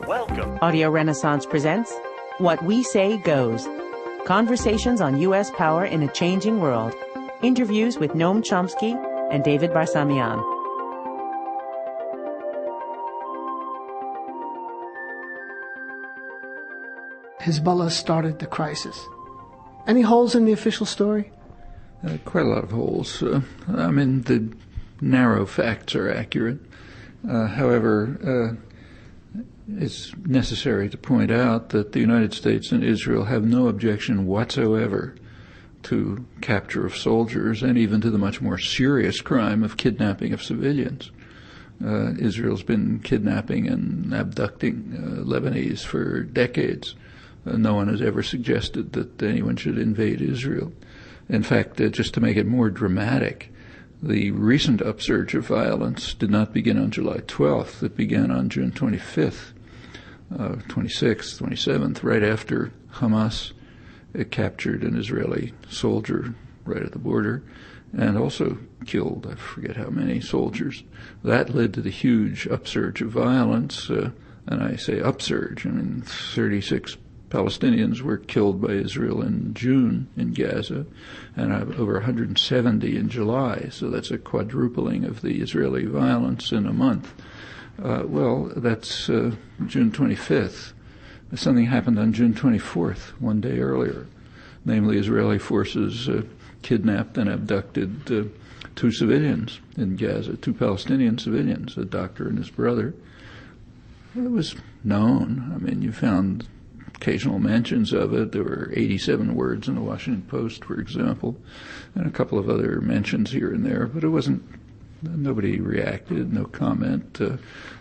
Welcome. Audio Renaissance presents What We Say Goes. Conversations on U.S. power in a changing world. Interviews with Noam Chomsky and David Barsamian. Hezbollah started the crisis. Any holes in the official story? Quite a lot of holes. The narrow facts are accurate. However, it's necessary to point out that the United States and Israel have no objection whatsoever to capture of soldiers and even to the much more serious crime of kidnapping of civilians. Israel's been kidnapping and abducting Lebanese for decades. No one has ever suggested that anyone should invade Israel. In fact, just to make it more dramatic, the recent upsurge of violence did not begin on July 12th. It began on June 25th, 26th, 27th, right after Hamas captured an Israeli soldier right at the border and also killed, I forget how many soldiers. That led to the huge upsurge of violence, and I say upsurge, 36 Palestinians were killed by Israel in June in Gaza, and over 170 in July, so that's a quadrupling of the Israeli violence in a month. That's June 25th. Something happened on June 24th, one day earlier. Namely, Israeli forces kidnapped and abducted two civilians in Gaza, two Palestinian civilians, a doctor and his brother. It was known. You found occasional mentions of it. There were 87 words in the Washington Post, for example, and a couple of other mentions here and there, but it wasn't, nobody reacted, no comment.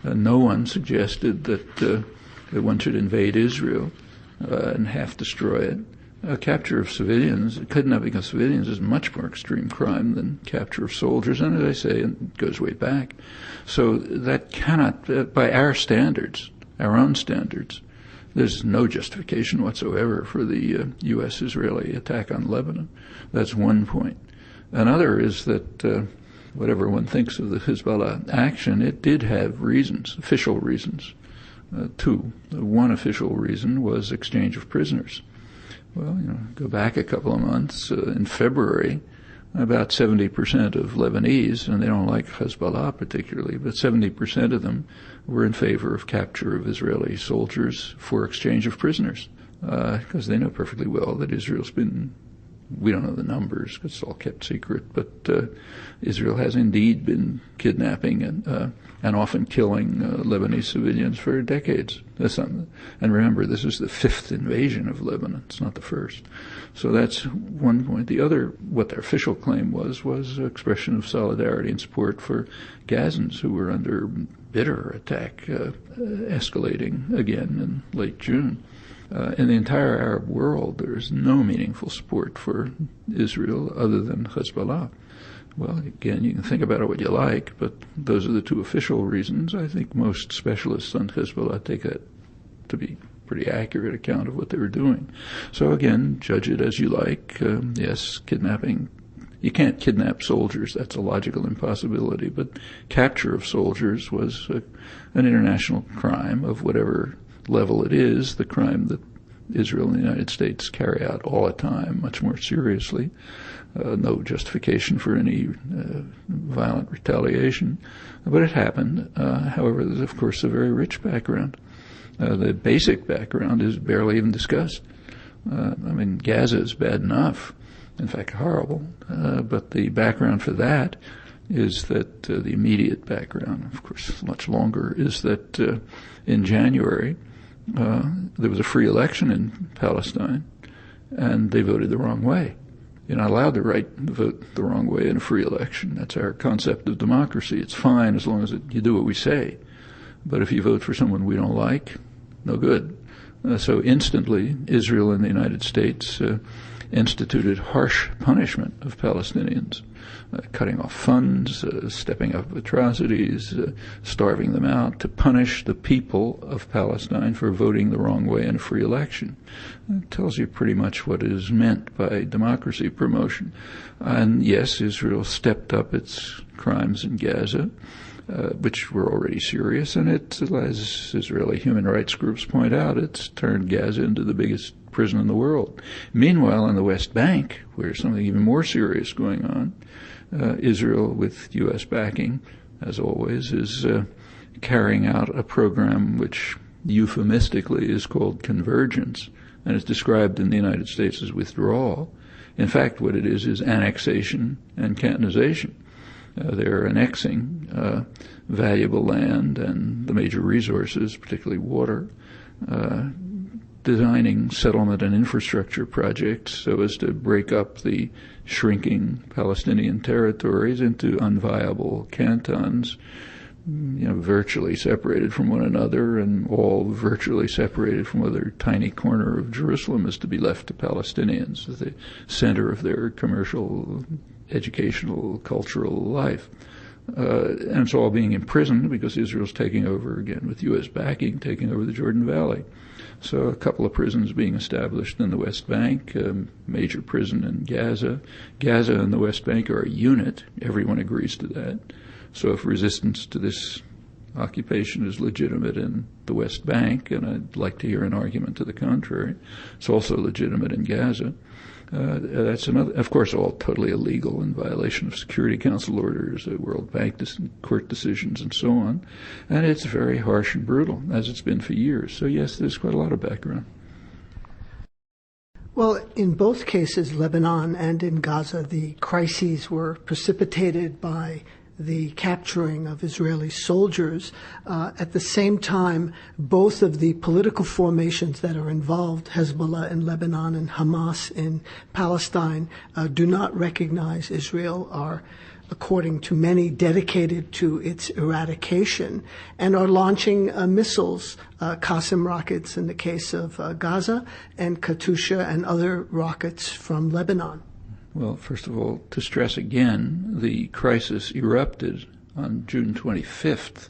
No one suggested that one should invade Israel and half destroy it. Capture of civilians, kidnapping of civilians is a much more extreme crime than capture of soldiers, and as I say, it goes way back. So that cannot, by our standards, our own standards, there's no justification whatsoever for the U.S.-Israeli attack on Lebanon. That's one point. Another is that whatever one thinks of the Hezbollah action, it did have reasons, official reasons. Two. One official reason was exchange of prisoners. Well, go back a couple of months. In February, about 70% of Lebanese, and they don't like Hezbollah particularly, but 70% of them were in favor of capture of Israeli soldiers for exchange of prisoners, because they know perfectly well that Israel's been, we don't know the numbers because it's all kept secret, but Israel has indeed been kidnapping and often killing Lebanese civilians for decades. And remember, this is the fifth invasion of Lebanon. It's not the first. So that's one point. The other, what their official claim was expression of solidarity and support for Gazans who were under bitter attack, escalating again in late June. In the entire Arab world, there is no meaningful support for Israel other than Hezbollah. Well, again, you can think about it what you like, but those are the two official reasons. I think most specialists on Hezbollah take that to be pretty accurate account of what they were doing. So again, judge it as you like. Yes, kidnapping. You can't kidnap soldiers. That's a logical impossibility. But capture of soldiers was an international crime of whatever level it is, the crime that Israel and the United States carry out all the time, much more seriously. No justification for any violent retaliation. But it happened. However, there's, of course, a very rich background. The basic background is barely even discussed. Gaza is bad enough, in fact, horrible. But the background for that is that the immediate background, of course, much longer, is that in January, there was a free election in Palestine, and they voted the wrong way. You're not allowed to vote the wrong way in a free election. That's our concept of democracy. It's fine as long as you do what we say. But if you vote for someone we don't like, no good. So instantly, Israel and the United States instituted harsh punishment of Palestinians, cutting off funds, stepping up atrocities, starving them out, to punish the people of Palestine for voting the wrong way in a free election. It tells you pretty much what is meant by democracy promotion. And yes, Israel stepped up its crimes in Gaza, which were already serious, and it, as Israeli human rights groups point out, it's turned Gaza into the biggest prison in the world. Meanwhile, in the West Bank, where something even more serious going on, Israel, with U.S. backing, as always, is carrying out a program which euphemistically is called convergence, and is described in the United States as withdrawal. In fact, what it is annexation and Cantonization. They're annexing valuable land and the major resources, particularly water, designing settlement and infrastructure projects so as to break up the shrinking Palestinian territories into unviable cantons, virtually separated from one another, and all virtually separated from other tiny corner of Jerusalem is to be left to Palestinians as the center of their commercial, educational, cultural life. And it's all being imprisoned because Israel's taking over, again, with U.S. backing, taking over the Jordan Valley. So a couple of prisons being established in the West Bank, a major prison in Gaza. Gaza and the West Bank are a unit. Everyone agrees to that. So if resistance to this occupation is legitimate in the West Bank, and I'd like to hear an argument to the contrary, it's also legitimate in Gaza. That's another, of course, all totally illegal in violation of Security Council orders, World Bank court decisions, and so on. And it's very harsh and brutal, as it's been for years. So, yes, there's quite a lot of background. Well, in both cases, Lebanon and in Gaza, the crises were precipitated by the capturing of Israeli soldiers. At the same time, both of the political formations that are involved, Hezbollah in Lebanon and Hamas in Palestine, do not recognize Israel, are, according to many, dedicated to its eradication, and are launching missiles, Qassam rockets in the case of Gaza, and Katyusha and other rockets from Lebanon. Well, first of all, to stress again, the crisis erupted on June 25th,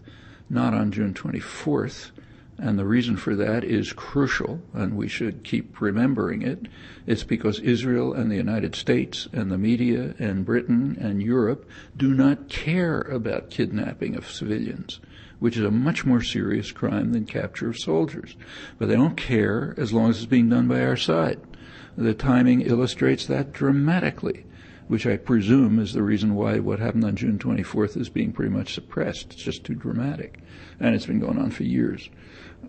not on June 24th, and the reason for that is crucial, and we should keep remembering it. It's because Israel and the United States and the media and Britain and Europe do not care about kidnapping of civilians, which is a much more serious crime than capture of soldiers. But they don't care as long as it's being done by our side. The timing illustrates that dramatically, which I presume is the reason why what happened on June 24th is being pretty much suppressed. It's just too dramatic. And it's been going on for years.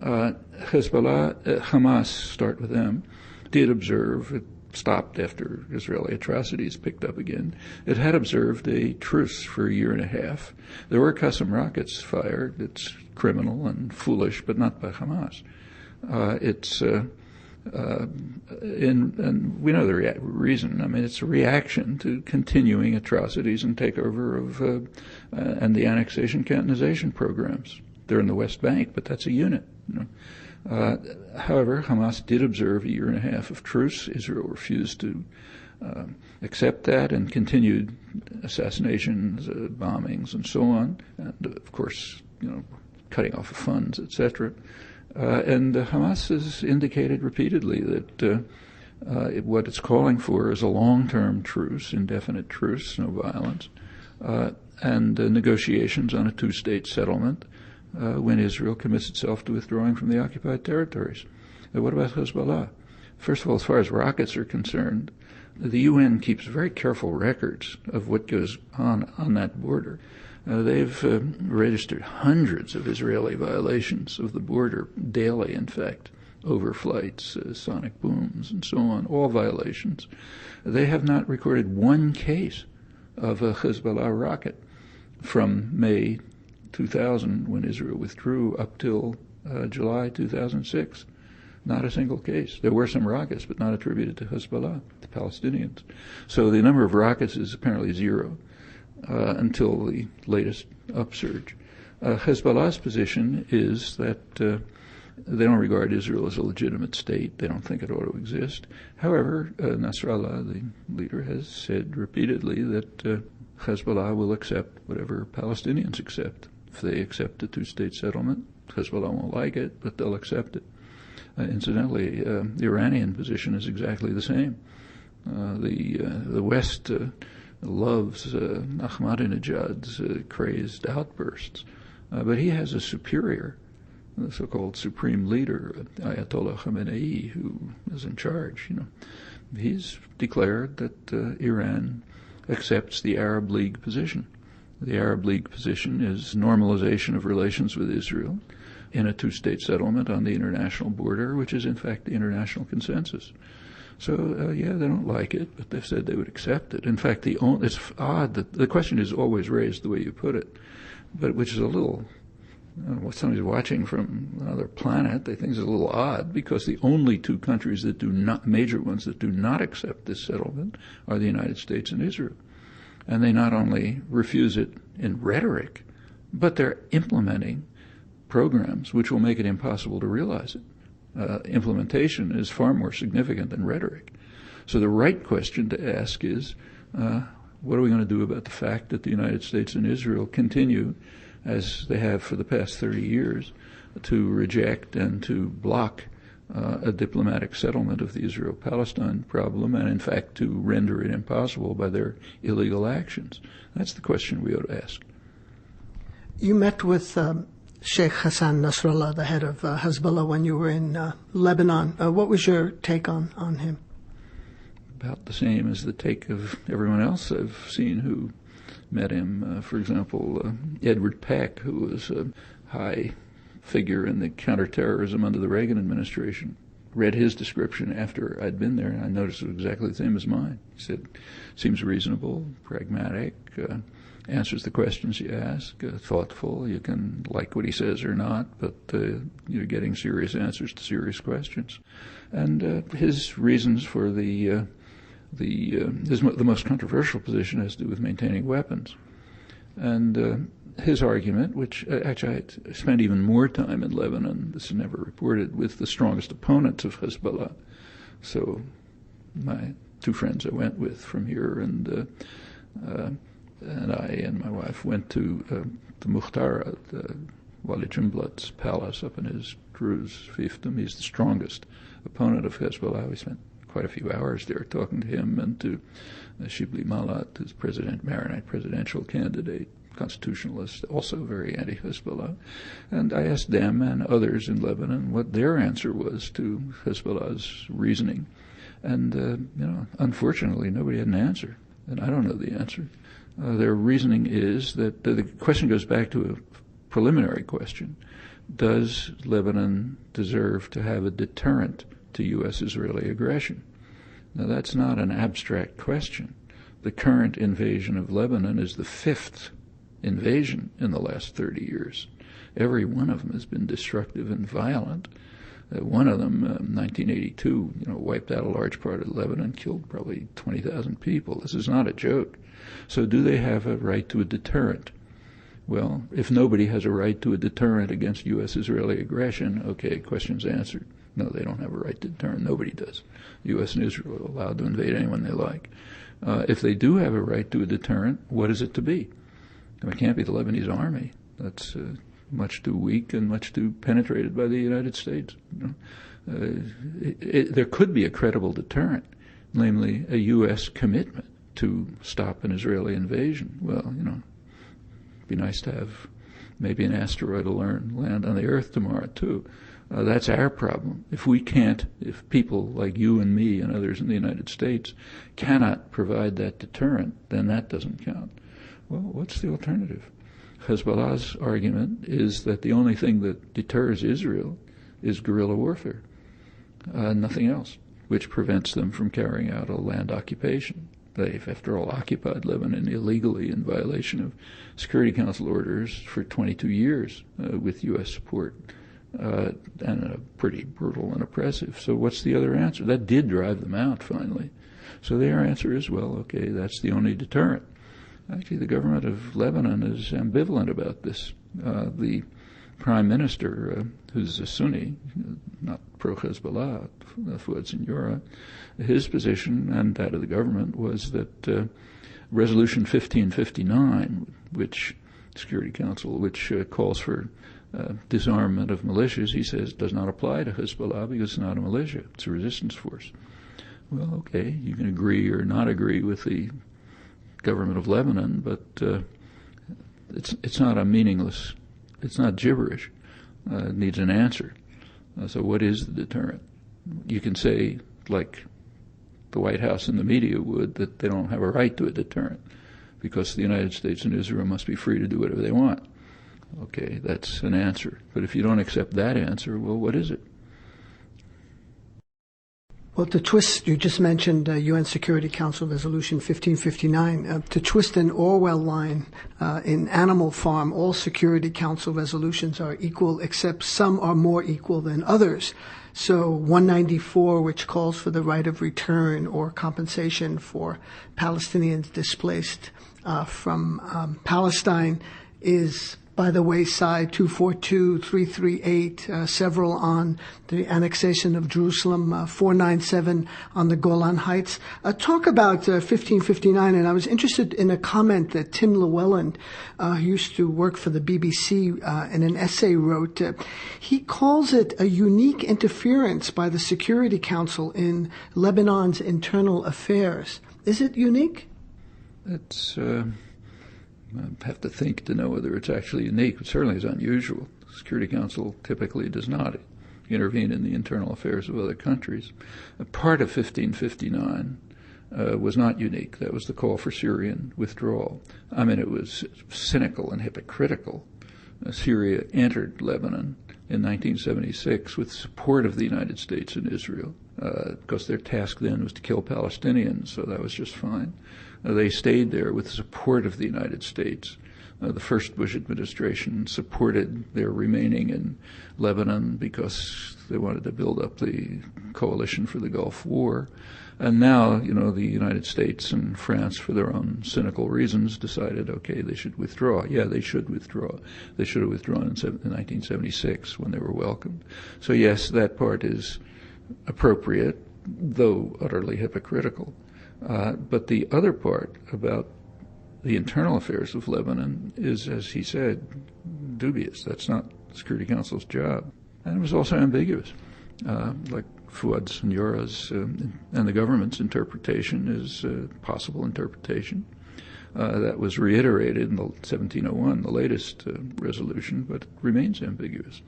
Hezbollah, Hamas, start with them, did observe, it stopped after Israeli atrocities picked up again. It had observed a truce for a year and a half. There were Qassam rockets fired. It's criminal and foolish, but not by Hamas. And we know the reason. I mean, it's a reaction to continuing atrocities and takeover of and the annexation cantonization programs. They're in the West Bank, but that's a unit. However, Hamas did observe a year and a half of truce. Israel refused to accept that and continued assassinations, bombings, and so on, and of course, cutting off of funds, etc. And Hamas has indicated repeatedly that what it's calling for is a long-term truce, indefinite truce, no violence, and negotiations on a two-state settlement when Israel commits itself to withdrawing from the occupied territories. What about Hezbollah? First of all, as far as rockets are concerned, the UN keeps very careful records of what goes on that border. They've registered hundreds of Israeli violations of the border daily, in fact, overflights, sonic booms, and so on, all violations. They have not recorded one case of a Hezbollah rocket from May 2000, when Israel withdrew, up till July 2006. Not a single case. There were some rockets, but not attributed to Hezbollah, the Palestinians. So the number of rockets is apparently zero. Until the latest upsurge. Hezbollah's position is that They don't regard Israel as a legitimate state. They don't think it ought to exist. However, Nasrallah, the leader, has said repeatedly that Hezbollah will accept whatever Palestinians accept. If they accept a two-state settlement, Hezbollah won't like it, but they'll accept it. Incidentally, the Iranian position is exactly the same. The West loves Ahmadinejad's crazed outbursts, but he has a superior, the so-called supreme leader, Ayatollah Khamenei, who is in charge. He's declared that Iran accepts the Arab League position. The Arab League position is normalization of relations with Israel in a two-state settlement on the international border, which is in fact the international consensus. So, they don't like it, but they've said they would accept it. In fact, it's odd that the question is always raised the way you put it, but which is a little, somebody's watching from another planet, they think it's a little odd, because the only two countries that major ones that do not accept this settlement are the United States and Israel. And they not only refuse it in rhetoric, but they're implementing programs which will make it impossible to realize it. Implementation is far more significant than rhetoric. So the right question to ask is, what are we going to do about the fact that the United States and Israel continue, as they have for the past 30 years, to reject and to block a diplomatic settlement of the Israel-Palestine problem, and in fact to render it impossible by their illegal actions? That's the question we ought to ask. You met with Sheikh Hassan Nasrallah, the head of Hezbollah, when you were in Lebanon. What was your take on him? About the same as the take of everyone else I've seen who met him. For example, Edward Peck, who was a high figure in the counterterrorism under the Reagan administration, read his description after I'd been there, and I noticed it was exactly the same as mine. He said, seems reasonable, pragmatic, answers the questions you ask, thoughtful. You can like what he says or not, but you're getting serious answers to serious questions. And his reasons for the most controversial position has to do with maintaining weapons. And his argument, which actually I spent even more time in Lebanon, this is never reported, with the strongest opponents of Hezbollah. So my two friends I went with from here, and I and my wife went to the Mukhtar, Wali Jumblat's palace up in his Druze fiefdom. He's the strongest opponent of Hezbollah. We spent quite a few hours there talking to him and to Shibli Malat, who's Maronite presidential candidate, constitutionalist, also very anti-Hezbollah. And I asked them and others in Lebanon what their answer was to Hezbollah's reasoning. And, unfortunately, nobody had an answer. And I don't know the answer. Their reasoning is that the question goes back to a preliminary question. Does Lebanon deserve to have a deterrent to U.S.-Israeli aggression? Now, that's not an abstract question. The current invasion of Lebanon is the fifth invasion in the last 30 years. Every one of them has been destructive and violent. One of them, 1982, wiped out a large part of Lebanon, killed probably 20,000 people. This is not a joke. So do they have a right to a deterrent? Well, if nobody has a right to a deterrent against U.S.-Israeli aggression, okay, question's answered. No, they don't have a right to deterrent. Nobody does. The U.S. and Israel are allowed to invade anyone they like. If they do have a right to a deterrent, what is it to be? It can't be the Lebanese army. That's much too weak and much too penetrated by the United States. There could be a credible deterrent, namely a U.S. commitment to stop an Israeli invasion. Well, it'd be nice to have maybe an asteroid will land on the Earth tomorrow, too. That's our problem. If people like you and me and others in the United States cannot provide that deterrent, then that doesn't count. Well, what's the alternative? Hezbollah's argument is that the only thing that deters Israel is guerrilla warfare, nothing else, which prevents them from carrying out a land occupation. They've, after all, occupied Lebanon illegally in violation of Security Council orders for 22 years with U.S. support, and pretty brutal and oppressive. So what's the other answer? That did drive them out, finally. So their answer is, well, okay, that's the only deterrent. Actually, the government of Lebanon is ambivalent about this. The prime minister, who's a Sunni, not pro-Hezbollah, Fuad Signora, his position and that of the government was that Resolution 1559, which Security Council, which calls for disarmament of militias, he says does not apply to Hezbollah because it's not a militia, it's a resistance force. Well, okay, you can agree or not agree with the government of Lebanon, but it's not a meaningless, it's not gibberish. It needs an answer. So what is the deterrent? You can say, like the White House and the media would, that they don't have a right to a deterrent because the United States and Israel must be free to do whatever they want. Okay, that's an answer. But if you don't accept that answer, well, what is it? Well, to twist, you just mentioned UN Security Council Resolution 1559. To twist an Orwell line, in Animal Farm, all Security Council resolutions are equal, except some are more equal than others. So 194, which calls for the right of return or compensation for Palestinians displaced from Palestine, is by the wayside. 242, 338, several on the annexation of Jerusalem, 497 on the Golan Heights. Talk about 1559, and I was interested in a comment that Tim Llewellyn, who used to work for the BBC, in an essay wrote. He calls it a unique interference by the Security Council in Lebanon's internal affairs. Is it unique? It's I have to think to know whether it's actually unique. It certainly is unusual. The Security Council typically does not intervene in the internal affairs of other countries. A part of 1559 was not unique. That was the call for Syrian withdrawal. I mean, it was cynical and hypocritical. Syria entered Lebanon in 1976 with support of the United States and Israel, because their task then was to kill Palestinians, so that was just fine. They stayed there with the support of the United States. The first Bush administration supported their remaining in Lebanon because they wanted to build up the coalition for the Gulf War. And now, the United States and France, for their own cynical reasons, decided, okay, they should withdraw. Yeah, they should withdraw. They should have withdrawn in 1976 when they were welcomed. So yes, that part is appropriate, though utterly hypocritical. But the other part about the internal affairs of Lebanon is, as he said, dubious. That's not the Security Council's job. And it was also ambiguous. Like Fuad Signora's and the government's interpretation is a possible interpretation. That was reiterated in the 1701, the latest resolution, but it remains ambiguous.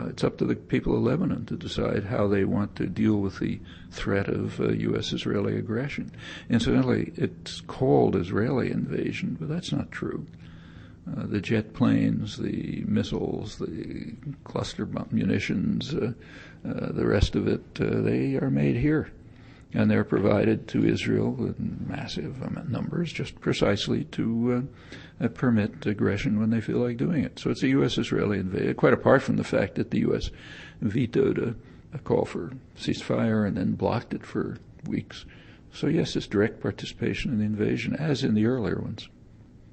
It's up to the people of Lebanon to decide how they want to deal with the threat of U.S.-Israeli aggression. Incidentally, it's called Israeli invasion, but that's not true. The jet planes, the missiles, the cluster bomb munitions, the rest of it, they are made here. And they're provided to Israel in massive numbers, just precisely to permit aggression when they feel like doing it. So it's a U.S.-Israeli invasion, quite apart from the fact that the U.S. vetoed a call for ceasefire and then blocked it for weeks. So yes, it's direct participation in the invasion, as in the earlier ones.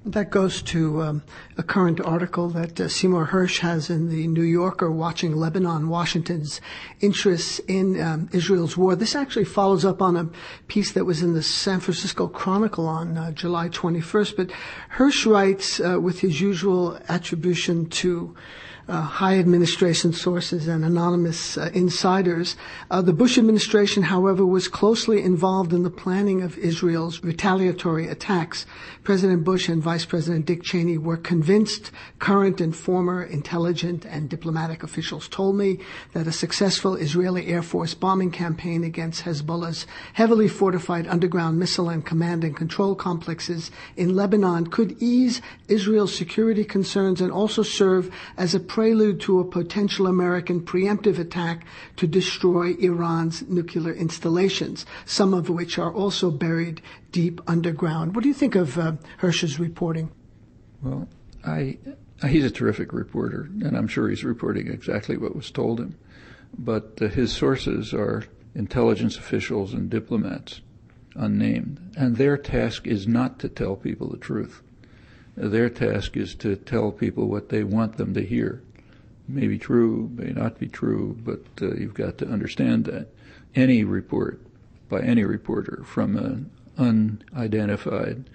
That goes to a current article that Seymour Hersh has in the New Yorker, Watching Lebanon, Washington's interests in Israel's war. This actually follows up on a piece that was in the San Francisco Chronicle on July 21st. But Hersh writes, with his usual attribution to high administration sources and anonymous insiders. The Bush administration, however, was closely involved in the planning of Israel's retaliatory attacks. President Bush and Vice President Dick Cheney were convinced. Current and former intelligent and diplomatic officials told me that a successful Israeli Air Force bombing campaign against Hezbollah's heavily fortified underground missile and command and control complexes in Lebanon could ease Israel's security concerns and also serve as a prelude to a potential American preemptive attack to destroy Iran's nuclear installations, some of which are also buried deep underground. What do you think of Hersh's reporting? Well, he's a terrific reporter, and I'm sure he's reporting exactly what was told him. But his sources are intelligence officials and diplomats, unnamed, and their task is not to tell people the truth. Their task is to tell people what they want them to hear. may be true, may not be true, but you've got to understand that any report by any reporter from an unidentified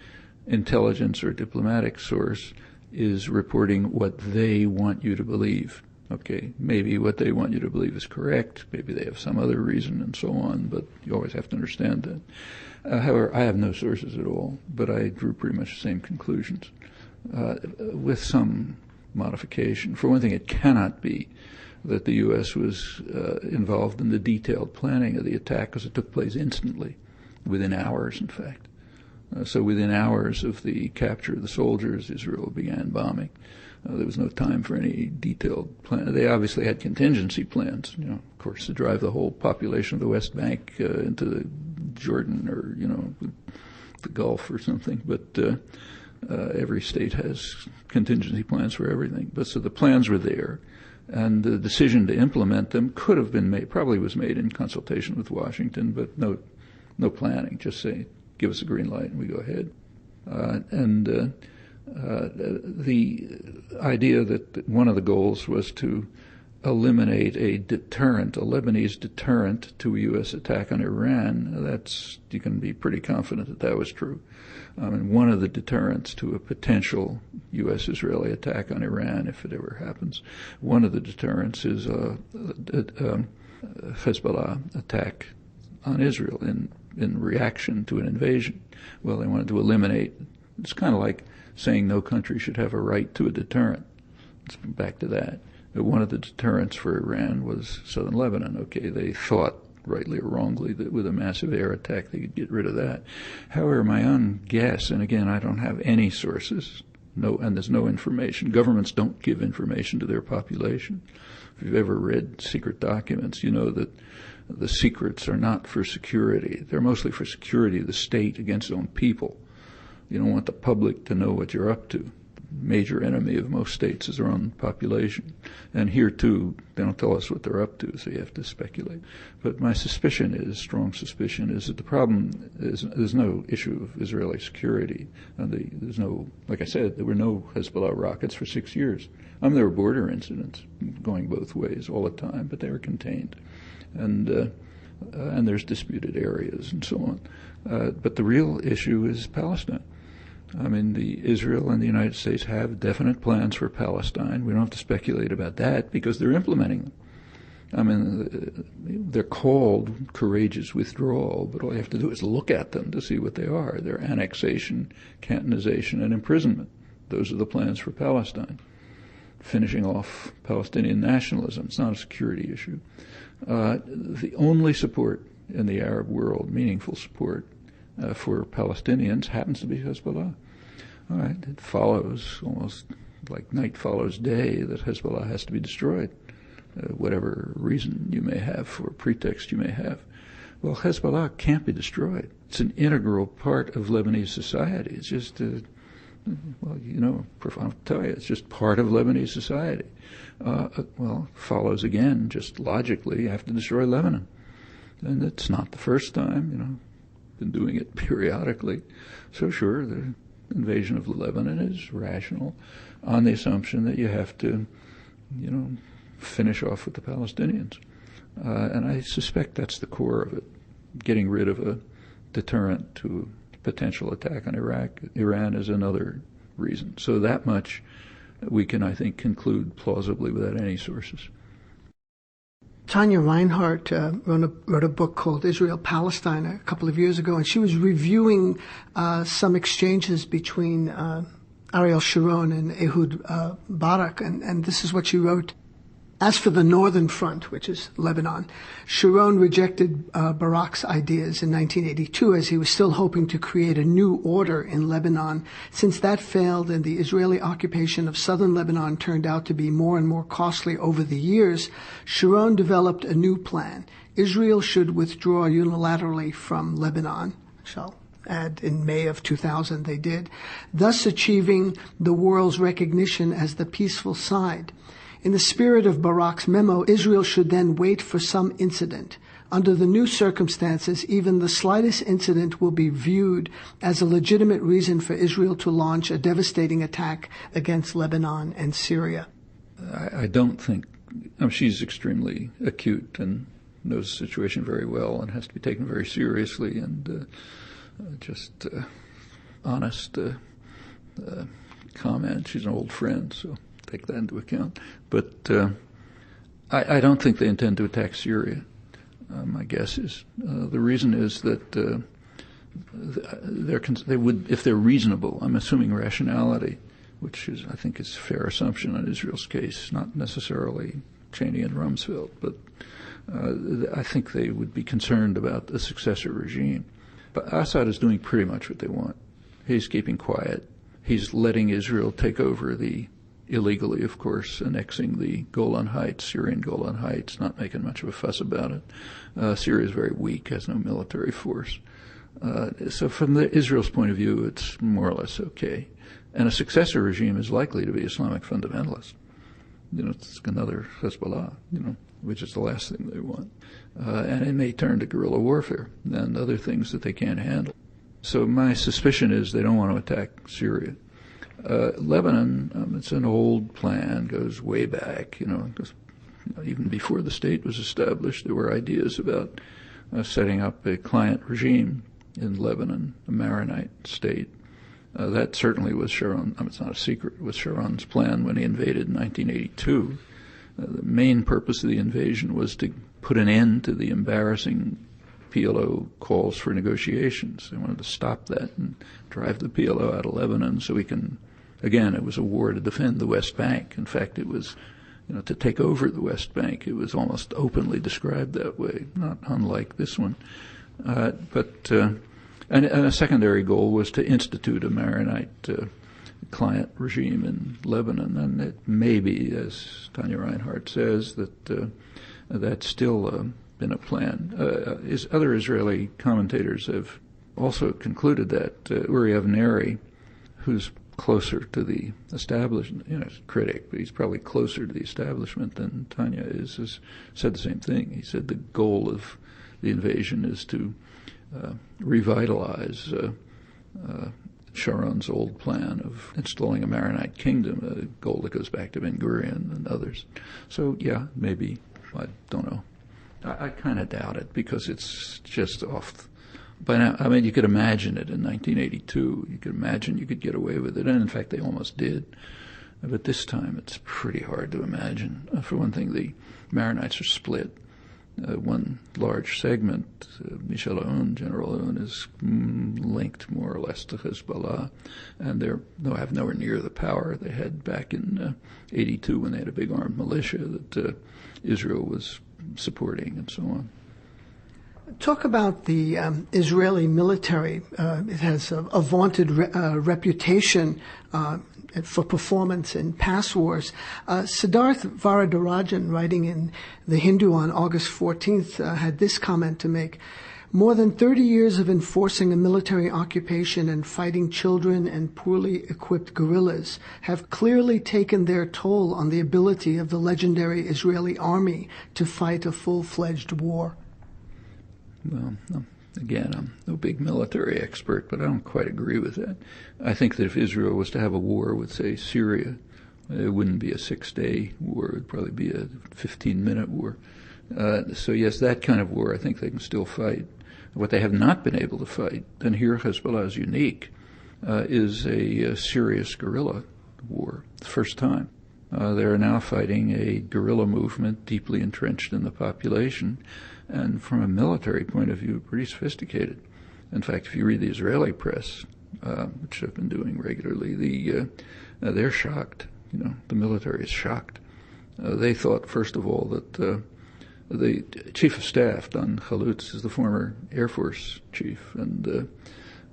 intelligence or diplomatic source is reporting what they want you to believe. Okay, maybe what they want you to believe is correct, maybe they have some other reason and so on, but you always have to understand that. However, I have no sources at all, but I drew pretty much the same conclusions, with some modification. For one thing, it cannot be that the U.S. was involved in the detailed planning of the attack, because it took place instantly, within hours, in fact. So within hours of the capture of the soldiers, Israel began bombing. There was no time for any detailed plan. They obviously had contingency plans, of course, to drive the whole population of the West Bank into the Jordan or, the Gulf or something. But every state has contingency plans for everything. But so the plans were there, and the decision to implement them could have been made, probably was made in consultation with Washington, but no planning. Just say, give us a green light and we go ahead. The idea that one of the goals was to eliminate a deterrent, a Lebanese deterrent to a U.S. attack on Iran, you can be pretty confident that was true. One of the deterrents to a potential U.S.-Israeli attack on Iran, if it ever happens, one of the deterrents is a Hezbollah attack on Israel in reaction to an invasion. Well, they wanted to eliminate. It's kind of like saying no country should have a right to a deterrent. Let's go back to that. One of the deterrents for Iran was southern Lebanon. Okay, they thought, rightly or wrongly, that with a massive air attack they could get rid of that. However, my own guess, and again, I don't have any sources, and there's no information. Governments don't give information to their population. If you've ever read secret documents, you know that the secrets are not for security. They're mostly for security of the state against its own people. You don't want the public to know what you're up to. The major enemy of most states is their own population. And here, too, they don't tell us what they're up to, so you have to speculate. But my suspicion is, strong suspicion, is that the problem is there's no issue of Israeli security. There's no, like I said, there were no Hezbollah rockets for 6 years. There were border incidents going both ways all the time, but they were contained. And there's disputed areas and so on. But the real issue is Palestine. Israel and the United States have definite plans for Palestine. We don't have to speculate about that because they're implementing them. They're called courageous withdrawal, but all you have to do is look at them to see what they are. They're annexation, cantonization, and imprisonment. Those are the plans for Palestine. Finishing off Palestinian nationalism. It's not a security issue. The only support in the Arab world, meaningful support, for Palestinians happens to be Hezbollah. All right, it follows almost like night follows day that Hezbollah has to be destroyed, whatever reason you may have or pretext you may have. Well, Hezbollah can't be destroyed. It's an integral part of Lebanese society. It's just, I'll tell you, it's just part of Lebanese society. Follows again, just logically, you have to destroy Lebanon. And it's not the first time, been doing it periodically. So sure, the invasion of Lebanon is rational on the assumption that you have to, finish off with the Palestinians. And I suspect that's the core of it. Getting rid of a deterrent to a potential attack on Iran is another reason. So that much we can, I think, conclude plausibly without any sources. Tanya Reinhardt wrote a book called Israel-Palestine a couple of years ago, and she was reviewing some exchanges between Ariel Sharon and Ehud Barak, and this is what she wrote. As for the Northern Front, which is Lebanon, Sharon rejected Barak's ideas in 1982 as he was still hoping to create a new order in Lebanon. Since that failed and the Israeli occupation of southern Lebanon turned out to be more and more costly over the years, Sharon developed a new plan. Israel should withdraw unilaterally from Lebanon. And in May of 2000 they did, thus achieving the world's recognition as the peaceful side. In the spirit of Barak's memo, Israel should then wait for some incident. Under the new circumstances, even the slightest incident will be viewed as a legitimate reason for Israel to launch a devastating attack against Lebanon and Syria. I don't think, she's extremely acute and knows the situation very well and has to be taken very seriously and just honest comment. She's an old friend, so take that into account. But I don't think they intend to attack Syria. My guess is the reason is that they would, if they're reasonable. I'm assuming rationality, which is, I think, is a fair assumption on Israel's case, not necessarily Cheney and Rumsfeld, but I think they would be concerned about the successor regime. But Assad is doing pretty much what they want. He's keeping quiet. He's letting Israel take over illegally, of course, annexing the Golan Heights, Syrian Golan Heights, not making much of a fuss about it. Syria is very weak, has no military force. So from Israel's point of view, it's more or less okay. And a successor regime is likely to be Islamic fundamentalist. It's another Hezbollah, which is the last thing they want. And it may turn to guerrilla warfare and other things that they can't handle. So my suspicion is they don't want to attack Syria. Lebanon, it's an old plan, goes way back, even before the state was established, there were ideas about setting up a client regime in Lebanon, a Maronite state. That certainly was Sharon, it's not a secret, it was Sharon's plan when he invaded in 1982. The main purpose of the invasion was to put an end to the embarrassing PLO calls for negotiations. They wanted to stop that and drive the PLO out of Lebanon so we can, again, it was a war to defend the West Bank. In fact, it was, to take over the West Bank. It was almost openly described that way, not unlike this one. And a secondary goal was to institute a Maronite client regime in Lebanon, and it may be, as Tanya Reinhardt says, that that's still been a plan. Other Israeli commentators have also concluded that Uri Avneri, who's closer to the establishment, he's a critic, but he's probably closer to the establishment than Tanya is, has said the same thing. He said the goal of the invasion is to revitalize Sharon's old plan of installing a Maronite kingdom, a goal that goes back to Ben Gurion and others. So, yeah, maybe, I don't know. I kind of doubt it because it's just off. But you could imagine it in 1982. You could imagine you could get away with it, and in fact, they almost did. But this time, it's pretty hard to imagine. For one thing, the Maronites are split. One large segment, Michel Aoun, General Aoun, is linked more or less to Hezbollah, and they have nowhere near the power they had back in 82 when they had a big armed militia that Israel was supporting and so on. Talk about the Israeli military. It has a vaunted reputation for performance in past wars. Siddharth Varadarajan, writing in The Hindu on August 14th, had this comment to make. More than 30 years of enforcing a military occupation and fighting children and poorly equipped guerrillas have clearly taken their toll on the ability of the legendary Israeli army to fight a full-fledged war. Well, again, I'm no big military expert, but I don't quite agree with that. I think that if Israel was to have a war with, say, Syria, it wouldn't be a 6-day war. It would probably be a 15-minute war. So, yes, that kind of war I think they can still fight. What they have not been able to fight, and here Hezbollah is unique, is a serious guerrilla war, the first time. They are now fighting a guerrilla movement deeply entrenched in the population, and from a military point of view, pretty sophisticated. In fact, if you read the Israeli press, which I've been doing regularly, they're shocked. The military is shocked. They thought, first of all, that the chief of staff, Dan Chalutz, is the former Air Force chief, and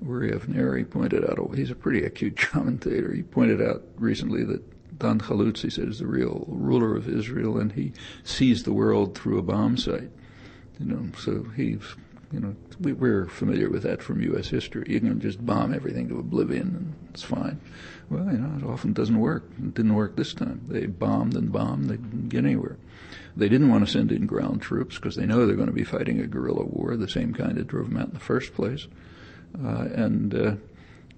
Uri Avneri pointed out, he's a pretty acute commentator. He pointed out recently that Dan Chalutz, he said, is the real ruler of Israel, and he sees the world through a bomb sight. So we're familiar with that from U.S. history. You can just bomb everything to oblivion, and it's fine. Well, it often doesn't work. It didn't work this time. They bombed and bombed. They didn't get anywhere. They didn't want to send in ground troops because they know they're going to be fighting a guerrilla war, the same kind that drove them out in the first place. And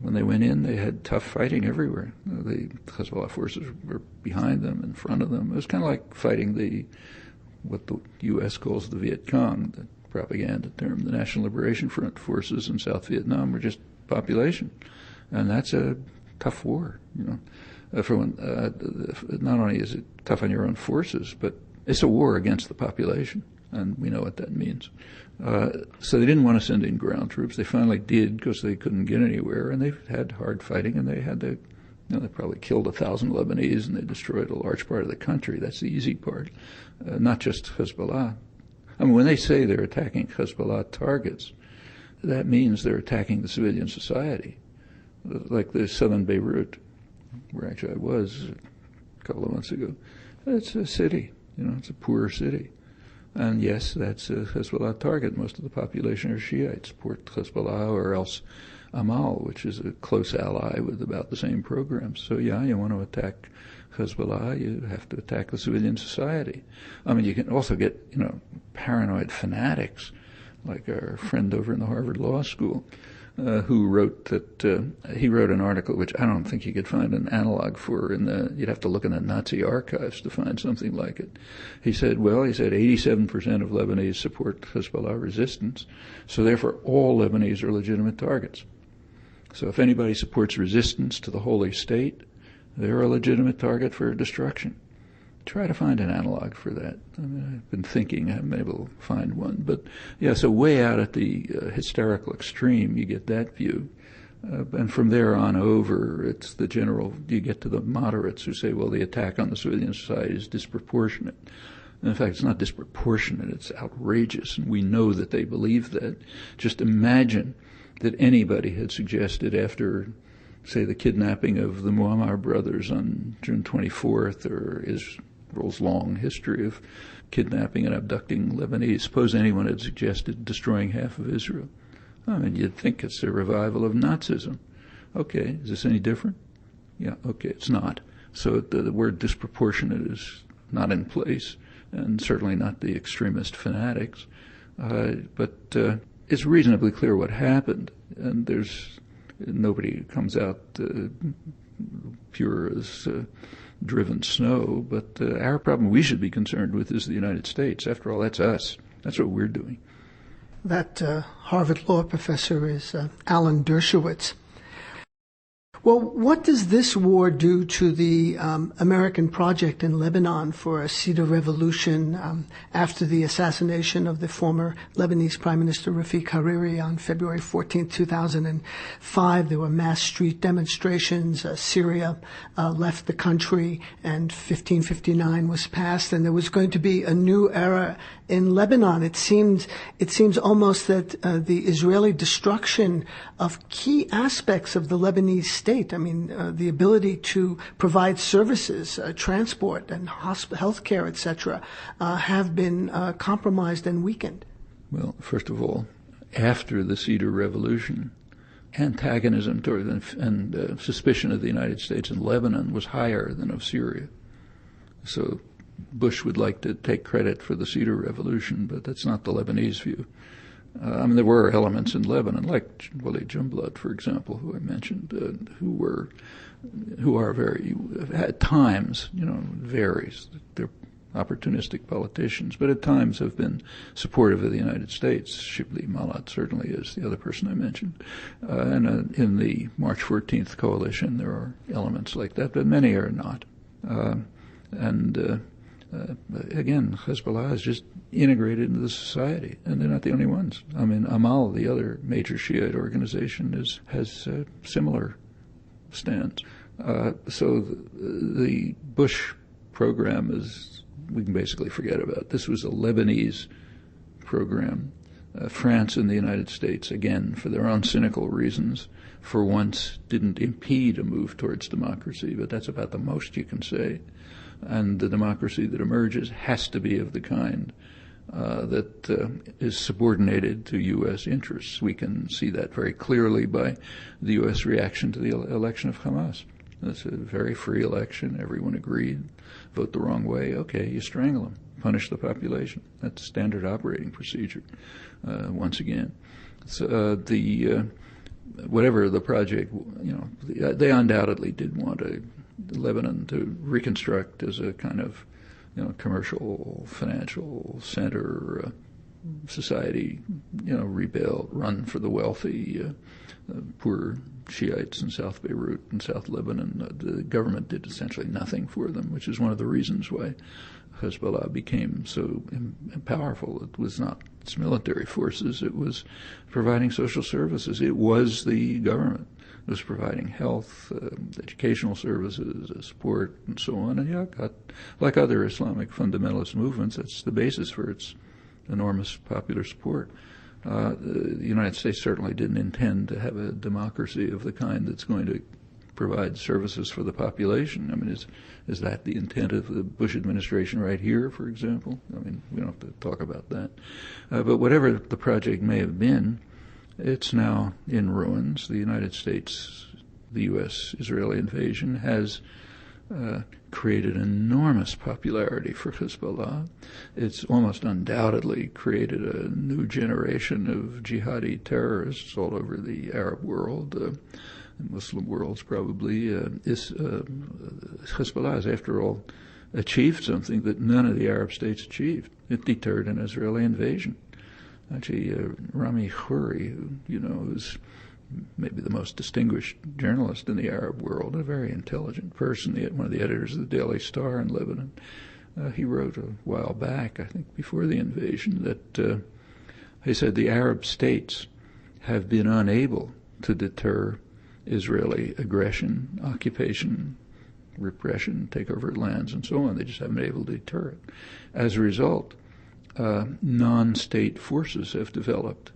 When they went in, they had tough fighting everywhere. The Hezbollah forces were behind them, in front of them. It was kind of like fighting what the U.S. calls the Viet Cong, the propaganda term. The National Liberation Front forces in South Vietnam were just population, and that's a tough war. Not only is it tough on your own forces, but it's a war against the population, and we know what that means. So they didn't want to send in ground troops. They finally did because they couldn't get anywhere, and they've had hard fighting, and they had to. They probably killed 1,000 Lebanese, and they destroyed a large part of the country. That's the easy part, not just Hezbollah. I mean, when they say they're attacking Hezbollah targets, that means they're attacking the civilian society, like the southern Beirut, where actually I was a couple of months ago. It's a city, it's a poor city. And yes, that's a Hezbollah target. Most of the population are Shiites, support Hezbollah or else Amal, which is a close ally with about the same programs. So yeah, you want to attack Hezbollah, you have to attack the civilian society. I mean, you can also get, paranoid fanatics, like our friend over in the Harvard Law School, who wrote that, he wrote an article which I don't think you could find an analog for you'd have to look in the Nazi archives to find something like it. He said 87% of Lebanese support Hezbollah resistance, so therefore all Lebanese are legitimate targets. So if anybody supports resistance to the holy state, they're a legitimate target for destruction. Try to find an analog for that. I mean, I've been thinking I haven't been able to find one. But yeah, so way out at the hysterical extreme, you get that view. And from there on over, it's the general, you get to the moderates who say, well, the attack on the civilian society is disproportionate. And in fact, it's not disproportionate, it's outrageous. And we know that they believe that. Just imagine that anybody had suggested after, say, the kidnapping of the Muammar brothers on June 24th, or Israel's long history of kidnapping and abducting Lebanese. Suppose anyone had suggested destroying half of Israel. I mean, you'd think it's a revival of Nazism. Okay, is this any different? Yeah, okay, it's not. So the word disproportionate is not in place, and certainly not the extremist fanatics. But it's reasonably clear what happened, and nobody comes out pure as driven snow. But our problem we should be concerned with is the United States. After all, that's us. That's what we're doing. That Harvard Law professor is Alan Dershowitz. Well, what does this war do to the American project in Lebanon for a Cedar Revolution after the assassination of the former Lebanese Prime Minister Rafiq Hariri on February 14, 2005? There were mass street demonstrations. Syria left the country, and 1559 was passed, and there was going to be a new era in Lebanon. It seems almost that the Israeli destruction of key aspects of the Lebanese state, I mean, the ability to provide services, transport and health care, etc., have been compromised and weakened. Well, first of all, after the Cedar Revolution, antagonism toward and suspicion of the United States in Lebanon was higher than of Syria. So Bush would like to take credit for the Cedar Revolution, but that's not the Lebanese view. I mean, there were elements in Lebanon, like Walid Jumblatt, for example, who I mentioned, who are very, at times, varies. They're opportunistic politicians, but at times have been supportive of the United States. Shibli Malat certainly is, the other person I mentioned. And in the March 14th coalition, there are elements like that, but many are not. Again, Hezbollah is just integrated into the society, and they're not the only ones. I mean, Amal, the other major Shiite organization, has similar stands. So the Bush program we can basically forget about. This was a Lebanese program. France and the United States, again, for their own cynical reasons, for once didn't impede a move towards democracy, but that's about the most you can say. And the democracy that emerges has to be of the kind that is subordinated to U.S. interests. We can see that very clearly by the U.S. reaction to the election of Hamas. It's a very free election. Everyone agreed. Vote the wrong way. Okay, you strangle them. Punish the population. That's standard operating procedure, once again. So whatever the project, they undoubtedly did want Lebanon to reconstruct as a kind of, commercial, financial center, society, rebuilt, run for the wealthy, poor Shiites in South Beirut and South Lebanon. The government did essentially nothing for them, which is one of the reasons why Hezbollah became so powerful. It was not its military forces. It was providing social services. It was the government. It was providing health, educational services, support, and so on. And like other Islamic fundamentalist movements, that's the basis for its enormous popular support. The United States certainly didn't intend to have a democracy of the kind that's going to provide services for the population. I mean, is that the intent of the Bush administration right here, for example? I mean, we don't have to talk about that. But whatever the project may have been, it's now in ruins. The United States, the U.S.-Israeli invasion has created enormous popularity for Hezbollah. It's almost undoubtedly created a new generation of jihadi terrorists all over the Arab world, Muslim worlds probably. Hezbollah has, after all, achieved something that none of the Arab states achieved. It deterred an Israeli invasion. Actually, Rami Khouri, who's maybe the most distinguished journalist in the Arab world, a very intelligent person, one of the editors of the Daily Star in Lebanon, he wrote a while back, I think before the invasion, that he said the Arab states have been unable to deter Israeli aggression, occupation, repression, takeover of lands, and so on. They just haven't been able to deter it. As a result, non-state forces have developed,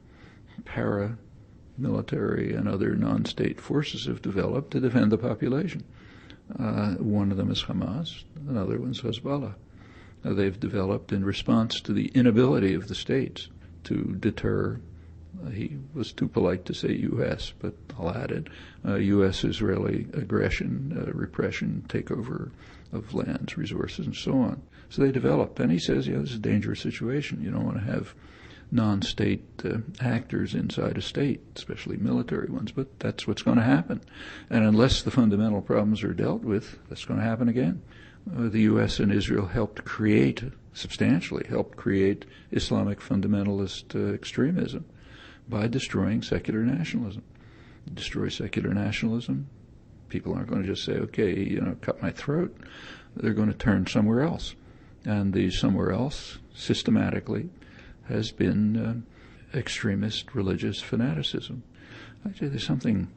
paramilitary and other non-state forces have developed to defend the population. One of them is Hamas, another one's Hezbollah. They've developed in response to the inability of the states to deter, he was too polite to say U.S., but I'll add it, U.S.-Israeli aggression, repression, takeover of lands, resources, and so on. So they developed, and he says, this is a dangerous situation. You don't want to have non-state actors inside a state, especially military ones, but that's what's going to happen. And unless the fundamental problems are dealt with, that's going to happen again. The U.S. and Israel substantially helped create Islamic fundamentalist extremism by destroying secular nationalism. Destroy secular nationalism, people aren't going to just say, okay, cut my throat. They're going to turn somewhere else. And the somewhere else, systematically, has been extremist religious fanaticism. Actually, there's something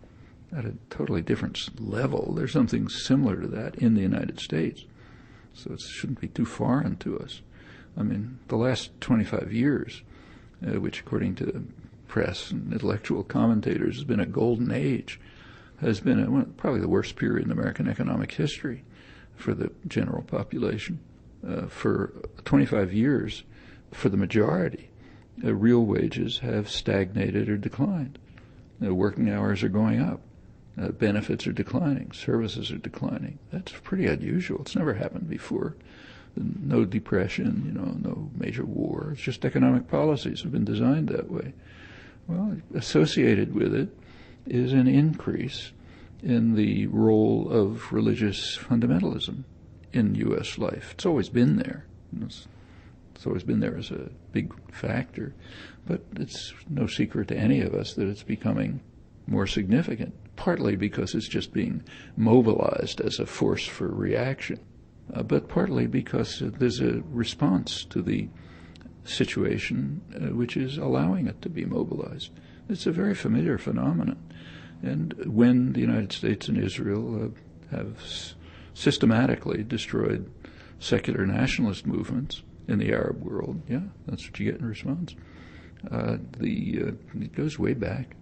at a totally different level. There's something similar to that in the United States. So it shouldn't be too foreign to us. I mean, the last 25 years, which according to press and intellectual commentators has been a golden age, has been probably the worst period in American economic history for the general population. For 25 years, for the majority, real wages have stagnated or declined. Working hours are going up. Benefits are declining. Services are declining. That's pretty unusual. It's never happened before. No depression, no major war. It's just economic policies have been designed that way. Well, associated with it is an increase in the role of religious fundamentalism in U.S. life. It's always been there. It's always been there as a big factor, but it's no secret to any of us that it's becoming more significant, partly because it's just being mobilized as a force for reaction, but partly because there's a response to the situation which is allowing it to be mobilized. It's a very familiar phenomenon. And when the United States and Israel have systematically destroyed secular nationalist movements in the Arab world, that's what you get in response. It goes way back.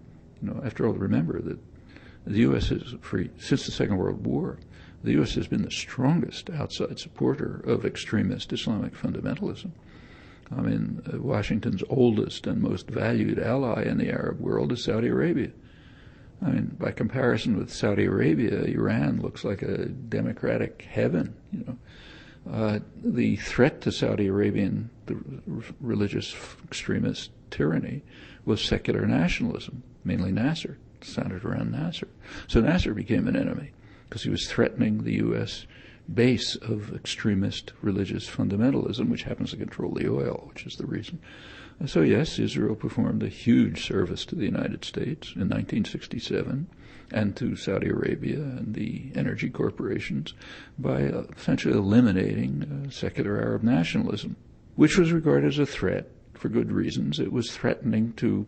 After all, remember that the U.S. since the Second World War, the U.S. has been the strongest outside supporter of extremist Islamic fundamentalism. I mean, Washington's oldest and most valued ally in the Arab world is Saudi Arabia. I mean, by comparison with Saudi Arabia, Iran looks like a democratic heaven. The threat to Saudi Arabian religious extremist tyranny was secular nationalism, mainly Nasser. centered around Nasser. So Nasser became an enemy because he was threatening the U.S. base of extremist religious fundamentalism, which happens to control the oil, which is the reason. So yes, Israel performed a huge service to the United States in 1967 and to Saudi Arabia and the energy corporations by essentially eliminating secular Arab nationalism, which was regarded as a threat for good reasons. It was threatening to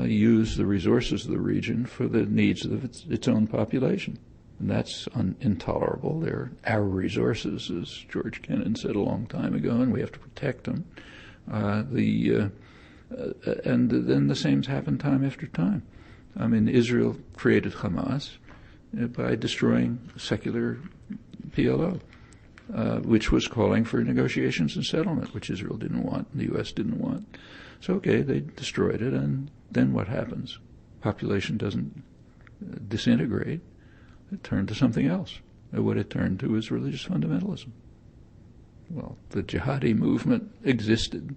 use the resources of the region for the needs of its own population. And that's intolerable. They're our resources, as George Kennan said a long time ago, and we have to protect them. And then the same's happened time after time. I mean, Israel created Hamas by destroying secular PLO, which was calling for negotiations and settlement, which Israel didn't want, and the U.S. didn't want. So, okay, they destroyed it, and then what happens? Population doesn't disintegrate. It turned to something else. And what it turned to was religious fundamentalism. Well, the jihadi movement existed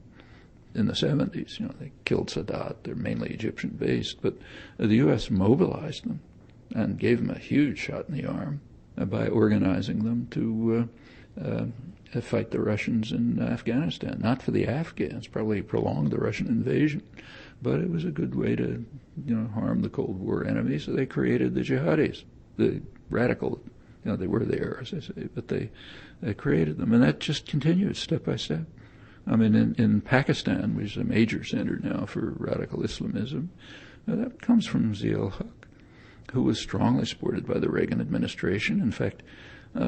in the 70s. They killed Sadat. They're mainly Egyptian-based, but the U.S. mobilized them and gave them a huge shot in the arm by organizing them to fight the Russians in Afghanistan. Not for the Afghans, probably prolonged the Russian invasion, but it was a good way to, harm the Cold War enemy. So they created the jihadis, the radical. They were there, as I say, but they created them, and that just continues step by step. I mean, in Pakistan, which is a major center now for radical Islamism, that comes from Zia-ul-Haq, who was strongly supported by the Reagan administration. In fact,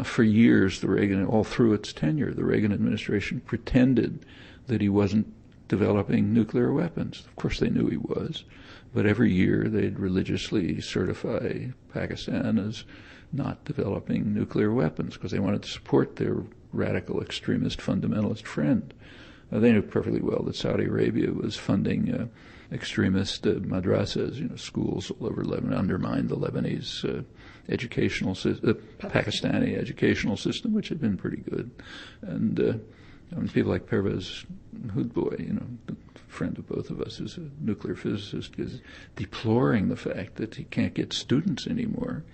for years, all through its tenure, the Reagan administration pretended that he wasn't developing nuclear weapons. Of course, they knew he was, but every year they'd religiously certify Pakistan as not developing nuclear weapons because they wanted to support their radical extremist fundamentalist friend. They knew perfectly well that Saudi Arabia was funding extremist madrasas, schools all over Lebanon, undermined the Lebanese Pakistani educational system, which had been pretty good. And people like Pervez Hoodboy, the friend of both of us, who's a nuclear physicist, is deploring the fact that he can't get students anymore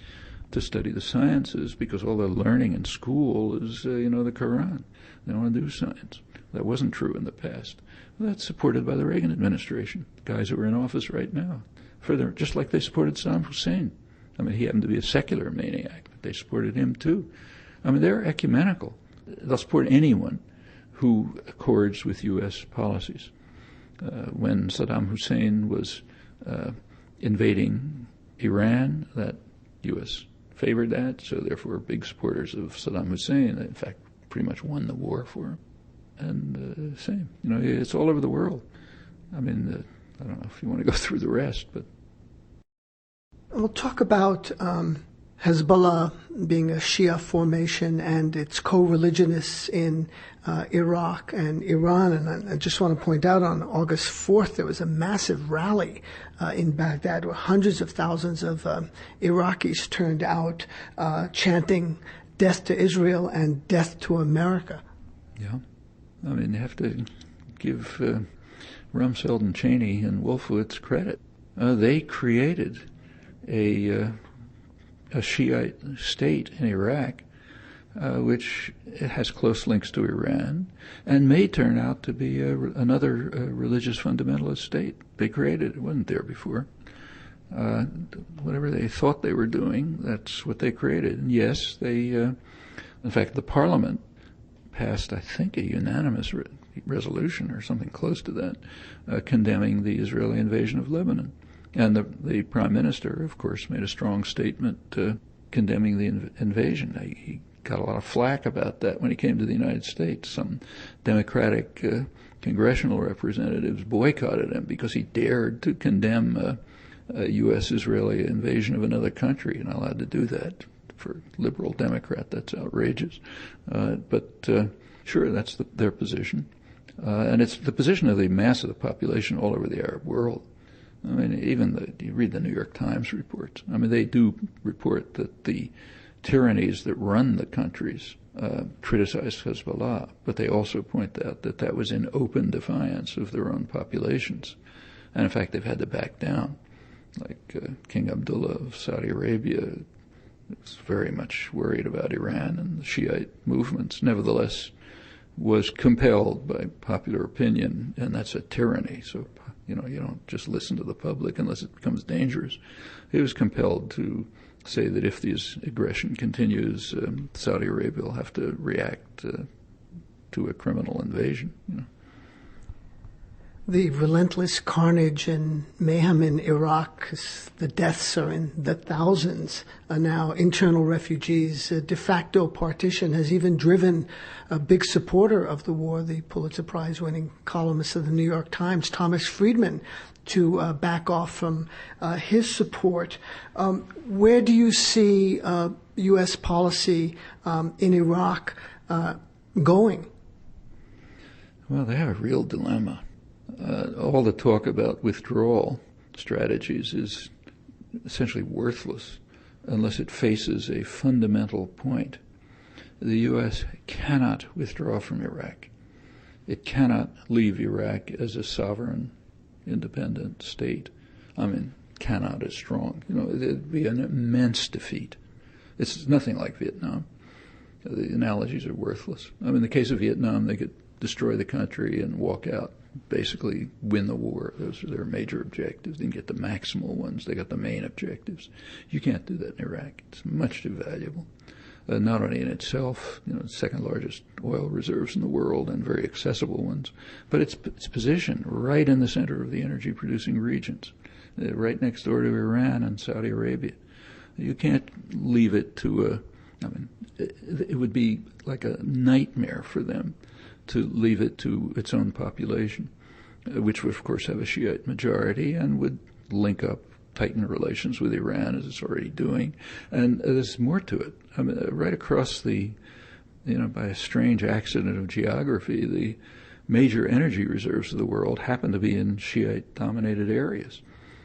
to study the sciences because all they're learning in school is, the Quran. They don't want to do science. That wasn't true in the past. Well, that's supported by the Reagan administration, guys who are in office right now. Further, just like they supported Saddam Hussein. I mean, he happened to be a secular maniac, but they supported him too. I mean, they're ecumenical. They'll support anyone who accords with U.S. policies. When Saddam Hussein was invading Iran, that U.S. favored that, so therefore big supporters of Saddam Hussein. In fact, pretty much won the war for him. And same, it's all over the world. I mean, I don't know if you want to go through the rest, but we'll talk about Hezbollah being a Shia formation and its co-religionists in Iraq and Iran. And I just want to point out on August 4th, there was a massive rally in Baghdad where hundreds of thousands of Iraqis turned out chanting death to Israel and death to America. Yeah. I mean, you have to give Rumsfeld and Cheney and Wolfowitz credit. They created a Shiite state in Iraq, which has close links to Iran, and may turn out to be another religious fundamentalist state. They created it. It wasn't there before. Whatever they thought they were doing, that's what they created. And yes, in fact, the parliament passed, I think, a unanimous resolution or something close to that, condemning the Israeli invasion of Lebanon. And the prime minister, of course, made a strong statement condemning the invasion. He got a lot of flack about that when he came to the United States. Some Democratic congressional representatives boycotted him because he dared to condemn a U.S.-Israeli invasion of another country. You're not allowed to do that. For a liberal Democrat, that's outrageous. But sure, that's their position. And it's the position of the mass of the population all over the Arab world. I mean, even you read the New York Times reports. I mean, they do report that the tyrannies that run the countries criticize Hezbollah, but they also point out that that was in open defiance of their own populations. And in fact, they've had to back down. like King Abdullah of Saudi Arabia was very much worried about Iran and the Shiite movements, nevertheless was compelled by popular opinion, and that's a tyranny. So, you don't just listen to the public unless it becomes dangerous. He was compelled to say that if this aggression continues, Saudi Arabia will have to react to a criminal invasion. The relentless carnage and mayhem in Iraq, the deaths are in the thousands. Now internal refugees, de facto partition has even driven a big supporter of the war, the Pulitzer Prize-winning columnist of the New York Times, Thomas Friedman, to back off from his support. Where do you see U.S. policy in Iraq going? Well, they have a real dilemma. All the talk about withdrawal strategies is essentially worthless unless it faces a fundamental point. The U.S. cannot withdraw from Iraq. It cannot leave Iraq as a sovereign, independent state. I mean, cannot is strong. It'd be an immense defeat. It's nothing like Vietnam. The analogies are worthless. I mean, in the case of Vietnam, they could destroy the country and walk out, basically win the war. Those are their major objectives. They can get the maximal ones. They got the main objectives. You can't do that in Iraq. It's much too valuable. Not only in itself, second largest oil reserves in the world and very accessible ones, but its position right in the center of the energy-producing regions, right next door to Iran and Saudi Arabia. You can't leave it to it would be like a nightmare for them to leave it to its own population, which would, of course, have a Shiite majority and would link up, tighten relations with Iran, as it's already doing. And there's more to it. I mean, right across by a strange accident of geography, the major energy reserves of the world happen to be in Shiite-dominated areas.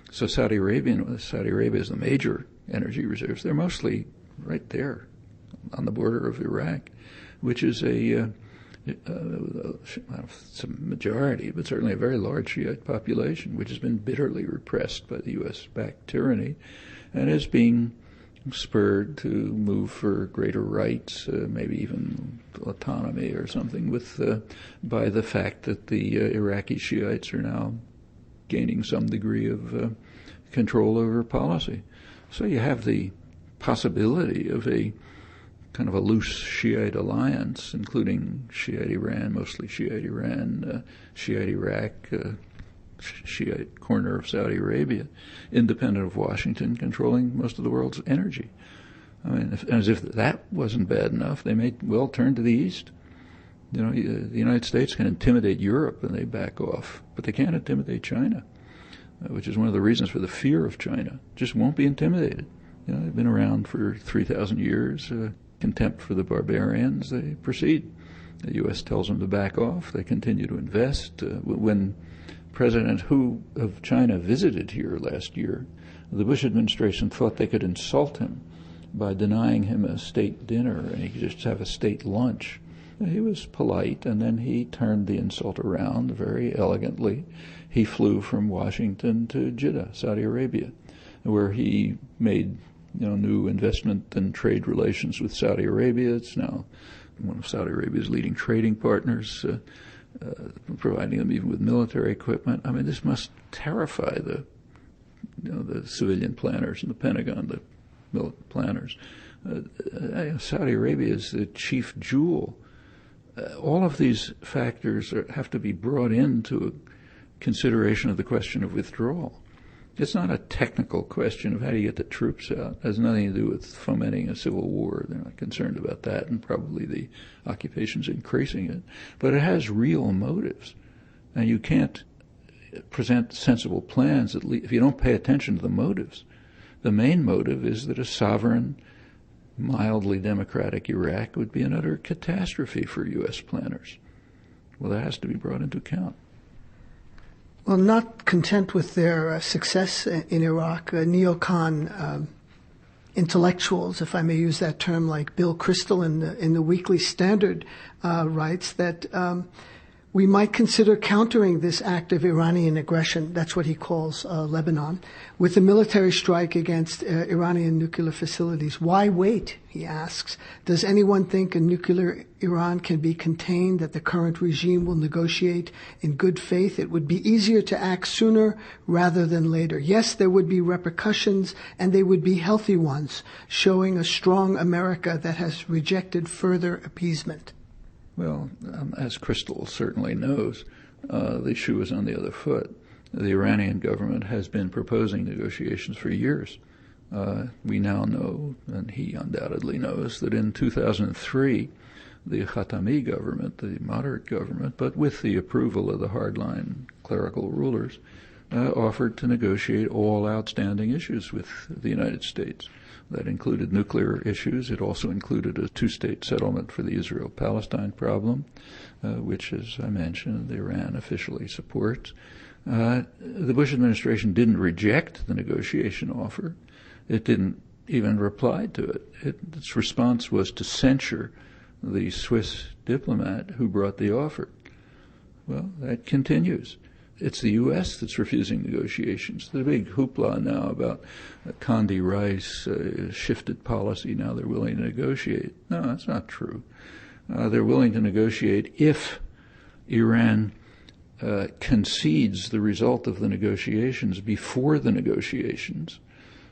So Saudi Arabia is the major energy reserves. They're mostly right there on the border of Iraq, which is it's a majority, but certainly a very large Shiite population, which has been bitterly repressed by the U.S.-backed tyranny and is being spurred to move for greater rights, maybe even autonomy or something, by the fact that the Iraqi Shiites are now gaining some degree of control over policy. So you have the possibility of a kind of a loose Shiite alliance, including Shiite Iran, mostly Shiite Iran, Shiite Iraq, Shiite corner of Saudi Arabia, independent of Washington, controlling most of the world's energy. I mean, as if that wasn't bad enough, they may well turn to the east. The United States can intimidate Europe and they back off, but they can't intimidate China, which is one of the reasons for the fear of China. Just won't be intimidated. They've been around for 3,000 years. Contempt for the barbarians, they proceed. The U.S. tells them to back off. They continue to invest. When President Hu of China visited here last year, the Bush administration thought they could insult him by denying him a state dinner and he could just have a state lunch. He was polite, and then he turned the insult around very elegantly. He flew from Washington to Jeddah, Saudi Arabia, where he made new investment and trade relations with Saudi Arabia. It's now one of Saudi Arabia's leading trading partners, providing them even with military equipment. I mean, this must terrify the civilian planners in the Pentagon, the military planners. Saudi Arabia is the chief jewel. All of these factors have to be brought into a consideration of the question of withdrawal. It's not a technical question of how do you get the troops out. It has nothing to do with fomenting a civil war. They're not concerned about that, and probably the occupation's increasing it. But it has real motives, and you can't present sensible plans if you don't pay attention to the motives. The main motive is that a sovereign, mildly democratic Iraq would be an utter catastrophe for U.S. planners. Well, that has to be brought into account. Well, not content with their success in Iraq, neocon intellectuals, if I may use that term, like Bill Kristol in the Weekly Standard, writes that We might consider countering this act of Iranian aggression, that's what he calls Lebanon, with a military strike against Iranian nuclear facilities. Why wait, he asks. Does anyone think a nuclear Iran can be contained, that the current regime will negotiate in good faith? It would be easier to act sooner rather than later. Yes, there would be repercussions, and they would be healthy ones, showing a strong America that has rejected further appeasement. Well, as Crystal certainly knows, the shoe is on the other foot. The Iranian government has been proposing negotiations for years. We now know, and he undoubtedly knows, that in 2003, the Khatami government, the moderate government, but with the approval of the hardline clerical rulers, offered to negotiate all outstanding issues with the United States. That included nuclear issues. It also included a two-state settlement for the Israel-Palestine problem, which, as I mentioned, Iran officially supports. The Bush administration didn't reject the negotiation offer. It didn't even reply to it. Its response was to censure the Swiss diplomat who brought the offer. Well, that continues. It's the U.S. that's refusing negotiations. There's a big hoopla now about Condi Rice shifted policy. Now they're willing to negotiate. No, that's not true. They're willing to negotiate if Iran concedes the result of the negotiations before the negotiations.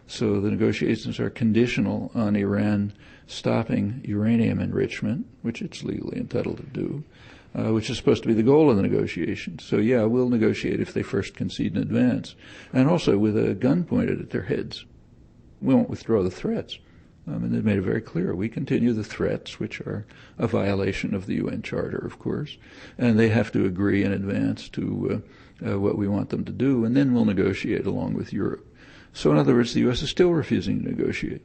So the negotiations are conditional on Iran stopping uranium enrichment, which it's legally entitled to do, which is supposed to be the goal of the negotiations. So, yeah, we'll negotiate if they first concede in advance. And also with a gun pointed at their heads. We won't withdraw the threats. And they've made it very clear. We continue the threats, which are a violation of the UN Charter, of course. And they have to agree in advance to what we want them to do, and then we'll negotiate along with Europe. So, in other words, the U.S. is still refusing to negotiate.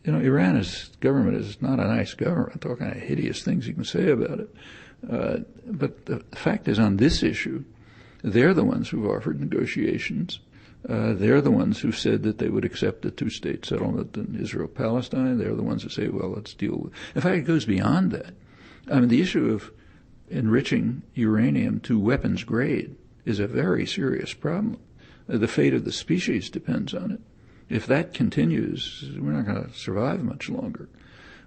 Iran's government is not a nice government. All kind of hideous things you can say about it. But the fact is, on this issue, they're the ones who've offered negotiations. They're the ones who said that they would accept a two-state settlement in Israel-Palestine. They're the ones who say, well, let's deal with it. In fact, it goes beyond that. I mean, the issue of enriching uranium to weapons grade is a very serious problem. The fate of the species depends on it. If that continues, we're not going to survive much longer.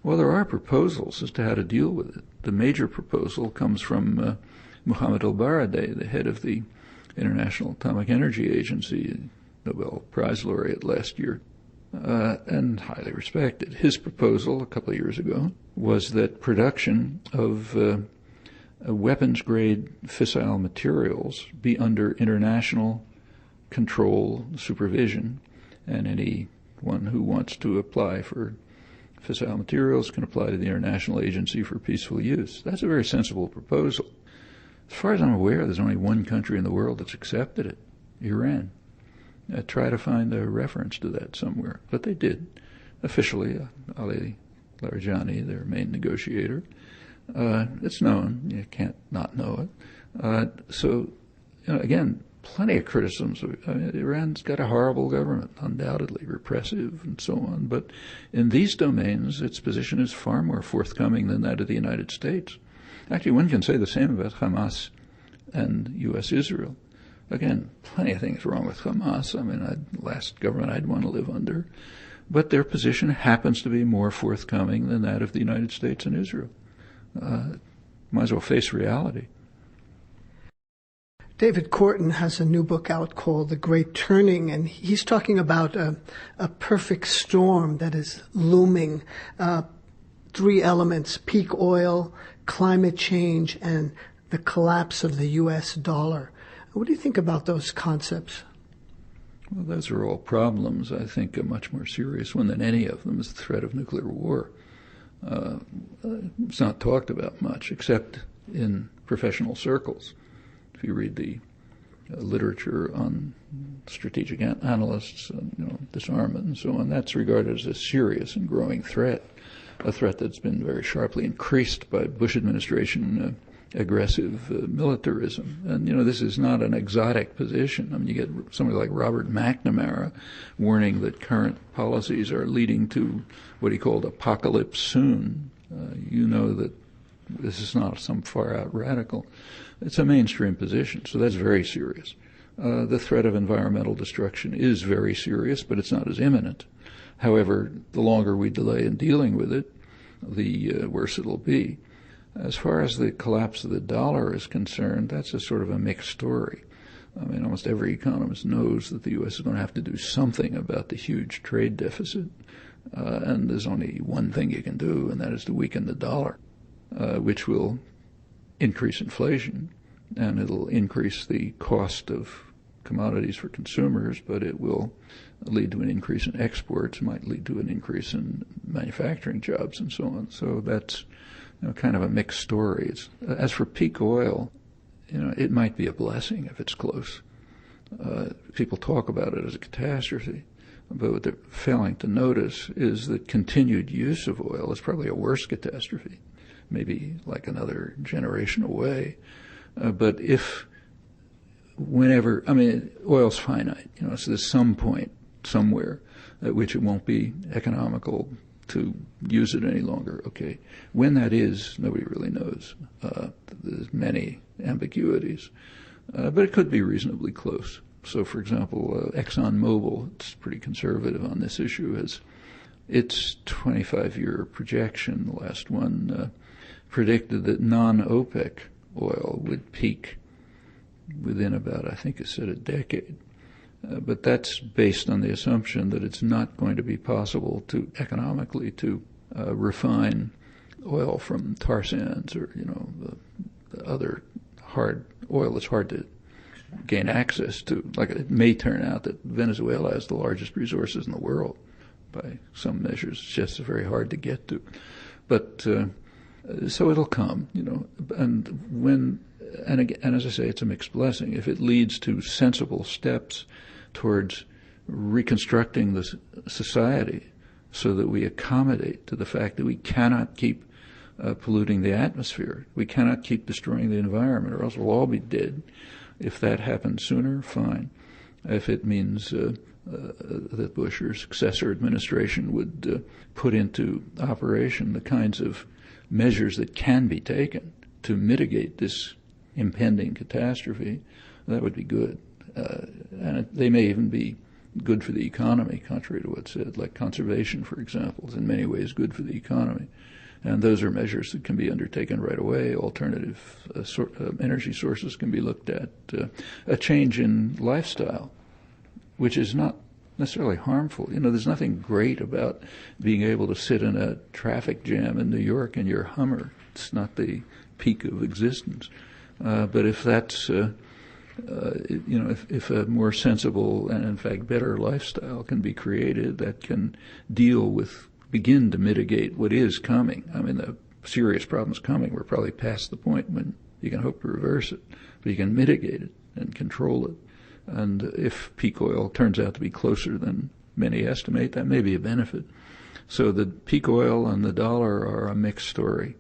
Well, there are proposals as to how to deal with it. The major proposal comes from Mohammed El-Baradei, the head of the International Atomic Energy Agency, Nobel Prize laureate last year, and highly respected. His proposal a couple of years ago was that production of weapons-grade fissile materials be under international control, supervision, and anyone who wants to apply for fissile materials can apply to the International Agency for Peaceful Use. That's a very sensible proposal. As far as I'm aware, there's only one country in the world that's accepted it, Iran. Try to find a reference to that somewhere. But they did, officially, Ali Larijani, their main negotiator. It's known. You can't not know it. So, again, plenty of criticisms. Iran's got a horrible government, undoubtedly repressive and so on. But in these domains, its position is far more forthcoming than that of the United States. Actually, one can say the same about Hamas and U.S. Israel. Again, plenty of things wrong with Hamas. I mean, last government I'd want to live under. But their position happens to be more forthcoming than that of the United States and Israel. Might as well face reality. David Korten has a new book out called The Great Turning, and he's talking about a perfect storm that is looming. Three elements: peak oil, climate change, and the collapse of the U.S. dollar. What do you think about those concepts? Well, those are all problems. I think a much more serious one than any of them is the threat of nuclear war. It's not talked about much, except in professional circles. If you read the literature on strategic analysts, disarmament and so on, that's regarded as a serious and growing threat, a threat that's been very sharply increased by Bush administration aggressive militarism. And, this is not an exotic position. I mean, you get somebody like Robert McNamara warning that current policies are leading to what he called apocalypse soon. You know that This is not some far-out radical. It's a mainstream position, so that's very serious. The threat of environmental destruction is very serious, but it's not as imminent. However, the longer we delay in dealing with it, the worse it'll be. As far as the collapse of the dollar is concerned, that's a sort of a mixed story. I mean, almost every economist knows that the U.S. is going to have to do something about the huge trade deficit, and there's only one thing you can do, and that is to weaken the dollar, which will increase inflation, and it'll increase the cost of commodities for consumers, but it will lead to an increase in exports, might lead to an increase in manufacturing jobs and so on. So that's kind of a mixed story. As for peak oil, it might be a blessing if it's close. People talk about it as a catastrophe, but what they're failing to notice is that continued use of oil is probably a worse catastrophe, maybe like another generation away. But oil's finite, so there's some point somewhere at which it won't be economical to use it any longer. Okay, when that is, nobody really knows. There's many ambiguities, but it could be reasonably close. So, for example, ExxonMobil, it's pretty conservative on this issue, has its 25-year projection, the last one, predicted that non-OPEC oil would peak within about, I think it said, a decade. But that's based on the assumption that it's not going to be possible to economically to refine oil from tar sands or the other hard oil that's hard to gain access to. Like, it may turn out that Venezuela has the largest resources in the world by some measures. It's just very hard to get to. But so it'll come, and as I say, it's a mixed blessing. If it leads to sensible steps towards reconstructing the society so that we accommodate to the fact that we cannot keep polluting the atmosphere, we cannot keep destroying the environment, or else we'll all be dead. If that happens sooner, fine. If it means that Bush or successor administration would put into operation the kinds of measures that can be taken to mitigate this impending catastrophe, that would be good. And they may even be good for the economy, contrary to what's said, like conservation, for example, is in many ways good for the economy. And those are measures that can be undertaken right away. Alternative energy sources can be looked at. A change in lifestyle, which is not necessarily harmful. There's nothing great about being able to sit in a traffic jam in New York in your Hummer. It's not the peak of existence. But if that's, if a more sensible and, in fact, better lifestyle can be created that can begin to mitigate what is coming. I mean, the serious problem's coming. We're probably past the point when you can hope to reverse it, but you can mitigate it and control it. And if peak oil turns out to be closer than many estimate, that may be a benefit. So the peak oil and the dollar are a mixed story.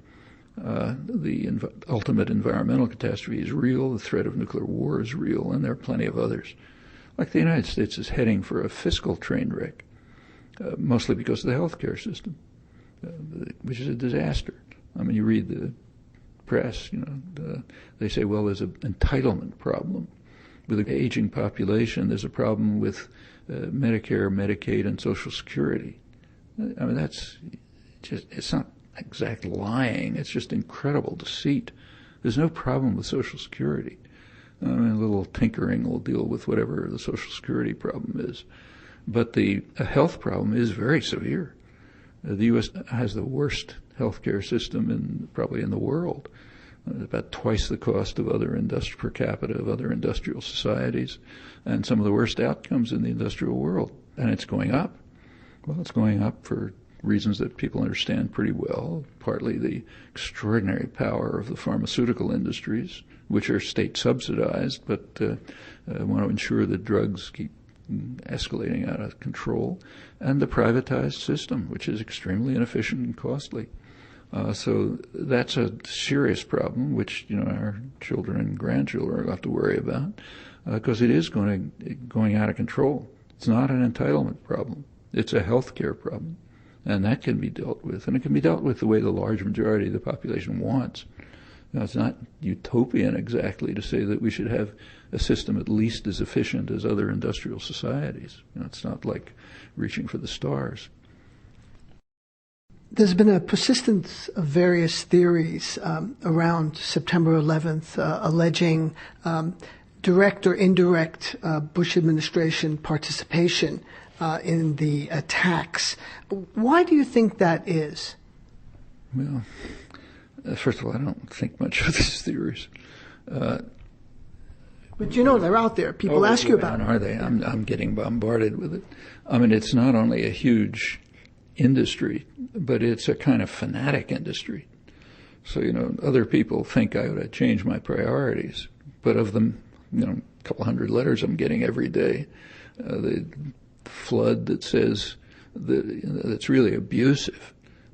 The ultimate environmental catastrophe is real. The threat of nuclear war is real, and there are plenty of others. Like the United States is heading for a fiscal train wreck, mostly because of the healthcare system, which is a disaster. I mean, you read the press, they say, well, there's an entitlement problem. With an aging population, there's a problem with Medicare, Medicaid, and Social Security. I mean, it's not exact lying. It's just incredible deceit. There's no problem with Social Security. I mean, a little tinkering will deal with whatever the Social Security problem is. But the health problem is very severe. The U.S. has the worst healthcare system probably in the world. About twice the cost of per capita of other industrial societies, and some of the worst outcomes in the industrial world. And it's going up. Well, it's going up for reasons that people understand pretty well, partly the extraordinary power of the pharmaceutical industries, which are state subsidized, but want to ensure that drugs keep escalating out of control, and the privatized system, which is extremely inefficient and costly. So that's a serious problem, which our children and grandchildren are going to have to worry about, because it is going out of control. It's not an entitlement problem. It's a health care problem. And that can be dealt with. And it can be dealt with the way the large majority of the population wants. Now, it's not utopian exactly to say that we should have a system at least as efficient as other industrial societies. It's not like reaching for the stars. There's been a persistence of various theories around September 11th alleging direct or indirect Bush administration participation in the attacks. Why do you think that is? Well, first of all, I don't think much of these theories. But they're out there. People ask you about it. Are they? I'm getting bombarded with it. I mean, it's not only a huge industry, but it's a kind of fanatic industry. So, other people think I ought to change my priorities. But of them, a couple hundred letters I'm getting every day, the flood that says that's really abusive.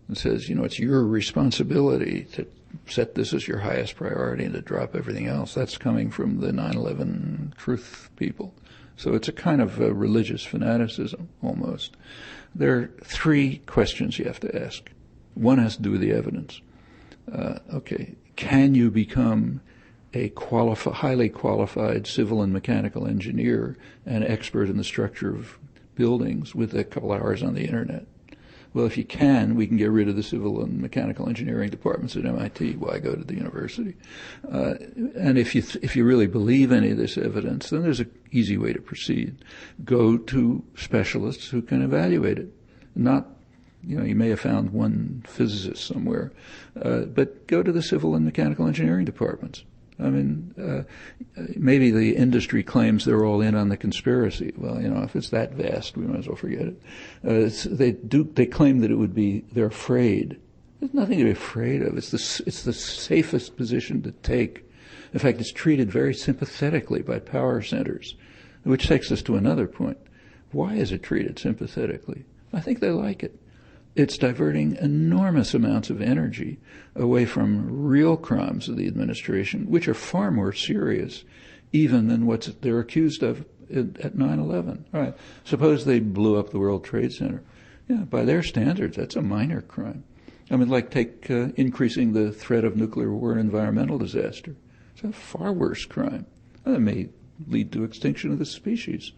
It says, it's your responsibility to set this as your highest priority and to drop everything else. That's coming from the 9/11 truth people. So it's a kind of religious fanaticism almost. There are three questions you have to ask. One has to do with the evidence. Can you become a highly qualified civil and mechanical engineer and expert in the structure of buildings with a couple hours on the internet? Well, if you can, we can get rid of the civil and mechanical engineering departments at MIT. Why go to the university? And if you really believe any of this evidence, then there's an easy way to proceed. Go to specialists who can evaluate it. Not, you may have found one physicist somewhere, but go to the civil and mechanical engineering departments. I mean, maybe the industry claims they're all in on the conspiracy. Well, if it's that vast, we might as well forget it. They claim that they're afraid. There's nothing to be afraid of. It's the safest position to take. In fact, it's treated very sympathetically by power centers, which takes us to another point. Why is it treated sympathetically? I think they like it. It's diverting enormous amounts of energy away from real crimes of the administration, which are far more serious even than what they're accused of at 9/11. All right, suppose they blew up the World Trade Center. Yeah, by their standards, that's a minor crime. I mean, take increasing the threat of nuclear war and environmental disaster. It's a far worse crime. That may lead to extinction of the species.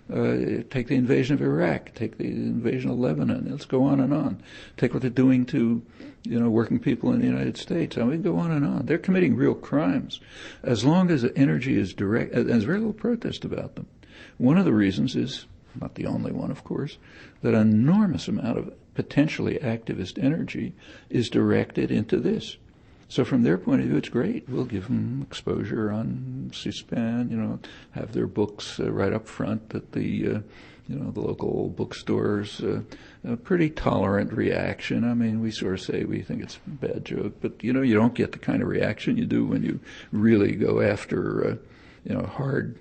Take the invasion of Iraq, take the invasion of Lebanon, let's go on and on. Take what they're doing to, working people in the United States. I mean, go on and on. They're committing real crimes. As long as the energy is direct, there's very little protest about them. One of the reasons is, not the only one, of course, that an enormous amount of potentially activist energy is directed into this. So from their point of view, it's great. We'll give them exposure on C-SPAN, have their books right up front at the local bookstores. A pretty tolerant reaction. I mean, we sort of say we think it's a bad joke, but, you don't get the kind of reaction you do when you really go after, hard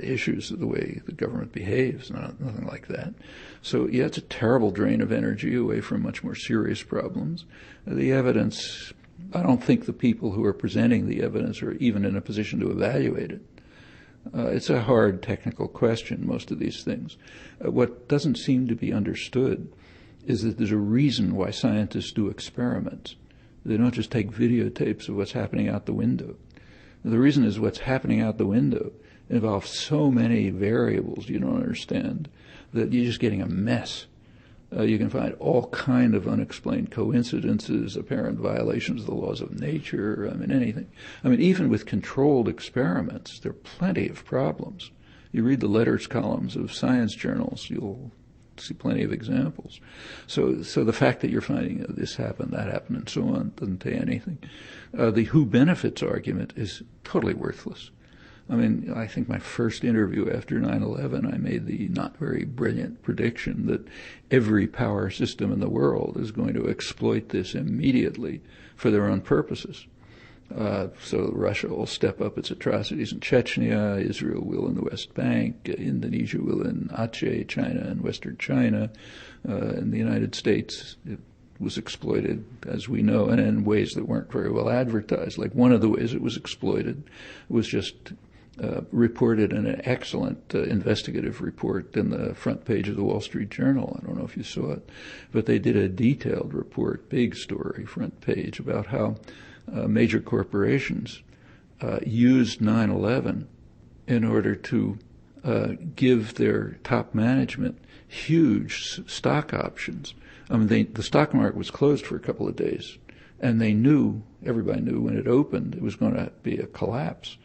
issues of the way the government behaves. Nothing like that. So, yeah, it's a terrible drain of energy away from much more serious problems. The evidence... I don't think the people who are presenting the evidence are even in a position to evaluate it. It's a hard technical question, most of these things. What doesn't seem to be understood is that there's a reason why scientists do experiments. They don't just take videotapes of what's happening out the window. The reason is what's happening out the window involves so many variables you don't understand that you're just getting a mess. You can find all kind of unexplained coincidences, apparent violations of the laws of nature, anything. Even with controlled experiments, there are plenty of problems. You read the letters columns of science journals, you'll see plenty of examples. So the fact that you're finding this happened, that happened, and so on, doesn't tell you anything. The who benefits argument is totally worthless. I think my first interview after 9/11, I made the not very brilliant prediction that every power system in the world is going to exploit this immediately for their own purposes. So Russia will step up its atrocities in Chechnya, Israel will in the West Bank, Indonesia will in Aceh, China in Western China, and the United States was exploited, as we know, and in ways that weren't very well advertised. Like one of the ways it was exploited was just reported in an excellent investigative report in the front page of the Wall Street Journal. I don't know if you saw it, but they did a detailed report, big story, front page, about how major corporations used 9/11 in order to give their top management huge stock options. I mean, the stock market was closed for a couple of days, and everybody knew when it opened it was going to be a collapse.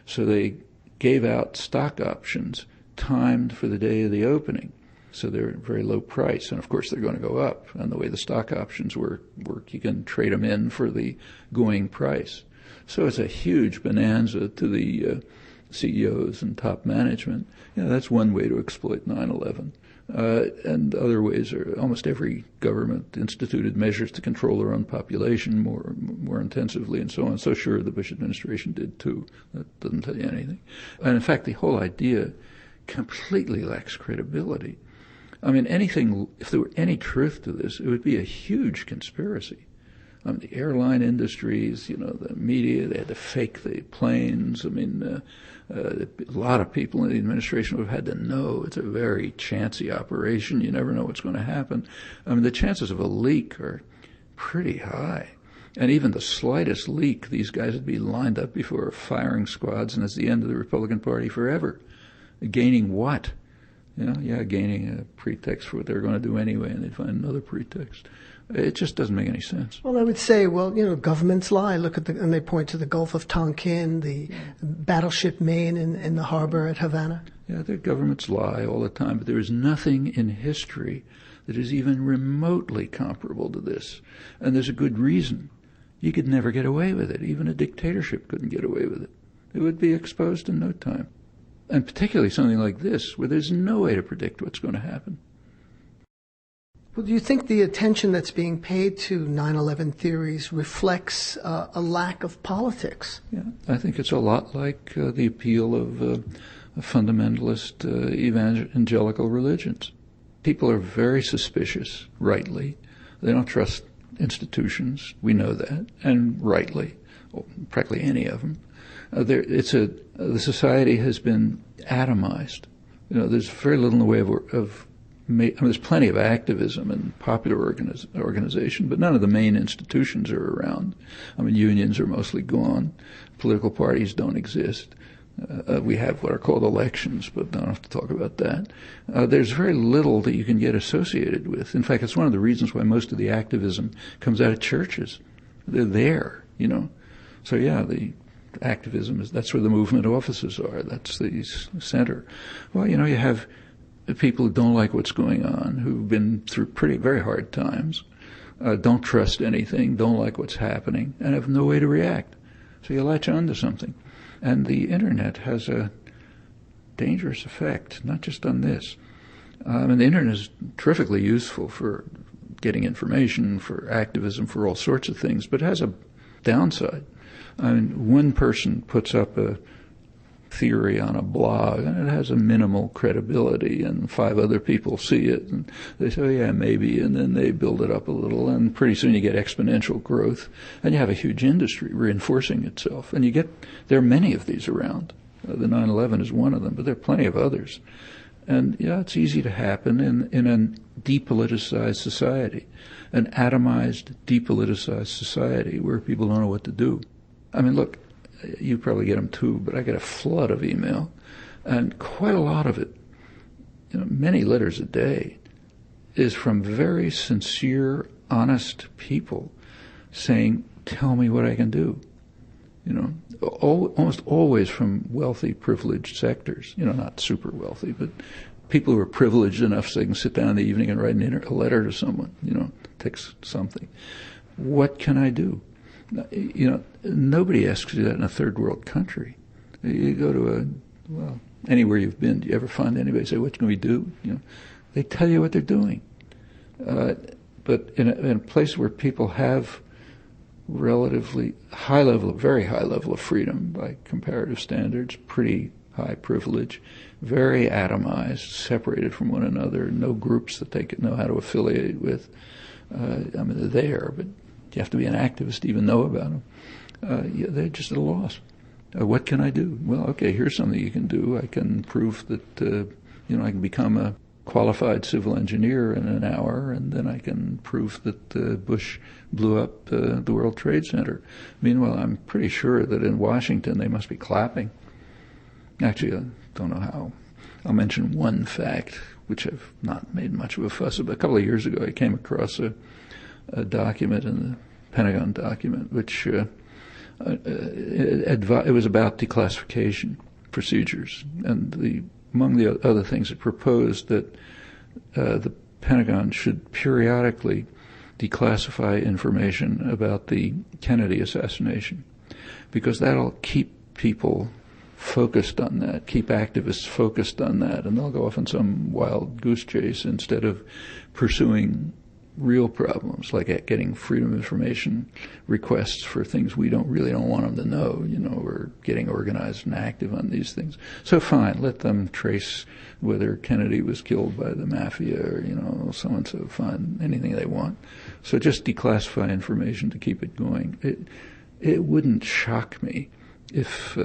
So they gave out stock options timed for the day of the opening. So they're at very low price. And, of course, they're going to go up. And the way the stock options work, you can trade them in for the going price. So it's a huge bonanza to the CEOs and top management. That's one way to exploit 9/11. And other ways are almost every government instituted measures to control their own population more intensively and so on. So sure, the Bush administration did too. That doesn't tell you anything. And in fact, the whole idea completely lacks credibility. I mean, if there were any truth to this, it would be a huge conspiracy. The airline industries, the media, they had to fake the planes. I mean, a lot of people in the administration would have had to know it's a very chancy operation. You never know what's going to happen. I mean, the chances of a leak are pretty high. And even the slightest leak, these guys would be lined up before firing squads, and it's the end of the Republican Party forever. Gaining what? Gaining a pretext for what they're going to do anyway, and they'd find another pretext. It just doesn't make any sense. Well, I would say, governments lie. And they point to the Gulf of Tonkin, the battleship Maine in the harbor at Havana. Yeah, their governments lie all the time, but there is nothing in history that is even remotely comparable to this. And there's a good reason. You could never get away with it. Even a dictatorship couldn't get away with it. It would be exposed in no time. And particularly something like this, where there's no way to predict what's going to happen. Well, do you think the attention that's being paid to 9/11 theories reflects a lack of politics? Yeah, I think it's a lot like the appeal of fundamentalist evangelical religions. People are very suspicious, rightly. They don't trust institutions. We know that, and rightly, practically any of them. The society has been atomized. There's very little in the way of there's plenty of activism and popular organization, but none of the main institutions are around. Unions are mostly gone. Political parties don't exist. We have what are called elections, but don't have to talk about that. There's very little that you can get associated with. In fact, it's one of the reasons why most of the activism comes out of churches. They're there, So, the activism that's where the movement offices are. That's the center. Well, you have people who don't like what's going on, who've been through very hard times, don't trust anything, don't like what's happening, and have no way to react. So you latch on to something. And the Internet has a dangerous effect, not just on this. The Internet is terrifically useful for getting information, for activism, for all sorts of things, but it has a downside. One person puts up a theory on a blog, and it has a minimal credibility, and 5 other people see it, and they say, oh, yeah, maybe, and then they build it up a little, and pretty soon you get exponential growth, and you have a huge industry reinforcing itself, and there are many of these around. The 9/11 is one of them, but there are plenty of others. And, it's easy to happen in a depoliticized society, an atomized, depoliticized society where people don't know what to do. Look, you probably get them too, but I get a flood of email, and quite a lot of it, many letters a day, is from very sincere, honest people saying, tell me what I can do. Almost always from wealthy, privileged sectors, not super wealthy, but people who are privileged enough so they can sit down in the evening and write a letter to someone, text something. What can I do? Nobody asks you that in a third world country. You go to anywhere you've been, do you ever find anybody say, what can we do? They tell you what they're doing. But in a place where people have relatively very high level of freedom by comparative standards, pretty high privilege, very atomized, separated from one another, no groups that they know how to affiliate with. They're there, but you have to be an activist to even know about them. They're just at a loss. What can I do? Well, okay, here's something you can do. I can prove that, I can become a qualified civil engineer in an hour, and then I can prove that Bush blew up the World Trade Center. Meanwhile, I'm pretty sure that in Washington they must be clapping. Actually, I don't know how. I'll mention one fact, which I've not made much of a fuss about. A couple of years ago, I came across a document in the Pentagon document, which it was about declassification procedures, and among the other things, it proposed that the Pentagon should periodically declassify information about the Kennedy assassination, because that'll keep people focused on that, keep activists focused on that, and they'll go off on some wild goose chase instead of pursuing real problems like getting freedom of information requests for things we don't want them to know, or getting organized and active on these things. So fine, let them trace whether Kennedy was killed by the mafia or, so-and-so, fine, anything they want. So just declassify information to keep it going. It wouldn't shock me if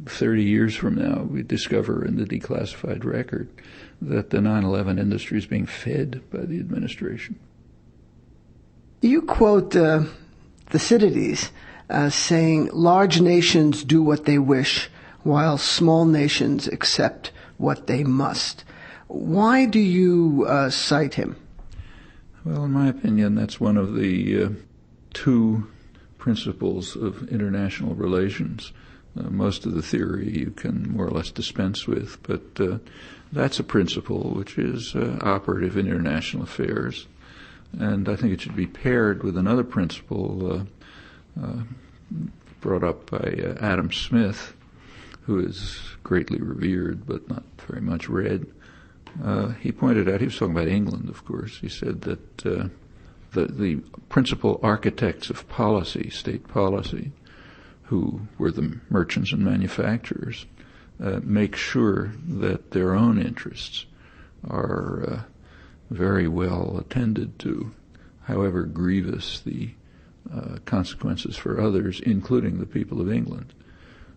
30 years from now we discover in the declassified record that the 9/11 industry is being fed by the administration. You quote Thucydides as saying, large nations do what they wish, while small nations accept what they must. Why do you cite him? Well, in my opinion, that's one of the two principles of international relations. Most of the theory you can more or less dispense with, but that's a principle which is operative in international affairs. And I think it should be paired with another principle brought up by Adam Smith, who is greatly revered but not very much read. He pointed out, he was talking about England, of course, he said that the principal architects of policy, state policy, who were the merchants and manufacturers, make sure that their own interests are very well attended to, however grievous the consequences for others, including the people of England.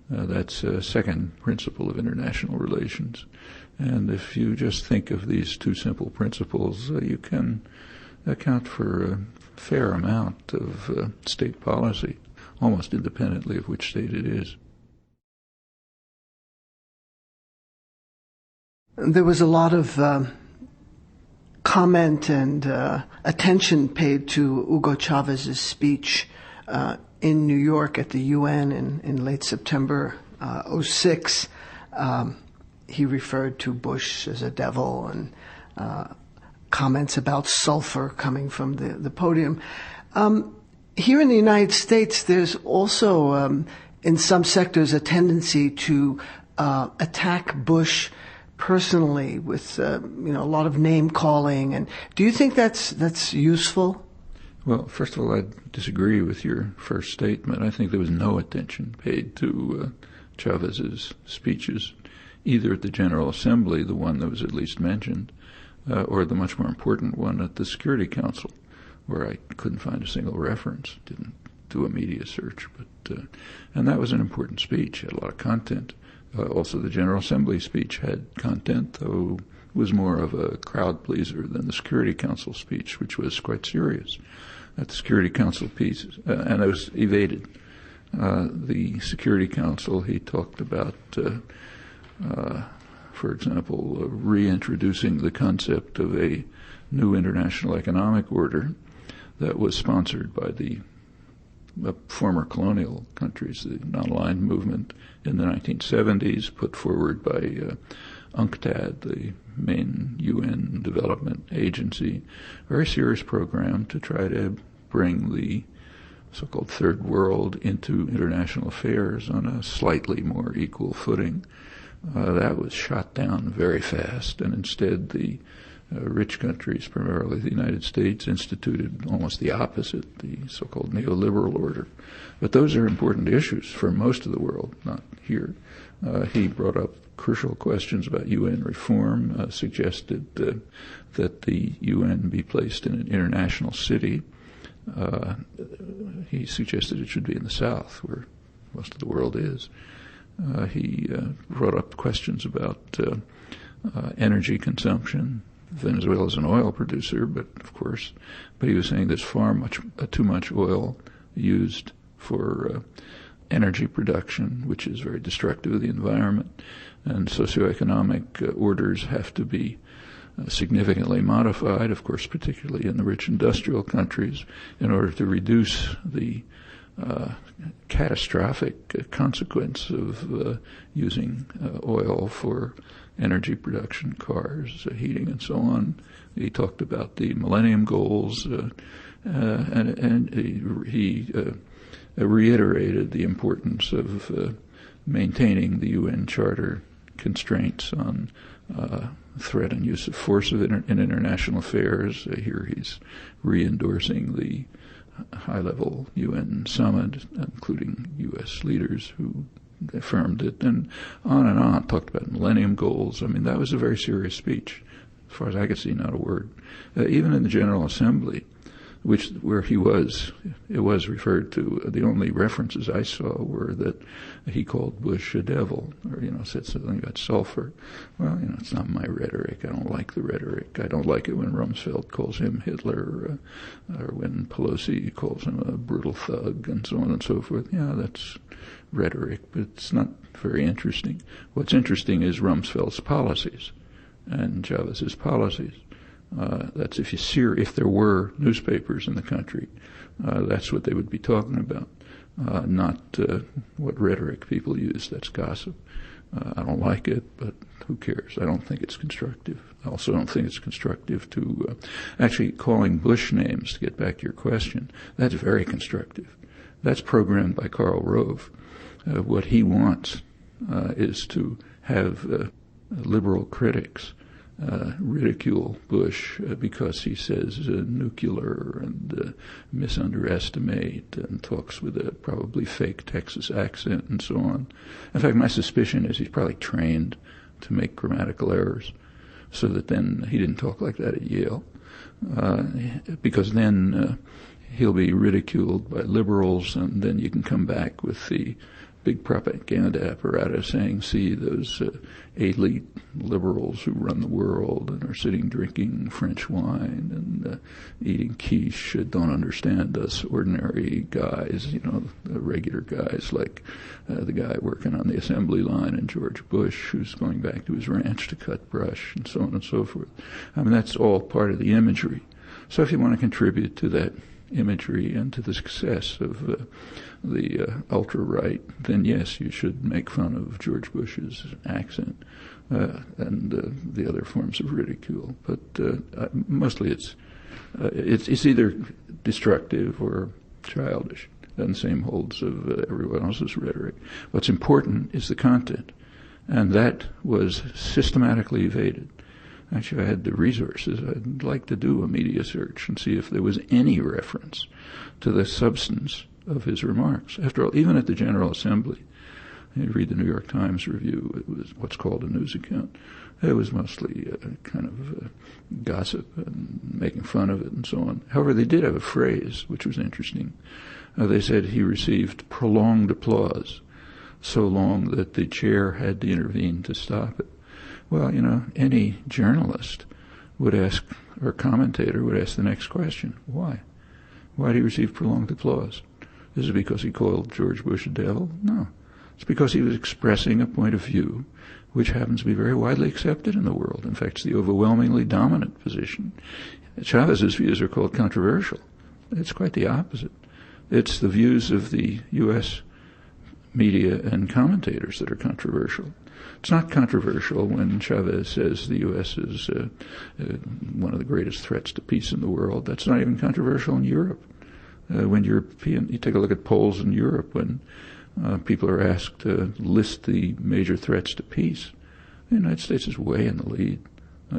That's a second principle of international relations. And if you just think of these two simple principles, you can account for a fair amount of state policy, almost independently of which state it is. There was a lot of comment and attention paid to Hugo Chávez's speech in New York at the UN in late September 2006. He referred to Bush as a devil and comments about sulfur coming from the podium. Here in the United States, there's also, in some sectors, a tendency to attack Bush personally with a lot of name calling. And do you think that's useful? Well, first of all, I disagree with your first statement. I think there was no attention paid to Chávez's speeches, either at the General Assembly, the one that was at least mentioned, or the much more important one at the Security Council, where I couldn't find a single reference. Didn't do a media search, but and that was an important speech. Had a lot of content. Also, the General Assembly speech had content, though it was more of a crowd pleaser than the Security Council speech, which was quite serious. At the Security Council piece, and it was evaded. The Security Council, he talked about, for example, reintroducing the concept of a new international economic order that was sponsored by the former colonial countries, the non-aligned movement in the 1970s, put forward by UNCTAD, the main UN development agency, very serious program to try to bring the so-called third world into international affairs on a slightly more equal footing. That was shot down very fast, and instead the rich countries, primarily the United States, instituted almost the opposite, the so-called neoliberal order. But those are important issues for most of the world, not here. He brought up crucial questions about UN reform, suggested that the UN be placed in an international city. He suggested it should be in the South, where most of the world is. He brought up questions about energy consumption. Venezuela is an oil producer, but he was saying there's too much oil used for energy production, which is very destructive of the environment, and socioeconomic orders have to be significantly modified, of course, particularly in the rich industrial countries, in order to reduce the catastrophic consequence of using oil for energy production, cars, heating, and so on. He talked about the Millennium Goals, and he reiterated the importance of maintaining the UN Charter constraints on threat and use of force in international affairs. Here he's re-endorsing the high-level UN summit, including U.S. leaders who affirmed it, and on, talked about Millennium Goals. I mean, that was a very serious speech. As far as I could see, not a word. Even in the General Assembly, where it was referred to, the only references I saw were that he called Bush a devil, or, said something about sulfur. Well, it's not my rhetoric. I don't like the rhetoric. I don't like it when Rumsfeld calls him Hitler, or when Pelosi calls him a brutal thug, and so on and so forth. Yeah, that's rhetoric, but it's not very interesting. What's interesting is Rumsfeld's policies and Chavez's policies. That's if there were newspapers in the country, that's what they would be talking about, not what rhetoric people use. That's gossip. I don't like it, but who cares? I don't think it's constructive. I also don't think it's constructive to actually calling Bush names, to get back to your question. That's very constructive. That's programmed by Karl Rove. What he wants is to have liberal critics ridicule Bush because he says nuclear and misunderestimate and talks with a probably fake Texas accent and so on. In fact, my suspicion is he's probably trained to make grammatical errors so that then he didn't talk like that at Yale, because then he'll be ridiculed by liberals, and then you can come back with the big propaganda apparatus saying, see, those elite liberals who run the world and are sitting drinking French wine and eating quiche don't understand us ordinary guys, the regular guys like the guy working on the assembly line and George Bush who's going back to his ranch to cut brush and so on and so forth. I mean, that's all part of the imagery. So if you want to contribute to that imagery and to the success of the ultra-right, then yes, you should make fun of George Bush's accent and the other forms of ridicule. But mostly it's either destructive or childish, and the same holds of everyone else's rhetoric. What's important is the content, and that was systematically evaded. Actually, I had the resources. I'd like to do a media search and see if there was any reference to the substance of his remarks. After all, even at the General Assembly, you read the New York Times review, it was what's called a news account. It was mostly kind of gossip and making fun of it and so on. However, they did have a phrase which was interesting. They said he received prolonged applause, so long that the chair had to intervene to stop it. Well, any journalist would ask, or commentator would ask the next question, why? Why did he receive prolonged applause? Is it because he called George Bush a devil? No. It's because he was expressing a point of view which happens to be very widely accepted in the world. In fact, it's the overwhelmingly dominant position. Chavez's views are called controversial. It's quite the opposite. It's the views of the U.S. media and commentators that are controversial. It's not controversial when Chavez says the U.S. is one of the greatest threats to peace in the world. That's not even controversial in Europe. You take a look at polls in Europe when people are asked to list the major threats to peace. The United States is way in the lead,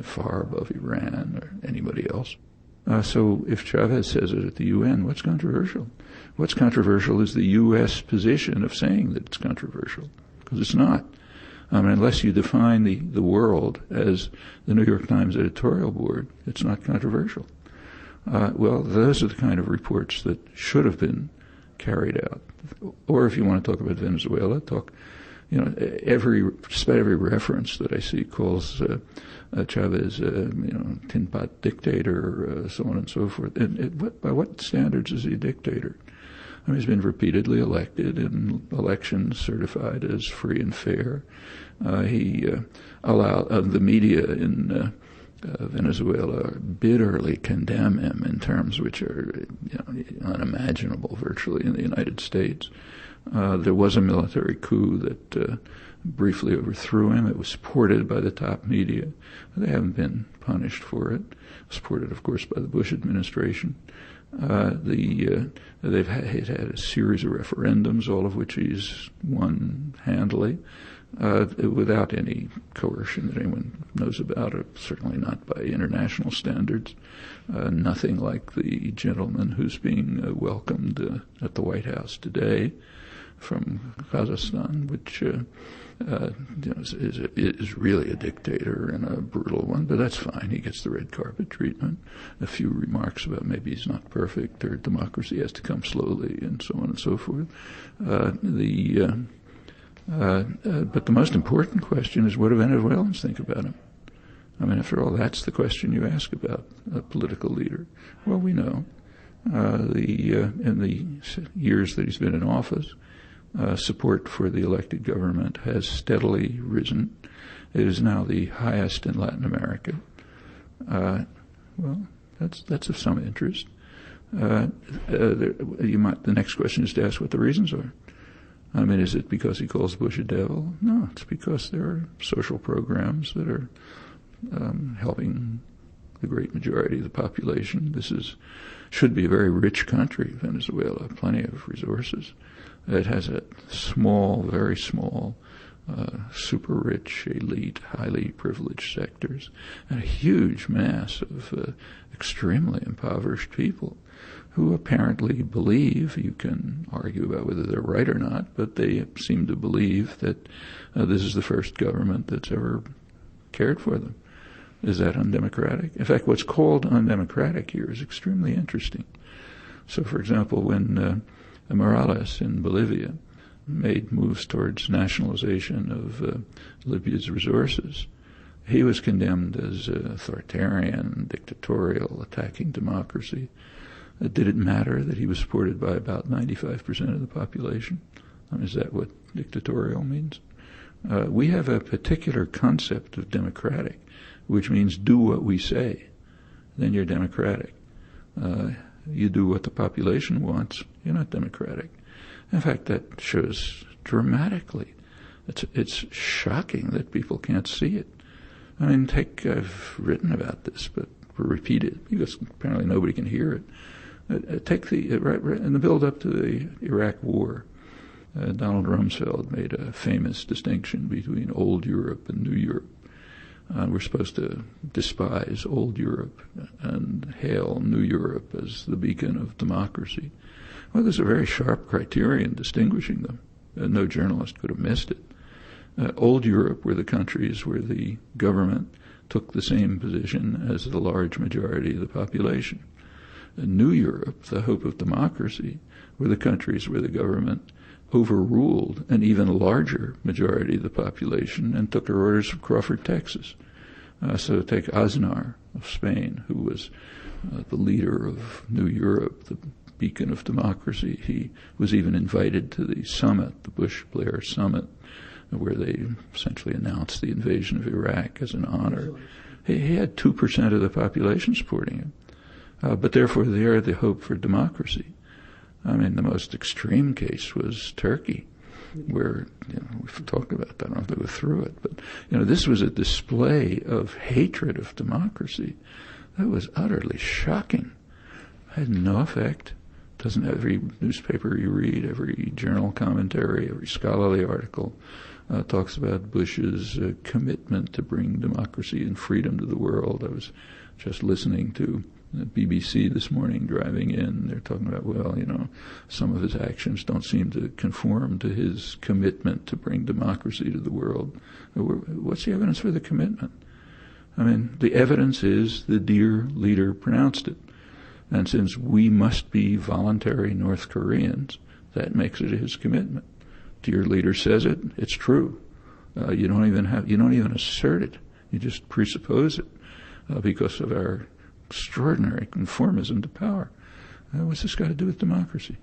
far above Iran or anybody else. So if Chavez says it at the UN, what's controversial? What's controversial is the U.S. position of saying that it's controversial, because it's not. Unless you define the world as the New York Times editorial board, it's not controversial. Well, those are the kind of reports that should have been carried out. Or if you want to talk about Venezuela, talk despite every reference that I see calls Chavez, tin pot dictator, so on and so forth. And by what standards is he a dictator? I mean, he's been repeatedly elected in elections certified as free and fair. He allowed the media in Venezuela bitterly condemn him in terms which are unimaginable virtually in the United States. There was a military coup that briefly overthrew him. It was supported by the top media. They haven't been punished for it. Supported, of course, by the Bush administration. They've had a series of referendums, all of which he's won handily, without any coercion that anyone knows about, or certainly not by international standards. Nothing like the gentleman who's being welcomed at the White House today from Kazakhstan, which is really a dictator and a brutal one, but that's fine. He gets the red carpet treatment. A few remarks about maybe he's not perfect or democracy has to come slowly and so on and so forth. But the most important question is, what do Venezuelans think about him? I mean, after all, that's the question you ask about a political leader. Well, we know in the years that he's been in office, support for the elected government has steadily risen. It is now the highest in Latin America. Well, that's of some interest. The next question is to ask what the reasons are. I mean, is it because he calls Bush a devil? No, it's because there are social programs that are helping the great majority of the population. Should be a very rich country, Venezuela, plenty of resources. It has a small, very small, super rich, elite, highly privileged sectors, and a huge mass of extremely impoverished people who apparently believe, you can argue about whether they're right or not, but they seem to believe that this is the first government that's ever cared for them. Is that undemocratic? In fact, what's called undemocratic here is extremely interesting. So, for example, when Morales in Bolivia made moves towards nationalization of Libya's resources, he was condemned as authoritarian, dictatorial, attacking democracy. Did it matter that he was supported by about 95% of the population? I mean, is that what dictatorial means? We have a particular concept of democratic, which means do what we say, then you're democratic. You do what the population wants, you're not democratic. In fact, that shows dramatically. It's shocking that people can't see it. I mean, I've written about this, but repeat it because apparently nobody can hear it. In the build-up to the Iraq War, Donald Rumsfeld made a famous distinction between old Europe and new Europe. We're supposed to despise old Europe and hail new Europe as the beacon of democracy. Well, there's a very sharp criterion distinguishing them. No journalist could have missed it. Old Europe were the countries where the government took the same position as the large majority of the population. New Europe, the hope of democracy, were the countries where the government overruled an even larger majority of the population and took their orders from Crawford, Texas. So take Aznar of Spain, who was the leader of New Europe, the beacon of democracy. He was even invited to the summit, the Bush-Blair summit, where they essentially announced the invasion of Iraq as an honor. He had 2% of the population supporting him. But therefore, they are the hope for democracy. I mean, the most extreme case was Turkey, where, we've talked about that. I don't have to go through it. But, this was a display of hatred of democracy that was utterly shocking. Had no effect. Doesn't every newspaper you read, every journal commentary, every scholarly article talks about Bush's commitment to bring democracy and freedom to the world. I was just listening to the BBC this morning driving in. They're talking about, some of his actions don't seem to conform to his commitment to bring democracy to the world. What's the evidence for the commitment? I mean, the evidence is the dear leader pronounced it. And since we must be voluntary North Koreans, that makes it his commitment. Your leader says it, it's true. You don't even assert it. You just presuppose it because of our extraordinary conformism to power. What's this got to do with democracy?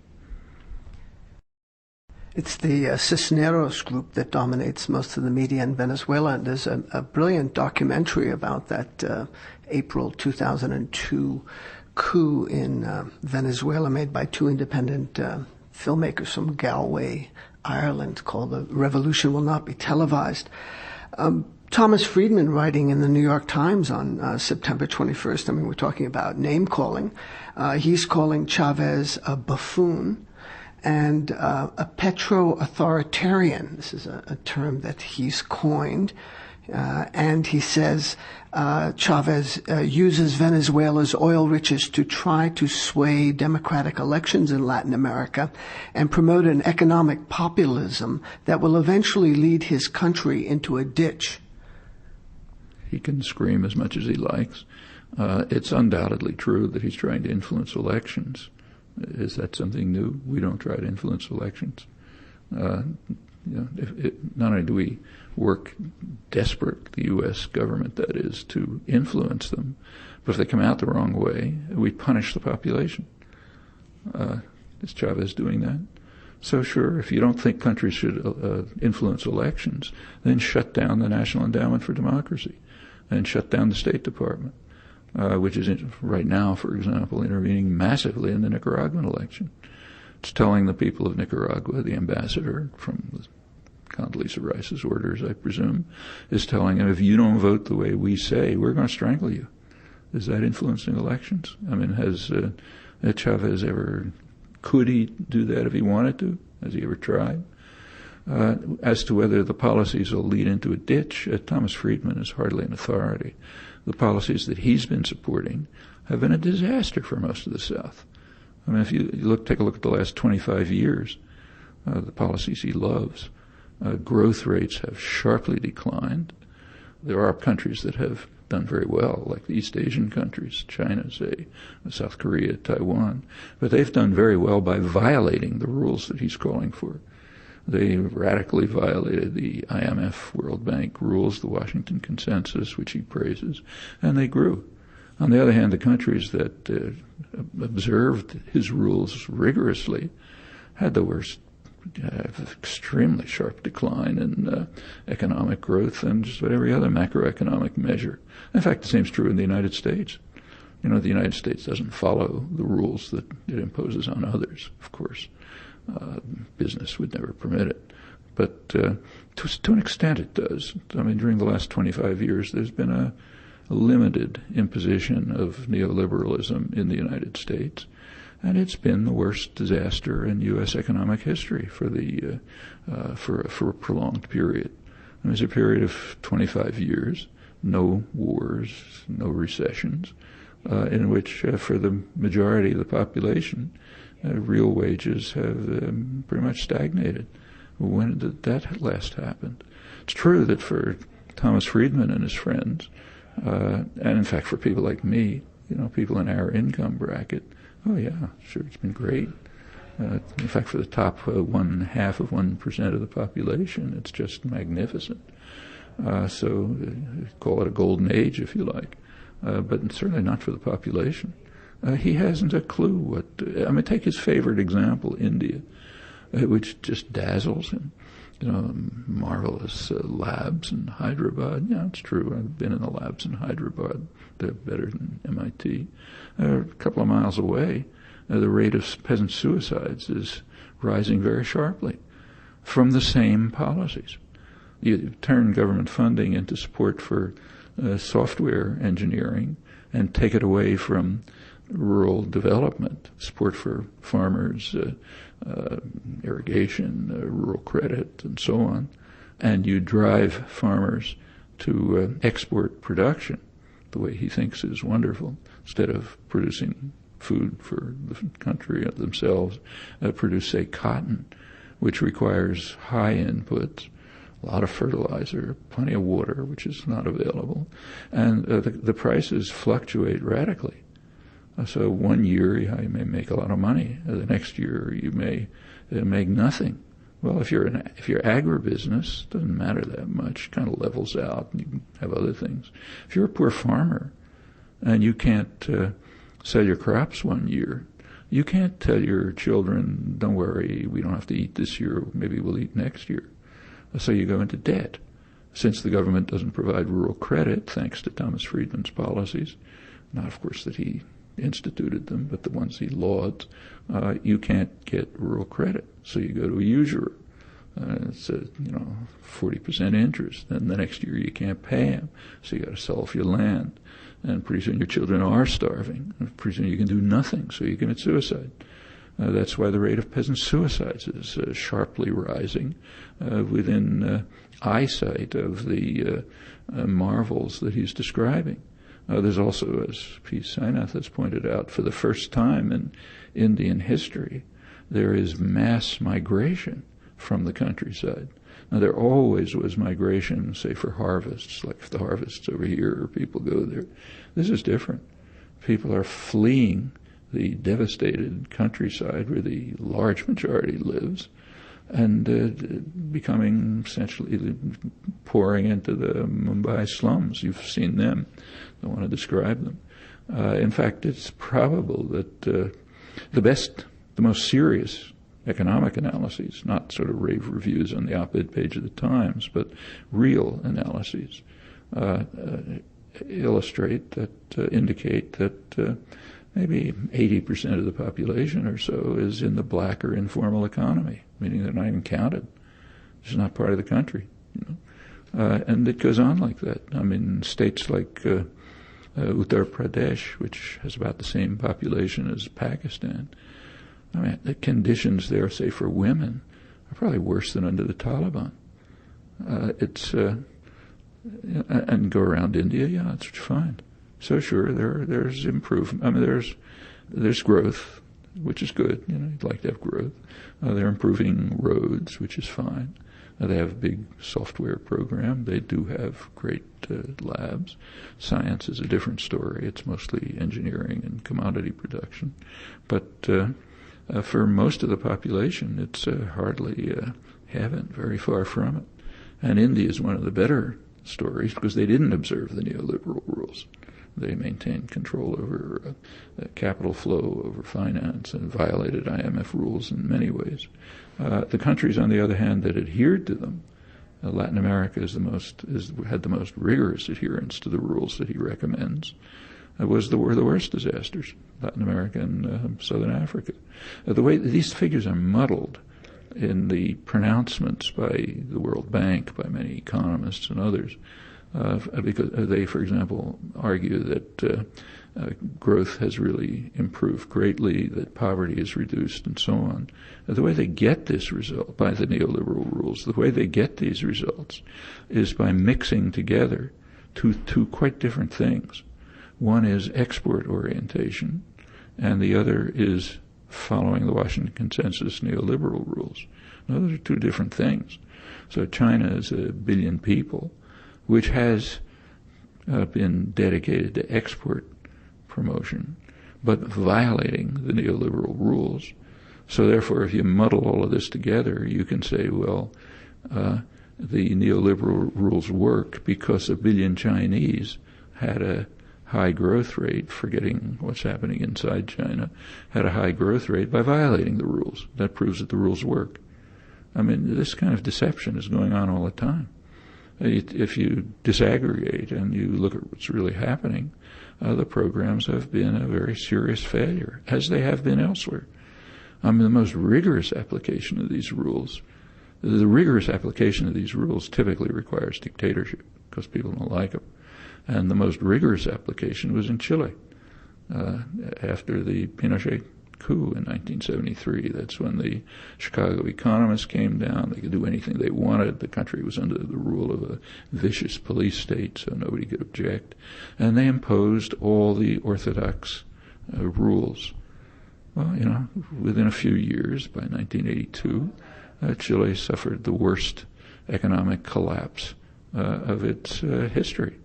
It's the Cisneros group that dominates most of the media in Venezuela. And there's a brilliant documentary about that April 2002 coup in Venezuela made by two independent filmmakers from Galway, Ireland, called The Revolution Will Not Be Televised. Thomas Friedman, writing in the New York Times on September 21st, we're talking about name-calling, he's calling Chavez a buffoon and a petro-authoritarian. This is a term that he's coined. And he says Chavez uses Venezuela's oil riches to try to sway democratic elections in Latin America and promote an economic populism that will eventually lead his country into a ditch. He can scream as much as he likes. It's undoubtedly true that he's trying to influence elections. Is that something new? We don't try to influence elections. Not only do we work desperate, the U.S. government that is, to influence them, but if they come out the wrong way, we punish the population. Is Chavez doing that? So sure, if you don't think countries should influence elections, then shut down the National Endowment for Democracy and shut down the State Department, which is right now, for example, intervening massively in the Nicaraguan election. It's telling the people of Nicaragua, the ambassador from Condoleezza Rice's orders, I presume, is telling them, if you don't vote the way we say, we're going to strangle you. Is that influencing elections? Has Chavez could he do that if he wanted to? Has he ever tried? As to whether the policies will lead into a ditch, Thomas Friedman is hardly an authority. The policies that he's been supporting have been a disaster for most of the South. If you take a look at the last 25 years, the policies he loves, growth rates have sharply declined. There are countries that have done very well, like the East Asian countries, China, say, South Korea, Taiwan, but they've done very well by violating the rules that he's calling for. They radically violated the IMF, World Bank rules, the Washington Consensus, which he praises, and they grew. On the other hand, the countries that observed his rules rigorously had the worst, extremely sharp decline in economic growth and just about every other macroeconomic measure. In fact, the same is true in the United States. The United States doesn't follow the rules that it imposes on others, of course. Business would never permit it. But to an extent it does. During the last 25 years, there's been a limited imposition of neoliberalism in the United States, and it's been the worst disaster in U.S. economic history for a prolonged period. There's a period of 25 years, no wars, no recessions, in which for the majority of the population, real wages have pretty much stagnated. When did that last happen? It's true that for Thomas Friedman and his friends, and in fact for people like me, people in our income bracket, oh yeah, sure, it's been great. In fact, for the top 0.5% of the population, it's just magnificent. So call it a golden age if you like, but certainly not for the population. He hasn't a clue what. Take his favorite example, India, which just dazzles him. Marvelous labs in Hyderabad. Yeah, it's true. I've been in the labs in Hyderabad. They're better than MIT. A couple of miles away, the rate of peasant suicides is rising very sharply from the same policies. You turn government funding into support for software engineering and take it away from rural development, support for farmers, irrigation, rural credit, and so on, and you drive farmers to export production the way he thinks is wonderful, instead of producing food for the country themselves, produce, say, cotton, which requires high inputs, a lot of fertilizer, plenty of water, which is not available, and the prices fluctuate radically. So one year you may make a lot of money. The next year you may make nothing. Well, if you're agribusiness, it doesn't matter that much. It kind of levels out, and you can have other things. If you're a poor farmer and you can't sell your crops one year, you can't tell your children, don't worry, we don't have to eat this year, maybe we'll eat next year. So you go into debt. Since the government doesn't provide rural credit, thanks to Thomas Friedman's policies, not of course that he instituted them, but the ones he lauds, you can't get rural credit. So you go to a usurer. It's 40% interest. Then the next year you can't pay him, so you got to sell off your land. And pretty soon your children are starving. And pretty soon you can do nothing, so you commit suicide. That's why the rate of peasant suicides is sharply rising within eyesight of the marvels that he's describing. There's also, as P. Sainath has pointed out, for the first time in Indian history, there is mass migration from the countryside. Now, there always was migration, say, for harvests, like if the harvest's over here, people go there. This is different. People are fleeing the devastated countryside where the large majority lives and becoming essentially pouring into the Mumbai slums. You've seen them. I don't want to describe them. In fact, it's probable that the most serious economic analyses, not sort of rave reviews on the op-ed page of the Times, but real analyses, indicate that maybe 80% of the population or so is in the black or informal economy, meaning they're not even counted. It's not part of the country, and it goes on like that. I mean, states like Uttar Pradesh, which has about the same population as Pakistan, I mean, the conditions there, say, for women, are probably worse than under the Taliban. And go around India, yeah, it's fine. So sure, there's improvement. I mean, there's growth, which is good. You'd like to have growth. They're improving roads, which is fine. They have a big software program. They do have great labs. Science is a different story. It's mostly engineering and commodity production. But for most of the population, it's hardly heaven, very far from it. And India is one of the better stories because they didn't observe the neoliberal rules. They maintained control over capital flow, over finance, and violated IMF rules in many ways. The countries, on the other hand, that adhered to them, Latin America had the most rigorous adherence to the rules that he recommends. Were the worst disasters, Latin America and Southern Africa. The way these figures are muddled in the pronouncements by the World Bank, by many economists and others, because they, for example, argue that growth has really improved greatly, that poverty is reduced, and so on. The way they get this result, by the neoliberal rules, the way they get these results is by mixing together two quite different things. One is export orientation, and the other is following the Washington Consensus neoliberal rules. Now, those are two different things. So China is 1 billion people, which has been dedicated to export promotion, but violating the neoliberal rules. So therefore, if you muddle all of this together, you can say, well, the neoliberal rules work because 1 billion Chinese had a high growth rate, forgetting what's happening inside China, had a high growth rate by violating the rules. That proves that the rules work. I mean, this kind of deception is going on all the time. If you disaggregate and you look at what's really happening, the programs have been a very serious failure, as they have been elsewhere. I mean, the most rigorous application of these rules, the rigorous application of these rules typically requires dictatorship because people don't like them. And the most rigorous application was in Chile after the Pinochet coup in 1973. That's when the Chicago economists came down. They could do anything they wanted. The country was under the rule of a vicious police state, so nobody could object. And they imposed all the orthodox rules. Well, within a few years, by 1982, Chile suffered the worst economic collapse of its history.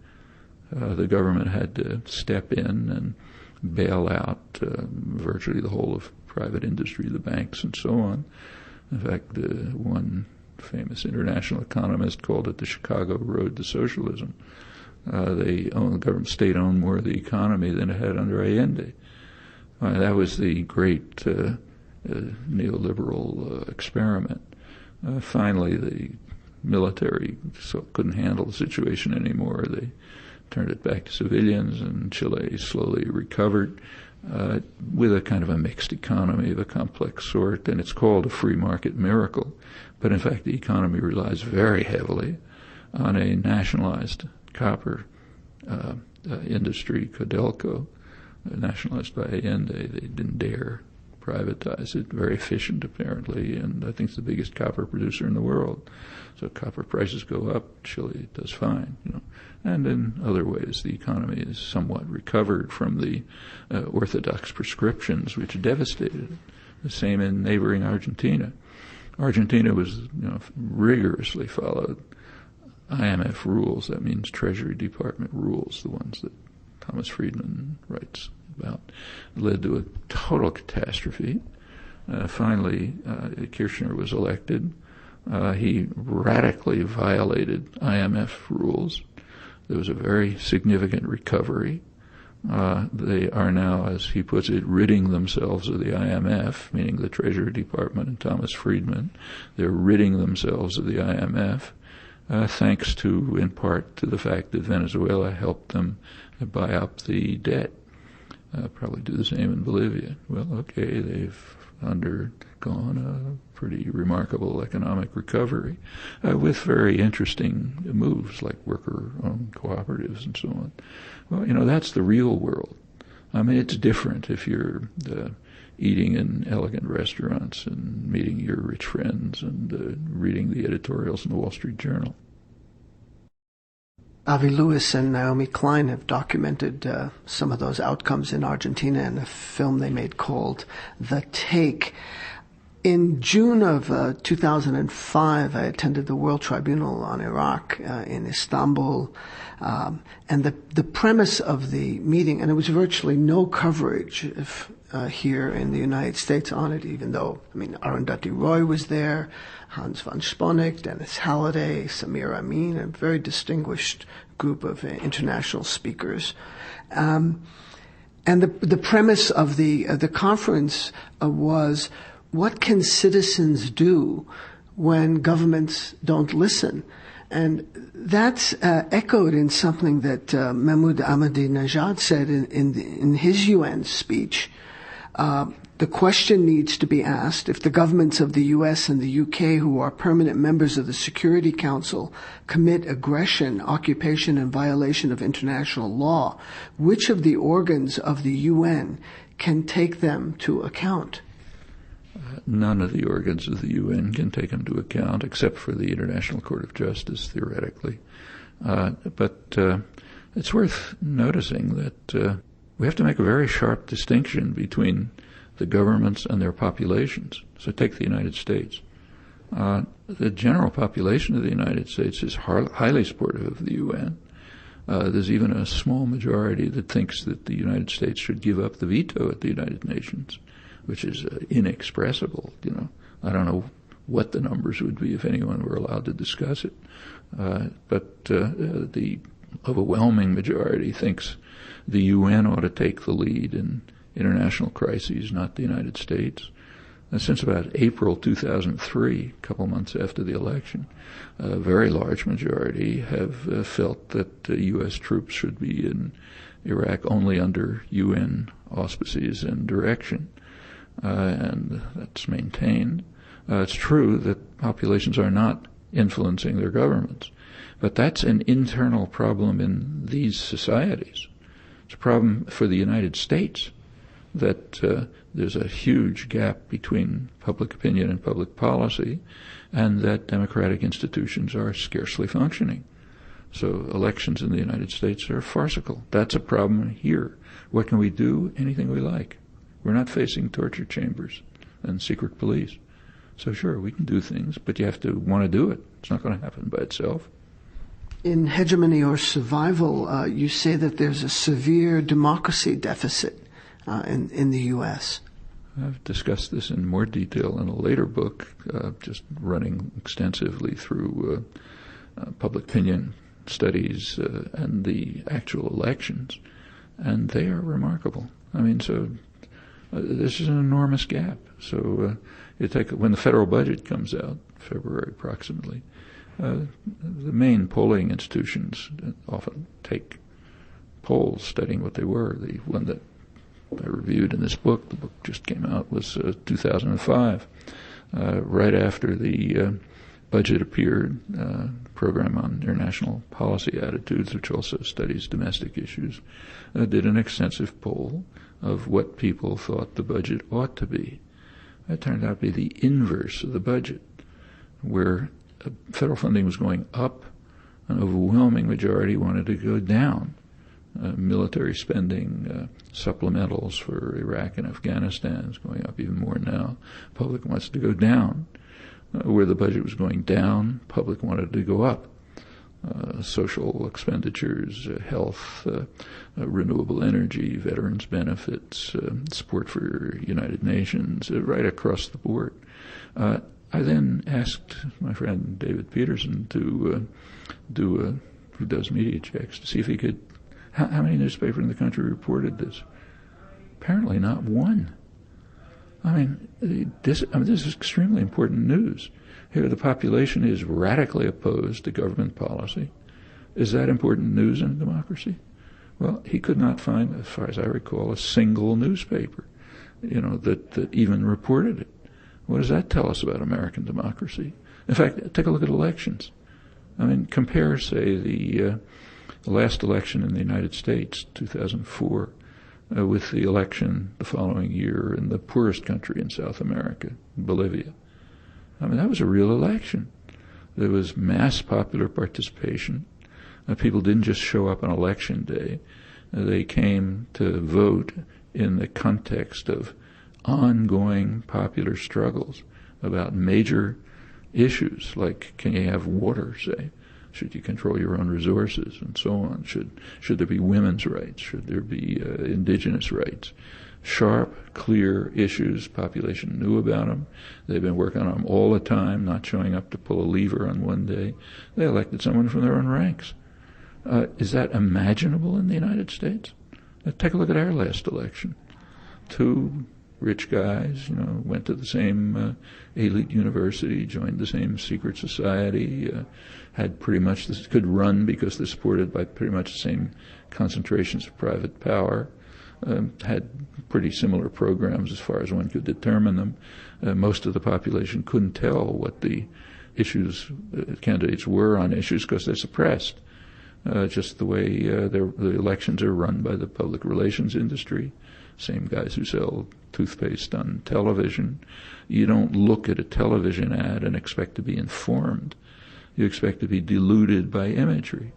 The government had to step in and bail out virtually the whole of private industry, the banks and so on. In fact, one famous international economist called it the Chicago Road to Socialism. The state owned more of the economy than it had under Allende. That was the great neoliberal experiment. Finally, the military couldn't handle the situation anymore. They turned it back to civilians, and Chile slowly recovered with a kind of a mixed economy of a complex sort, and it's called a free market miracle. But in fact, the economy relies very heavily on a nationalized copper industry, Codelco, nationalized by Allende. They didn't dare privatize it. Very efficient, apparently, and I think it's the biggest copper producer in the world. So copper prices go up, Chile does fine, And in other ways, the economy is somewhat recovered from the orthodox prescriptions which devastated it. The same in neighboring Argentina. Argentina was, rigorously followed IMF rules. That means Treasury Department rules, the ones that Thomas Friedman writes about. Led to a total catastrophe. Finally, Kirchner was elected. He radically violated IMF rules. There was a very significant recovery. They are now, as he puts it, ridding themselves of the IMF, meaning the Treasury Department and Thomas Friedman. They're ridding themselves of the IMF, thanks to, in part, to the fact that Venezuela helped them buy up the debt. Probably do the same in Bolivia. Well, okay, they've undergone a pretty remarkable economic recovery with very interesting moves like worker-owned cooperatives and so on. Well, that's the real world. I mean, it's different if you're eating in elegant restaurants and meeting your rich friends and reading the editorials in the Wall Street Journal. Avi Lewis and Naomi Klein have documented some of those outcomes in Argentina in a film they made called The Take. In June of 2005, I attended the World Tribunal on Iraq in Istanbul, and the premise of the meeting, and there was virtually no coverage here in the United States on it, even though, Arundhati Roy was there, Hans von Sponeck, Dennis Halliday, Samir Amin, a very distinguished group of international speakers. And the premise of the conference was, what can citizens do when governments don't listen? And that's echoed in something that Mahmoud Ahmadinejad said in his UN speech. The question needs to be asked, if the governments of the US and the UK, who are permanent members of the Security Council, commit aggression, occupation, and violation of international law, which of the organs of the UN can take them to account? None of the organs of the UN can take them to account, except for the International Court of Justice, theoretically. But it's worth noticing that we have to make a very sharp distinction between the governments and their populations. So take the United States. The general population of the United States is highly supportive of the UN. There's even a small majority that thinks that the United States should give up the veto at the United Nations, which is inexpressible. I don't know what the numbers would be if anyone were allowed to discuss it. But the overwhelming majority thinks the UN ought to take the lead in international crises, not the United States. And since about April 2003, a couple months after the election, a very large majority have felt that U.S. troops should be in Iraq only under UN auspices and direction. And that's maintained. It's true that populations are not influencing their governments, but that's an internal problem in these societies. It's a problem for the United States that there's a huge gap between public opinion and public policy, and that democratic institutions are scarcely functioning. So elections in the United States are farcical. That's a problem here. What can we do? Anything we like. We're not facing torture chambers and secret police. So sure, we can do things, but you have to want to do it. It's not going to happen by itself. In Hegemony or Survival, you say that there's a severe democracy deficit in the U.S. I've discussed this in more detail in a later book, just running extensively through public opinion studies and the actual elections, and they are remarkable. I mean, so this is an enormous gap. So you take when the federal budget comes out, February approximately, the main polling institutions often take polls studying what they were. The one that I reviewed in this book, the book just came out, was 2005, right after the budget appeared, program on international policy attitudes, which also studies domestic issues, did an extensive poll of what people thought the budget ought to be. That turned out to be the inverse of the budget, where federal funding was going up, an overwhelming majority wanted to go down. Military spending, supplementals for Iraq and Afghanistan is going up even more now. Public wants to go down. Where the budget was going down, public wanted to go up. Social expenditures, health, renewable energy, veterans benefits, support for United Nations, right across the board. I then asked my friend David Peterson to who does media checks, to see if he could. How many newspapers in the country reported this? Apparently not one. I mean, this is extremely important news. Here, the population is radically opposed to government policy. Is that important news in a democracy? Well, he could not find, as far as I recall, a single newspaper, that even reported it. What does that tell us about American democracy? In fact, take a look at elections. I mean, compare, say, the last election in the United States, 2004, with the election the following year in the poorest country in South America, Bolivia. I mean, that was a real election. There was mass popular participation. People didn't just show up on election day. They came to vote in the context of ongoing popular struggles about major issues, like can you have water, say? Should you control your own resources, and so on? Should there be women's rights? Should there be indigenous rights? Sharp, clear issues. Population knew about them. They've been working on them all the time, not showing up to pull a lever on one day. They elected someone from their own ranks. Is that imaginable in the United States? Take a look at our last election. Two rich guys, went to the same elite university, joined the same secret society, had pretty much could run because they're supported by pretty much the same concentrations of private power, had pretty similar programs as far as one could determine them. Most of the population couldn't tell what the issues candidates were on issues because they're suppressed. Just the way the elections are run by the public relations industry. Same guys who sell toothpaste on television. You don't look at a television ad and expect to be informed. You expect to be deluded by imagery.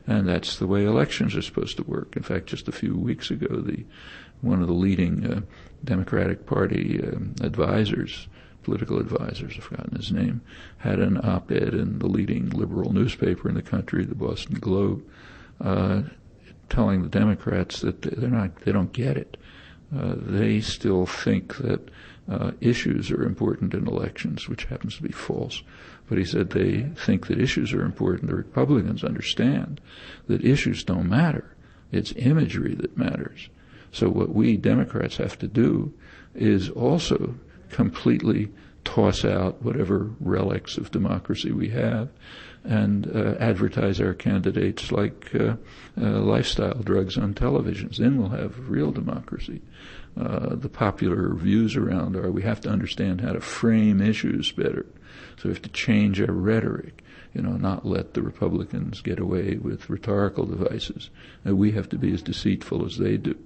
And that's the way elections are supposed to work. In fact, just a few weeks ago, one of the leading Democratic Party advisors, political advisors, I've forgotten his name, had an op-ed in the leading liberal newspaper in the country, the Boston Globe, telling the Democrats that they don't get it. They still think that issues are important in elections, which happens to be false. But he said they think that issues are important. The Republicans understand that issues don't matter. It's imagery that matters. So what we Democrats have to do is also completely toss out whatever relics of democracy we have and advertise our candidates like lifestyle drugs on televisions. Then we'll have real democracy. The popular views around are we have to understand how to frame issues better. So we have to change our rhetoric, not let the Republicans get away with rhetorical devices. We have to be as deceitful as they do.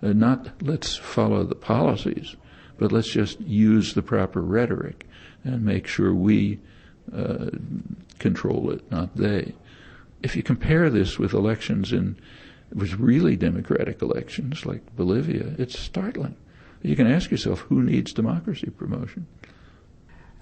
Not let's follow the policies, but let's just use the proper rhetoric and make sure we control it, not they. If you compare this with elections with really democratic elections like Bolivia, it's startling. You can ask yourself, who needs democracy promotion?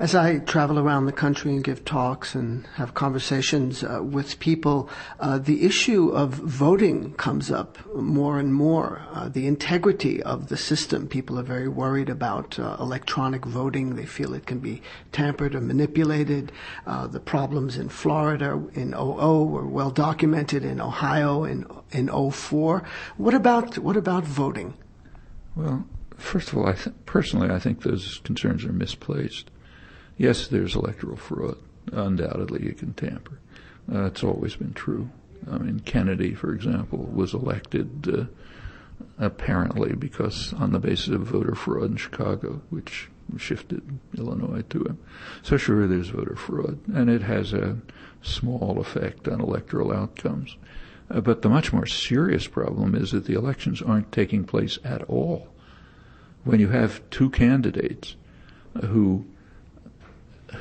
As I travel around the country and give talks and have conversations with people, the issue of voting comes up more and more. The integrity of the system. People are very worried about electronic voting. They feel it can be tampered or manipulated. The problems in Florida in '00 were well documented, in Ohio in '04. What about voting? Well, first of all, personally, I think those concerns are misplaced. Yes, there's electoral fraud. Undoubtedly, you can tamper. It's always been true. I mean, Kennedy, for example, was elected apparently because on the basis of voter fraud in Chicago, which shifted Illinois to him. So sure, there's voter fraud, and it has a small effect on electoral outcomes. But the much more serious problem is that the elections aren't taking place at all. When you have two candidates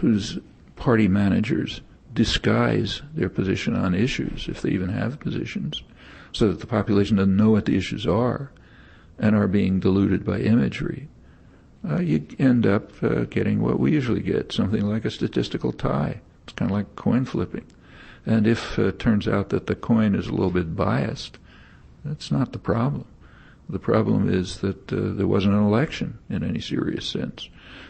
whose party managers disguise their position on issues, if they even have positions, so that the population doesn't know what the issues are and are being deluded by imagery, you end up getting what we usually get, something like a statistical tie. It's kind of like coin flipping. And if it turns out that the coin is a little bit biased, that's not the problem. The problem is that there wasn't an election in any serious sense.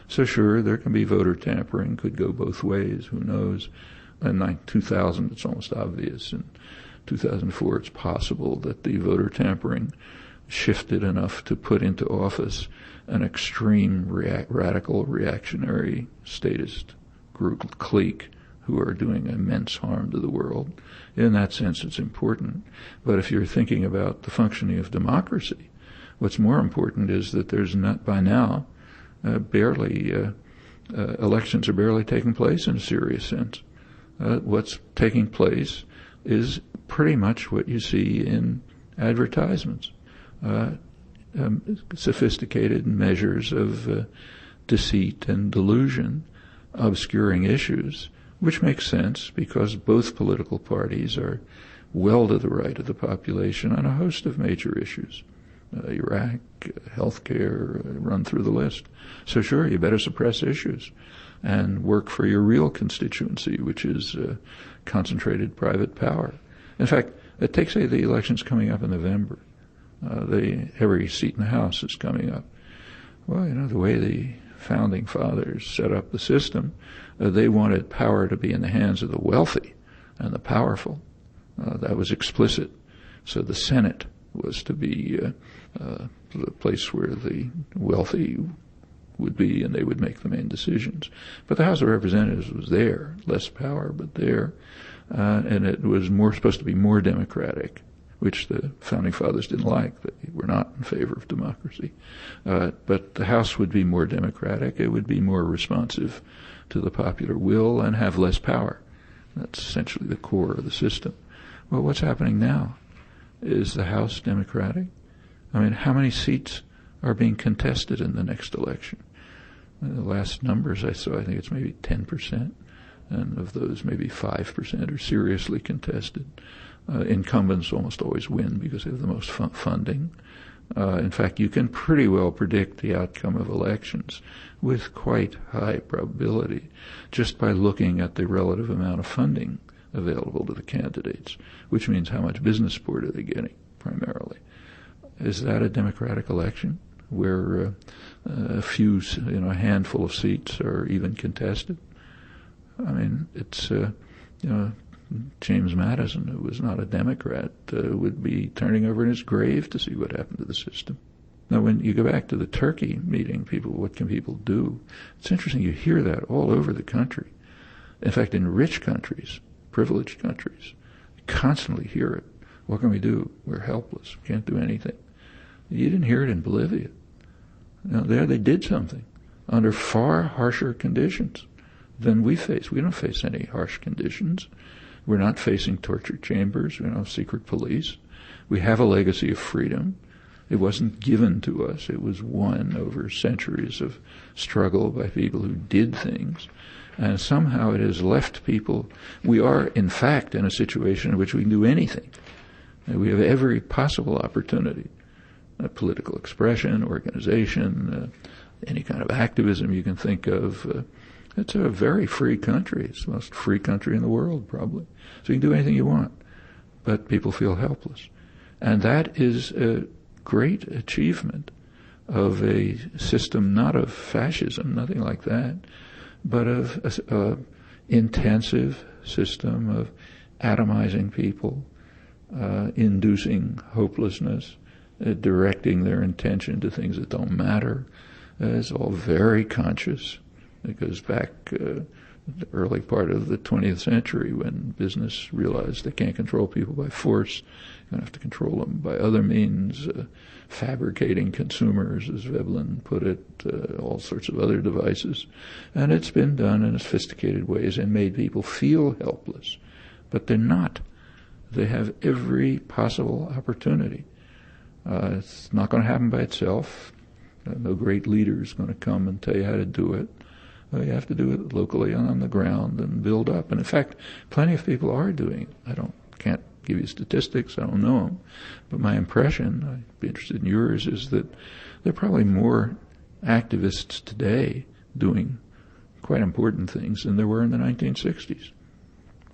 So sure, there can be voter tampering, could go both ways, who knows. In 2000, it's almost obvious. In 2004, it's possible that the voter tampering shifted enough to put into office an extreme radical reactionary statist group, clique, who are doing immense harm to the world. In that sense, it's important. But if you're thinking about the functioning of democracy, what's more important is that there's not, by now, elections are barely taking place in a serious sense. What's taking place is pretty much what you see in advertisements. Sophisticated measures of deceit and delusion obscuring issues, which makes sense because both political parties are well to the right of the population on a host of major issues. Iraq, healthcare, run through the list. So sure, you better suppress issues and work for your real constituency, which is concentrated private power. In fact, take, say, the elections coming up in November. Every seat in the House is coming up. Well, the way the founding fathers set up the system, they wanted power to be in the hands of the wealthy and the powerful. That was explicit. So the Senate was to be the place where the wealthy would be, and they would make the main decisions. But the House of Representatives was there, less power, but there, and it was supposed to be more democratic, which the founding fathers didn't like. They were not in favor of democracy. But the House would be more democratic. It would be more responsive to the popular will and have less power. That's essentially the core of the system. Well, what's happening now? Is the House democratic? I mean, how many seats are being contested in the next election? The last numbers I saw, I think it's maybe 10%, and of those maybe 5% are seriously contested. Incumbents almost always win because they have the most funding. In fact, you can pretty well predict the outcome of elections with quite high probability just by looking at the relative amount of funding available to the candidates, which means how much business support are they getting primarily. Is that a democratic election where a handful of seats are even contested? I mean, it's, James Madison, who was not a Democrat, would be turning over in his grave to see what happened to the system. Now, when you go back to the Turkey meeting, what can people do? It's interesting, you hear that all over the country. In fact, in rich countries, privileged countries, you constantly hear it. What can we do? We're helpless. We can't do anything. You didn't hear it in Bolivia. There they did something under far harsher conditions than we face. We don't face any harsh conditions. We're not facing torture chambers. We don't have secret police. We have a legacy of freedom. It wasn't given to us. It was won over centuries of struggle by people who did things. And somehow it has left people. We are, in fact, in a situation in which we can do anything. We have every possible opportunity. Political expression, organization, any kind of activism you can think of, It's a very free country. It's the most free country in the world, probably. So you can do anything you want, but people feel helpless. And that is a great achievement of a system, not of fascism, nothing like that, but of an intensive system of atomizing people, inducing hopelessness, directing their attention to things that don't matter. It's all very conscious. It goes back the early part of the 20th century when business realized they can't control people by force. You're going to have to control them by other means, fabricating consumers, as Veblen put it, all sorts of other devices. And it's been done in sophisticated ways and made people feel helpless. But they're not. They have every possible opportunity. It's not going to happen by itself. No great leader is going to come and tell you how to do it. You have to do it locally and on the ground and build up. And in fact, plenty of people are doing it. Can't give you statistics. I don't know them. But my impression, I'd be interested in yours, is that there are probably more activists today doing quite important things than there were in the 1960s.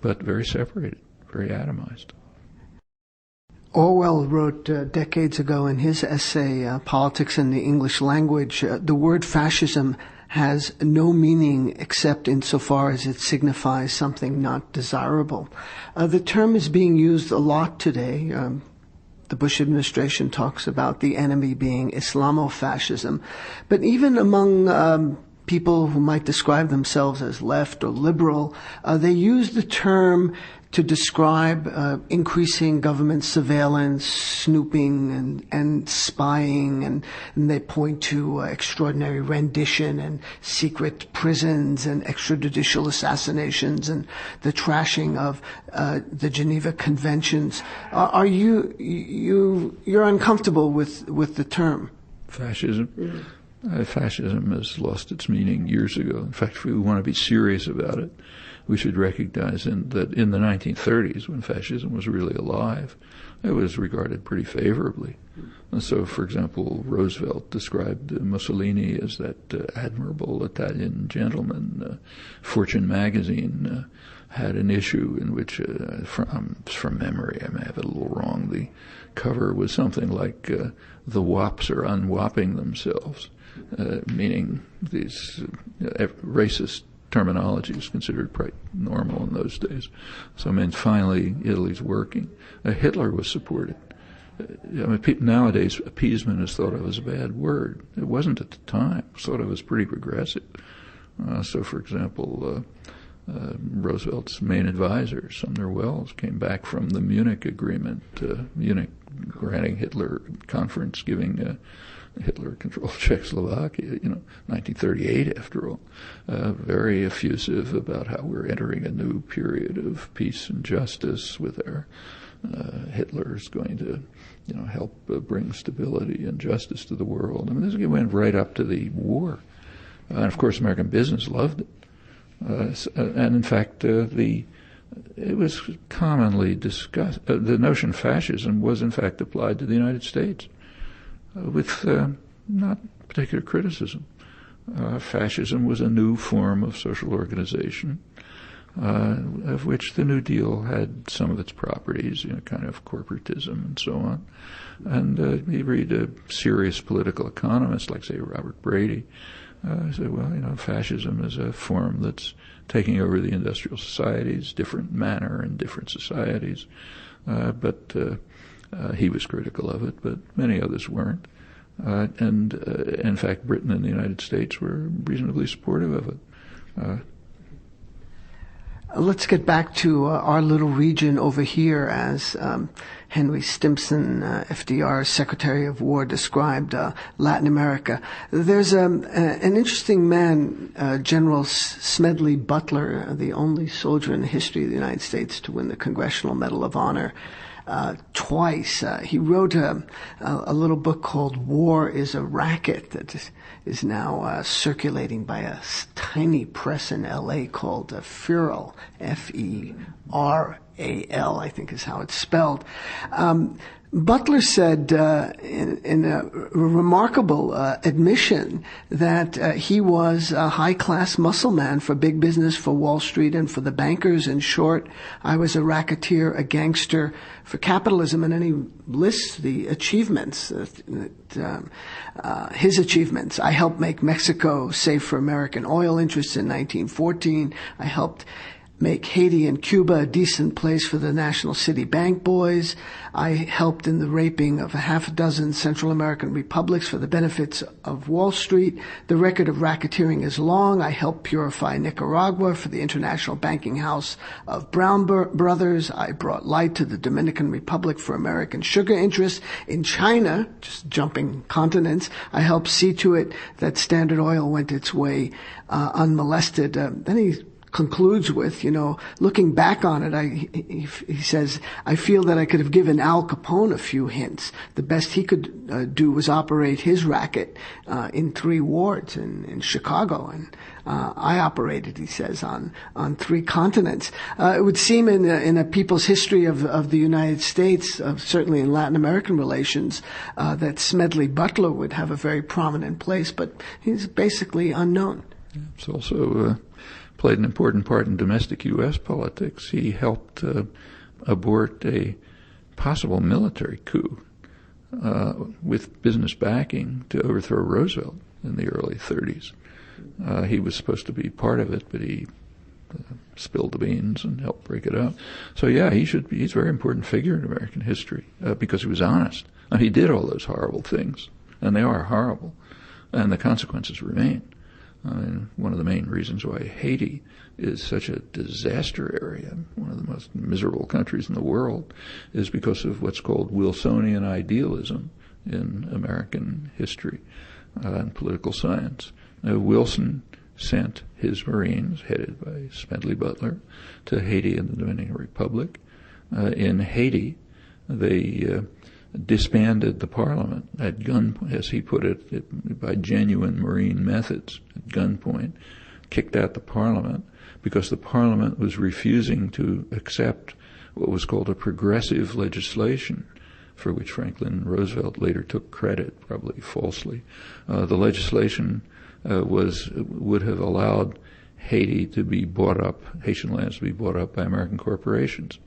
But very separated, very atomized. Orwell wrote decades ago in his essay, Politics in the English Language, the word fascism has no meaning except insofar as it signifies something not desirable. The term is being used a lot today. The Bush administration talks about the enemy being Islamofascism. But even among people who might describe themselves as left or liberal, they use the term to describe increasing government surveillance, snooping, and spying, and they point to extraordinary rendition and secret prisons and extrajudicial assassinations and the trashing of the Geneva Conventions. Are you're uncomfortable with the term fascism? Fascism has lost its meaning years ago. In fact, if we want to be serious about it, we should recognize that in the 1930s, when fascism was really alive, it was regarded pretty favorably. And so, for example, Roosevelt described Mussolini as that admirable Italian gentleman. Fortune magazine had an issue in which, from memory, I may have it a little wrong, the cover was something like the wops are unwopping themselves, meaning these racist terminology was considered quite normal in those days. So, I mean, finally, Italy's working. Hitler was supported. Nowadays, appeasement is thought of as a bad word. It wasn't at the time. It was thought of as pretty progressive. So, for example, Roosevelt's main advisor, Sumner Welles, came back from the Munich Agreement, Munich granting Hitler conference, giving Hitler controlled Czechoslovakia, 1938 after all, very effusive about how we're entering a new period of peace and justice with our Hitler's going to, help bring stability and justice to the world. I mean, this went right up to the war. And of course, American business loved it. And in fact, it was commonly discussed. The notion of fascism was in fact applied to the United States with not particular criticism. Fascism was a new form of social organization, of which the New Deal had some of its properties, kind of corporatism and so on. And you read a serious political economist like, say, Robert Brady, say, well, fascism is a form that's taking over the industrial societies, different manner in different societies. But he was critical of it, but many others weren't. And in fact, Britain and the United States were reasonably supportive of it. Let's get back to our little region over here, as Henry Stimson, FDR's Secretary of War, described Latin America. There's an interesting man, General Smedley Butler, the only soldier in the history of the United States to win the Congressional Medal of Honor twice. He wrote a little book called War is a Racket that is now circulating by a tiny press in L.A. called Feral, F-E-R-A-L. I think is how it's spelled. Butler said in a remarkable admission that he was a high-class muscle man for big business, for Wall Street, and for the bankers. In short, I was a racketeer, a gangster for capitalism. And then he lists the achievements, his achievements. I helped make Mexico safe for American oil interests in 1914. I helped make Haiti and Cuba a decent place for the National City Bank boys. I helped in the raping of a half a dozen Central American republics for the benefits of Wall Street. The record of racketeering is long. I helped purify Nicaragua for the international banking house of Brown Brothers. I brought light to the Dominican Republic for American sugar interests. In China, just jumping continents, I helped see to it that Standard Oil went its way unmolested. Then he concludes with, looking back on it, he says, I feel that I could have given Al Capone a few hints. The best he could do was operate his racket in 3 wards in Chicago, and I operated, he says, on 3 continents. It would seem in a people's history of the United States, certainly in Latin American relations, that Smedley Butler would have a very prominent place, but he's basically unknown. It's also played an important part in domestic U.S. politics. He helped abort a possible military coup with business backing to overthrow Roosevelt in the early 30s. He was supposed to be part of it, but he spilled the beans and helped break it up. So yeah, he's a very important figure in American history because he was honest. And he did all those horrible things, and they are horrible, and the consequences remain. One of the main reasons why Haiti is such a disaster area, one of the most miserable countries in the world, is because of what's called Wilsonian idealism in American history and political science. Wilson sent his Marines, headed by Smedley Butler, to Haiti and the Dominican Republic. In Haiti, they disbanded the parliament at gunpoint, as he put it, by genuine Marine methods, at gunpoint, kicked out the parliament because the parliament was refusing to accept what was called a progressive legislation, for which Franklin Roosevelt later took credit, probably falsely. The legislation would have allowed Haiti to be bought up, Haitian lands to be bought up by American corporations.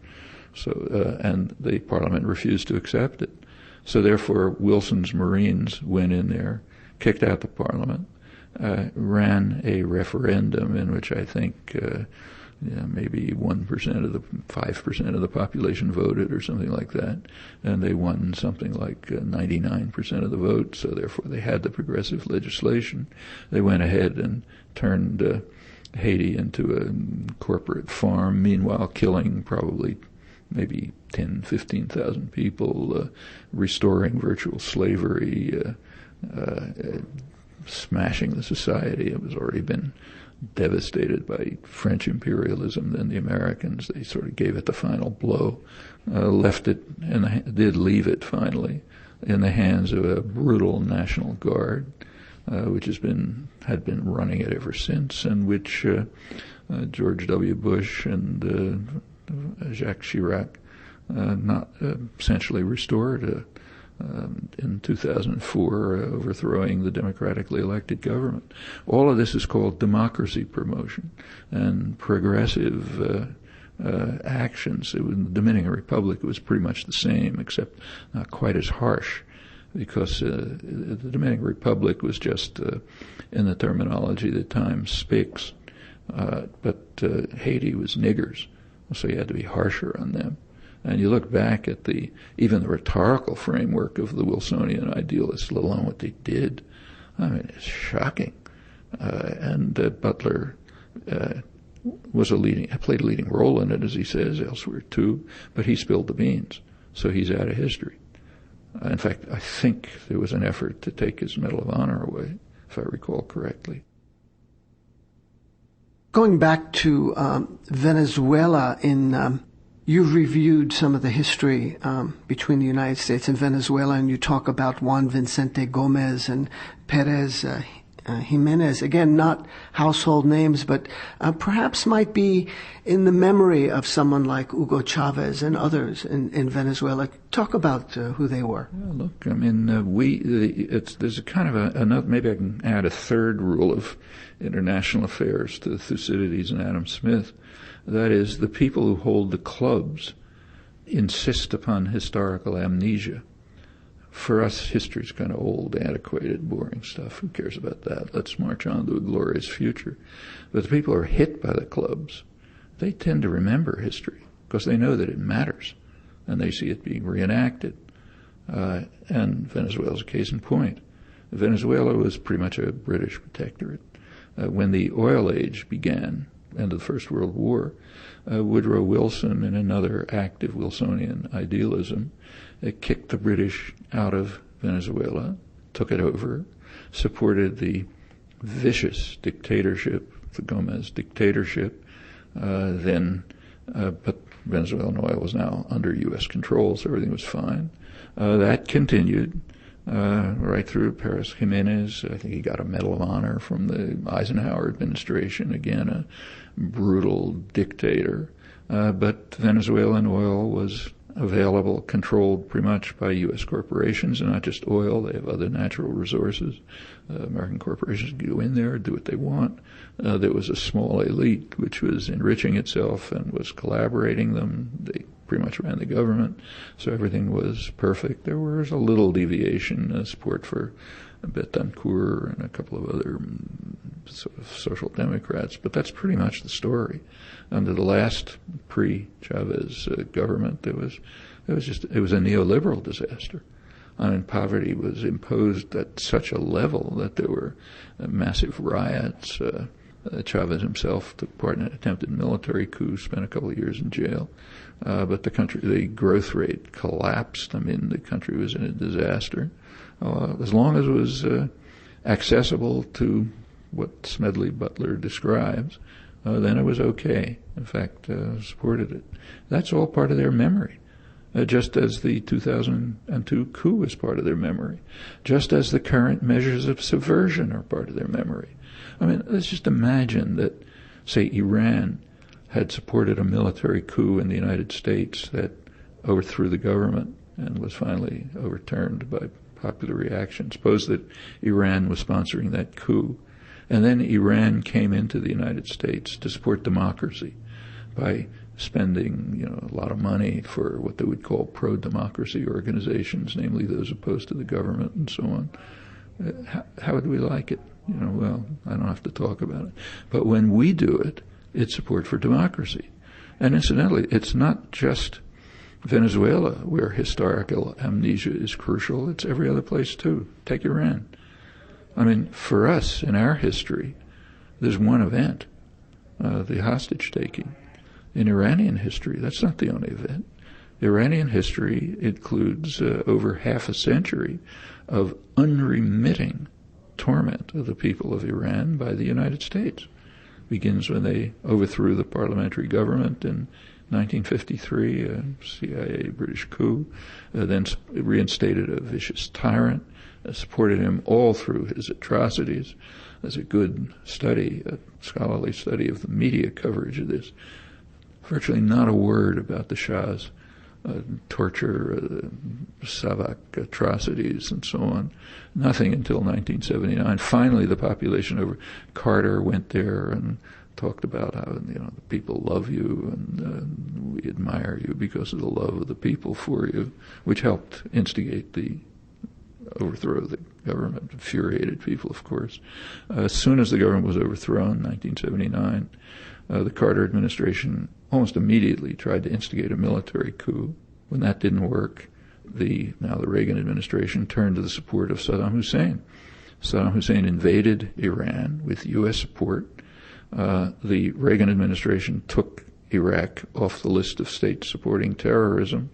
So, and the parliament refused to accept it. So therefore, Wilson's Marines went in there, kicked out the parliament, ran a referendum in which I think maybe 1% of the 5% of the population voted or something like that, and they won something like 99% of the vote. So therefore, they had the progressive legislation. They went ahead and turned Haiti into a corporate farm, meanwhile killing probably maybe 10, 15,000 people, restoring virtual slavery, smashing the society. It was already been devastated by French imperialism. Then the Americans, they sort of gave it the final blow, left it, and did leave it finally, in the hands of a brutal National Guard, which had been running it ever since, and which George W. Bush and Jacques Chirac essentially restored in 2004, overthrowing the democratically elected government. All of this is called democracy promotion and progressive actions. In the Dominican Republic, it was pretty much the same, except not quite as harsh, because the Dominican Republic was just, in the terminology that Times speaks, but Haiti was niggers. So you had to be harsher on them. And you look back at even the rhetorical framework of the Wilsonian idealists, let alone what they did. I mean, it's shocking. And Butler played a leading role in it, as he says elsewhere too, but he spilled the beans. So he's out of history. In fact, I think there was an effort to take his Medal of Honor away, if I recall correctly. Going back to Venezuela, you've reviewed some of the history between the United States and Venezuela, and you talk about Juan Vicente Gomez and Perez Jimenez, again, not household names, but perhaps might be in the memory of someone like Hugo Chavez and others in Venezuela. Talk about who they were. Yeah, look, I mean, there's a kind of another, maybe I can add a third rule of international affairs to Thucydides and Adam Smith. That is, the people who hold the clubs insist upon historical amnesia. For us, history's kind of old, antiquated, boring stuff. Who cares about that? Let's march on to a glorious future. But the people who are hit by the clubs, they tend to remember history because they know that it matters, and they see it being reenacted. And Venezuela's a case in point. Venezuela was pretty much a British protectorate. When the oil age began, end of the First World War, Woodrow Wilson, in another act of Wilsonian idealism, kicked the British out of Venezuela, took it over, supported the vicious dictatorship, the Gomez dictatorship, but Venezuelan oil was now under U.S. control, so everything was fine. That continued right through Pérez Jiménez. I think he got a Medal of Honor from the Eisenhower administration, again, a brutal dictator. But Venezuelan oil was available, controlled pretty much by U.S. corporations, and not just oil. They have other natural resources. American corporations can go in there, do what they want. There was a small elite which was enriching itself and was collaborating them. They pretty much ran the government, so everything was perfect. There was a little deviation, support for Betancourt and a couple of other sort of social democrats, but that's pretty much the story. Under the last pre-Chavez government, it was a neoliberal disaster. I mean, poverty was imposed at such a level that there were massive riots. Chavez himself took part in an attempted military coup, spent a couple of years in jail. But the growth rate collapsed. I mean, the country was in a disaster. As long as it was accessible to what Smedley Butler describes, then it was okay. In fact, supported it. That's all part of their memory. Just as the 2002 coup is part of their memory. Just as the current measures of subversion are part of their memory. I mean, let's just imagine that, say, Iran had supported a military coup in the United States that overthrew the government and was finally overturned by popular reaction. Suppose that Iran was sponsoring that coup, and then Iran came into the United States to support democracy by spending, a lot of money for what they would call pro-democracy organizations, namely those opposed to the government and so on. How would we like it? Well, I don't have to talk about it. But when we do it, it's support for democracy. And incidentally, it's not just Venezuela where historical amnesia is crucial. It's every other place too. Take Iran. I mean, for us, in our history, there's one event, the hostage-taking. In Iranian history, that's not the only event. Iranian history includes over half a century of unremitting torment of the people of Iran by the United States. Begins when they overthrew the parliamentary government in 1953, a CIA British coup, then reinstated a vicious tyrant, supported him all through his atrocities. There's a good study, a scholarly study of the media coverage of this. Virtually not a word about the Shah's torture, Savak atrocities, and so on. Nothing until 1979. Finally, the population over Carter went there and talked about how the people love you and we admire you because of the love of the people for you, which helped instigate the overthrow of the government. Infuriated people, of course. As soon as the government was overthrown, 1979, the Carter administration almost immediately tried to instigate a military coup. When that didn't work, the Reagan administration turned to the support of Saddam Hussein. Saddam Hussein invaded Iran with U.S. support. The Reagan administration took Iraq off the list of states supporting terrorism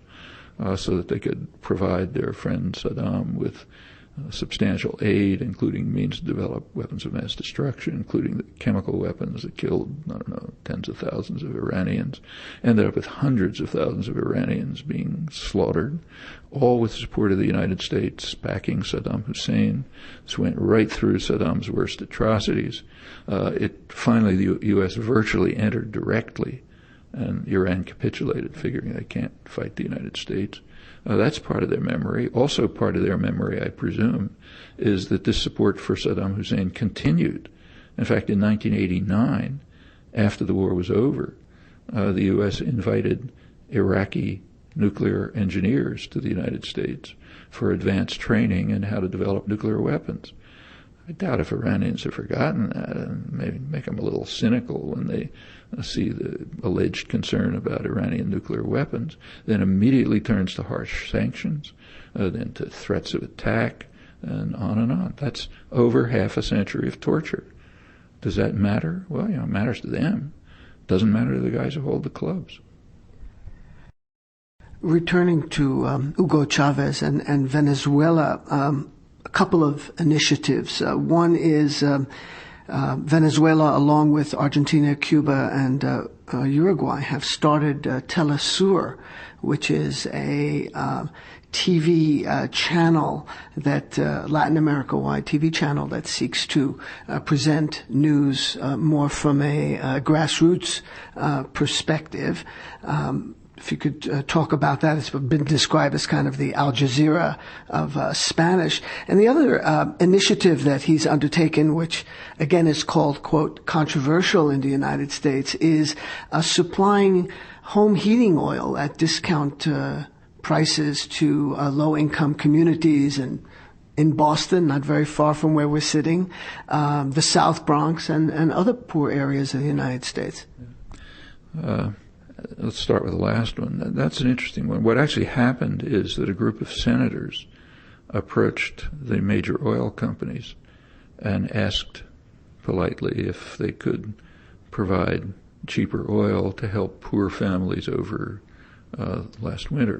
so that they could provide their friend Saddam with substantial aid, including means to develop weapons of mass destruction, including the chemical weapons that killed, tens of thousands of Iranians, ended up with hundreds of thousands of Iranians being slaughtered, all with the support of the United States backing Saddam Hussein. This went right through Saddam's worst atrocities. Finally, the U.S. virtually entered directly, and Iran capitulated, figuring they can't fight the United States. That's part of their memory. Also part of their memory, I presume, is that this support for Saddam Hussein continued. In fact, in 1989, after the war was over, the U.S. invited Iraqi nuclear engineers to the United States for advanced training in how to develop nuclear weapons. I doubt if Iranians have forgotten that, and maybe make them a little cynical when they see the alleged concern about Iranian nuclear weapons, then immediately turns to harsh sanctions, then to threats of attack, and on and on. That's over half a century of torture. Does that matter? Well, it matters to them. Doesn't matter to the guys who hold the clubs. Returning to Hugo Chavez and Venezuela, a couple of initiatives. One is Venezuela, along with Argentina, Cuba, and Uruguay, have started Telesur, which is a TV channel that Latin America-wide TV channel that seeks to present news more from a grassroots perspective. If you could talk about that, it's been described as kind of the Al Jazeera of Spanish. And the other initiative that he's undertaken, which again is called, quote, controversial in the United States, is supplying home heating oil at discount prices to low-income communities and in Boston, not very far from where we're sitting, the South Bronx, and other poor areas of the United States. Let's start with the last one. That's an interesting one. What actually happened is that a group of senators approached the major oil companies and asked politely if they could provide cheaper oil to help poor families over last winter,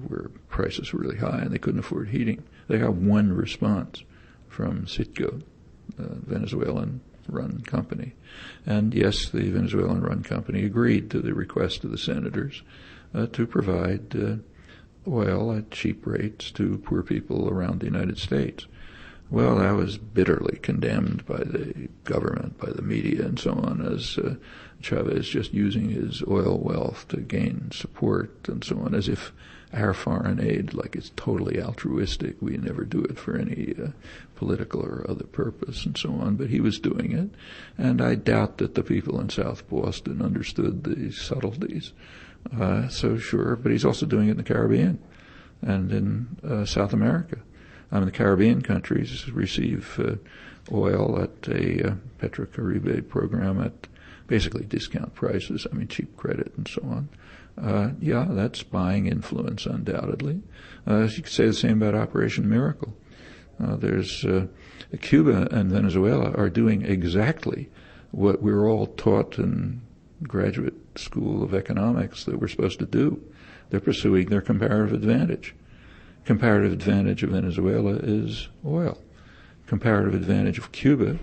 where prices were really high and they couldn't afford heating. They got one response from Citgo, Venezuelan-run company. And yes, the Venezuelan-run company agreed to the request of the senators to provide oil at cheap rates to poor people around the United States. Well, that was bitterly condemned by the government, by the media, and so on, as Chavez just using his oil wealth to gain support and so on, as if our foreign aid, like it's totally altruistic, we never do it for any political or other purpose and so on, but he was doing it. And I doubt that the people in South Boston understood the subtleties. So sure, but he's also doing it in the Caribbean and in South America. The Caribbean countries receive oil at a Petrocaribe program at basically discount prices, cheap credit and so on. Yeah, that's buying influence, undoubtedly. You could say the same about Operation Miracle. Cuba and Venezuela are doing exactly what we were all taught in graduate school of economics that we're supposed to do. They're pursuing their comparative advantage. Comparative advantage of Venezuela is oil. Comparative advantage of Cuba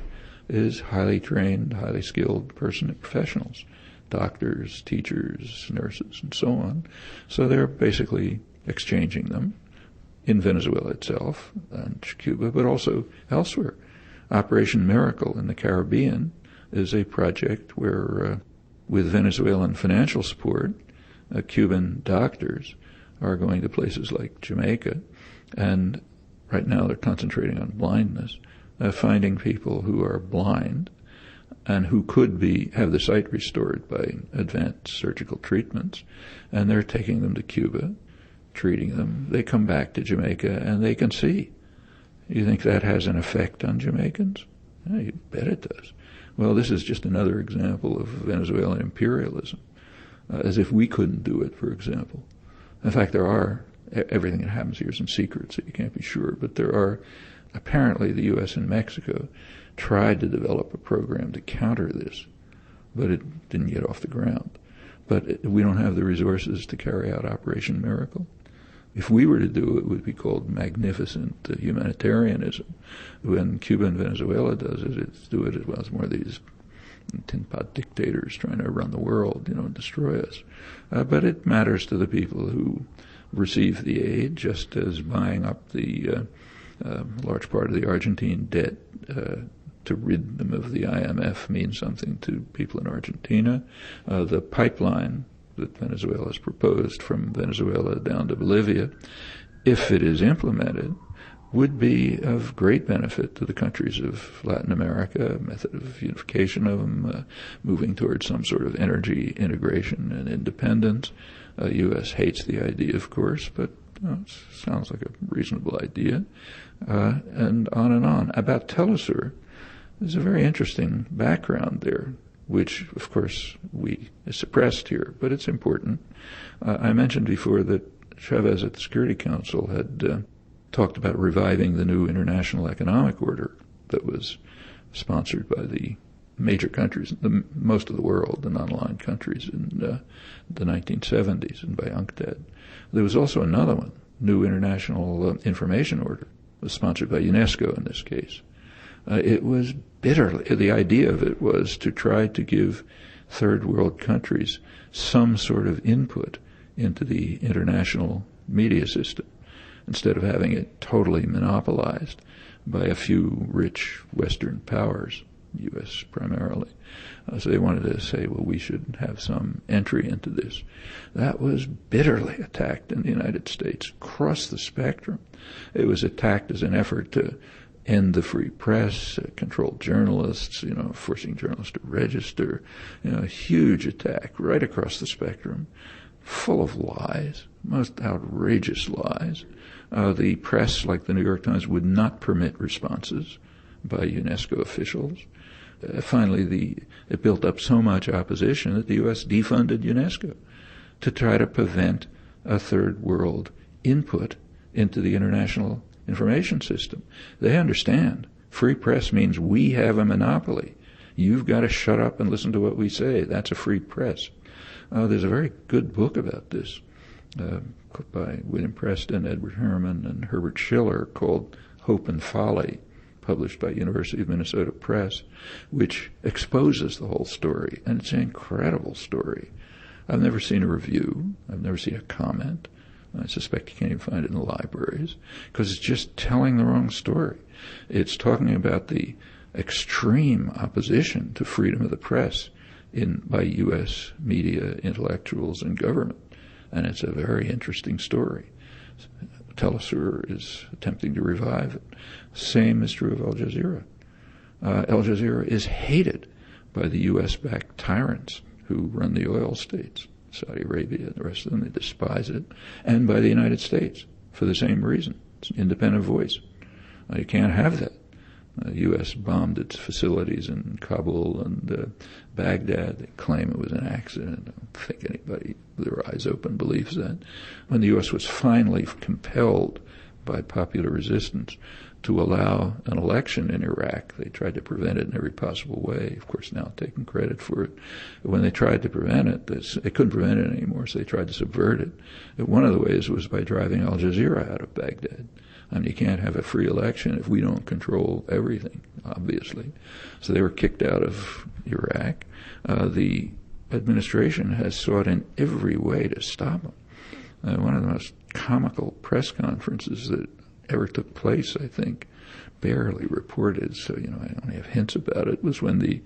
is highly trained, highly skilled professionals, doctors, teachers, nurses, and so on. So they're basically exchanging them in Venezuela itself and Cuba, but also elsewhere. Operation Miracle in the Caribbean is a project where, with Venezuelan financial support, Cuban doctors are going to places like Jamaica, and right now they're concentrating on blindness, finding people who are blind and who could have the sight restored by advanced surgical treatments, and they're taking them to Cuba, treating them. They come back to Jamaica and they can see. You think that has an effect on Jamaicans? Yeah, you bet it does. Well, this is just another example of Venezuelan imperialism, as if we couldn't do it, for example. In fact, everything that happens here is in secret, so you can't be sure, but there are, apparently the U.S. and Mexico tried to develop a program to counter this, but it didn't get off the ground. But we don't have the resources to carry out Operation Miracle. If we were to do it, it would be called magnificent humanitarianism. When Cuba and Venezuela does it, it's more of these tin pot dictators trying to run the world, and destroy us. But it matters to the people who receive the aid, just as buying up the large part of the Argentine debt to rid them of the IMF means something to people in Argentina. The pipeline that Venezuela has proposed from Venezuela down to Bolivia, if it is implemented, would be of great benefit to the countries of Latin America, a method of unification of them, moving towards some sort of energy integration and independence. U.S. hates the idea, of course, but it sounds like a reasonable idea. And on and on. About Telesur, there's a very interesting background there, which, of course, we suppressed here, but it's important. I mentioned before that Chavez at the Security Council had talked about reviving the new international economic order that was sponsored by the major countries, most of the world, the non-aligned countries in the 1970s, and by UNCTAD. There was also another one, new international information order, was sponsored by UNESCO in this case. It was the idea of it was to try to give third world countries some sort of input into the international media system, instead of having it totally monopolized by a few rich Western powers, U.S. primarily. So they wanted to say, well, we should have some entry into this. That was bitterly attacked in the United States, across the spectrum. It was attacked as an effort to end the free press, control journalists, forcing journalists to register, a huge attack right across the spectrum, full of lies, most outrageous lies. The press, like the New York Times, would not permit responses by UNESCO officials. Finally, it built up so much opposition that the U.S. defunded UNESCO to try to prevent a third world input into the international information system. They understand free press means we have a monopoly. You've got to shut up and listen to what we say. That's a free press. There's a very good book about this by William Preston, Edward Herman, and Herbert Schiller called Hope and Folly, published by University of Minnesota Press, which exposes the whole story. And it's an incredible story. I've never seen a review. I've never seen a comment. I suspect you can't even find it in the libraries, because it's just telling the wrong story. It's talking about the extreme opposition to freedom of the press by U.S. media intellectuals and government. And it's a very interesting story. Telesur is attempting to revive it. Same is true of Al Jazeera. Al Jazeera is hated by the U.S.-backed tyrants who run the oil states, Saudi Arabia and the rest of them. They despise it. And by the United States for the same reason. It's an independent voice. You can't have that. The U.S. bombed its facilities in Kabul and Baghdad. They claim it was an accident. I don't think anybody with their eyes open believes that. When the U.S. was finally compelled by popular resistance to allow an election in Iraq, they tried to prevent it in every possible way. Of course, now taking credit for it. When they tried to prevent it, they couldn't prevent it anymore, so they tried to subvert it. One of the ways was by driving Al Jazeera out of Baghdad. I mean, you can't have a free election if we don't control everything, obviously. So they were kicked out of Iraq. The administration has sought in every way to stop them. One of the most comical press conferences that ever took place, I think, barely reported, so, I only have hints about it, was when the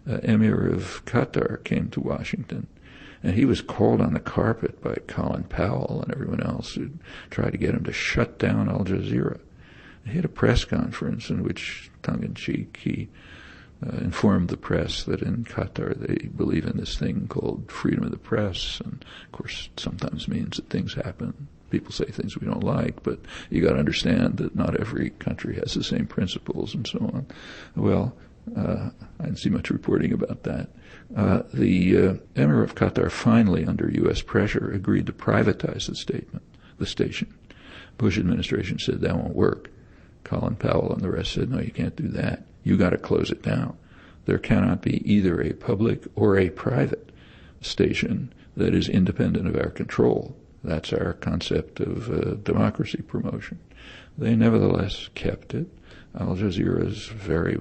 Emir of Qatar came to Washington. And he was called on the carpet by Colin Powell and everyone else who tried to get him to shut down Al Jazeera. He had a press conference in which, tongue-in-cheek, he informed the press that in Qatar they believe in this thing called freedom of the press. And, of course, it sometimes means that things happen. People say things we don't like, but you got to understand that not every country has the same principles and so on. Well, I didn't see much reporting about that. The Emir of Qatar finally, under U.S. pressure, agreed to privatize the station. Bush administration said that won't work. Colin Powell and the rest said, no, you can't do that. You got to close it down. There cannot be either a public or a private station that is independent of our control. That's our concept of democracy promotion. They nevertheless kept it. Al Jazeera is very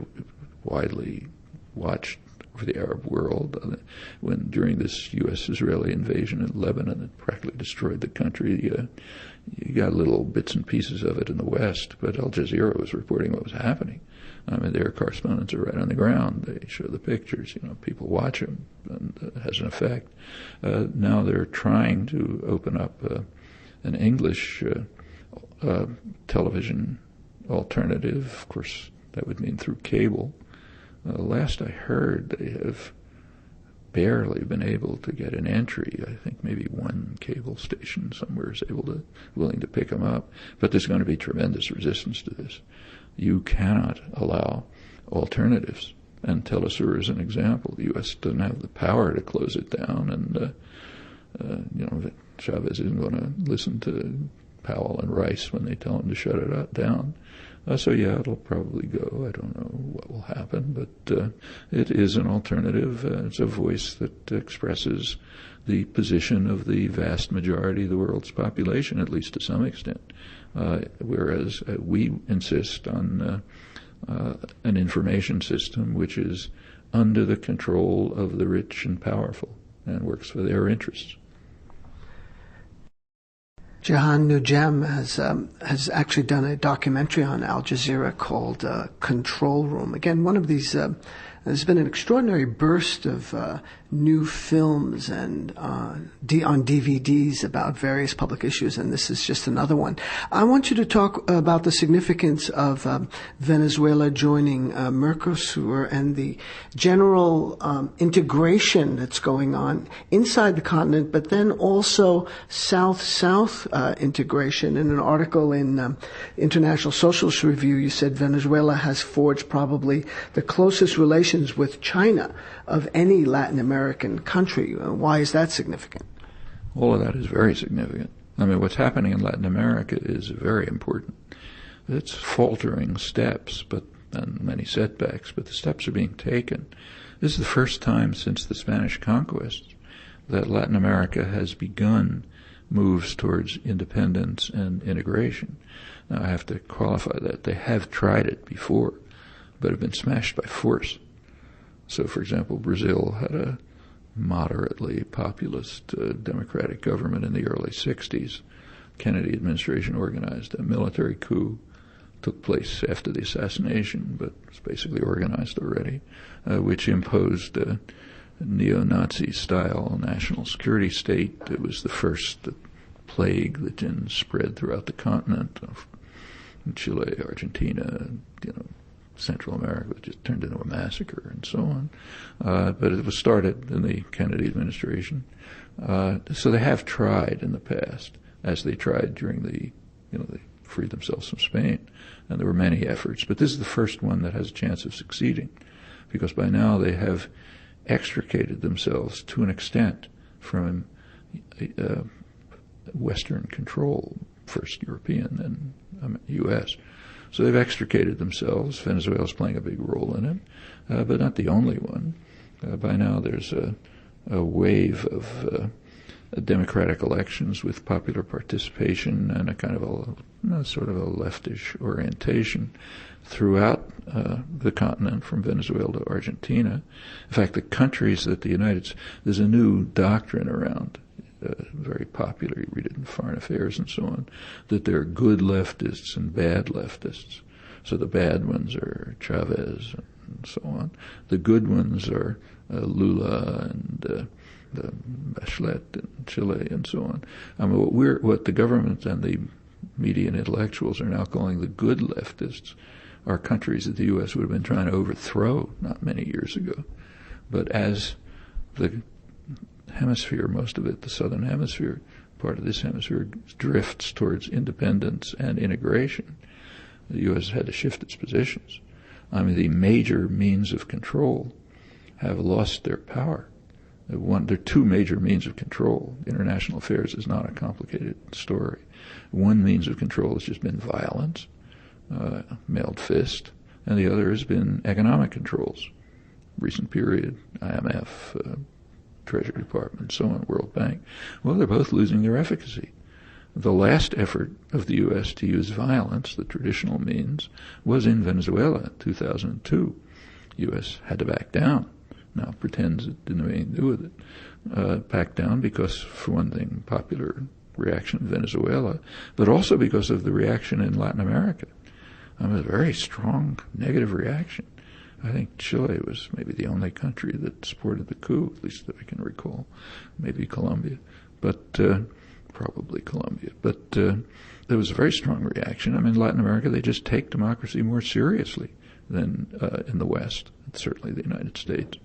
widely watched for the Arab world. When during this U.S.-Israeli invasion in Lebanon, it practically destroyed the country. You got little bits and pieces of it in the West, but Al Jazeera was reporting what was happening. I mean, their correspondents are right on the ground. They show the pictures. People watch them, and it has an effect. Now they're trying to open up an English television alternative. Of course, that would mean through cable. Last I heard, they have barely been able to get an entry. I think maybe one cable station somewhere is willing to pick them up. But there's going to be tremendous resistance to this. You cannot allow alternatives. And Telesur is an example. The U.S. doesn't have the power to close it down, and Chavez isn't going to listen to Powell and Rice when they tell him to shut it down. So it'll probably go. I don't know what will happen, but it is an alternative. It's a voice that expresses the position of the vast majority of the world's population, at least to some extent. Whereas we insist on an information system which is under the control of the rich and powerful and works for their interests. Jahan Nugem has actually done a documentary on Al Jazeera called Control Room. Again, one of these, there's been an extraordinary burst of new films and on DVDs about various public issues, and this is just another one. I want you to talk about the significance of Venezuela joining Mercosur and the general integration that's going on inside the continent, but then also South-South integration. In an article in International Socialist Review, you said Venezuela has forged probably the closest relations with China of any Latin American country. Why is that significant? All of that is very significant. I mean, what's happening in Latin America is very important. It's faltering steps, and many setbacks, but the steps are being taken. This is the first time since the Spanish conquest that Latin America has begun moves towards independence and integration. Now, I have to qualify that. They have tried it before, but have been smashed by force. So, for example, Brazil had a moderately populist democratic government in the early 60s. Kennedy administration organized a military coup. Took place after the assassination, but was basically organized already, which imposed a neo-Nazi-style national security state. It was the first plague that then spread throughout the continent, Chile, Argentina, Central America. It just turned into a massacre and so on. But it was started in the Kennedy administration. So they have tried in the past, as they tried during they freed themselves from Spain. And there were many efforts. But this is the first one that has a chance of succeeding, because by now they have extricated themselves to an extent from Western control, first European and U.S., So they've extricated themselves. Venezuela's playing a big role in it, but not the only one. By now there's a wave of democratic elections with popular participation and a kind of sort of a leftish orientation throughout the continent, from Venezuela to Argentina. In fact, the countries that there's a new doctrine around, very popular, you read it in Foreign Affairs and so on, that there are good leftists and bad leftists. So the bad ones are Chavez and so on. The good ones are Lula and the Bachelet in Chile and so on. I mean, what the government and the media and intellectuals are now calling the good leftists are countries that the U.S. would have been trying to overthrow not many years ago. But as the hemisphere, most of it, the southern hemisphere, part of this hemisphere, drifts towards independence and integration, the U.S. had to shift its positions. I mean, the major means of control have lost their power. There are two major means of control. International affairs is not a complicated story. One means of control has just been violence, mailed fist, and the other has been economic controls. Recent period, IMF, Treasury Department, so on, World Bank. Well, they're both losing their efficacy. The last effort of the U.S. to use violence, the traditional means, was in Venezuela in 2002. U.S. had to back down. now pretends it didn't have anything to do with it, backed down because, for one thing, popular reaction in Venezuela, but also because of the reaction in Latin America. It was a very strong negative reaction. I think Chile was maybe the only country that supported the coup, at least that I can recall. Maybe Colombia, but probably Colombia. But there was a very strong reaction. In Latin America, they just take democracy more seriously than in the West, certainly the United States.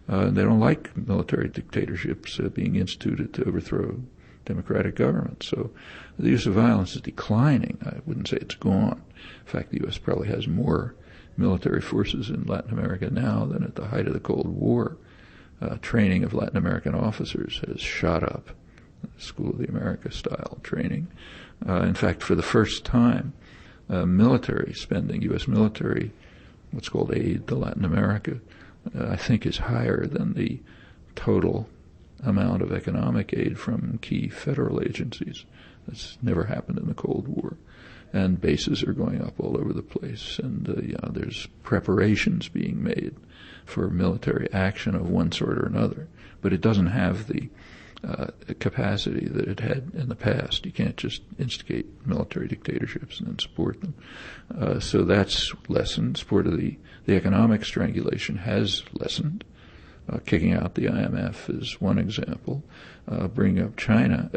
They don't like military dictatorships being instituted to overthrow democratic governments. So the use of violence is declining. I wouldn't say it's gone. In fact, the U.S. probably has more military forces in Latin America now than at the height of the Cold War. Training of Latin American officers has shot up, School of the America style training. In fact, for the first time, military spending, U.S. military, what's called aid to Latin America, I think is higher than the total amount of economic aid from key federal agencies. That's never happened in the Cold War. And bases are going up all over the place, and there's preparations being made for military action of one sort or another. But it doesn't have the capacity that it had in the past. You can't just instigate military dictatorships and then support them. So that's lessened. Support of the economic strangulation has lessened. Kicking out the IMF is one example. Bringing up China.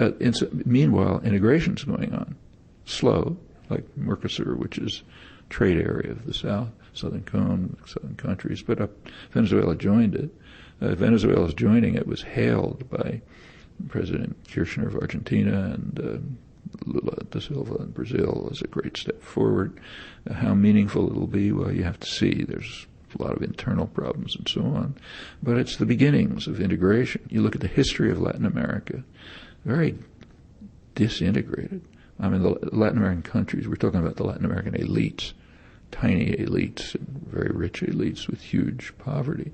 Meanwhile, integration's going on. Slow, like Mercosur, which is trade area of the Southern Cone, southern countries. But Venezuela joined it. Venezuela's joining it was hailed by President Kirchner of Argentina and Lula da Silva in Brazil as a great step forward. How meaningful it'll be, well, you have to see. There's a lot of internal problems and so on. But it's the beginnings of integration. You look at the history of Latin America, very disintegrated. The Latin American countries, we're talking about the Latin American elites, tiny elites, very rich elites with huge poverty.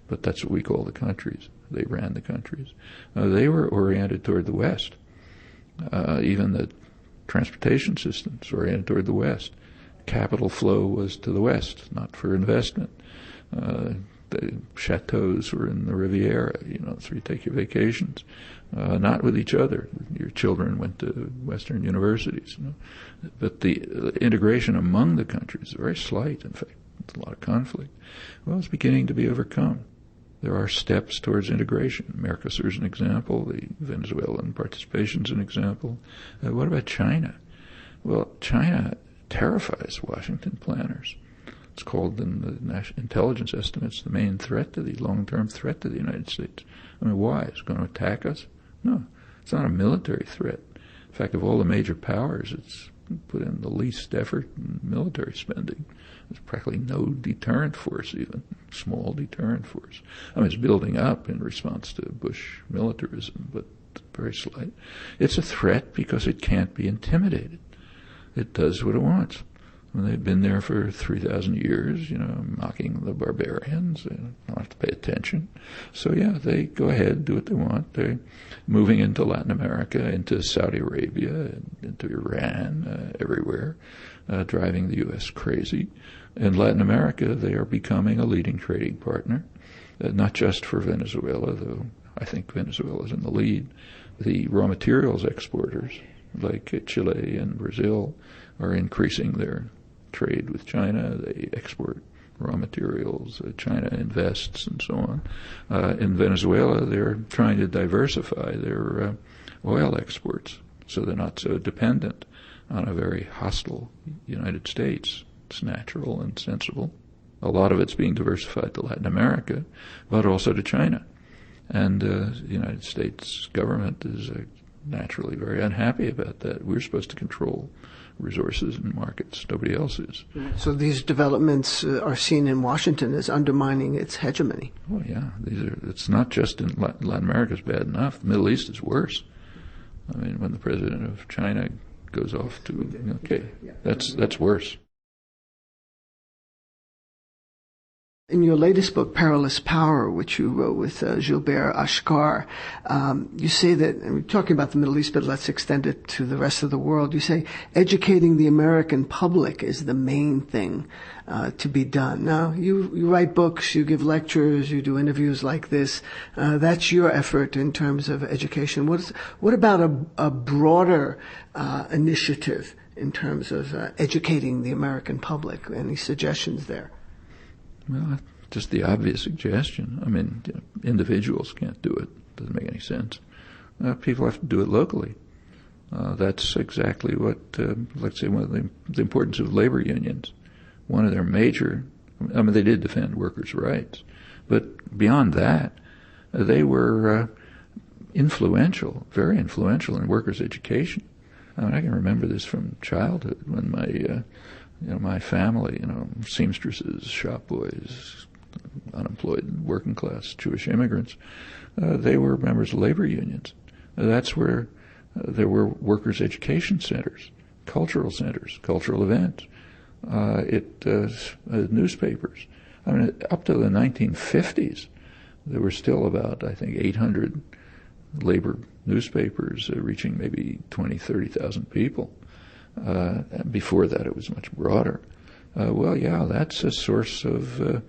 But that's what we call the countries. They ran the countries. They were oriented toward the West. Even the transportation systems oriented toward the West. Capital flow was to the West, not for investment. The chateaus were in the Riviera, so you take your vacations. Not with each other. Your children went to Western universities. But the integration among the countries is very slight. In fact, there's a lot of conflict. Well, it's beginning to be overcome. There are steps towards integration. Mercosur is an example. The Venezuelan participation is an example. What about China? Well, China terrifies Washington planners. It's called in the national intelligence estimates the main threat to the long-term threat to the United States. Why? It's going to attack us? No, it's not a military threat. In fact, of all the major powers, it's put in the least effort in military spending. There's practically no deterrent force, even small deterrent force. It's building up in response to Bush militarism, but very slight. It's a threat because it can't be intimidated. It does what it wants. They've been there for 3,000 years, mocking the barbarians. They don't have to pay attention. So, they go ahead, do what they want. They're moving into Latin America, into Saudi Arabia, into Iran, everywhere, driving the U.S. crazy. In Latin America, they are becoming a leading trading partner, not just for Venezuela, though I think Venezuela's in the lead. The raw materials exporters, like Chile and Brazil, are increasing their trade with China. They export raw materials. China invests and so on. In Venezuela, they're trying to diversify their oil exports so they're not so dependent on a very hostile United States. It's natural and sensible. A lot of it's being diversified to Latin America, but also to China. And the United States government is naturally very unhappy about that. We're supposed to control resources and markets. Nobody else is. So these developments are seen in Washington as undermining its hegemony. Oh, yeah. It's not just in Latin America is bad enough. The Middle East is worse. When the president of China goes off to, that's worse. In your latest book, Perilous Power, which you wrote with Gilbert Ashkar, you say that, and we're talking about the Middle East, but let's extend it to the rest of the world. You say educating the American public is the main thing to be done. Now, you write books, you give lectures, you do interviews like this. That's your effort in terms of education. What about a broader initiative in terms of educating the American public? Any suggestions there? Well, just the obvious suggestion. I mean, individuals can't do it. Doesn't make any sense. People have to do it locally. That's exactly what, let's say, one of the importance of labor unions. One of their major, I mean, they did defend workers' rights, but beyond that, they were influential, very influential in workers' education. I mean, I can remember this from childhood when my family, seamstresses, shop boys, unemployed, working class Jewish immigrants, they were members of labor unions. That's where there were workers' education centers, cultural events, newspapers. I mean, up to the 1950s, there were still about, I think, 800 labor newspapers reaching maybe 20, 30,000 people. Before that, it was much broader. That's a source of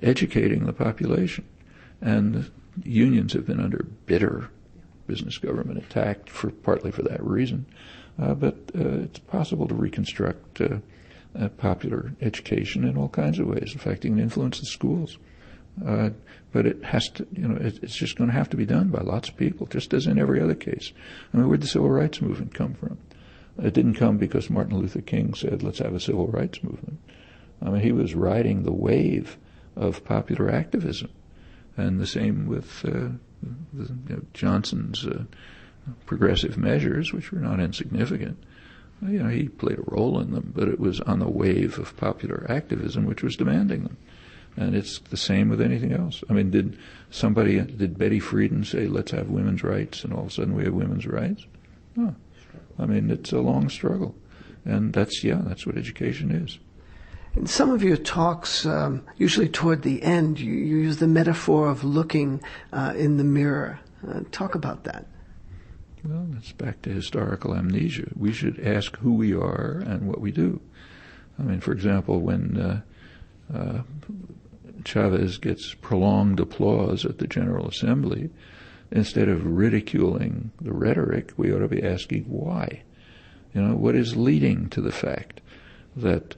educating the population. And unions have been under bitter business government attack partly for that reason. But it's possible to reconstruct popular education in all kinds of ways. In fact, it can influence the schools. But it has to, it's just going to have to be done by lots of people, just as in every other case. I mean, where'd the civil rights movement come from? It didn't come because Martin Luther King said, let's have a civil rights movement. I mean, he was riding the wave of popular activism. And the same with Johnson's progressive measures, which were not insignificant. He played a role in them, but it was on the wave of popular activism which was demanding them. And it's the same with anything else. I mean, did Betty Friedan say, let's have women's rights, and all of a sudden we have women's rights? No. I mean, it's a long struggle. And that's what education is. In some of your talks, usually toward the end, you use the metaphor of looking in the mirror. Talk about that. Well, that's back to historical amnesia. We should ask who we are and what we do. I mean, for example, when Chavez gets prolonged applause at the General Assembly, instead of ridiculing the rhetoric, we ought to be asking why. What is leading to the fact that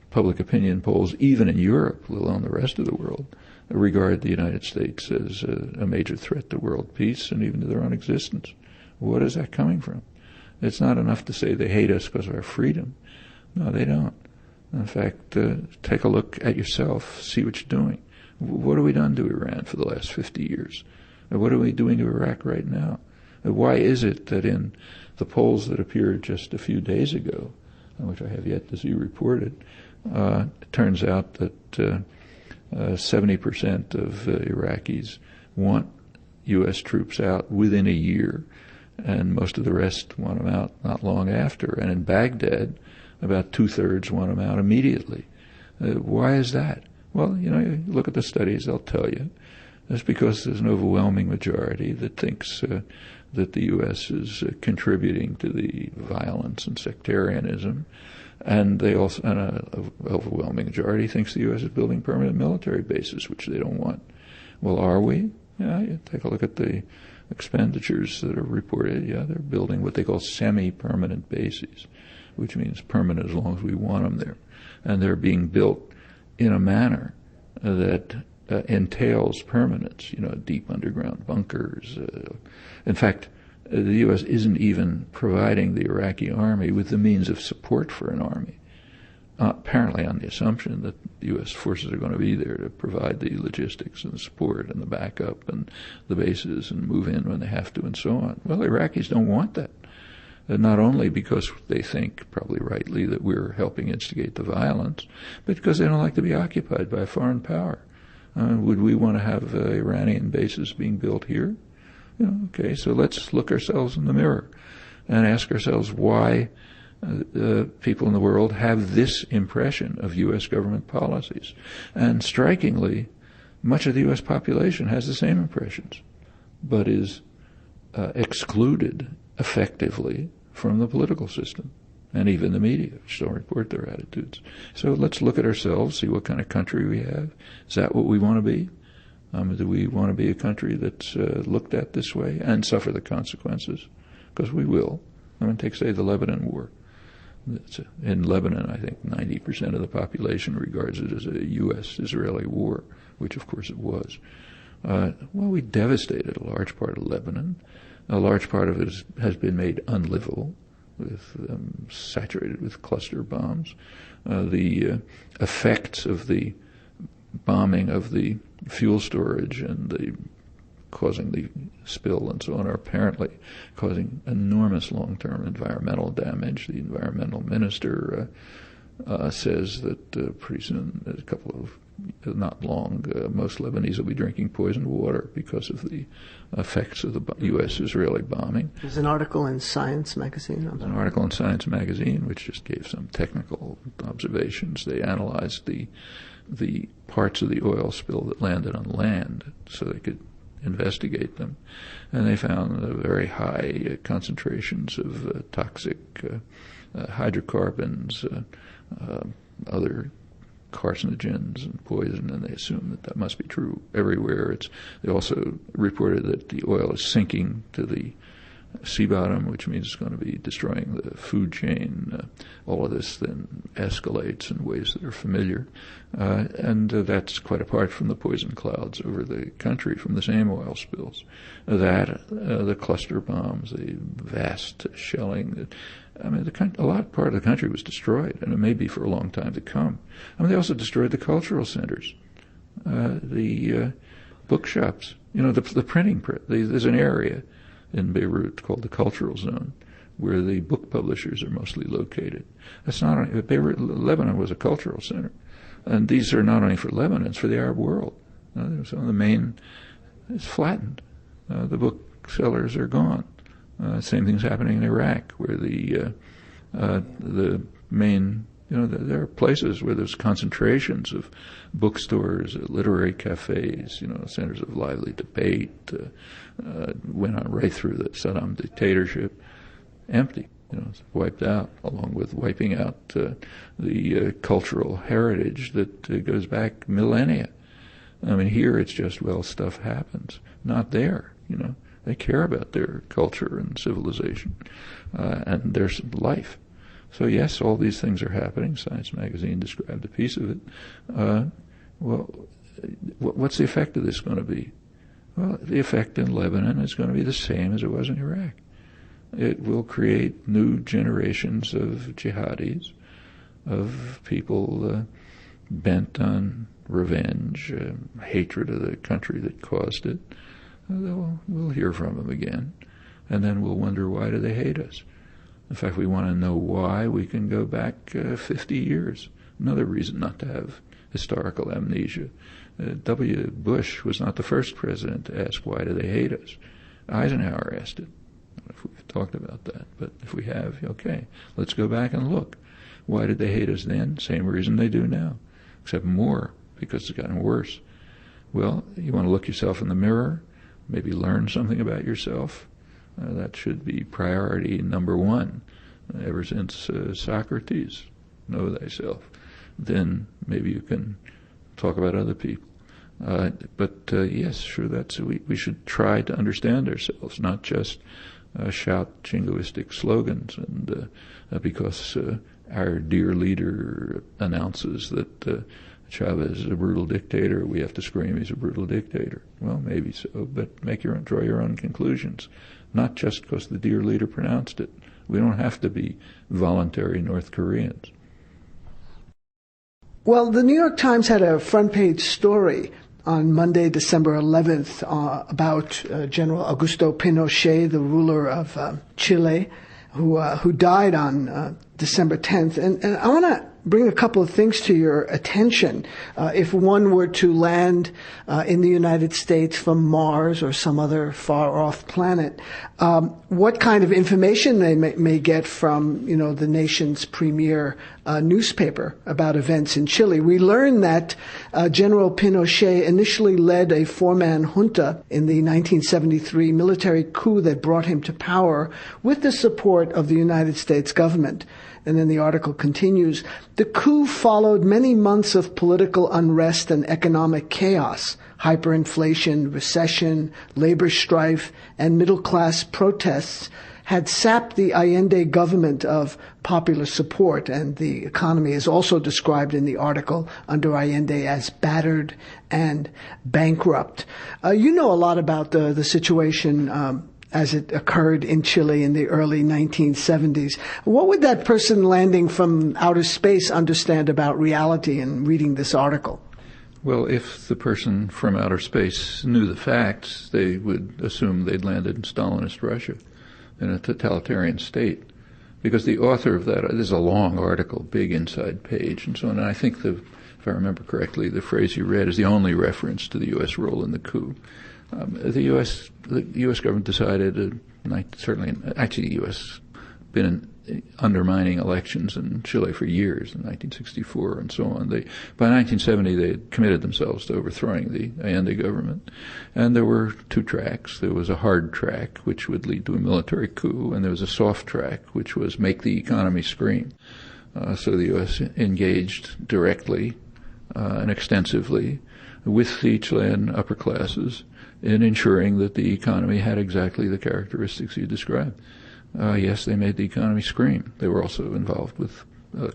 public opinion polls, even in Europe, let alone the rest of the world, regard the United States as a major threat to world peace and even to their own existence? What is that coming from? It's not enough to say they hate us because of our freedom. No, they don't. In fact, take a look at yourself, see what you're doing. What have we done to Iran for the last 50 years? What are we doing to Iraq right now? Why is it that in the polls that appeared just a few days ago, which I have yet to see reported, it turns out that 70% of Iraqis want U.S. troops out within a year, and most of the rest want them out not long after. And in Baghdad, about 2/3 want them out immediately. Why is that? Well, you look at the studies, they'll tell you. That's because there's an overwhelming majority that thinks that the U.S. is contributing to the violence and sectarianism, and an overwhelming majority thinks the U.S. is building permanent military bases, which they don't want. Well, are we? Yeah, you take a look at the expenditures that are reported. Yeah, they're building what they call semi-permanent bases, which means permanent as long as we want them there. And they're being built in a manner that entails permanence, deep underground bunkers. In fact, the U.S. isn't even providing the Iraqi army with the means of support for an army, apparently on the assumption that the U.S. forces are going to be there to provide the logistics and the support and the backup and the bases and move in when they have to and so on. Well, Iraqis don't want that. Not only because they think, probably rightly, that we're helping instigate the violence, but because they don't like to be occupied by a foreign power. Would we want to have Iranian bases being built here? Okay, so let's look ourselves in the mirror and ask ourselves why people in the world have this impression of U.S. government policies. And strikingly, much of the U.S. population has the same impressions, but is excluded effectively from the political system and even the media, which don't report their attitudes. So let's look at ourselves, see what kind of country we have. Is that what we want to be? Do we want to be a country that's looked at this way and suffer the consequences? Because we will. I mean, take, say, the Lebanon War. In Lebanon, I think 90% of the population regards it as a U.S.-Israeli war, which of course it was. Well, we devastated a large part of Lebanon. A large part of it has been made unlivable, saturated with cluster bombs. The effects of the bombing of the fuel storage and the causing the spill and so on are apparently causing enormous long-term environmental damage. The environmental minister says that pretty soon, a couple of, not long, most Lebanese will be drinking poisoned water because of the effects of the U.S.-Israeli bombing. There's an article in Science magazine. There's an article in Science magazine which just gave some technical observations. They analyzed the parts of the oil spill that landed on land so they could investigate them, and they found very high concentrations of toxic hydrocarbons, other carcinogens and poison, and they assumed that must be true everywhere. They also reported that the oil is sinking to the sea bottom, which means it's going to be destroying the food chain. All of this then escalates in ways that are familiar. And that's quite apart from the poison clouds over the country from the same oil spills. The cluster bombs, the vast shelling. I mean, part of the country was destroyed, and it may be for a long time to come. I mean, they also destroyed the cultural centers, the bookshops, the printing. There's an area in Beirut called the Cultural Zone, where the book publishers are mostly located. That's not only Beirut. Lebanon was a cultural center, and these are not only for Lebanon; it's for the Arab world. Some of the main, it's flattened. The booksellers are gone. Same thing's happening in Iraq, where the main, there are places where there's concentrations of bookstores, literary cafes, centers of lively debate. Went on right through the Saddam dictatorship, empty, wiped out, along with wiping out the cultural heritage that goes back millennia. I mean, here it's just, well, stuff happens. Not there, They care about their culture and civilization and their life. So yes, all these things are happening. Science magazine described a piece of it. Well, what's the effect of this going to be? Well, the effect in Lebanon is going to be the same as it was in Iraq. It will create new generations of jihadis, of people bent on revenge, hatred of the country that caused it. We'll hear from them again, and then we'll wonder, why do they hate us? In fact, we want to know why. We can go back 50 years. Another reason not to have historical amnesia. W. Bush was not the first president to ask, why do they hate us? Eisenhower asked it. If we've talked about that, but if we have, okay, let's go back and look. Why did they hate us then? Same reason they do now, except more, because it's gotten worse. Well, you want to look yourself in the mirror, maybe learn something about yourself. That should be priority number one. Ever since Socrates, know thyself. Then maybe you can talk about other people. But yes, sure, we should try to understand ourselves, not just shout jingoistic slogans. And because our dear leader announces that Chavez is a brutal dictator, we have to scream he's a brutal dictator. Well, maybe so, but draw your own conclusions. Not just because the dear leader pronounced it. We don't have to be voluntary North Koreans. Well, the New York Times had a front-page story on Monday, December 11th, about General Augusto Pinochet, the ruler of Chile, who died on December 10th. And I want to bring a couple of things to your attention. If one were to land in the United States from Mars or some other far-off planet, what kind of information they may get from, the nation's premier newspaper about events in Chile. We learn that General Pinochet initially led a four-man junta in the 1973 military coup that brought him to power with the support of the United States government. And then the article continues, the coup followed many months of political unrest and economic chaos, hyperinflation, recession, labor strife, and middle-class protests had sapped the Allende government of popular support, and the economy is also described in the article under Allende as battered and bankrupt. You know a lot about the situation as it occurred in Chile in the early 1970s. What would that person landing from outer space understand about reality in reading this article? Well, if the person from outer space knew the facts, they would assume they'd landed in Stalinist Russia, in a totalitarian state. Because the author of that, this is a long article, big inside page, and so on. And I think, if I remember correctly, the phrase you read is the only reference to the U.S. role in the coup. The U.S. government decided, actually the U.S. been undermining elections in Chile for years, in 1964 and so on. By 1970, they had committed themselves to overthrowing the Allende government. And there were two tracks. There was a hard track, which would lead to a military coup, and there was a soft track, which was make the economy scream. So the U.S. engaged directly and extensively with the Chilean upper classes in ensuring that the economy had exactly the characteristics you described. Yes, they made the economy scream. They were also involved with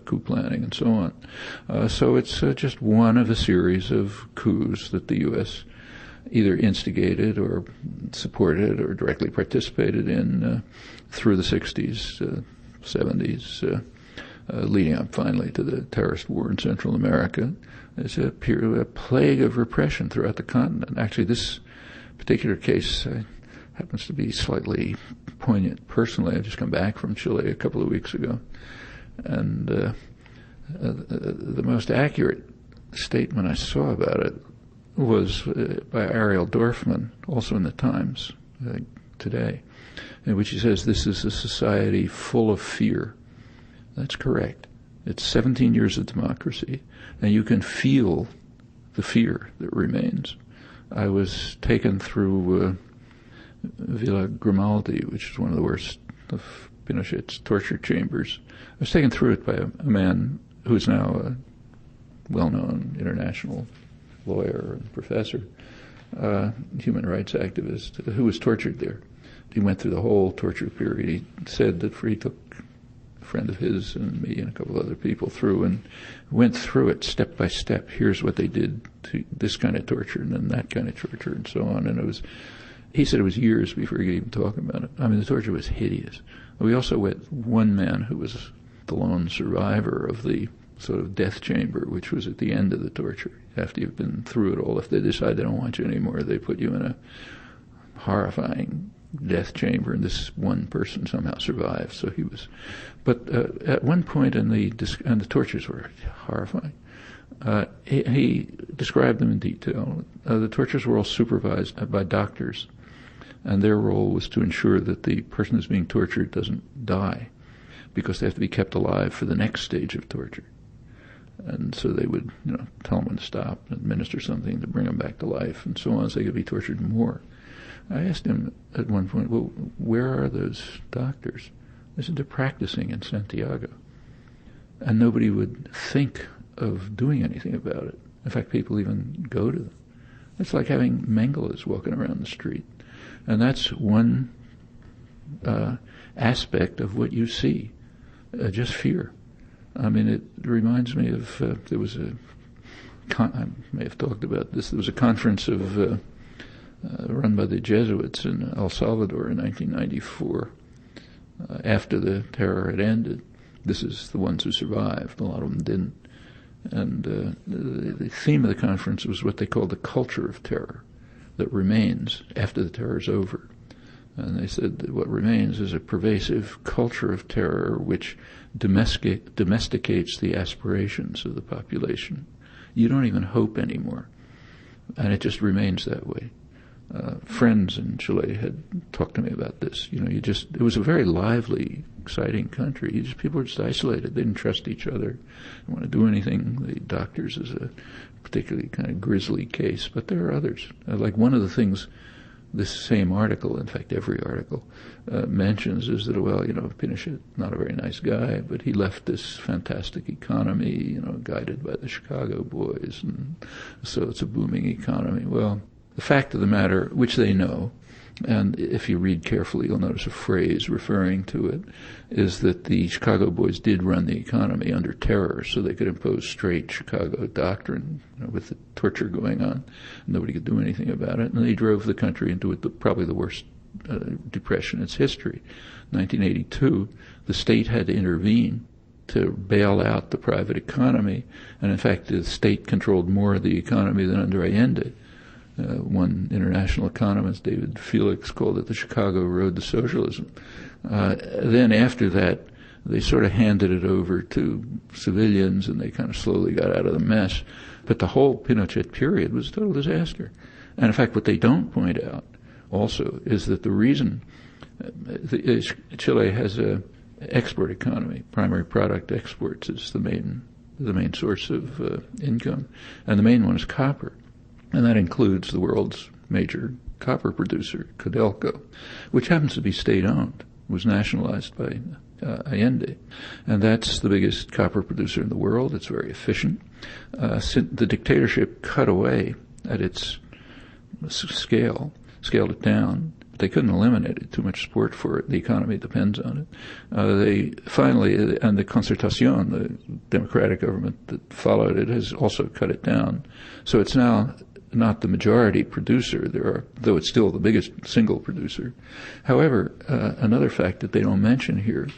coup planning and so on. So it's just one of a series of coups that the U.S. either instigated or supported or directly participated in through the 60s, 70s, leading up finally to the terrorist war in Central America. There's a plague of repression throughout the continent. Actually, this particular case happens to be slightly poignant personally. I've just come back from Chile a couple of weeks ago, and the most accurate statement I saw about it was by Ariel Dorfman, also in the Times today, in which he says this is a society full of fear. That's correct. It's 17 years of democracy, and you can feel the fear that remains. I was taken through Villa Grimaldi, which is one of the worst of Pinochet's torture chambers. I was taken through it by a man who is now a well-known international lawyer and professor, human rights activist, who was tortured there. He went through the whole torture period. He said that he took a friend of his and me and a couple of other people through and went through it step by step. Here's what they did to this kind of torture and then that kind of torture and so on. And he said it was years before he could even talk about it. I mean, the torture was hideous. We also had one man who was the lone survivor of the sort of death chamber, which was at the end of the torture. After you've been through it all, if they decide they don't want you anymore, they put you in a horrifying death chamber, and this one person somehow survived. So he was, but at one point and the tortures were horrifying. He described them in detail. The tortures were all supervised by doctors, and their role was to ensure that the person who's being tortured doesn't die, because they have to be kept alive for the next stage of torture. And so they would, tell them when to stop and administer something to bring them back to life and so on, so they could be tortured more. I asked him at one point, well, where are those doctors? They said they're practicing in Santiago. And nobody would think of doing anything about it. In fact, people even go to them. It's like having Mengeles walking around the street. And that's one aspect of what you see, just fear. I mean, it reminds me of, there was I may have talked about this, there was a conference of run by the Jesuits in El Salvador in 1994, after the terror had ended. This is the ones who survived. A lot of them didn't. And the theme of the conference was what they called the culture of terror that remains after the terror is over. And they said that what remains is a pervasive culture of terror which domesticates the aspirations of the population. You don't even hope anymore. And it just remains that way. Friends in Chile had talked to me about this. It was a very lively, exciting country. People were just isolated. They didn't trust each other. Didn't want to do anything. The doctors is a particularly kind of grisly case, but there are others. Like one of the things this same article, in fact every article, mentions is that, Pinochet, not a very nice guy, but he left this fantastic economy, guided by the Chicago boys, and so it's a booming economy. Well, the fact of the matter, which they know, and if you read carefully you'll notice a phrase referring to it, is that the Chicago boys did run the economy under terror so they could impose straight Chicago doctrine, with the torture going on. Nobody could do anything about it, and they drove the country into probably the worst depression in its history. 1982, the state had to intervene to bail out the private economy, and in fact the state controlled more of the economy than under Allende. One international economist, David Felix, called it the Chicago Road to Socialism. Then after that, they sort of handed it over to civilians, and they kind of slowly got out of the mess. But the whole Pinochet period was a total disaster. And in fact, what they don't point out also is that the reason Chile has a export economy, primary product exports is the main source of income, and the main one is copper. And that includes the world's major copper producer, Codelco, which happens to be state-owned, was nationalized by Allende. And that's the biggest copper producer in the world. It's very efficient. The dictatorship cut away at its scaled it down. They couldn't eliminate it, too much support for it. The economy depends on it. They finally, and the Concertación, the democratic government that followed it, has also cut it down. So it's now not the majority producer, though it's still the biggest single producer. However, another fact that they don't mention here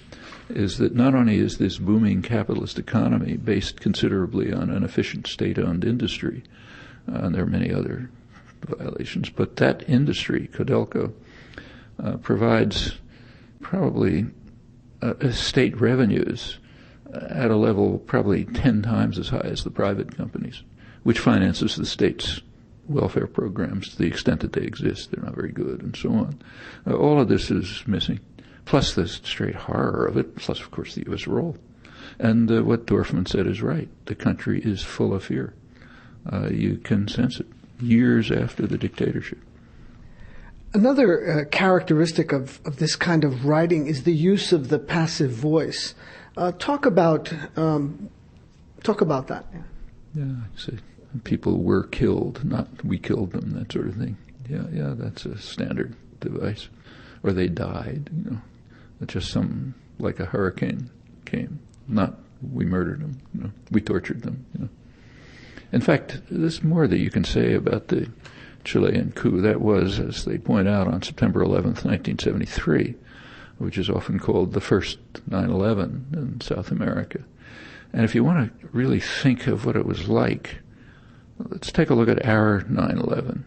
is that not only is this booming capitalist economy based considerably on an efficient state-owned industry, and there are many other violations, but that industry, Codelco, provides probably state revenues at a level probably 10 times as high as the private companies, which finances the state's welfare programs to the extent that they exist. They're not very good, and so on. All of this is missing, plus the straight horror of it, plus, of course, the U.S. role. And what Dorfman said is right. The country is full of fear. You can sense it years after the dictatorship. Another characteristic of this kind of writing is the use of the passive voice. Talk about that. Yeah, so people were killed, not we killed them, that sort of thing. Yeah, that's a standard device. Or they died, It's just like a hurricane came, not we murdered them, we tortured them, In fact, there's more that you can say about the Chilean coup. That was, as they point out, on September 11th, 1973, which is often called the first 9/11 in South America. And if you want to really think of what it was like, let's take a look at our 9/11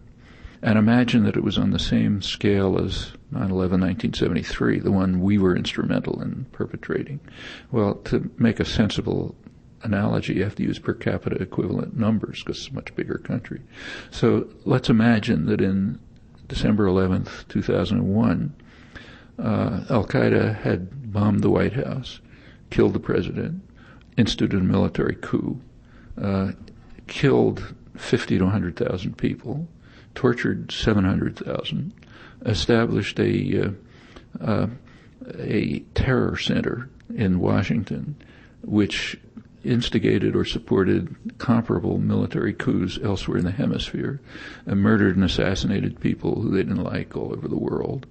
and imagine that it was on the same scale as 9/11, 1973, the one we were instrumental in perpetrating. Well, to make a sensible analogy, you have to use per capita equivalent numbers because it's a much bigger country. So let's imagine that in December 11th, 2001, Al-Qaeda had bombed the White House, killed the president, instituted a military coup, killed 50 to 100,000 people, tortured 700,000, established a terror center in Washington, which instigated or supported comparable military coups elsewhere in the hemisphere, and murdered and assassinated people who they didn't like all over the world.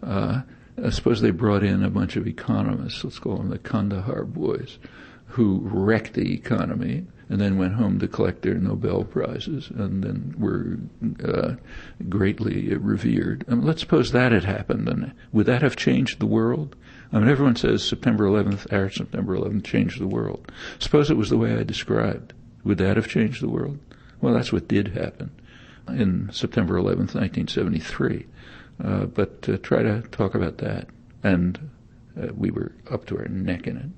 I suppose they brought in a bunch of economists, let's call them the Kandahar boys, who wrecked the economy and then went home to collect their Nobel Prizes and then were greatly revered. Let's suppose that had happened, and would that have changed the world? Everyone says September 11th, our September 11th changed the world. Suppose it was the way I described. Would that have changed the world? Well, that's what did happen in September 11th, 1973. but try to talk about that. And we were up to our neck in it.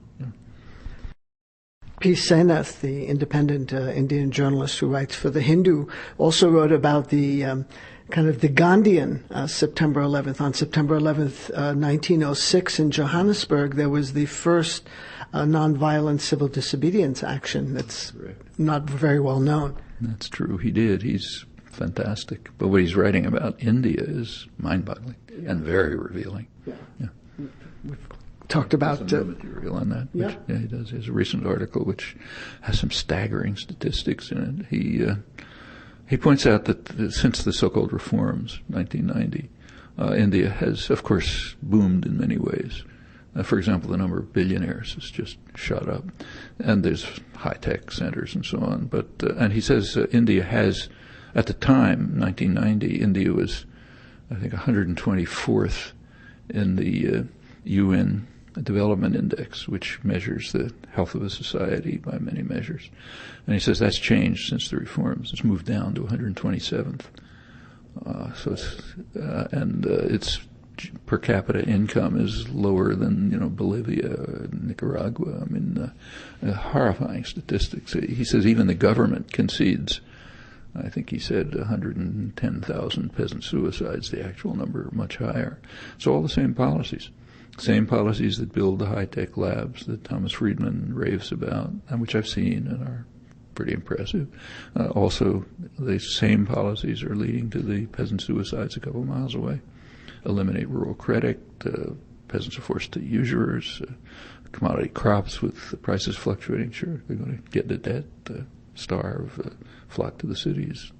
P. Senath, the independent Indian journalist who writes for The Hindu, also wrote about the kind of the Gandhian September 11th. On September 11th, 1906 in Johannesburg, there was the first nonviolent civil disobedience action that's not very well known. That's true. He did. He's fantastic. But what he's writing about India is mind-boggling and very revealing. Yeah. We've talked about material on that. Which, yeah, he does. He has a recent article which has some staggering statistics in it. He points out that since the so-called reforms, 1990, India has, of course, boomed in many ways. For example, the number of billionaires has just shot up, and there's high-tech centers and so on. But and he says India has, at the time, 1990, India was, I think, 124th in the UN Development Index, which measures the health of a society by many measures. And he says that's changed since the reforms. It's moved down to 127th. So its per capita income is lower than, Bolivia, Nicaragua. I mean, horrifying statistics. He says even the government concedes. I think he said 110,000 peasant suicides. The actual number much higher. It's all the same policies. Same policies that build the high-tech labs that Thomas Friedman raves about, and which I've seen and are pretty impressive. Also, the same policies are leading to the peasant suicides a couple of miles away. Eliminate rural credit, peasants are forced to usurers, commodity crops with the prices fluctuating, sure, they're going to get into debt, starve, flock to the cities.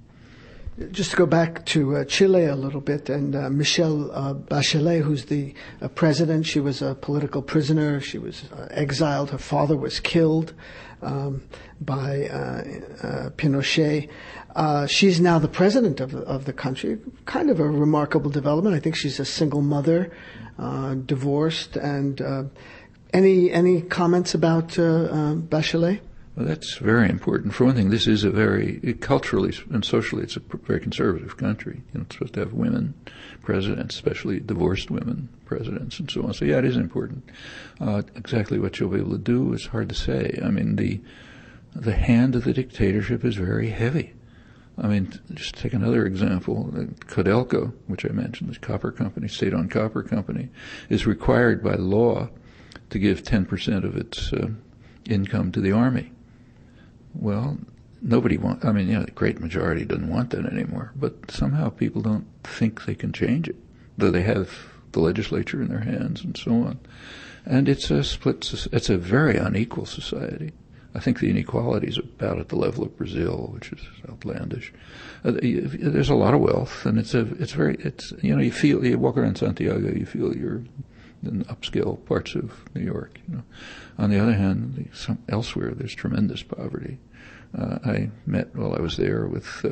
Just to go back to Chile a little bit, and Michelle Bachelet, who's the president, she was a political prisoner. She was exiled. Her father was killed by Pinochet. She's now the president of the country. Kind of a remarkable development. I think she's a single mother, divorced. And any comments about Bachelet? Well, that's very important. For one thing, this is culturally and socially, it's a very conservative country. It's supposed to have women presidents, especially divorced women presidents and so on. So, yeah, it is important. Exactly what she'll be able to do is hard to say. I mean, the hand of the dictatorship is very heavy. I mean, just take another example. Codelco, which I mentioned, the copper company, state-owned copper company, is required by law to give 10% of its income to the army. Well, nobody wants, the great majority doesn't want that anymore, but somehow people don't think they can change it, though they have the legislature in their hands and so on. And it's a very unequal society. I think the inequality is about at the level of Brazil, which is outlandish. There's a lot of wealth, and you walk around Santiago, you feel you're in upscale parts of New York. On the other hand, elsewhere there's tremendous poverty. I met while I was there with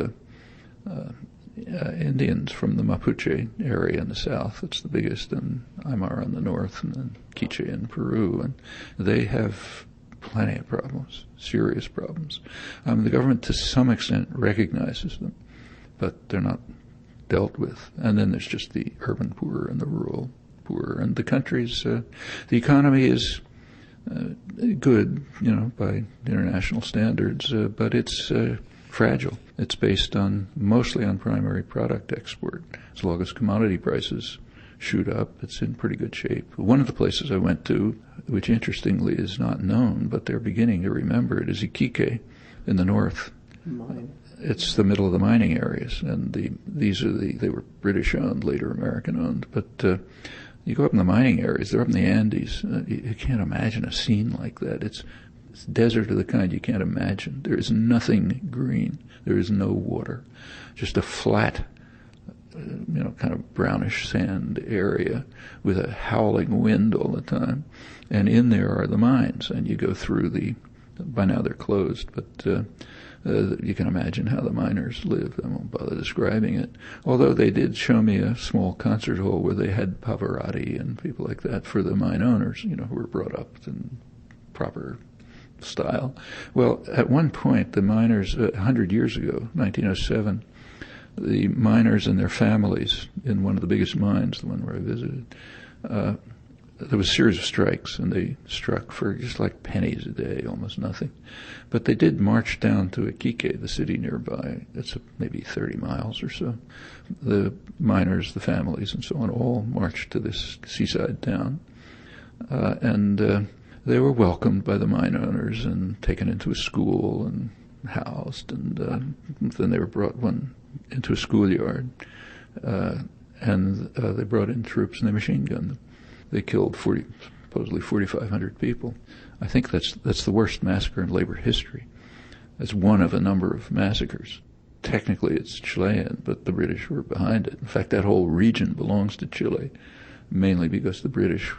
Indians from the Mapuche area in the south. It's the biggest, and Aymara in the north, and then Quiche in Peru, and they have plenty of problems, serious problems. The government to some extent recognizes them, but they're not dealt with. And then there's just the urban poor and the rural poor, and the country's the economy is good, by international standards, but it's fragile. It's based mostly on primary product export. As long as commodity prices shoot up, it's in pretty good shape. One of the places I went to, which interestingly is not known, but they're beginning to remember it, is Iquique in the north. It's the middle of the mining areas, and they were British owned, later American owned, but you go up in the mining areas, they're up in the Andes. You can't imagine a scene like that. It's desert of the kind you can't imagine. There is nothing green. There is no water. Just a flat, kind of brownish sand area with a howling wind all the time. And in there are the mines, and you go through by now they're closed, but you can imagine how the miners lived. I won't bother describing it. Although they did show me a small concert hall where they had Pavarotti and people like that for the mine owners, who were brought up in proper style. Well, at one point, the miners, 100 years ago, 1907, the miners and their families in one of the biggest mines, the one where I visited, there was a series of strikes, and they struck for just like pennies a day, almost nothing. But they did march down to Iquique, the city nearby. It's maybe 30 miles or so. The miners, the families, and so on, all marched to this seaside town. And they were welcomed by the mine owners and taken into a school and housed. And then they were brought into a schoolyard. And they brought in troops and they machine gunned them. They killed supposedly 4,500 people. I think that's the worst massacre in labor history. That's one of a number of massacres. Technically it's Chilean, but the British were behind it. In fact, that whole region belongs to Chile, mainly because the British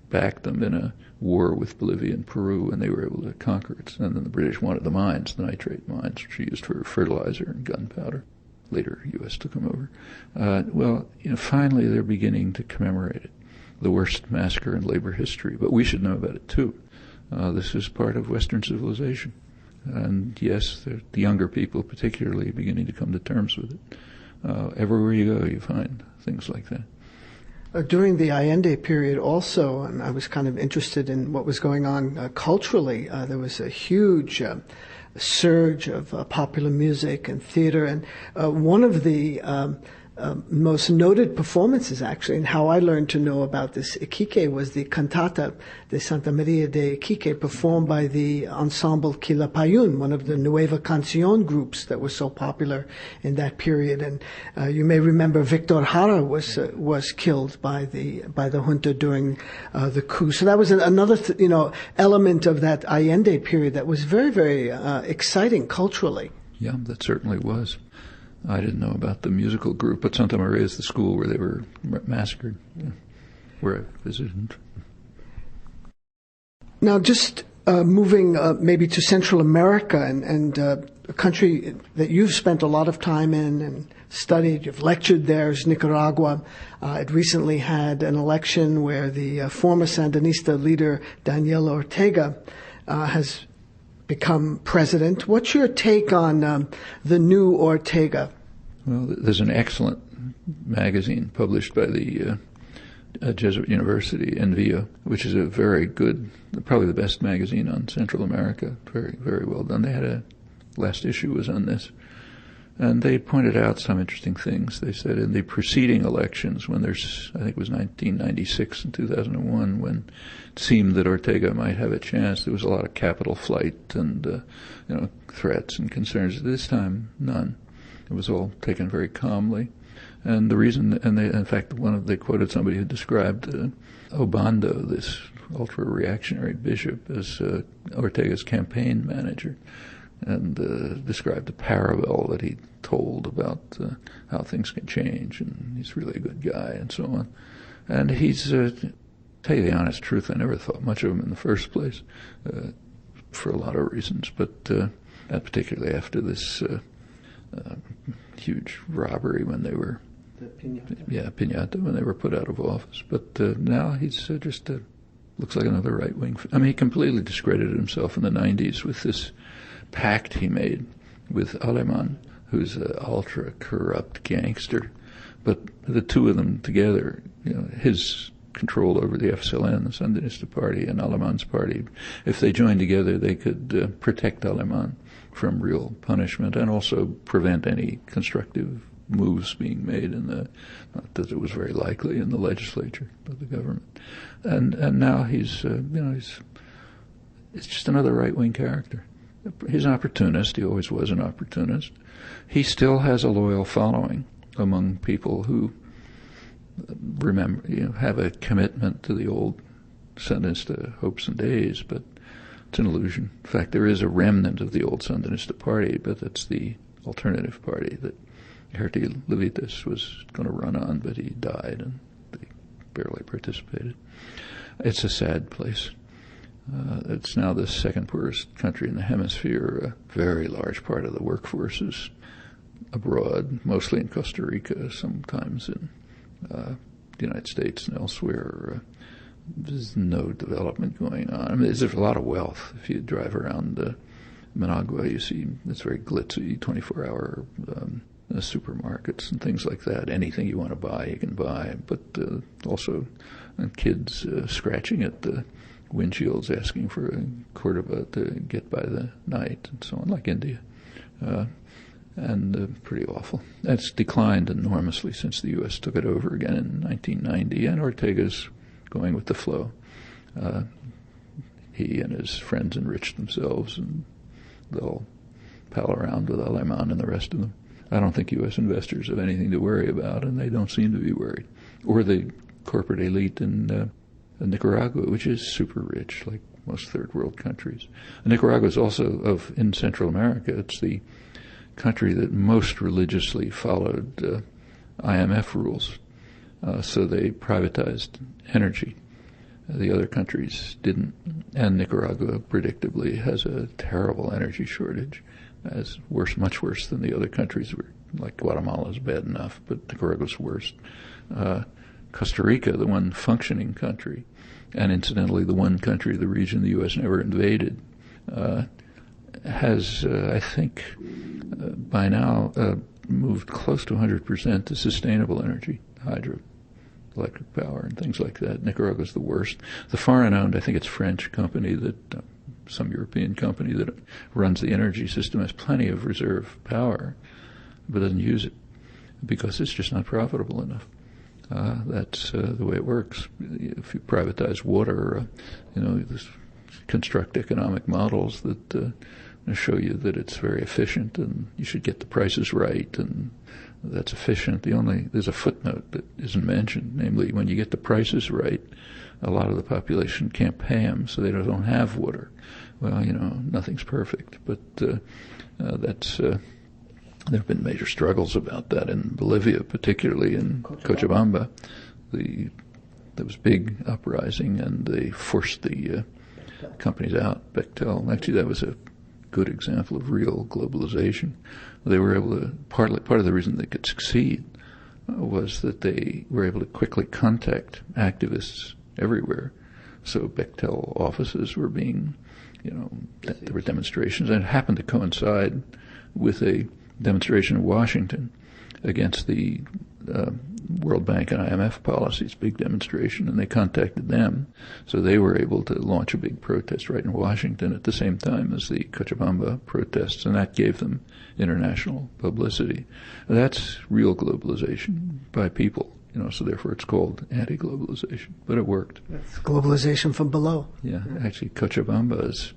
backed them in a war with Bolivia and Peru, and they were able to conquer it. And then the British wanted the mines, the nitrate mines, which are used for fertilizer and gunpowder. Later, U.S. took them over. Finally they're beginning to commemorate it. The worst massacre in labor history, but we should know about it too. This is part of Western civilization. And yes, the younger people particularly beginning to come to terms with it. Everywhere you go, you find things like that. During the Allende period also, and I was kind of interested in what was going on culturally, there was a huge surge of popular music and theater, and one of the most noted performances, actually, and how I learned to know about this Iquique was the Cantata de Santa Maria de Iquique, performed by the ensemble Quilapayún, one of the Nueva Canción groups that was so popular in that period. And you may remember Victor Jara was killed by the junta during the coup. So that was another element of that Allende period that was very, very exciting culturally. Yeah, that certainly was. I didn't know about the musical group, but Santa Maria is the school where they were massacred, where I visited. Now, just moving maybe to Central America and a country that you've spent a lot of time in and studied, you've lectured there, is Nicaragua. It recently had an election where the former Sandinista leader, Daniel Ortega, has become president. What's your take on the new Ortega? Well, there's an excellent magazine published by the Jesuit University, Envio, which is a very good, probably the best magazine on Central America. Very, very well done. They had last issue was on this. And they pointed out some interesting things. They said in the preceding elections, when I think it was 1996 and 2001, when it seemed that Ortega might have a chance, there was a lot of capital flight and, threats and concerns. This time, none. It was all taken very calmly. And the reason, in fact, they quoted somebody who described Obando, this ultra-reactionary bishop, as Ortega's campaign manager, and described the parable that he told about how things can change, and he's really a good guy, and so on. And he's, to tell you the honest truth, I never thought much of him in the first place, for a lot of reasons, but particularly after this huge robbery when they were Piñata, when they were put out of office. But now he's just looks like another right-wing. He completely discredited himself in the 90s with this pact he made with Aleman, who's an ultra-corrupt gangster. But the two of them together, his control over the FSLN, the Sandinista Party, and Aleman's party, if they joined together, they could protect Aleman from real punishment and also prevent any constructive moves being made not that it was very likely in the legislature of the government. And now he's it's just another right-wing character. He's an opportunist. He always was an opportunist. He still has a loyal following among people who have a commitment to the old Sandinista hopes and days, but it's an illusion. In fact, there is a remnant of the old Sandinista party, but it's the alternative party that Herty Levitas was going to run on, but he died and they barely participated. It's a sad place. It's now the second poorest country in the hemisphere. A very large part of the workforce is abroad, mostly in Costa Rica, sometimes in the United States and elsewhere. There's no development going on. There's a lot of wealth. If you drive around Managua, you see it's very glitzy, 24-hour supermarkets and things like that. Anything you want to buy, you can buy. But also kids scratching at the windshields, asking for a Cordoba to get by the night, and so on, like India. And pretty awful. That's declined enormously since the U.S. took it over again in 1990, and Ortega's going with the flow. He and his friends enriched themselves, and they'll pal around with Aleman and the rest of them. I don't think U.S. investors have anything to worry about, and they don't seem to be worried. Or the corporate elite in Nicaragua, which is super rich, like most third world countries. Nicaragua is also in Central America. It's the country that most religiously followed IMF rules. So they privatized energy. The other countries didn't. And Nicaragua, predictably, has a terrible energy shortage, much worse than the other countries. Like Guatemala's bad enough, but Nicaragua's worse. Costa Rica, the one functioning country, and incidentally the one country of the region the U.S. never invaded, has, I think, by now moved close to 100% to sustainable energy, hydroelectric power and things like that. Nicaragua's the worst. The foreign-owned, I think it's French company that, some European company that runs the energy system, has plenty of reserve power, but doesn't use it because it's just not profitable enough. That's the way it works. If you privatize water, construct economic models that show you that it's very efficient and you should get the prices right, and that's efficient. There's a footnote that isn't mentioned, namely when you get the prices right, a lot of the population can't pay them, so they don't have water. Well, nothing's perfect, but there have been major struggles about that in Bolivia, particularly in Cochabamba. There was big uprising, and they forced the companies out. Bechtel, actually, that was a good example of real globalization. They were able to, part of the reason they could succeed was that they were able to quickly contact activists everywhere. So Bechtel offices were being, there were demonstrations, and it happened to coincide with a demonstration in Washington against the World Bank and IMF policies, big demonstration, and they contacted them. So they were able to launch a big protest right in Washington at the same time as the Cochabamba protests, and that gave them international publicity. That's real globalization by people, so therefore it's called anti-globalization, but it worked. That's globalization from below. Yeah, actually Cochabamba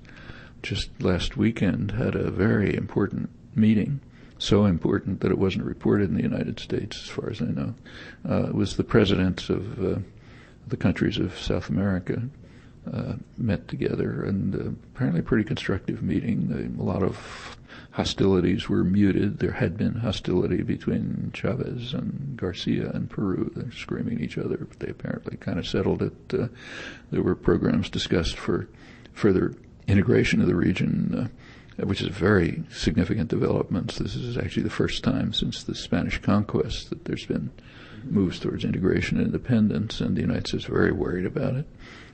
just last weekend had a very important meeting, so important that it wasn't reported in the United States, as far as I know. It was the presidents of the countries of South America met together, and apparently a pretty constructive meeting. A lot of hostilities were muted. There had been hostility between Chavez and Garcia in Peru. They're screaming at each other, but they apparently kind of settled it. There were programs discussed for further integration of the region, which is a very significant development. This is actually the first time since the Spanish conquest that there's been moves towards integration and independence, and the United States is very worried about it.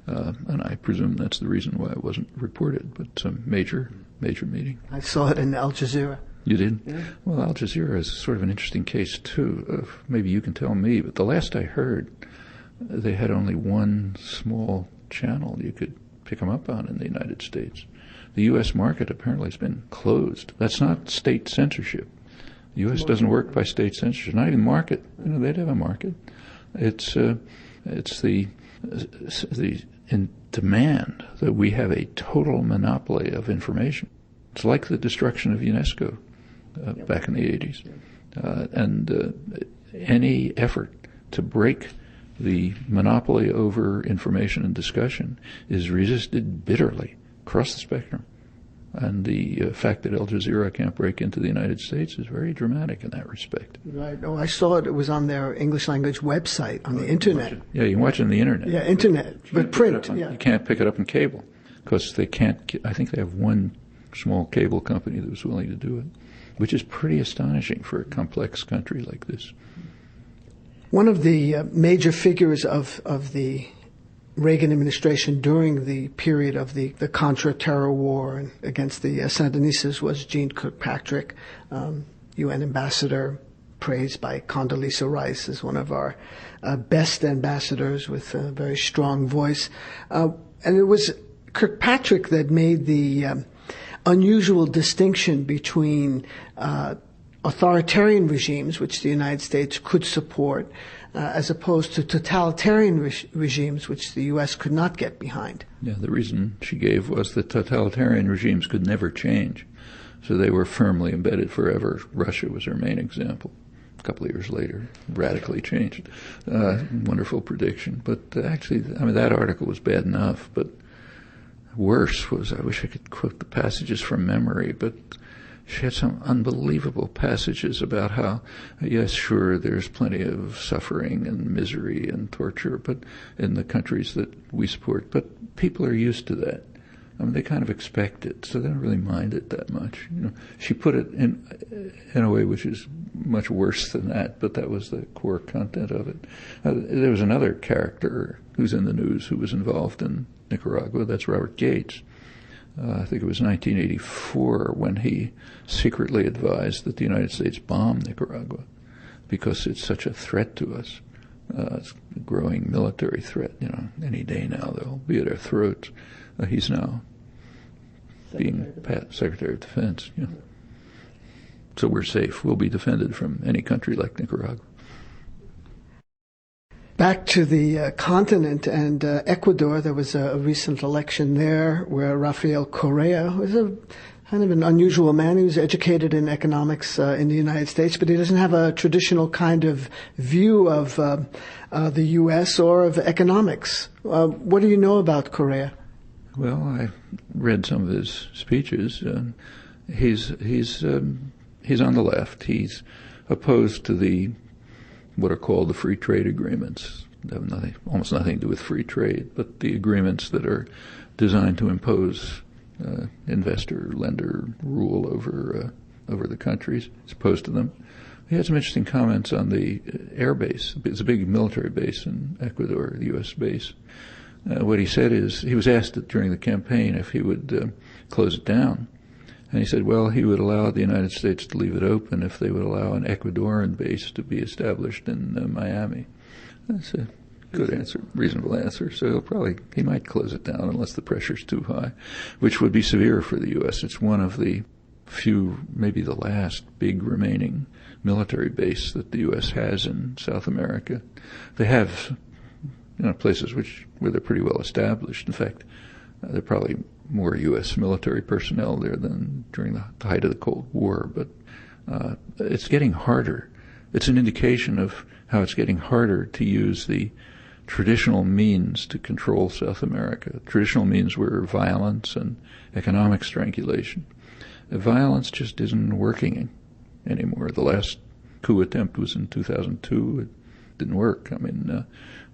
And I presume that's the reason why it wasn't reported, but some major meeting. I saw it in Al Jazeera. You did? Yeah. Well, Al Jazeera is sort of an interesting case, too. Maybe you can tell me, but the last I heard, they had only one small channel you could pick them up on in the United States. The U.S. market apparently has been closed. That's not state censorship. The U.S. doesn't work by state censorship. Not even market. They'd have a market. It's the in demand that we have a total monopoly of information. It's like the destruction of UNESCO back in the 80s. And any effort to break the monopoly over information and discussion is resisted bitterly across the spectrum. And the fact that Al Jazeera can't break into the United States is very dramatic in that respect. Right. Oh, I saw it. It was on their English language website on the internet. Yeah, you can watch it on the internet. Yeah, internet, but print. You can't pick it up in cable because they can't. I think they have one small cable company that was willing to do it, which is pretty astonishing for a complex country like this. One of the major figures of the Reagan administration during the period of the Contra-terror war and against the Sandinistas was Jeane Kirkpatrick, UN ambassador, praised by Condoleezza Rice as one of our best ambassadors with a very strong voice. And it was Kirkpatrick that made the unusual distinction between authoritarian regimes, which the United States could support, as opposed to totalitarian regimes, which the U.S. could not get behind. Yeah, the reason she gave was that totalitarian regimes could never change. So they were firmly embedded forever. Russia was her main example. A couple of years later, radically changed. Wonderful prediction. But actually, I mean, that article was bad enough, but worse was, I wish I could quote the passages from memory, but she had some unbelievable passages about how, yes, sure, there's plenty of suffering and misery and torture, but in the countries that we support, but people are used to that. I mean, they kind of expect it, so they don't really mind it that much. You know, she put it in a way which is much worse than that, but that was the core content of it. There was another character who's in the news who was involved in Nicaragua. That's Robert Gates. I think it was 1984 when he secretly advised that the United States bomb Nicaragua because it's such a threat to us. It's a growing military threat. You know, any day now they'll be at our throats. He's now being Secretary of Defense. You know. So we're safe. We'll be defended from any country like Nicaragua. Back to the continent and Ecuador, there was a recent election there where Rafael Correa was a kind of an unusual man. He was educated in economics in the United States, but he doesn't have a traditional kind of view of the U.S. or of economics. What do you know about Correa? Well, I read some of his speeches. He's on the left. He's opposed to what are called the free trade agreements. They have almost nothing to do with free trade, but the agreements that are designed to impose investor-lender rule over the countries. He's opposed to them. He had some interesting comments on the air base. It's a big military base in Ecuador, the U.S. base. What he said is, he was asked during the campaign if he would close it down. And he said, well, he would allow the United States to leave it open if they would allow an Ecuadorian base to be established in Miami. That's a good answer, reasonable answer. So he might close it down unless the pressure's too high, which would be severe for the U.S. It's one of the few, maybe the last big remaining military base that the U.S. has in South America. They have places where they're pretty well established. In fact, there are probably more U.S. military personnel there than during the height of the Cold War, but it's getting harder. It's an indication of how it's getting harder to use the traditional means to control South America. Traditional means were violence and economic strangulation. Violence just isn't working anymore. The last coup attempt was in 2002. It didn't work. I mean,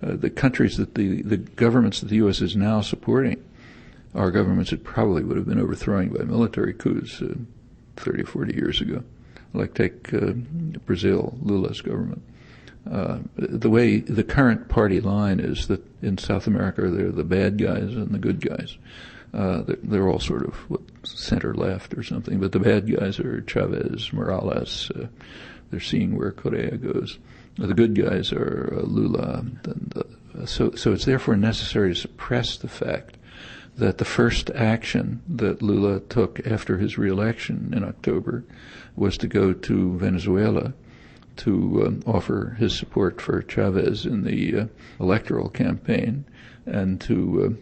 the countries that the governments that the U.S. is now supporting are governments that probably would have been overthrown by military coups 30 or 40 years ago. Like take Brazil, Lula's government. The way the current party line is that in South America they're the bad guys and the good guys. They're all sort of center-left or something, but the bad guys are Chavez, Morales. They're seeing where Correa goes. The good guys are Lula. So it's therefore necessary to suppress the fact that the first action that Lula took after his re-election in October was to go to Venezuela to offer his support for Chavez in the electoral campaign and to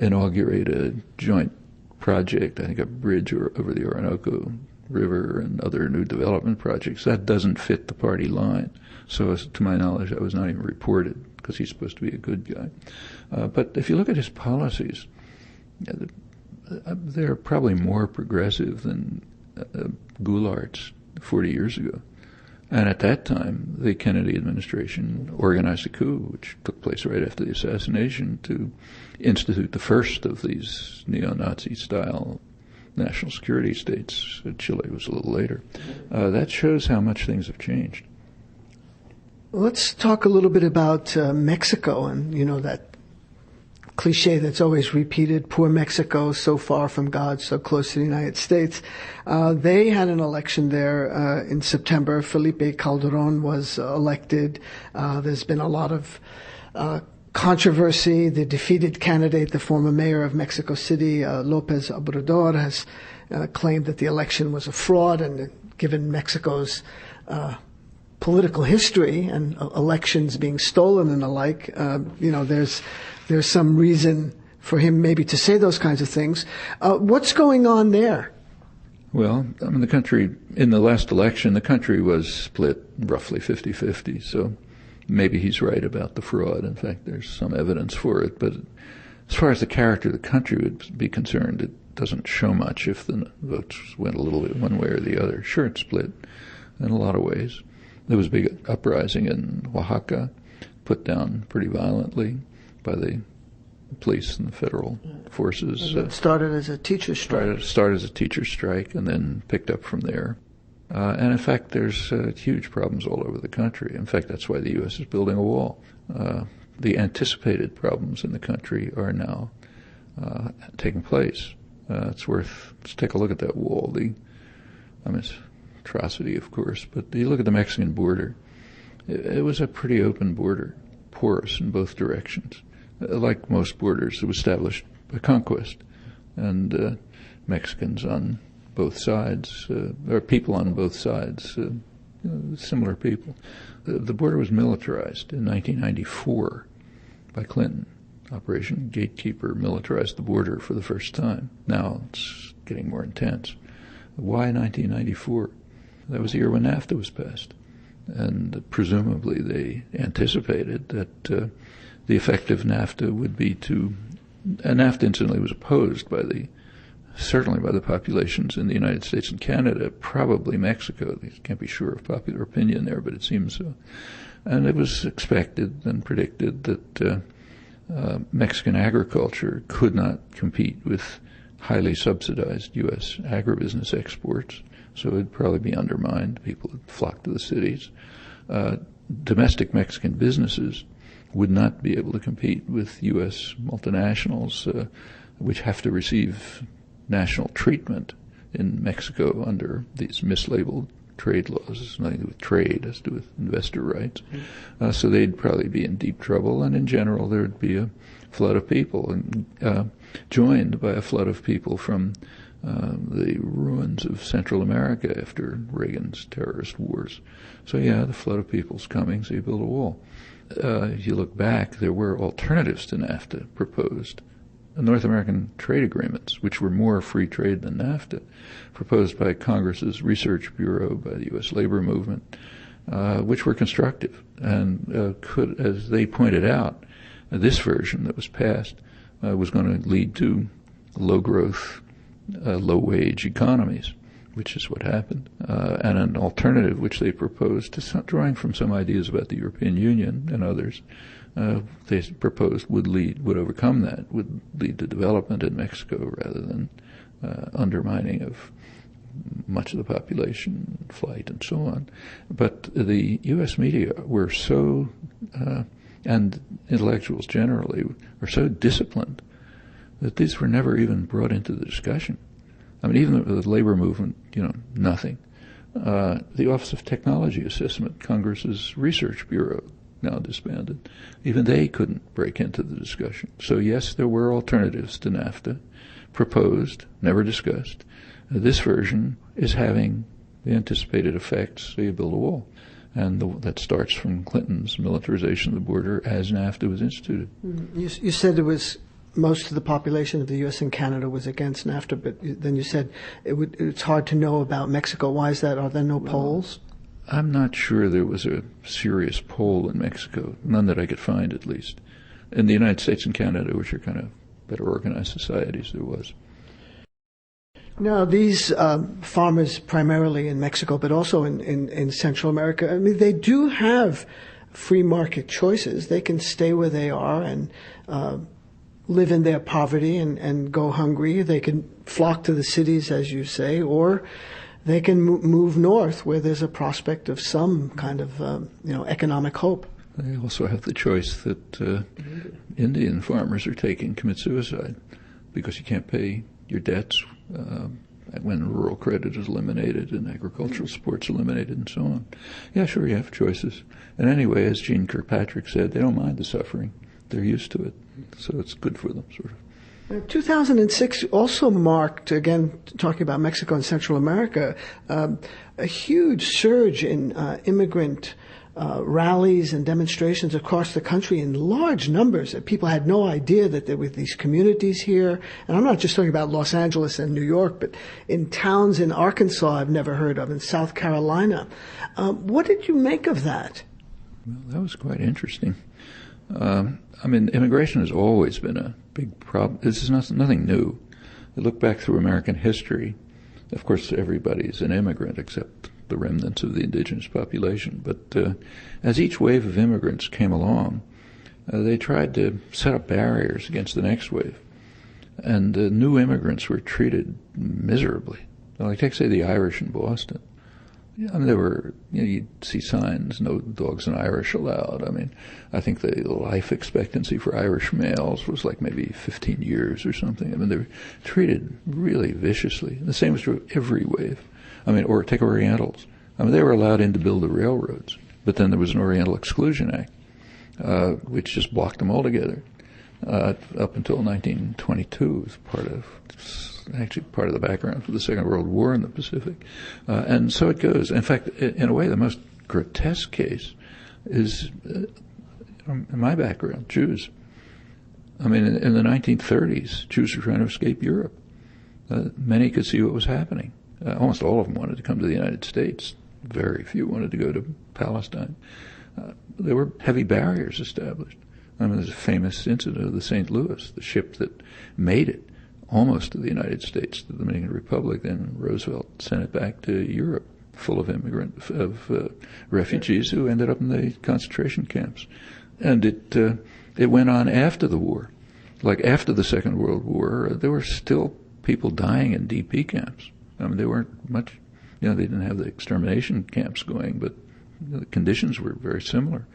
inaugurate a joint project, I think a bridge over the Orinoco River and other new development projects. That doesn't fit the party line. So to my knowledge, that was not even reported because he's supposed to be a good guy. But if you look at his policies, they're probably more progressive than Goulart's 40 years ago. And at that time, the Kennedy administration organized a coup, which took place right after the assassination, to institute the first of these neo-Nazi-style national security states. Chile was a little later. That shows how much things have changed. Let's talk a little bit about Mexico and, that cliche that's always repeated, poor Mexico, so far from God, so close to the United States. They had an election there in September. Felipe Calderon was elected. There's been a lot of controversy. The defeated candidate, the former mayor of Mexico City, Lopez Obrador, has claimed that the election was a fraud, and given Mexico's political history and elections being stolen and the like, there's some reason for him maybe to say those kinds of things. What's going on there? Well, I mean, the country, in the last election, the country was split roughly 50-50, so maybe he's right about the fraud. In fact, there's some evidence for it, but as far as the character of the country would be concerned, it doesn't show much if the votes went a little bit one way or the other. Sure, it's split in a lot of ways. There was a big uprising in Oaxaca, put down pretty violently by the police and the federal forces. It started as a teacher's strike. Started as a teacher's strike and then picked up from there. And in fact, there's huge problems all over the country. In fact, that's why the U.S. is building a wall. The anticipated problems in the country are now taking place. Let's take a look at that wall. It's atrocity, of course, but you look at the Mexican border. It was a pretty open border, porous in both directions. Like most borders, it was established by conquest, and Mexicans on both sides, or people on both sides, similar people. The border was militarized in 1994 by Clinton. Operation Gatekeeper militarized the border for the first time. Now it's getting more intense. Why 1994? That was the year when NAFTA was passed. And presumably they anticipated that the effect of NAFTA would be and NAFTA incidentally was opposed certainly by the populations in the United States and Canada, probably Mexico. You can't be sure of popular opinion there, but it seems so. And it was expected and predicted that Mexican agriculture could not compete with highly subsidized U.S. agribusiness exports, so it would probably be undermined. People would flock to the cities. Domestic Mexican businesses would not be able to compete with U.S. multinationals, which have to receive national treatment in Mexico under these mislabeled trade laws. It's nothing to do with trade, it has to do with investor rights. So they'd probably be in deep trouble, and in general there would be a flood of people, and joined by a flood of people from the ruins of Central America after Reagan's terrorist wars. So yeah, the flood of people's coming, so you build a wall. If you look back, there were alternatives to NAFTA proposed. North American trade agreements, which were more free trade than NAFTA, proposed by Congress's Research Bureau, by the U.S. labor movement, which were constructive and could, as they pointed out, this version that was passed was going to lead to low-growth, low-wage economies, which is what happened. And an alternative, which they proposed, drawing from some ideas about the European Union and others, they proposed would overcome that, would lead to development in Mexico rather than undermining of much of the population, flight, and so on. But the U.S. media were so, and intellectuals generally, were so disciplined that these were never even brought into the discussion. I mean, even the labor movement, nothing. The Office of Technology Assessment, Congress's Research Bureau, now disbanded, even they couldn't break into the discussion. So yes, there were alternatives to NAFTA, proposed, never discussed. This version is having the anticipated effects, so you build a wall. And that starts from Clinton's militarization of the border as NAFTA was instituted. You said it was most of the population of the U.S. and Canada was against NAFTA, but then you said it's hard to know about Mexico. Why is that? Are there no polls? I'm not sure there was a serious poll in Mexico, none that I could find at least. In the United States and Canada, which are kind of better organized societies, there was. Now, these farmers primarily in Mexico, but also in Central America, I mean, they do have free market choices. They can stay where they are and live in their poverty and go hungry. They can flock to the cities, as you say, or they can move north where there's a prospect of some kind of economic hope. They also have the choice that Indian farmers are taking commit suicide because you can't pay your debts when rural credit is eliminated and agricultural support's eliminated and so on. Yeah, sure, you have choices. And anyway, as Jeane Kirkpatrick said, they don't mind the suffering. They're used to it. So it's good for them, sort of. 2006 also marked, again, talking about Mexico and Central America, a huge surge in immigrant rallies and demonstrations across the country in large numbers. People had no idea that there were these communities here. And I'm not just talking about Los Angeles and New York, but in towns in Arkansas I've never heard of, in South Carolina. What did you make of that? Well, that was quite interesting. Immigration has always been a big problem. This is nothing new. You look back through American history, of course everybody's an immigrant except the remnants of the indigenous population. But as each wave of immigrants came along, they tried to set up barriers against the next wave. And new immigrants were treated miserably. Like, take, say, the Irish in Boston. There were, you'd see signs, no dogs and Irish allowed. I think the life expectancy for Irish males was like maybe 15 years or something. They were treated really viciously. And the same was true of every wave. Or take Orientals. They were allowed in to build the railroads, but then there was an Oriental Exclusion Act, which just blocked them altogether. Up until 1922, was part of the background for the Second World War in the Pacific. And so it goes. In fact, in a way, the most grotesque case is, in my background, Jews. In the 1930s, Jews were trying to escape Europe. Many could see what was happening. Almost all of them wanted to come to the United States. Very few wanted to go to Palestine. There were heavy barriers established. There's a famous incident of the St. Louis, the ship that made it almost to the United States, to the Dominican Republic. Then Roosevelt sent it back to Europe, full of refugees who ended up in the concentration camps. And it went on after the war. Like after the Second World War, there were still people dying in DP camps. They weren't much, they didn't have the extermination camps going, but the conditions were very similar.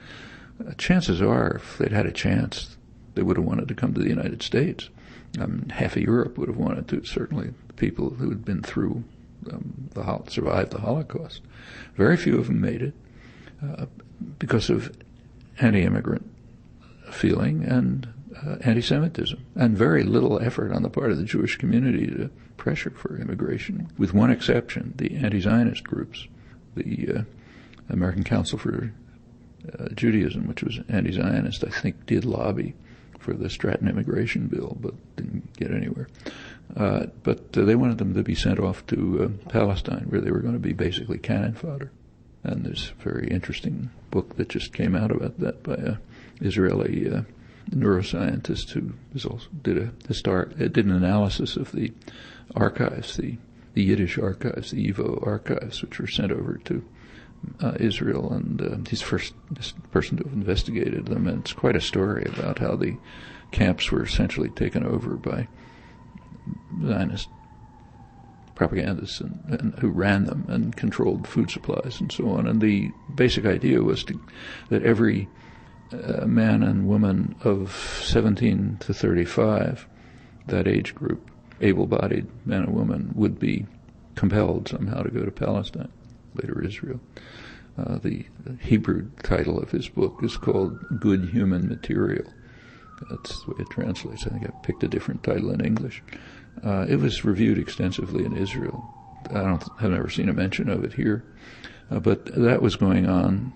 Chances are, if they'd had a chance, they would have wanted to come to the United States. Half of Europe would have wanted to, certainly the people who had been through, survived the Holocaust. Very few of them made it because of anti-immigrant feeling and anti-Semitism, and very little effort on the part of the Jewish community to pressure for immigration, with one exception: the anti-Zionist groups, the American Council for Judaism, which was anti-Zionist, I think did lobby for the Stratton immigration bill, but didn't get anywhere. But they wanted them to be sent off to Palestine, where they were going to be basically cannon fodder. And there's a very interesting book that just came out about that by an Israeli neuroscientist who did an analysis of the archives, the Yiddish archives, the YIVO archives, which were sent over to Israel, and he's the first person to have investigated them. And it's quite a story about how the camps were essentially taken over by Zionist propagandists and who ran them and controlled food supplies and so on. And the basic idea was that every man and woman of 17 to 35, that age group, able-bodied man and woman, would be compelled somehow to go to Palestine, later Israel. The Hebrew title of his book is called Good Human Material. That's the way it translates. I think I picked a different title in English. It was reviewed extensively in Israel. I've never seen a mention of it here. But that was going on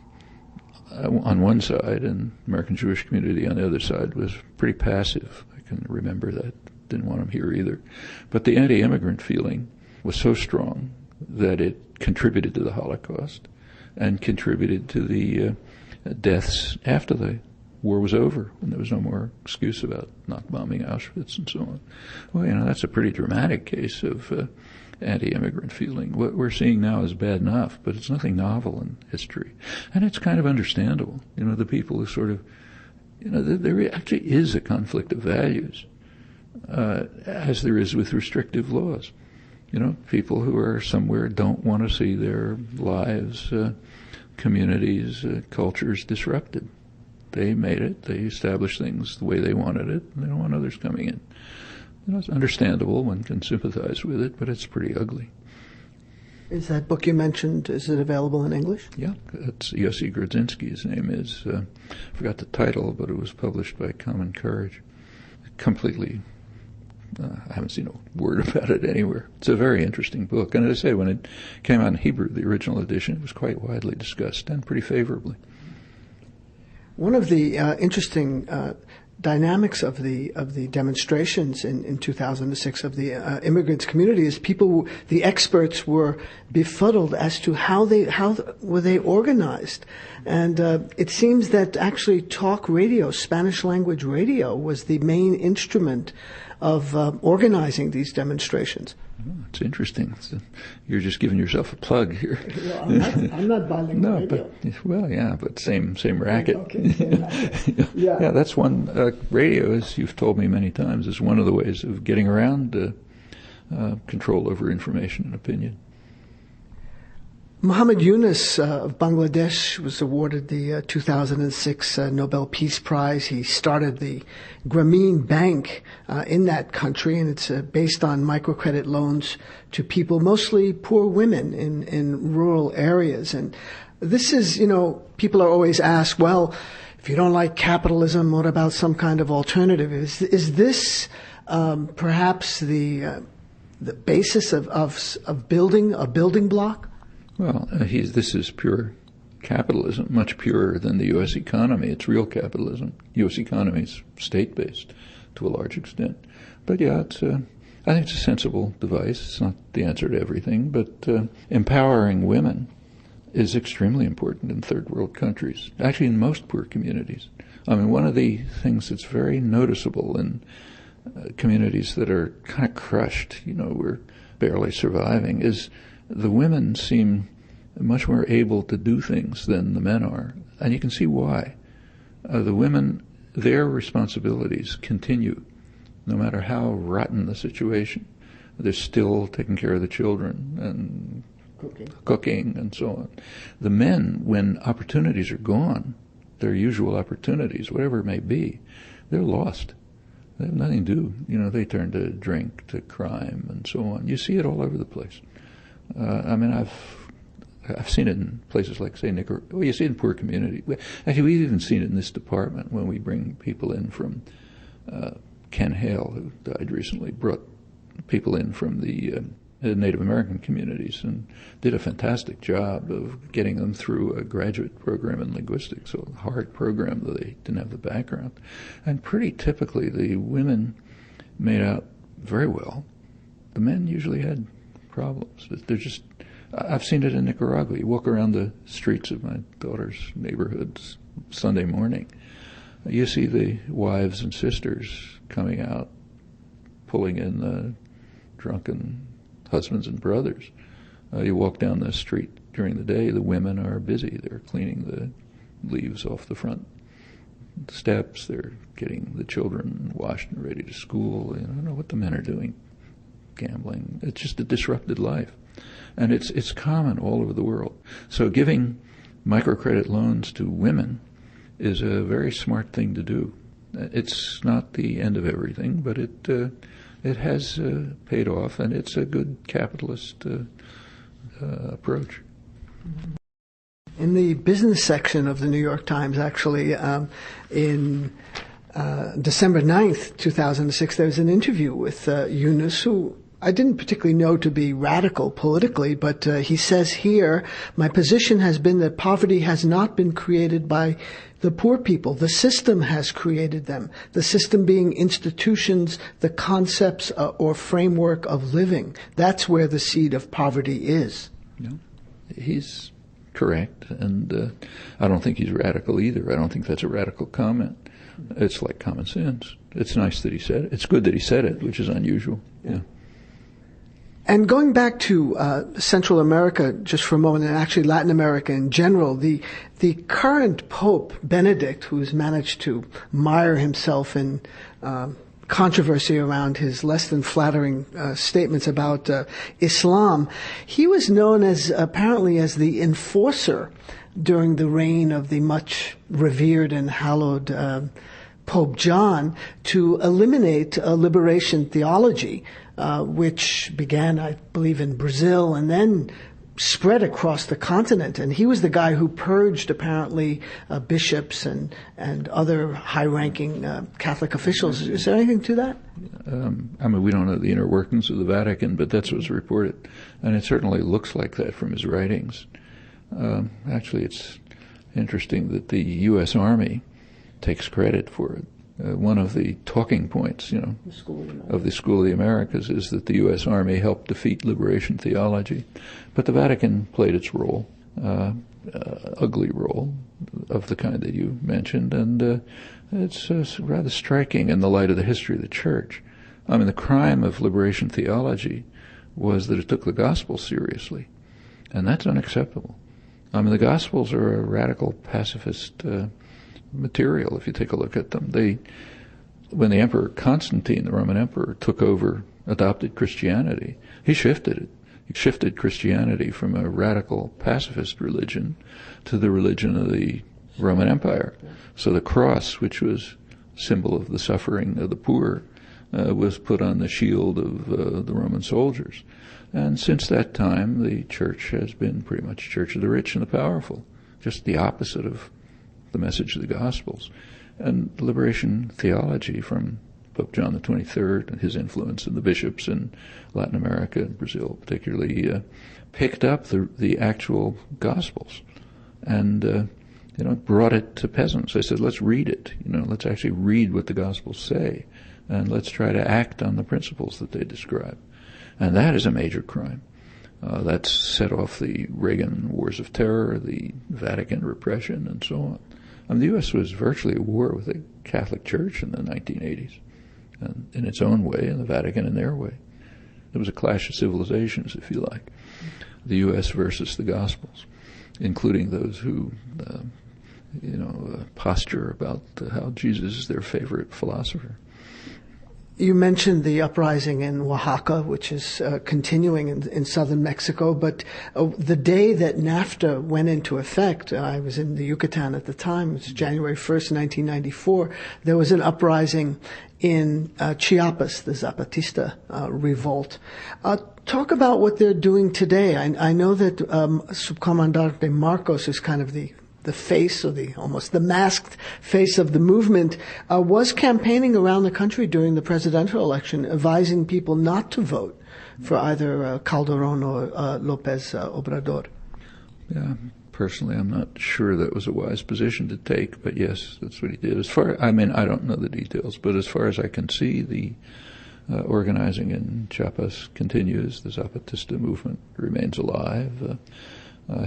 one side, and the American Jewish community on the other side was pretty passive. I can remember that. Didn't want them here either. But the anti-immigrant feeling was so strong that it contributed to the Holocaust and contributed to the deaths after the war was over, when there was no more excuse about not bombing Auschwitz and so on. Well, that's a pretty dramatic case of anti-immigrant feeling. What we're seeing now is bad enough, but it's nothing novel in history. And it's kind of understandable. The people who sort of, there actually is a conflict of values, as there is with restrictive laws. People who are somewhere don't want to see their lives, communities, cultures disrupted. They made it. They established things the way they wanted it, and they don't want others coming in. It's understandable. One can sympathize with it, but it's pretty ugly. Is that book you mentioned, is it available in English? Yeah, it's Yossi Grodzinski, his name is. I forgot the title, but it was published by Common Courage. Completely, I haven't seen a word about it anywhere. It's a very interesting book. And as I say, when it came out in Hebrew, the original edition, it was quite widely discussed and pretty favorably. One of the interesting dynamics of the demonstrations in 2006 of the immigrants community is the experts were befuddled as to how were they organized, and it seems that actually talk radio, Spanish language radio, was the main instrument of organizing these demonstrations. Oh, it's interesting. You're just giving yourself a plug here. Well, I'm not bilingual radio. But same racket. Okay, same racket. Yeah, that's one. Radio, as you've told me many times, is one of the ways of getting around control over information and opinion. Muhammad Yunus of Bangladesh was awarded the 2006 Nobel Peace Prize. He started the Grameen Bank in that country, and it's based on microcredit loans to people, mostly poor women in rural areas. And this is, people are always asked, well, if you don't like capitalism, what about some kind of alternative? Is this perhaps the basis of building a building block? Well, this is pure capitalism, much purer than the U.S. economy. It's real capitalism. U.S. economy is state-based to a large extent. But yeah, I think it's a sensible device. It's not the answer to everything, but empowering women is extremely important in third world countries, actually in most poor communities. I mean, one of the things that's very noticeable in communities that are kind of crushed, we're barely surviving, is the women seem much more able to do things than the men are. And you can see why. The women, their responsibilities continue, no matter how rotten the situation. They're still taking care of the children and cooking and so on. The men, when opportunities are gone, their usual opportunities, whatever it may be, they're lost. They have nothing to do. They turn to drink, to crime, and so on. You see it all over the place. I've seen it in places like, say, Nicaragua. Well, you see it in poor communities. Actually, we've even seen it in this department when we bring people in from Ken Hale, who died recently, brought people in from the Native American communities and did a fantastic job of getting them through a graduate program in linguistics, so a hard program that they didn't have the background. And pretty typically, the women made out very well. The men usually had problems. I've seen it in Nicaragua. You walk around the streets of my daughter's neighborhoods Sunday morning, you see the wives and sisters coming out, pulling in the drunken husbands and brothers. You walk down the street during the day, the women are busy. They're cleaning the leaves off the front steps. They're getting the children washed and ready to school. I don't know what the men are doing. Gambling. It's just a disrupted life. And it's common all over the world. So giving microcredit loans to women is a very smart thing to do. It's not the end of everything, but it has paid off, and it's a good capitalist approach. In the business section of the New York Times, actually, in December 9th, 2006, there was an interview with Yunus, who I didn't particularly know to be radical politically, but he says here, my position has been that poverty has not been created by the poor people. The system has created them. The system being institutions, the concepts or framework of living. That's where the seed of poverty is. Yeah. He's correct, and I don't think he's radical either. I don't think that's a radical comment. It's like common sense. It's nice that he said it. It's good that he said it, which is unusual. Yeah. And going back to Central America just for a moment, and actually Latin America in general, the current Pope Benedict, who's managed to mire himself in controversy around his less than flattering statements about Islam. He was known as apparently as the enforcer during the reign of the much revered and hallowed Pope John to eliminate liberation theology, which began, I believe, in Brazil and then spread across the continent. And he was the guy who purged, apparently, bishops and other high-ranking Catholic officials. Is there anything to that? We don't know the inner workings of the Vatican, but that's what's reported. And it certainly looks like that from his writings. Actually, it's interesting that the U.S. Army takes credit for it. One of the talking points, of the School of the Americas is that the U.S. Army helped defeat liberation theology. But the Vatican played its role, ugly role of the kind that you mentioned, and it's rather striking in the light of the history of the Church. The crime of liberation theology was that it took the gospel seriously, and that's unacceptable. The Gospels are a radical pacifist material, if you take a look at them. When the Emperor Constantine, the Roman Emperor, took over, adopted Christianity, he shifted it. He shifted Christianity from a radical pacifist religion to the religion of the Roman Empire. So the cross, which was a symbol of the suffering of the poor, was put on the shield of the Roman soldiers. And since that time, the Church has been pretty much Church of the rich and the powerful, just the opposite of the message of the Gospels. And liberation theology from Pope John the 23rd and his influence in the bishops in Latin America and Brazil particularly picked up the actual Gospels and brought it to peasants. They said, let's read it. Let's actually read what the Gospels say, and let's try to act on the principles that they describe. And that is a major crime. That set off the Reagan wars of terror, the Vatican repression, and so on. The U.S. was virtually at war with the Catholic Church in the 1980s, and in its own way, and the Vatican in their way. There was a clash of civilizations, if you like, the U.S. versus the Gospels, including those who, posture about how Jesus is their favorite philosopher. You mentioned the uprising in Oaxaca, which is continuing in southern Mexico, but the day that NAFTA went into effect, I was in the Yucatan at the time, it was January 1st, 1994, there was an uprising in Chiapas, the Zapatista revolt. Talk about what they're doing today. I know that Subcomandante Marcos is kind of the face, or almost the masked face of the movement, was campaigning around the country during the presidential election, advising people not to vote for either Calderon or López Obrador. Yeah, personally, I'm not sure that was a wise position to take, but yes, that's what he did. I don't know the details, but as far as I can see, the organizing in Chiapas continues. The Zapatista movement remains alive.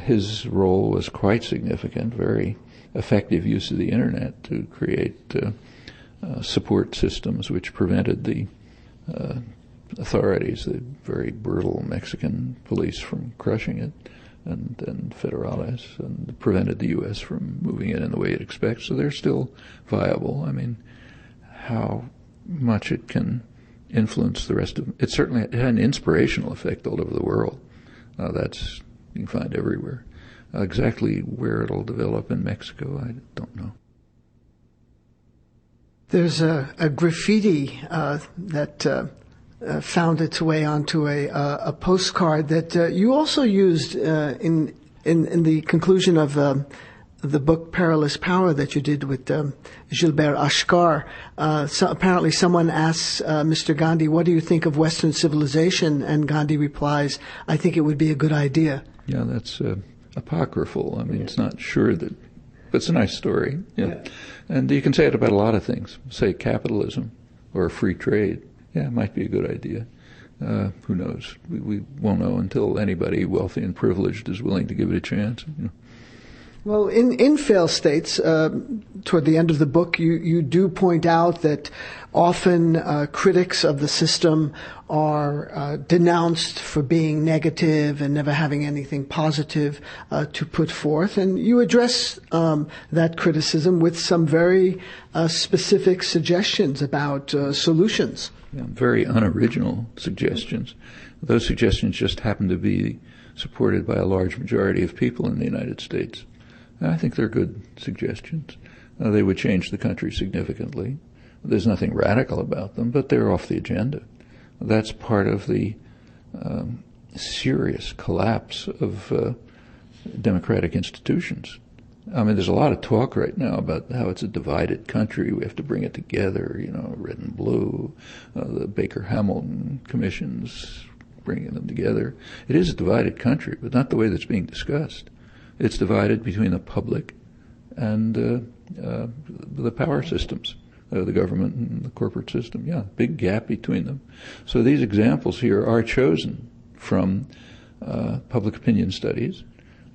His role was quite significant, very effective use of the internet to create support systems which prevented the authorities, the very brutal Mexican police, from crushing it, and federales, and prevented the U.S. from moving it in the way it expects. So they're still viable. How much it can influence the rest of it certainly had an inspirational effect all over the world. You can find everywhere. Exactly where it'll develop in Mexico, I don't know. There's a graffiti that found its way onto a postcard that you also used in the conclusion of the book Perilous Power that you did with Gilbert Ashkar. So apparently someone asks Mr. Gandhi, what do you think of Western civilization? And Gandhi replies, I think it would be a good idea. Yeah, that's apocryphal. It's not sure that, but it's a nice story. Yeah. And you can say it about a lot of things. Say capitalism or free trade. Yeah, it might be a good idea. Who knows? We won't know until anybody wealthy and privileged is willing to give it a chance. Well, in failed states, toward the end of the book, you do point out that often critics of the system are denounced for being negative and never having anything positive to put forth. And you address that criticism with some very specific suggestions about solutions. Yeah, very unoriginal suggestions. Those suggestions just happen to be supported by a large majority of people in the United States. I think they're good suggestions. They would change the country significantly. There's nothing radical about them, but they're off the agenda. That's part of the serious collapse of democratic institutions. I mean, there's a lot of talk right now about how it's a divided country. We have to bring it together, red and blue, the Baker-Hamilton commissions, bringing them together. It is a divided country, but not the way that's being discussed. It's divided between the public and the power systems, the government and the corporate system. Yeah, big gap between them. So these examples here are chosen from public opinion studies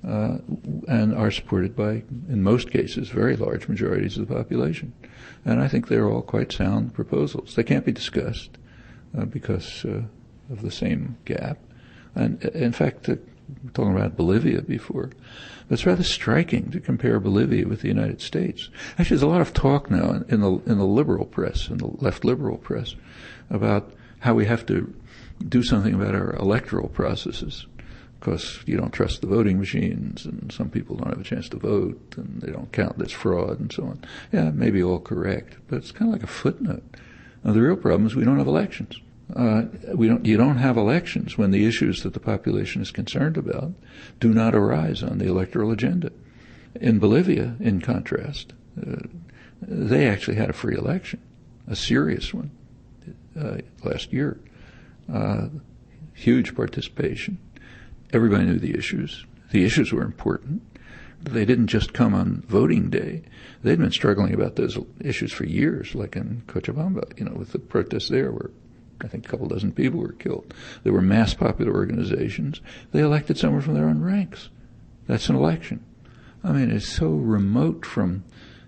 and are supported by, in most cases, very large majorities of the population. And I think they're all quite sound proposals. They can't be discussed because of the same gap. And in fact, talking about Bolivia before, but it's rather striking to compare Bolivia with the United States. Actually, there's a lot of talk now in the liberal press, in the left liberal press, about how we have to do something about our electoral processes, because you don't trust the voting machines, and some people don't have a chance to vote, and they don't count, there's fraud, and so on. Yeah, maybe all correct, but it's kind of like a footnote. Now, the real problem is we don't have elections. You don't have elections when the issues that the population is concerned about do not arise on the electoral agenda. In Bolivia, in contrast, they actually had a free election, a serious one, last year. Huge participation. Everybody knew the issues. The issues were important. They didn't just come on voting day. They'd been struggling about those issues for years, like in Cochabamba, with the protests there where I think a couple dozen people were killed. There were mass popular organizations. They elected someone from their own ranks. That's an election. I mean, it's so remote from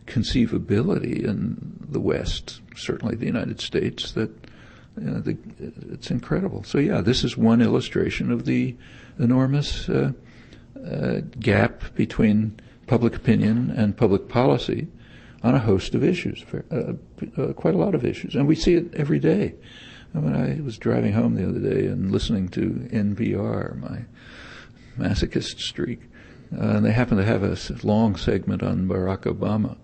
conceivability in the West, certainly the United States, that it's incredible. So yeah, this is one illustration of the enormous gap between public opinion and public policy on a host of issues, quite a lot of issues. And we see it every day. When I was driving home the other day and listening to NPR, my masochist streak, and they happened to have a long segment on Barack Obama.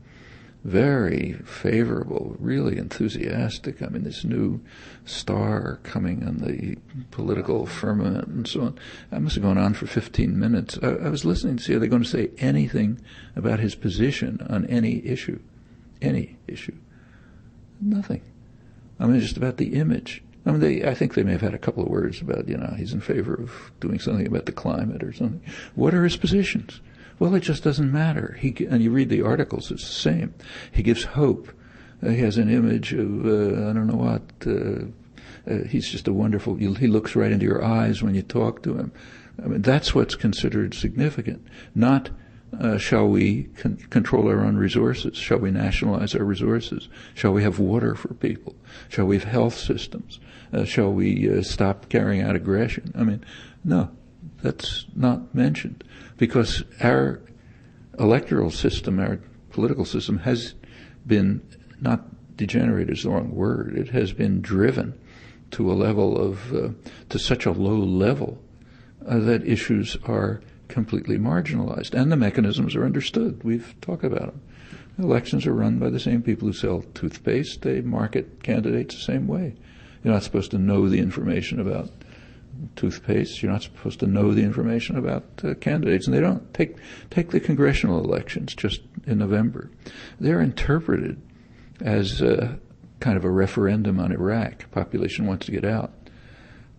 Very favorable, really enthusiastic. I mean, this new star coming on the political firmament and so on. That must have gone on for 15 minutes. I was listening to see, are they going to say anything about his position on any issue? Any issue. Nothing. I mean, just about the image. I mean, I think they may have had a couple of words about, he's in favor of doing something about the climate or something. What are his positions? Well, it just doesn't matter. And you read the articles, it's the same. He gives hope. He has an image of, I don't know what, he's just a wonderful, he looks right into your eyes when you talk to him. I mean, that's what's considered significant. Not, shall we control our own resources? Shall we nationalize our resources? Shall we have water for people? Shall we have health systems? Shall we stop carrying out aggression? I mean, no, that's not mentioned, because our electoral system, our political system has been, not degenerate is the wrong word, it has been driven to a level of, to such a low level that issues are completely marginalized, and the mechanisms are understood. We've talked about them. Elections are run by the same people who sell toothpaste. They market candidates the same way. You're not supposed to know the information about toothpaste. You're not supposed to know the information about candidates, and they don't. Take the congressional elections just in November. They're interpreted as kind of a referendum on Iraq. Population wants to get out.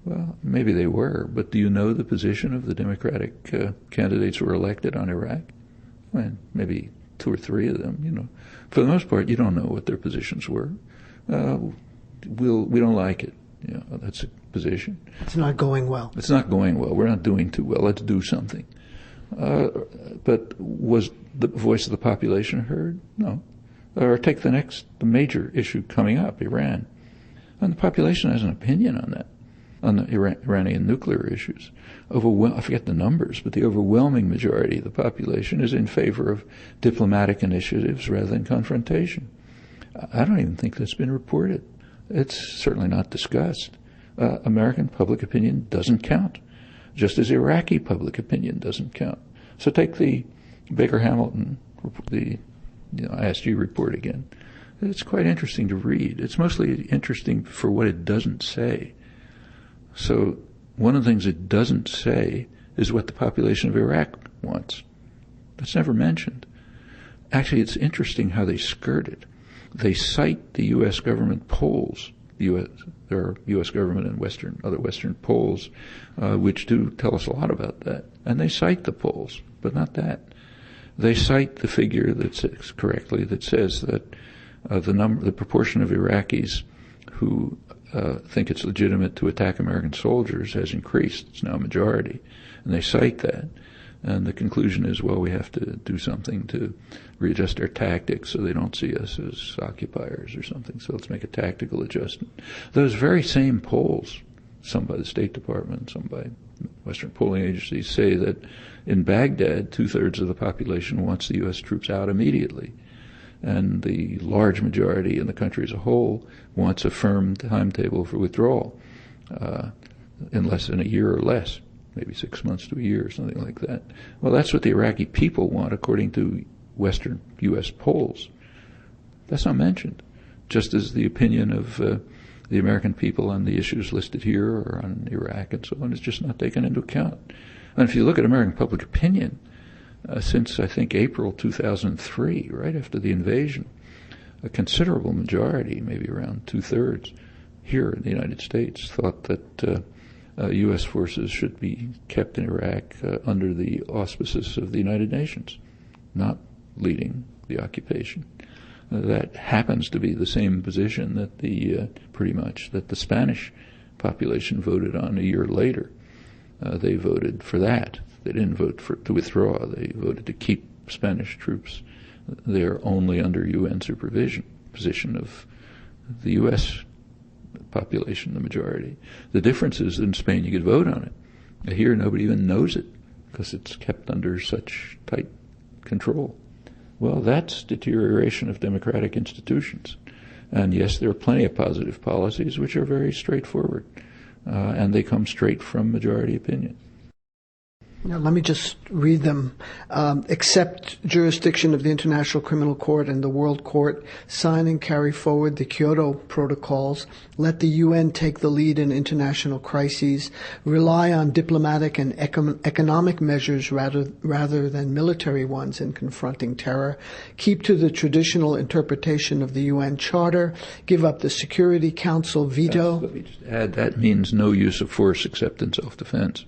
Well, maybe they were, but do you know the position of the Democratic candidates who were elected on Iraq? Well, maybe 2 or 3 of them, For the most part, you don't know what their positions were. We don't like it. That's a position. It's not going well. It's not going well. We're not doing too well. Let's do something. But was the voice of the population heard? No. Or take the major issue coming up, Iran. And the population has an opinion on that, on the Iranian nuclear issues. I forget the numbers, but the overwhelming majority of the population is in favor of diplomatic initiatives rather than confrontation. I don't even think that's been reported. It's certainly not discussed. American public opinion doesn't count, just as Iraqi public opinion doesn't count. So take the Baker-Hamilton, the ISG report again. It's quite interesting to read. It's mostly interesting for what it doesn't say. So one of the things it doesn't say is what the population of Iraq wants. That's never mentioned. Actually, it's interesting how they skirt it. They cite the U.S. government polls. There are U.S. government and other Western polls, which do tell us a lot about that. And they cite the polls, but not that. They cite the figure that says that the proportion of Iraqis who think it's legitimate to attack American soldiers has increased. It's now a majority. And they cite that. And the conclusion is, well, we have to do something to readjust our tactics so they don't see us as occupiers or something. So let's make a tactical adjustment. Those very same polls, some by the State Department, some by Western polling agencies, say that in Baghdad, 2/3 of the population wants the U.S. troops out immediately. And the large majority in the country as a whole wants a firm timetable for withdrawal in less than a year or less, maybe 6 months to a year or something like that. Well, that's what the Iraqi people want, according to Western U.S. polls. That's not mentioned, just as the opinion of the American people on the issues listed here or on Iraq and so on is just not taken into account. And if you look at American public opinion, since, I think, April 2003, right after the invasion, a considerable majority, maybe around 2/3, here in the United States, thought that U.S. forces should be kept in Iraq under the auspices of the United Nations, not leading the occupation. That happens to be the same position that the Spanish population voted on a year later. They voted for that. They didn't vote to withdraw. They voted to keep Spanish troops there only under UN supervision, position of the U.S. population, the majority. The difference is in Spain you could vote on it. Here nobody even knows it because it's kept under such tight control. Well, that's deterioration of democratic institutions. And yes, there are plenty of positive policies which are very straightforward, and they come straight from majority opinion. Now, let me just read them. Accept jurisdiction of the International Criminal Court and the World Court. Sign and carry forward the Kyoto Protocols. Let the UN take the lead in international crises. Rely on diplomatic and economic measures rather than military ones in confronting terror. Keep to the traditional interpretation of the UN Charter. Give up the Security Council veto. Let me just add, that means no use of force except in self-defense.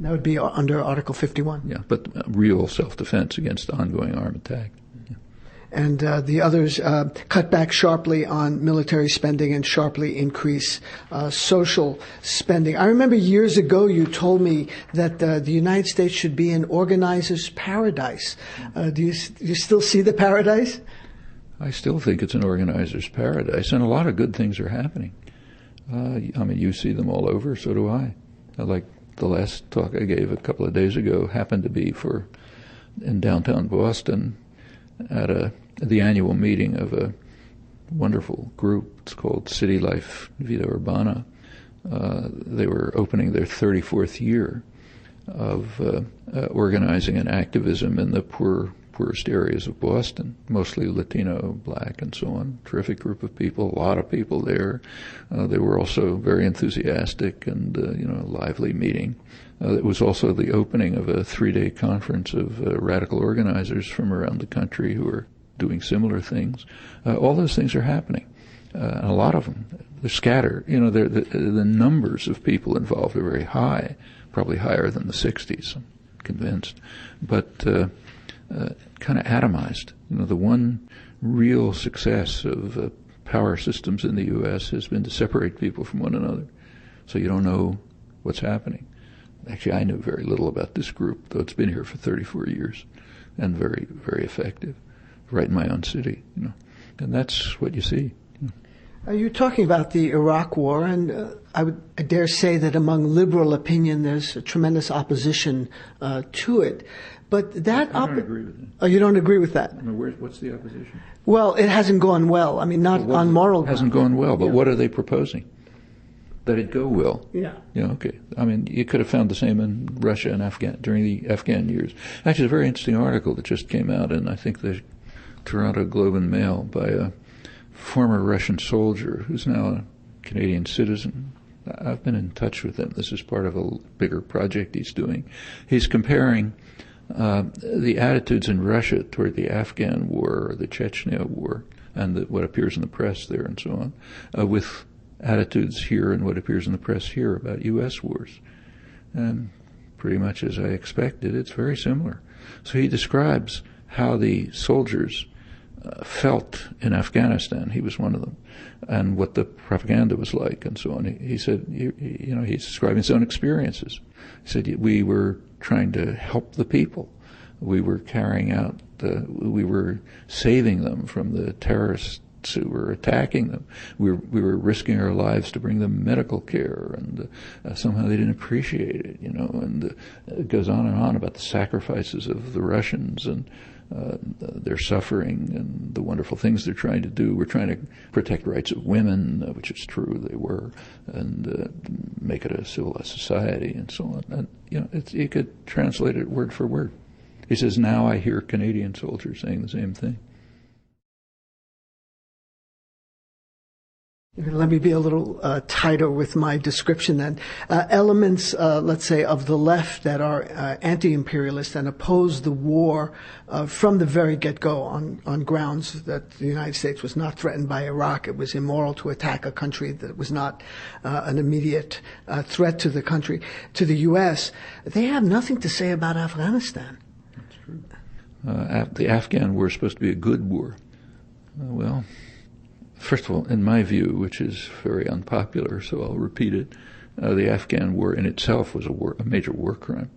That would be under Article 51. Yeah, but real self-defense against ongoing armed attack. Yeah. And the others cut back sharply on military spending and sharply increase social spending. I remember years ago you told me that the United States should be an organizer's paradise. Do you still see the paradise? I still think it's an organizer's paradise, and a lot of good things are happening. You see them all over, so do I. Like the last talk I gave a couple of days ago happened to be in downtown Boston at the annual meeting of a wonderful group. It's called City Life Vida Urbana. They were opening their 34th year of organizing and activism in the poorest areas of Boston, mostly Latino, Black, and so on. Terrific group of people, a lot of people there. They were also very enthusiastic and, a lively meeting. It was also the opening of a 3-day conference of radical organizers from around the country who are doing similar things. All those things are happening. And a lot of them, they're scattered. The numbers of people involved are very high, probably higher than the 60s, I'm convinced. But kind of atomized. The one real success of power systems in the U.S. has been to separate people from one another, so you don't know what's happening. Actually, I knew very little about this group, though it's been here for 34 years, and very, very effective, right in my own city, And that's what you see. You're talking about the Iraq War, and I dare say that among liberal opinion, there's a tremendous opposition to it. But that I don't agree with it. Oh, you don't agree with that? What's the opposition? Well, it hasn't gone well. I mean, not on moral grounds. It hasn't gone well, but what are they proposing? That it go well. Yeah. Yeah, okay. I mean, you could have found the same in Russia and during the Afghan years. Actually, a very interesting article that just came out in, I think, the Toronto Globe and Mail by a former Russian soldier who's now a Canadian citizen. I've been in touch with him. This is part of a bigger project he's doing. He's comparing the attitudes in Russia toward the Afghan war or the Chechnya war and what appears in the press there and so on with attitudes here and what appears in the press here about U.S. wars. And pretty much as I expected, it's very similar. So he describes how the soldiers felt in Afghanistan. He was one of them, and what the propaganda was like and so on. He said, he's describing his own experiences. He said, we were trying to help the people. We were we were saving them from the terrorists who were attacking them. We were risking our lives to bring them medical care, and somehow they didn't appreciate it, and it goes on and on about the sacrifices of the Russians and their suffering and the wonderful things they're trying to do. We're trying to protect rights of women, which is true, they were, and make it a civilized society and so on. And, you could translate it word for word. He says, now I hear Canadian soldiers saying the same thing. Let me be a little tighter with my description then. Elements, let's say, of the left that are anti-imperialist and oppose the war from the very get-go on grounds that the United States was not threatened by Iraq. It was immoral to attack a country that was not an immediate threat to the country, to the U.S. They have nothing to say about Afghanistan. That's true. The Afghan war is supposed to be a good war. Well, first of all, in my view, which is very unpopular, so I'll repeat it, the Afghan war in itself was a major war crime.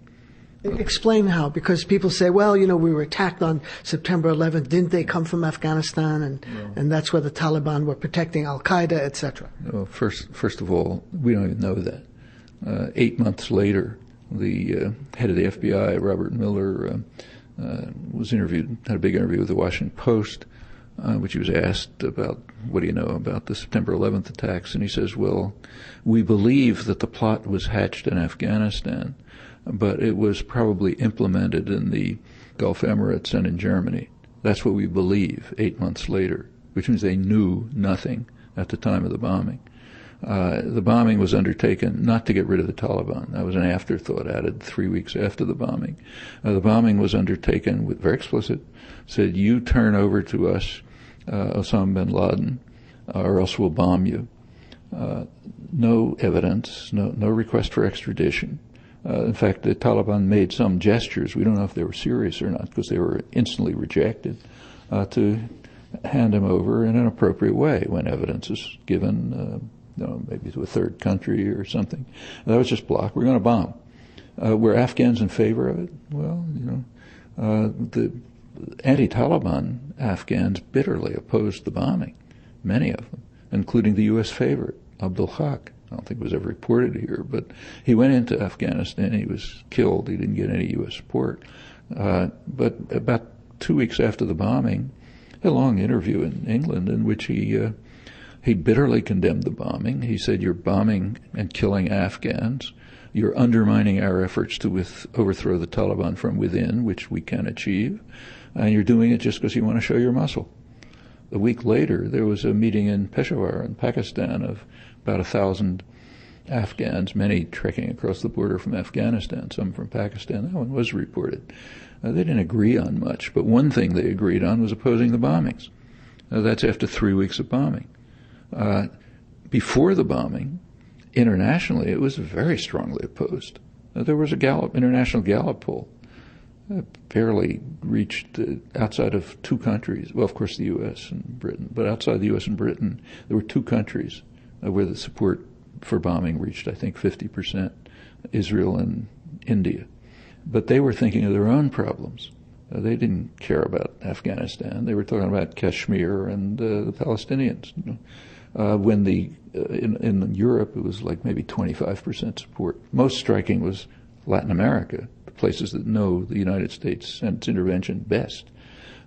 Explain how, because people say, well, we were attacked on September 11th. Didn't they come from Afghanistan? And that's where the Taliban were protecting Al-Qaeda, etc. Well, first of all, we don't even know that. 8 months later, the head of the FBI, Robert Mueller, was interviewed, had a big interview with the Washington Post, which he was asked about, what do you know about the September 11th attacks? And he says, well, we believe that the plot was hatched in Afghanistan, but it was probably implemented in the Gulf Emirates and in Germany. That's what we believe 8 months later, which means they knew nothing at the time of the bombing. The bombing was undertaken not to get rid of the Taliban. That was an afterthought added 3 weeks after the bombing. The bombing was undertaken with very explicit, said, you turn over to us Osama bin Laden, or else we'll bomb you. No evidence, no request for extradition. In fact, the Taliban made some gestures, we don't know if they were serious or not, because they were instantly rejected, to hand him over in an appropriate way when evidence is given, maybe to a third country or something. That was just blocked. We're going to bomb. Were Afghans in favor of it? Well, the anti-Taliban Afghans bitterly opposed the bombing, many of them, including the U.S. favorite, Abdul Haq. I don't think it was ever reported here, but he went into Afghanistan. He was killed. He didn't get any U.S. support. But about 2 weeks after the bombing, a long interview in England in which he bitterly condemned the bombing. He said, you're bombing and killing Afghans. You're undermining our efforts to overthrow the Taliban from within, which we can achieve. And you're doing it just because you want to show your muscle. A week later, there was a meeting in Peshawar in Pakistan of about 1,000 Afghans, many trekking across the border from Afghanistan, some from Pakistan. That one was reported. They didn't agree on much, but one thing they agreed on was opposing the bombings. That's after 3 weeks of bombing. Before the bombing, internationally, it was very strongly opposed. There was a international Gallup poll. Barely reached outside of two countries. Well, of course, the U.S. and Britain. But outside the U.S. and Britain, there were two countries where the support for bombing reached, I think, 50%. Israel and India. But they were thinking of their own problems. They didn't care about Afghanistan. They were talking about Kashmir and the Palestinians. When in Europe, it was like maybe 25% support. Most striking was Latin America, the places that know the United States and its intervention best.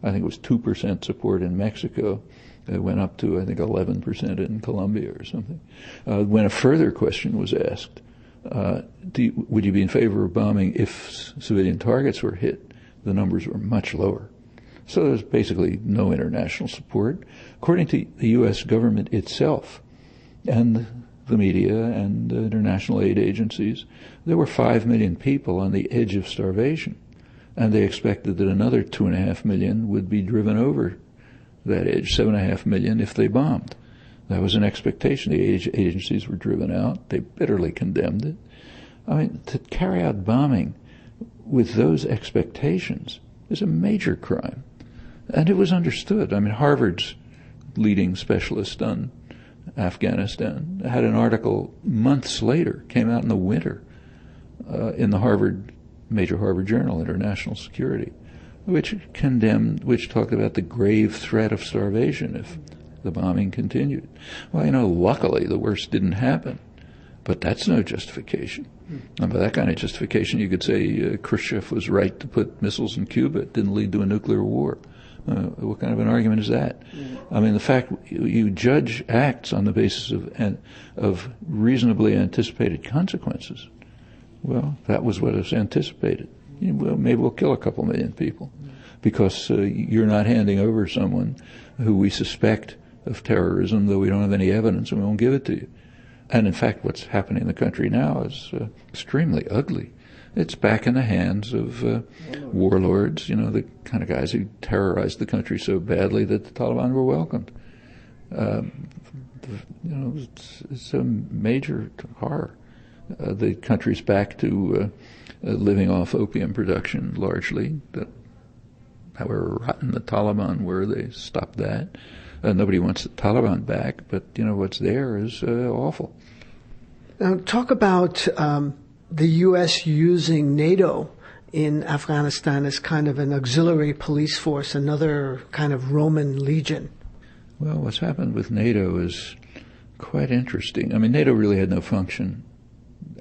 I think it was 2% support in Mexico. It went up to, I think, 11% in Colombia or something. When a further question was asked, would you be in favor of bombing if civilian targets were hit, the numbers were much lower. So there's basically no international support. According to the U.S. government itself and the media and international aid agencies, there were 5 million people on the edge of starvation, and they expected that another 2.5 million would be driven over that edge, 7.5 million if they bombed. That was an expectation. The agencies were driven out. They bitterly condemned it. I mean, to carry out bombing with those expectations is a major crime. And it was understood. I mean, Harvard's leading specialist on Afghanistan had an article months later, came out in the winter, in the major Harvard journal, International Security, which talked about the grave threat of starvation if the bombing continued. Well, luckily the worst didn't happen, but that's no justification. And by that kind of justification, you could say Khrushchev was right to put missiles in Cuba. It didn't lead to a nuclear war. What kind of an argument is that? I mean, the fact you judge acts on the basis of reasonably anticipated consequences, well, that was what was anticipated. Well, maybe we'll kill a couple million people because you're not handing over someone who we suspect of terrorism, though we don't have any evidence, and we won't give it to you. And in fact, what's happening in the country now is extremely ugly. It's back in the hands of warlords, the kind of guys who terrorized the country so badly that the Taliban were welcomed. It's a major horror. The country's back to living off opium production largely. However rotten the Taliban were, they stopped that. Nobody wants the Taliban back, but what's there is awful. Now, talk about the U.S. using NATO in Afghanistan as kind of an auxiliary police force, another kind of Roman legion. Well, what's happened with NATO is quite interesting. I mean, NATO really had no function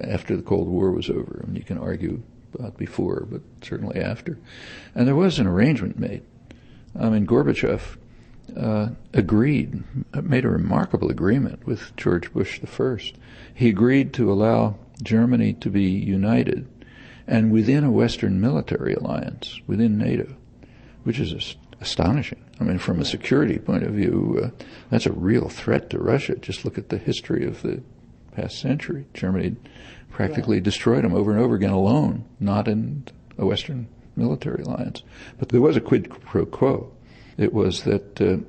after the Cold War was over. I mean, you can argue about before, but certainly after. And there was an arrangement made. I mean, Gorbachev made a remarkable agreement with George Bush I. He agreed to allow Germany to be united and within a Western military alliance, within NATO, which is astonishing. I mean, from a security point of view, that's a real threat to Russia. Just look at the history of the past century. Germany practically destroyed them over and over again alone, not in a Western military alliance. But there was a quid pro quo. It was that the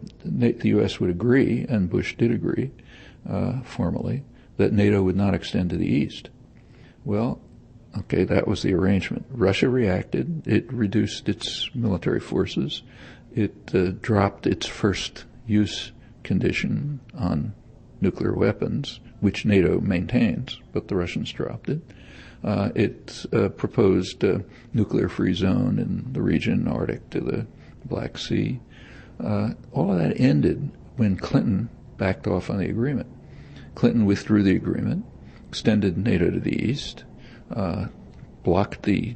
U.S. would agree, and Bush did agree formally, that NATO would not extend to the east. Well, okay, that was the arrangement. Russia reacted. It reduced its military forces. It dropped its first use condition on nuclear weapons, which NATO maintains, but the Russians dropped it. It proposed a nuclear-free zone in the region Arctic to the Black Sea. All of that ended when Clinton backed off on the agreement. Clinton withdrew the agreement, extended NATO to the east, blocked the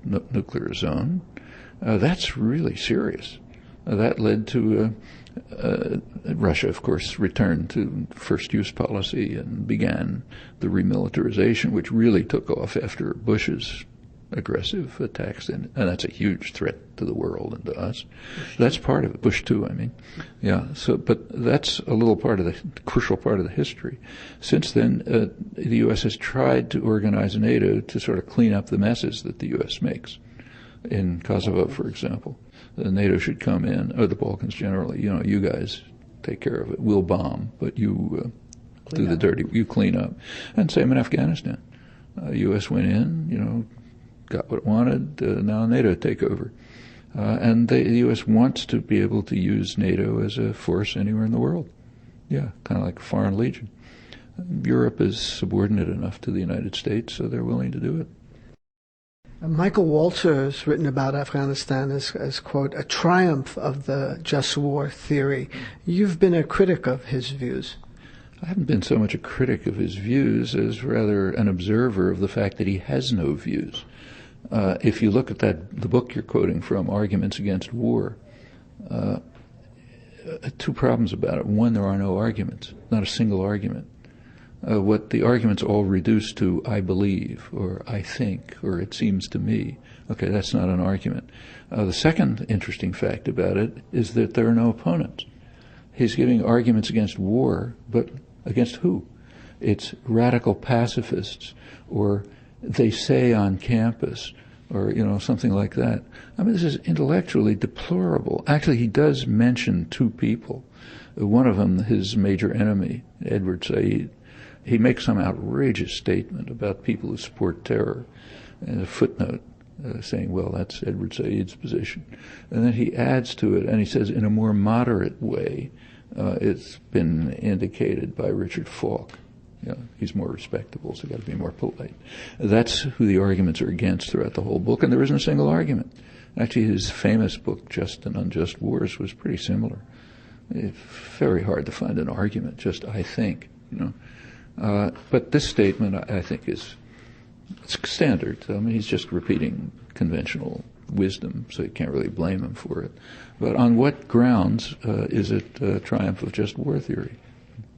nuclear zone. That's really serious. That led to Russia, of course, returned to first-use policy and began the remilitarization, which really took off after Bush's aggressive attacks, and that's a huge threat to the world and to us. That's part of it. Bush too, I mean. Yeah. So, but that's a little part of the crucial part of the history. Since then, the U.S. has tried to organize NATO to sort of clean up the messes that the U.S. makes. In Kosovo, for example, NATO should come in, or the Balkans generally. You guys take care of it. We'll bomb, but you do the dirty. You clean up. And same in Afghanistan. U.S. went in, got what it wanted, now NATO take over. And the U.S. wants to be able to use NATO as a force anywhere in the world. Yeah, kind of like a foreign legion. Europe is subordinate enough to the United States, so they're willing to do it. Michael Walzer has written about Afghanistan as, quote, a triumph of the just war theory. You've been a critic of his views. I haven't been so much a critic of his views as rather an observer of the fact that he has no views. If you look at the book you're quoting from, Arguments Against War, two problems about it. One, there are no arguments, not a single argument. What the arguments all reduce to, I believe, or I think, or it seems to me. Okay, that's not an argument. The second interesting fact about it is that there are no opponents. He's giving arguments against war, but against who? It's radical pacifists, or they say on campus, or, something like that. I mean, this is intellectually deplorable. Actually, he does mention two people. One of them, his major enemy, Edward Said. He makes some outrageous statement about people who support terror, and a footnote saying, well, that's Edward Said's position. And then he adds to it, and he says, in a more moderate way, it's been indicated by Richard Falk. He's more respectable, so got to be more polite. That's who the arguments are against throughout the whole book, and there isn't a single argument. Actually, his famous book, Just and Unjust Wars, was pretty similar. It's very hard to find an argument, just I think, But this statement, I think, it's standard. I mean, he's just repeating conventional wisdom, so you can't really blame him for it. But on what grounds is it a triumph of just war theory?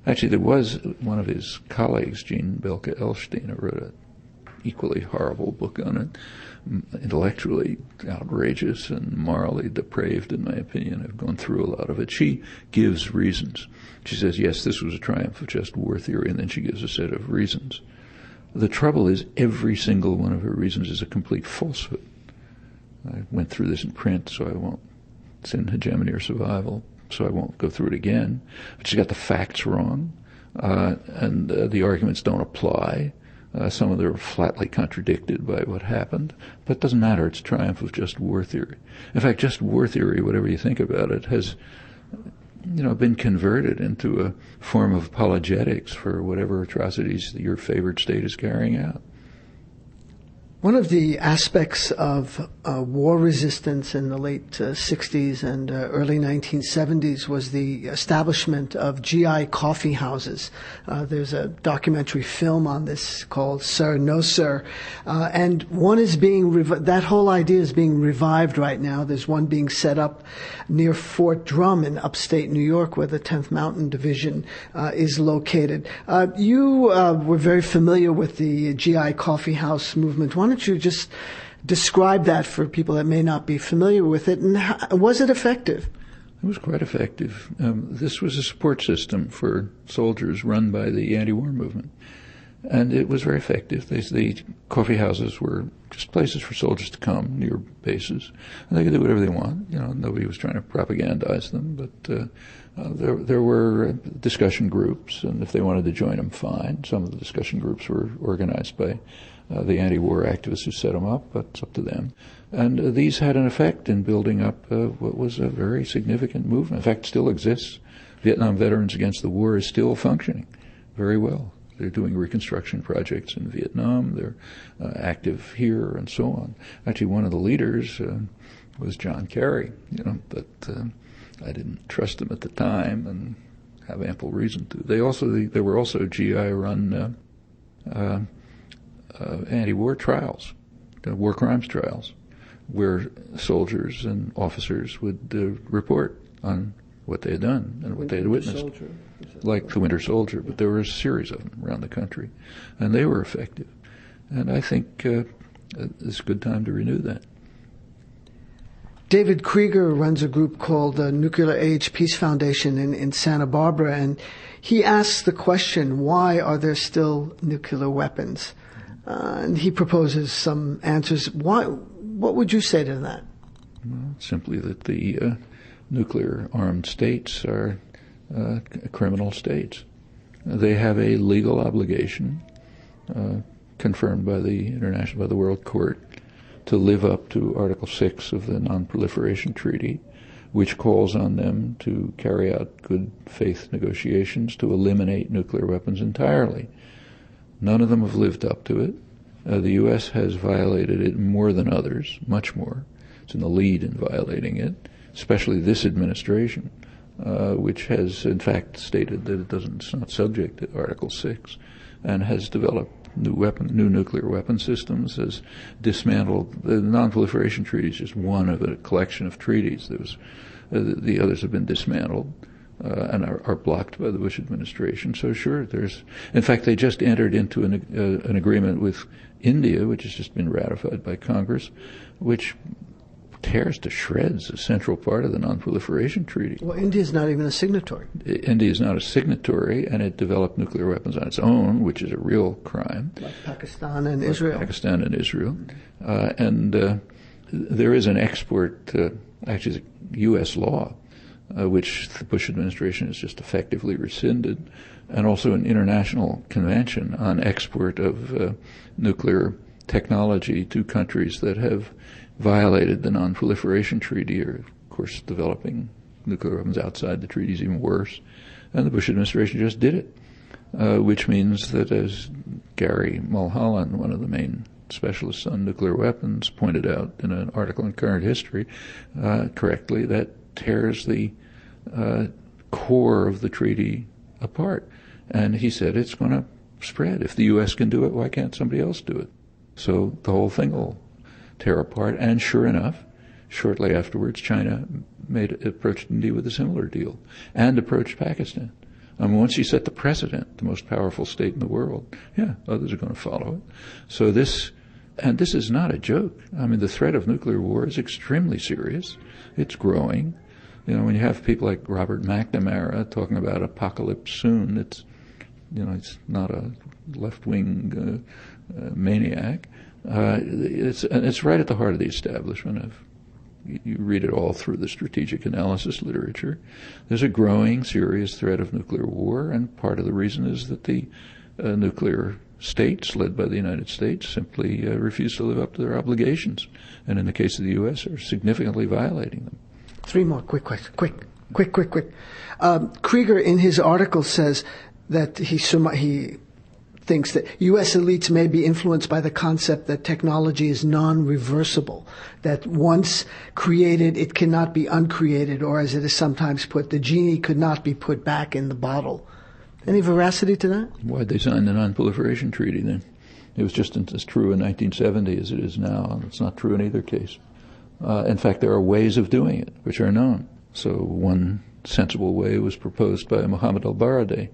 Actually, there was one of his colleagues, Jean Belka-Elstein, who wrote an equally horrible book on it, intellectually outrageous and morally depraved, in my opinion. I've gone through a lot of it. She gives reasons. She says, yes, this was a triumph of just war theory, and then she gives a set of reasons. The trouble is every single one of her reasons is a complete falsehood. I went through this in print, so I won't. It's in Hegemony or Survival, so I won't go through it again. But she's got the facts wrong, and the arguments don't apply. Some of them are flatly contradicted by what happened. But it doesn't matter. It's a triumph of just war theory. In fact, just war theory, whatever you think about it, has been converted into a form of apologetics for whatever atrocities your favorite state is carrying out. One of the aspects of war resistance in the late 60s and early 1970s was the establishment of GI coffee houses. There's a documentary film on this called Sir, No Sir. And one is that whole idea is being revived right now. There's one being set up near Fort Drum in upstate New York, where the 10th Mountain Division is located. You were very familiar with the GI coffee house movement. Why don't you just describe that for people that may not be familiar with it, and was it effective? It was quite effective. This was a support system for soldiers run by the anti-war movement, and it was very effective. The coffee houses were just places for soldiers to come near bases, and they could do whatever they want. Nobody was trying to propagandize them, but there were discussion groups, and if they wanted to join them, fine. Some of the discussion groups were organized by the anti-war activists who set them up, but it's up to them. And these had an effect in building up what was a very significant movement. In fact, it still exists. Vietnam Veterans Against the War is still functioning very well. They're doing reconstruction projects in Vietnam. They're active here and so on. Actually, one of the leaders was John Kerry, but I didn't trust him at the time and have ample reason to. There were also GI-run anti-war trials, war crimes trials, where soldiers and officers would report on what they had done and what they had witnessed. Like the Winter Soldier, but there were a series of them around the country, and they were effective. And I think it's a good time to renew that. David Krieger runs a group called the Nuclear Age Peace Foundation in Santa Barbara, and he asks the question, why are there still nuclear weapons? And he proposes some answers. What would you say to that? Well, simply that the nuclear-armed states are criminal states. They have a legal obligation, confirmed by by the World Court, to live up to Article 6 of the Non-Proliferation Treaty, which calls on them to carry out good faith negotiations to eliminate nuclear weapons entirely. None of them have lived up to it. The U.S. has violated it more than others, much more. It's in the lead in violating it, especially this administration, which has in fact stated that it's not subject to Article 6, and has developed new nuclear weapon systems, has dismantled the Non-Proliferation Treaty is just one of a collection of treaties. There was the others have been dismantled and are blocked by the Bush administration. So sure, in fact, they just entered into an agreement with India, which has just been ratified by Congress, which tears to shreds a central part of the Non-Proliferation Treaty. Well, India is not even a signatory. India is not a signatory, and it developed nuclear weapons on its own, which is a real crime. Like Pakistan and Israel. Pakistan and Israel. And there is an export, actually it's a U.S. law, which the Bush administration has just effectively rescinded, and also an international convention on export of nuclear technology to countries that have violated the Non-Proliferation Treaty, or, of course, developing nuclear weapons outside the treaty is even worse. And the Bush administration just did it, which means that, as Gary Mulholland, one of the main specialists on nuclear weapons, pointed out in an article in Current History, correctly, that tears the core of the treaty apart. And he said it's going to spread. If the U.S. can do it, why can't somebody else do it? So the whole thing will tear apart. And sure enough, shortly afterwards, China approached India with a similar deal and approached Pakistan. I mean, once you set the precedent, the most powerful state in the world, yeah, others are going to follow it. So this is not a joke. I mean, the threat of nuclear war is extremely serious. It's growing. You know, when you have people like Robert McNamara talking about apocalypse soon, it's not a left-wing maniac. It's right at the heart of the establishment. You read it all through the strategic analysis literature. There's a growing serious threat of nuclear war, and part of the reason is that the nuclear states, led by the United States, simply refuse to live up to their obligations, and in the case of the U.S., are significantly violating them. Three more quick questions. Quick. Krieger, in his article, says that he thinks that U.S. elites may be influenced by the concept that technology is non-reversible, that once created, it cannot be uncreated, or as it is sometimes put, the genie could not be put back in the bottle. Any veracity to that? Why'd they sign the Non-Proliferation Treaty then? It was just as true in 1970 as it is now, and it's not true in either case. In fact, there are ways of doing it, which are known. So one sensible way was proposed by Mohammed al-Baradei,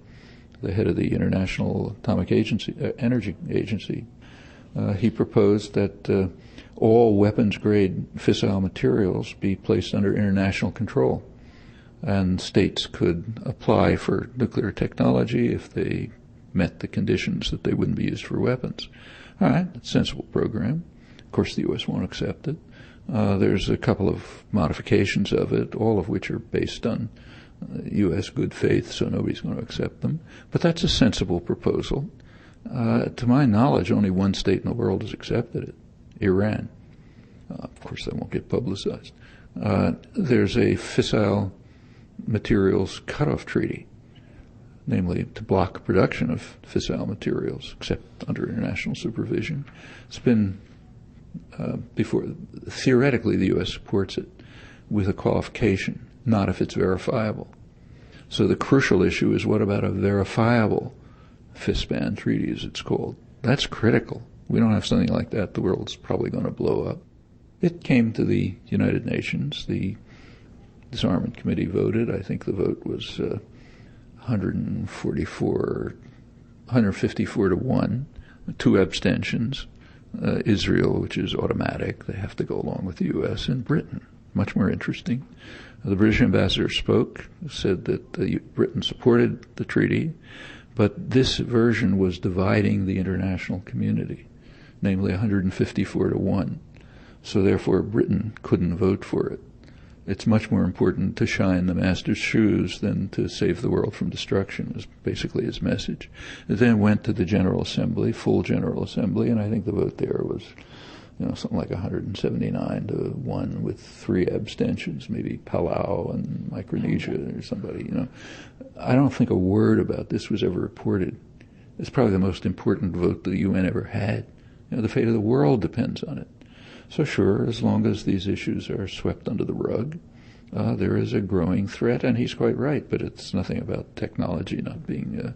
the head of the International Atomic Energy Agency. He proposed that all weapons-grade fissile materials be placed under international control, and states could apply for nuclear technology if they met the conditions that they wouldn't be used for weapons. All right, that's a sensible program. Of course, the U.S. won't accept it. There's a couple of modifications of it, all of which are based on U.S. good faith, so nobody's going to accept them. But that's a sensible proposal. To my knowledge, only one state in the world has accepted it, Iran. Of course, that won't get publicized. There's a fissile materials cutoff treaty, namely to block production of fissile materials, except under international supervision. It's been theoretically the U.S. supports it with a qualification, not if it's verifiable. So the crucial issue is, what about a verifiable FISBAN treaty, as it's called? That's critical. We don't have something like that, the world's probably going to blow up. It came to the United Nations. The Disarmament Committee voted. I think the vote was 154 to 1, 2 abstentions. Israel, which is automatic, they have to go along with the U.S., and Britain, much more interesting. The British ambassador spoke, said that Britain supported the treaty, but this version was dividing the international community, namely 154 to 1. So therefore Britain couldn't vote for it. It's much more important to shine the master's shoes than to save the world from destruction, is basically his message. It then went to the General Assembly, full General Assembly, and I think the vote there was something like 179 to 1 with 3 abstentions, maybe Palau and Micronesia or somebody, I don't think a word about this was ever reported. It's probably the most important vote the UN ever had. The fate of the world depends on it. So sure, as long as these issues are swept under the rug, there is a growing threat, and he's quite right, but it's nothing about technology not being...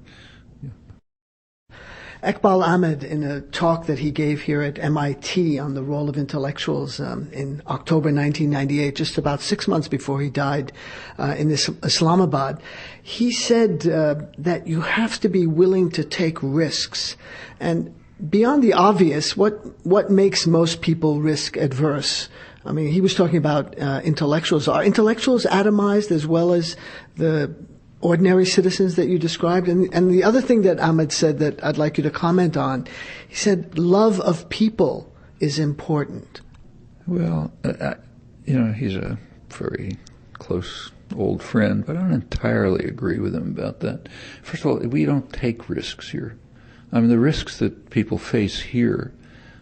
Iqbal Ahmed, in a talk that he gave here at MIT on the role of intellectuals in October 1998, just about 6 months before he died in Islamabad, he said that you have to be willing to take risks. And beyond the obvious, what makes most people risk adverse? I mean, he was talking about intellectuals. Are intellectuals atomized as well as the ordinary citizens that you described? And the other thing that Ahmed said that I'd like you to comment on, he said love of people is important. Well, he's a very close old friend, but I don't entirely agree with him about that. First of all, we don't take risks here. I mean, the risks that people face here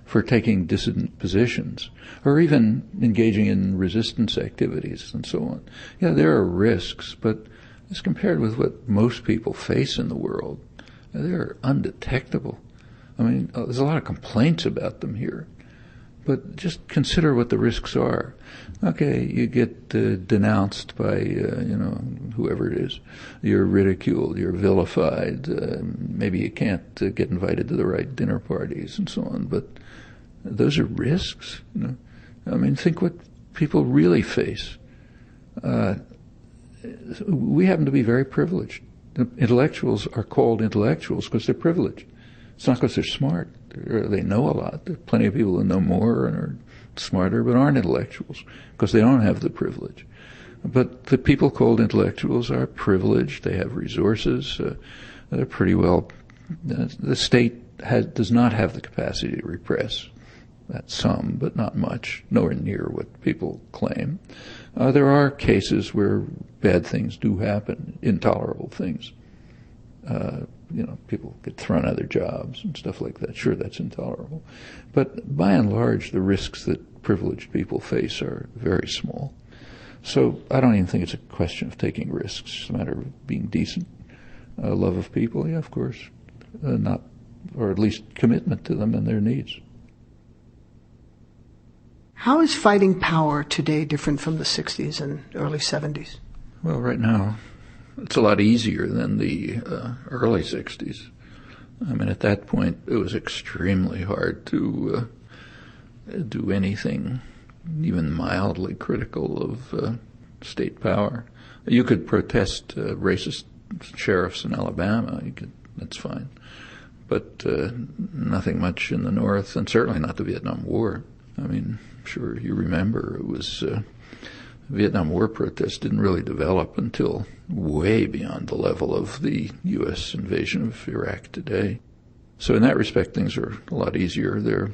for taking dissident positions or even engaging in resistance activities and so on. Yeah, there are risks, but as compared with what most people face in the world, they're undetectable. I mean, there's a lot of complaints about them here, but just consider what the risks are. Okay, you get denounced by, whoever it is. You're ridiculed, you're vilified, maybe you can't get invited to the right dinner parties and so on, but those are risks, I mean, think what people really face. We happen to be very privileged. Intellectuals are called intellectuals because they're privileged. It's not because they're smart. They know a lot. There are plenty of people who know more and are smarter but aren't intellectuals because they don't have the privilege. But the people called intellectuals are privileged. They have resources. They're pretty well... The state does not have the capacity to repress. That's some, but not much, nowhere near what people claim. There are cases where bad things do happen, intolerable things. People get thrown out of their jobs and stuff like that. Sure, that's intolerable. But by and large, the risks that privileged people face are very small. So I don't even think it's a question of taking risks. It's a matter of being decent. Love of people, yeah, of course. Or at least commitment to them and their needs. How is fighting power today different from the 60s and early 70s? Well, right now, it's a lot easier than the early 60s. I mean, at that point, it was extremely hard to do anything even mildly critical of state power. You could protest racist sheriffs in Alabama. That's fine. But nothing much in the North, and certainly not the Vietnam War. I mean, sure you remember it was Vietnam War protests didn't really develop until way beyond the level of the U.S. invasion of Iraq today. So in that respect, things are a lot easier. There are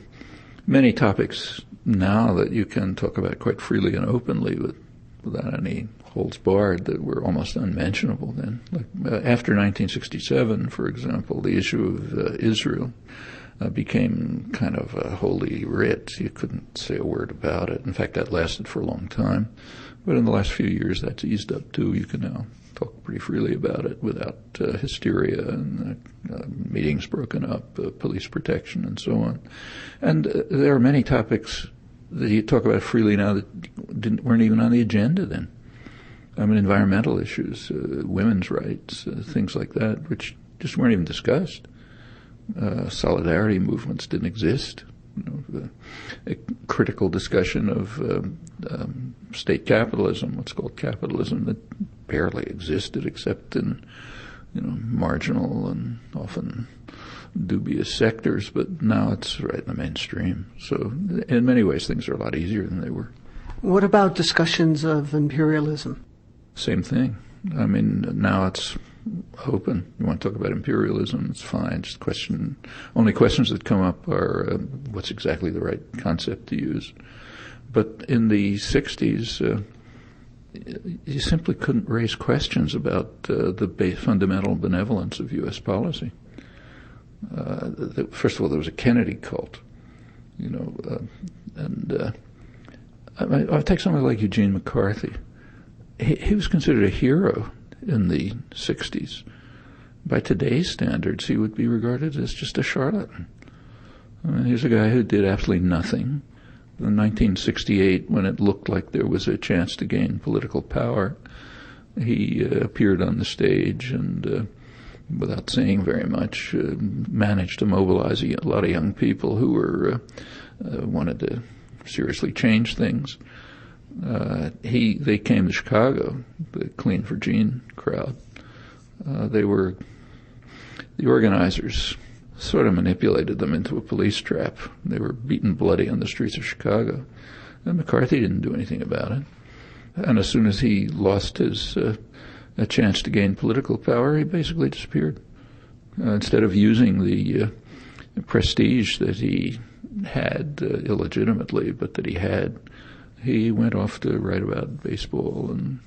many topics now that you can talk about quite freely and openly without any holds barred that were almost unmentionable then. Like, after 1967, for example, the issue of Israel became kind of a holy writ. You couldn't say a word about it. In fact, that lasted for a long time. But in the last few years, that's eased up too. You can now talk pretty freely about it without hysteria and meetings broken up, police protection, and so on. And there are many topics that you talk about freely now that weren't even on the agenda then. I mean, environmental issues, women's rights, things like that, which just weren't even discussed. Solidarity movements didn't exist. A critical discussion of state capitalism, what's called capitalism, that barely existed except in marginal and often dubious sectors, but now it's right in the mainstream. So in many ways things are a lot easier than they were. What about discussions of imperialism? Same thing. I mean, now it's open. You want to talk about imperialism, it's fine. Just only questions that come up are what's exactly the right concept to use. But in the 60s, you simply couldn't raise questions about the fundamental benevolence of U.S. policy. First of all, there was a Kennedy cult. I'll take somebody like Eugene McCarthy. He was considered a hero in the 60s. By today's standards, he would be regarded as just a charlatan. He's a guy who did absolutely nothing. In 1968, when it looked like there was a chance to gain political power, he appeared on the stage and, without saying very much, managed to mobilize a lot of young people who were wanted to seriously change things. They came to Chicago, the Clean for Gene crowd. The organizers sort of manipulated them into a police trap. They were beaten bloody on the streets of Chicago. And McCarthy didn't do anything about it. And as soon as he lost his a chance to gain political power, he basically disappeared. Instead of using the prestige that he had illegitimately, but that he went off to write about baseball and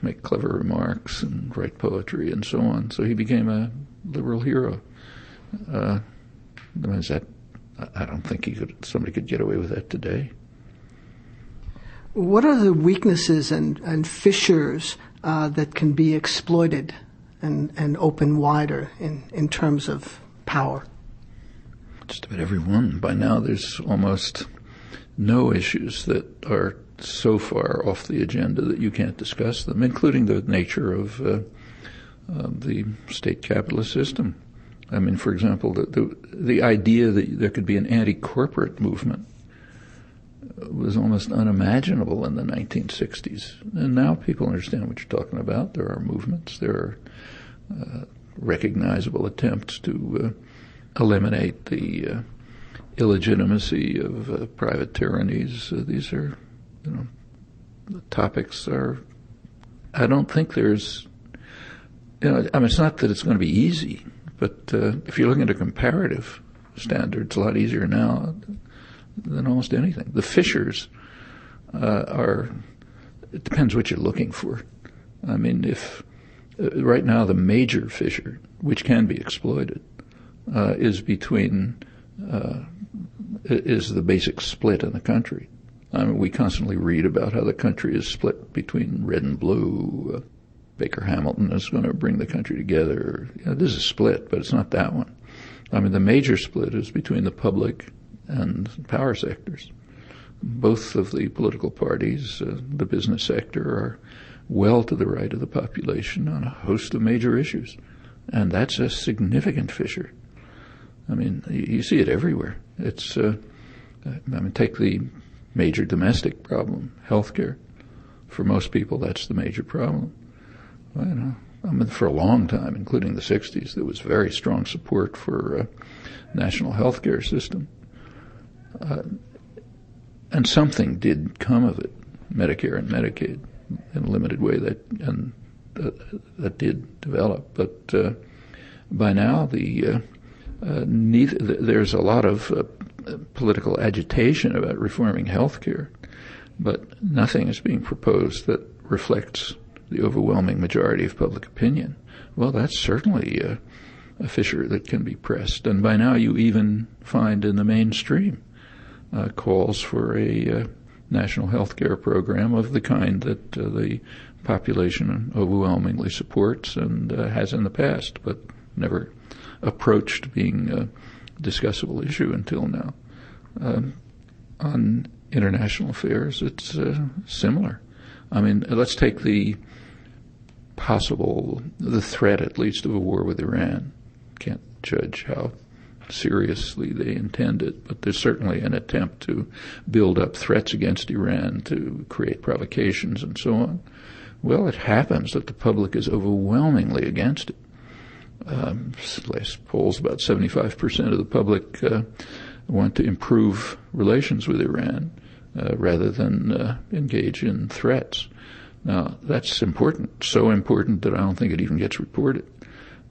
make clever remarks and write poetry and so on. So he became a liberal hero. I don't think somebody could get away with that today. What are the weaknesses and fissures that can be exploited and open wider in terms of power? Just about every one. By now there's almost no issues that are so far off the agenda that you can't discuss them, including the nature of the state capitalist system. I mean, for example, the idea that there could be an anti-corporate movement was almost unimaginable in the 1960s. And now people understand what you're talking about. There are movements. There are recognizable attempts to eliminate the illegitimacy of private tyrannies. These are, the topics are, I don't think there's, it's not that it's going to be easy, but if you're looking at a comparative standard, it's a lot easier now than almost anything. The fissures it depends what you're looking for. I mean, if right now the major fissure, which can be exploited, is the basic split in the country. I mean, we constantly read about how the country is split between red and blue. Baker Hamilton is going to bring the country together. This is a split, but it's not that one. I mean, the major split is between the public and power sectors. Both of the political parties, the business sector, are well to the right of the population on a host of major issues. And that's a significant fissure. I mean, you see it everywhere. It's, take the major domestic problem, healthcare. For most people, that's the major problem. For a long time, including the 60s, there was very strong support for a national healthcare system. And something did come of it, Medicare and Medicaid, in a limited way that did develop. But by now, there's a lot of political agitation about reforming health care, but nothing is being proposed that reflects the overwhelming majority of public opinion. Well, that's certainly a fissure that can be pressed. And by now you even find in the mainstream calls for a national health care program of the kind that the population overwhelmingly supports and has in the past, but never approached being a discussable issue until now. On international affairs, it's similar. I mean, let's take the threat, at least, of a war with Iran. Can't judge how seriously they intend it, but there's certainly an attempt to build up threats against Iran, to create provocations and so on. Well, it happens that the public is overwhelmingly against it. Last polls, about 75% of the public want to improve relations with Iran rather than engage in threats. Now, that's important, so important that I don't think it even gets reported.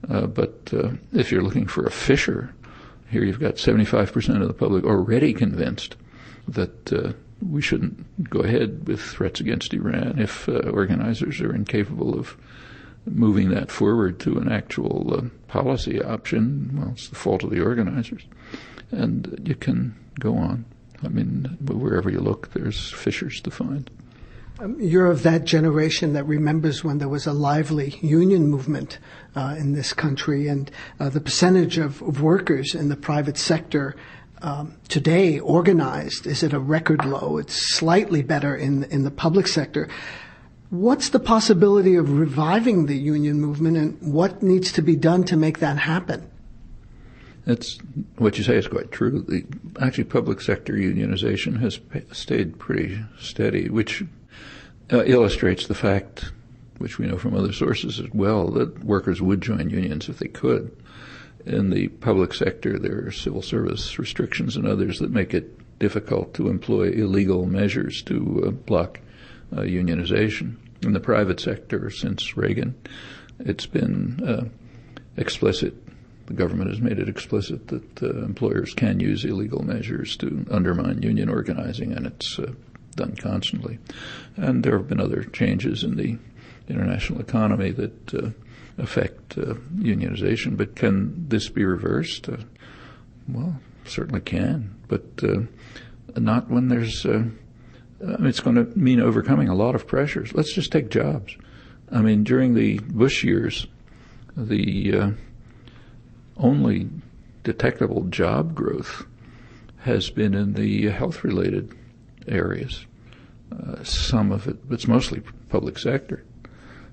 But if you're looking for a fissure, here you've got 75% of the public already convinced that we shouldn't go ahead with threats against Iran if organizers are incapable of moving that forward to an actual policy option. Well, it's the fault of the organizers. and you can go on. I mean, wherever you look, there's fissures to find. You're of that generation that remembers when there was a lively union movement in this country, and the percentage of workers in the private sector today organized is at a record low. It's slightly better in the public sector. What's the possibility of reviving the union movement, and what needs to be done to make that happen? That's what you say is quite true. Actually, public sector unionization has stayed pretty steady, which illustrates the fact, which we know from other sources as well, that workers would join unions if they could. In the public sector, there are civil service restrictions and others that make it difficult to employ illegal measures to block unionization. In the private sector, since Reagan, it's been explicit. The government has made it explicit that employers can use illegal measures to undermine union organizing, and it's done constantly. And there have been other changes in the international economy that affect unionization. But can this be reversed? Well, certainly can, but not when there's it's going to mean overcoming a lot of pressures. Let's just take jobs. I mean, during the Bush years, the only detectable job growth has been in the health-related areas. Some of it, but it's mostly public sector.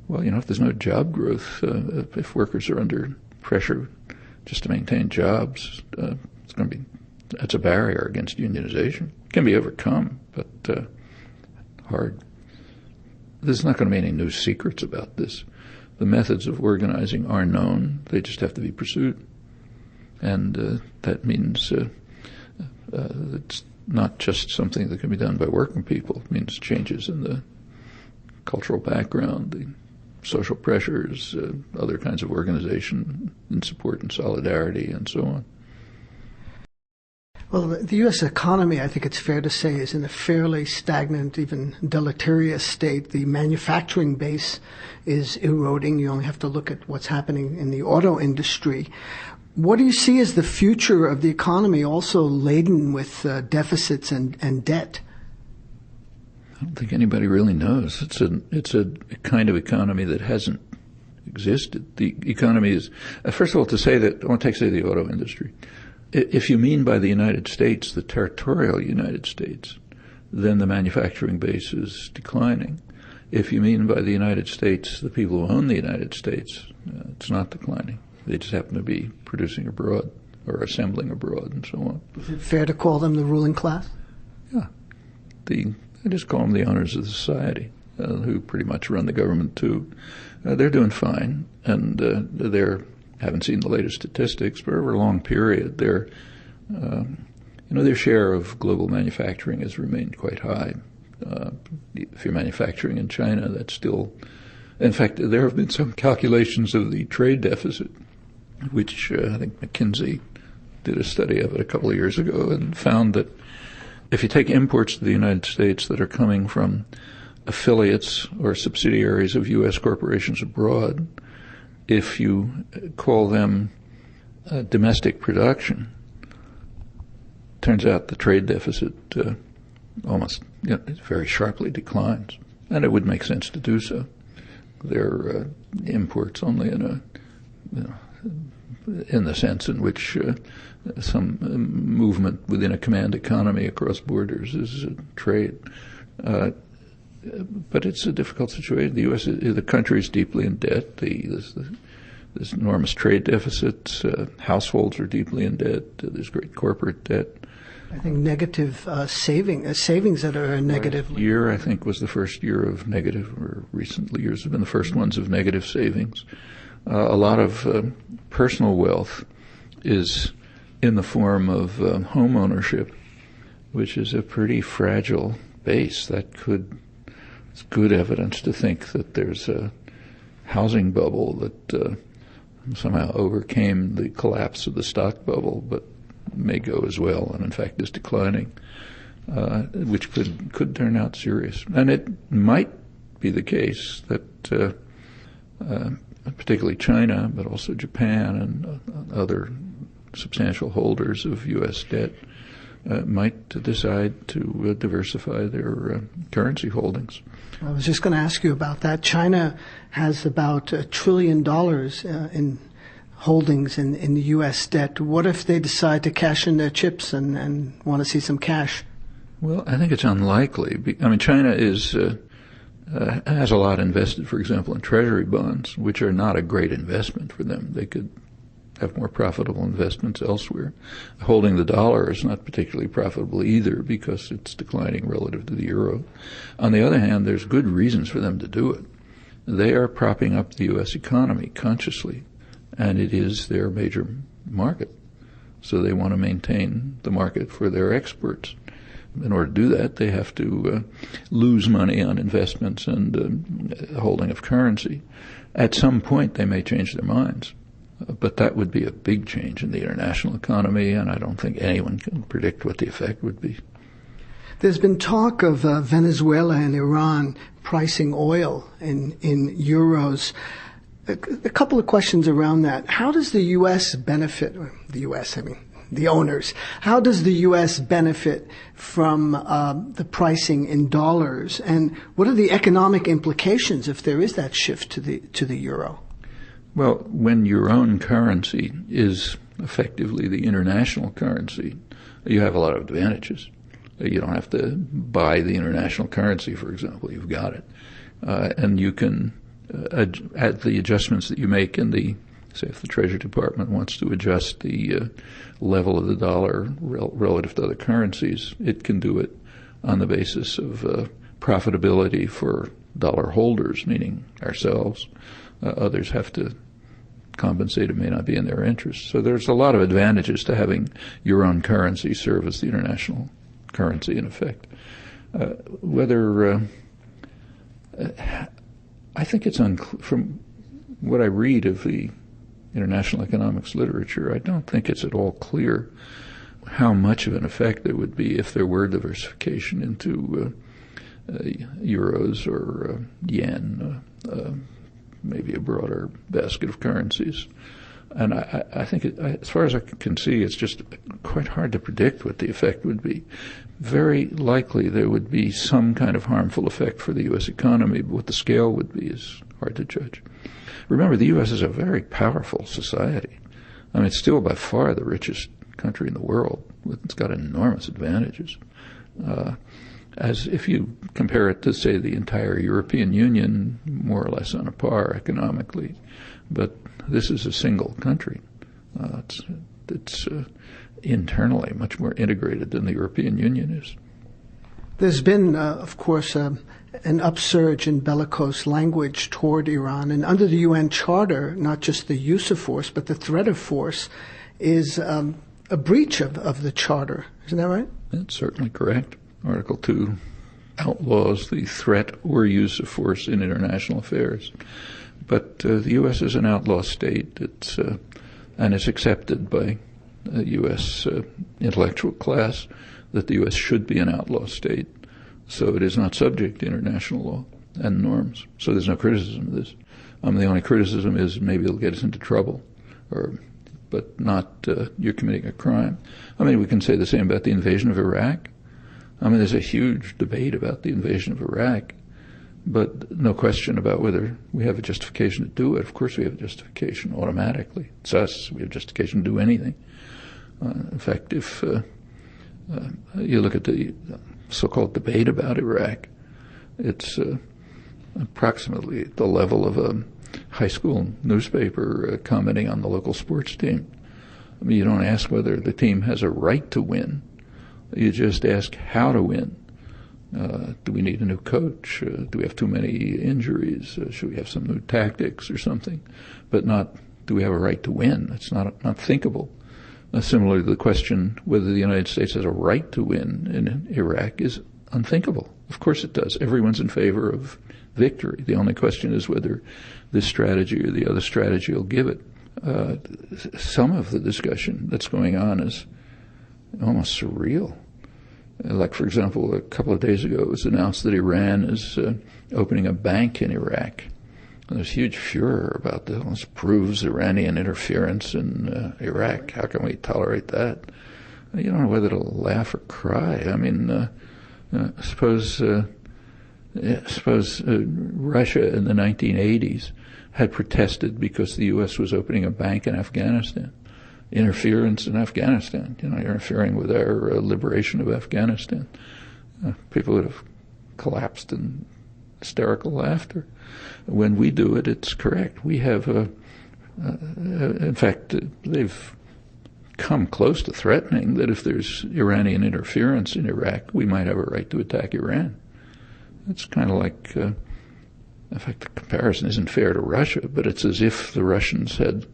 Well, if there's no job growth, if workers are under pressure just to maintain jobs, that's a barrier against unionization. It can be overcome, but hard. There's not going to be any new secrets about this. The methods of organizing are known. They just have to be pursued. And that means it's not just something that can be done by working people. It means changes in the cultural background, the social pressures, other kinds of organization and support and solidarity, and so on. Well, the U.S. economy, I think it's fair to say, is in a fairly stagnant, even deleterious state. The manufacturing base is eroding. You only have to look at what's happening in the auto industry. What do you see as the future of the economy, also laden with deficits and debt? I don't think anybody really knows. It's a kind of economy that hasn't existed. The economy is, first of all, to say that, I want to say the auto industry. If you mean by the United States, the territorial United States, then the manufacturing base is declining. If you mean by the United States, the people who own the United States, it's not declining. They just happen to be producing abroad or assembling abroad and so on. Is it fair to call them the ruling class? Yeah. I just call them the owners of the society, who pretty much run the government too. They're doing fine, and they're haven't seen the latest statistics, but over a long period, their share of global manufacturing has remained quite high. If you're manufacturing in China, that's still, in fact, there have been some calculations of the trade deficit, which I think McKinsey did a study of it a couple of years ago and found that if you take imports to the United States that are coming from affiliates or subsidiaries of U.S. corporations abroad, if you call them domestic production, turns out the trade deficit almost very sharply declines, and it would make sense to do so. They're imports only in the sense in which some movement within a command economy across borders is trade. But it's a difficult situation. The U.S., the country is deeply in debt. There's enormous trade deficits. Households are deeply in debt. There's great corporate debt. I think negative savings that are negative. Last year, I think, was the first year of negative, or recent years have been the first ones of negative savings. A lot of personal wealth is in the form of home ownership, which is a pretty fragile base. It's good evidence to think that there's a housing bubble that somehow overcame the collapse of the stock bubble, but may go as well, and in fact is declining, which could turn out serious. And it might be the case that particularly China, but also Japan and other substantial holders of U.S. debt might decide to diversify their currency holdings. I was just going to ask you about that. China has about $1 trillion in holdings in the U.S. debt. What if they decide to cash in their chips and want to see some cash? Well, I think it's unlikely. I mean, China has a lot invested, for example, in treasury bonds, which are not a great investment for them. They could have more profitable investments elsewhere. Holding the dollar is not particularly profitable either because it's declining relative to the euro. On the other hand, there's good reasons for them to do it. They are propping up the U.S. economy consciously, and it is their major market. So they want to maintain the market for their exports. In order to do that, they have to lose money on investments and holding of currency. At some point, they may change their minds. But that would be a big change in the international economy, and I don't think anyone can predict what the effect would be. There's been talk of Venezuela and Iran pricing oil in euros. A couple of questions around that. How does the U.S. benefit, the owners, how does the U.S. benefit from the pricing in dollars? And what are the economic implications if there is that shift to the euro? Well, when your own currency is effectively the international currency, you have a lot of advantages. You don't have to buy the international currency, for example. You've got it. And you can add the adjustments that you make in say if the Treasury Department wants to adjust the level of the dollar relative to other currencies, it can do it on the basis of profitability for dollar holders, meaning ourselves. Others have to compensate. It may not be in their interest. So there's a lot of advantages to having your own currency serve as the international currency in effect. I think it's unclear from what I read of the international economics literature, I don't think it's at all clear how much of an effect there would be if there were diversification into euros or yen, maybe a broader basket of currencies. And I think, as far as I can see, it's just quite hard to predict what the effect would be. Very likely there would be some kind of harmful effect for the U.S. economy, but what the scale would be is hard to judge. Remember, the U.S. is a very powerful society. I mean, it's still by far the richest country in the world. It's got enormous advantages. As if you compare it to, say, the entire European Union, more or less on a par economically. But this is a single country. It's internally much more integrated than the European Union is. There's been, of course, an upsurge in bellicose language toward Iran. And under the UN Charter, not just the use of force, but the threat of force is a breach of the Charter. Isn't that right? That's certainly correct. Article 2 outlaws the threat or use of force in international affairs. But the U.S. is an outlaw state. And it's accepted by the U.S. Intellectual class that the U.S. should be an outlaw state. So it is not subject to international law and norms. So there's no criticism of this. The only criticism is maybe it'll get us into trouble, but not you're committing a crime. I mean, we can say the same about the invasion of Iraq. I mean, there's a huge debate about the invasion of Iraq, but no question about whether we have a justification to do it. Of course we have a justification automatically. It's us. We have justification to do anything. In fact, if you look at the so-called debate about Iraq, it's approximately the level of a high school newspaper commenting on the local sports team. I mean, you don't ask whether the team has a right to win. You just ask how to win. Do we need a new coach? Do we have too many injuries? Should we have some new tactics or something? But not, do we have a right to win? It's not thinkable. Similarly, the question whether the United States has a right to win in Iraq is unthinkable. Of course it does. Everyone's in favor of victory. The only question is whether this strategy or the other strategy will give it. Some of the discussion that's going on is almost surreal. Like, for example, a couple of days ago it was announced that Iran is opening a bank in Iraq. There's huge furor about this. This proves Iranian interference in Iraq. How can we tolerate that? You don't know whether to laugh or cry. I mean, suppose Russia in the 1980s had protested because the U.S. was opening a bank in Afghanistan. Interference in Afghanistan, interfering with our liberation of Afghanistan. People would have collapsed in hysterical laughter. When we do it, it's correct. We have, in fact, they've come close to threatening that if there's Iranian interference in Iraq, we might have a right to attack Iran. It's kind of like, in fact, the comparison isn't fair to Russia, but it's as if the Russians had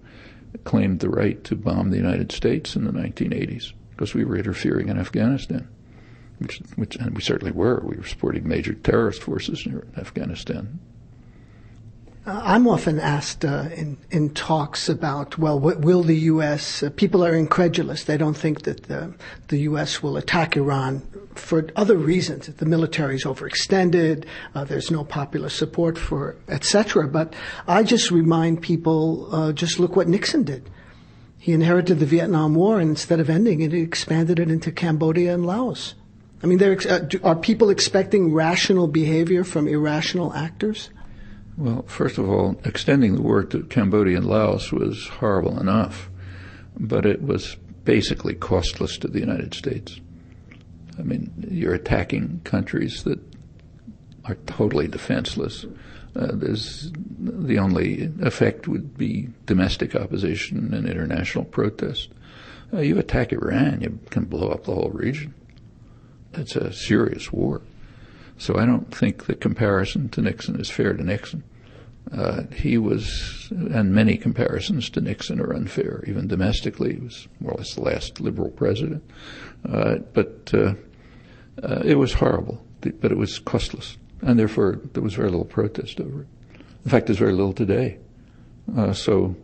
claimed the right to bomb the United States in the 1980s because we were interfering in Afghanistan, and we certainly were. We were supporting major terrorist forces in Afghanistan. I'm often asked in talks about, well, what will the U.S. People are incredulous. They don't think that the U.S. will attack Iran for other reasons. The military is overextended. There's no popular support for, etc. But I just remind people, just look what Nixon did. He inherited the Vietnam War, and instead of ending it, he expanded it into Cambodia and Laos. I mean, are people expecting rational behavior from irrational actors? Well, first of all, extending the war to Cambodia and Laos was horrible enough, but it was basically costless to the United States. I mean, you're attacking countries that are totally defenseless. The only effect would be domestic opposition and international protest. You attack Iran, you can blow up the whole region. It's a serious war. So I don't think the comparison to Nixon is fair to Nixon. He was, and many comparisons to Nixon are unfair. Even domestically, he was more or less the last liberal president. But it was horrible, but it was costless. And therefore, there was very little protest over it. In fact, there's very little today. So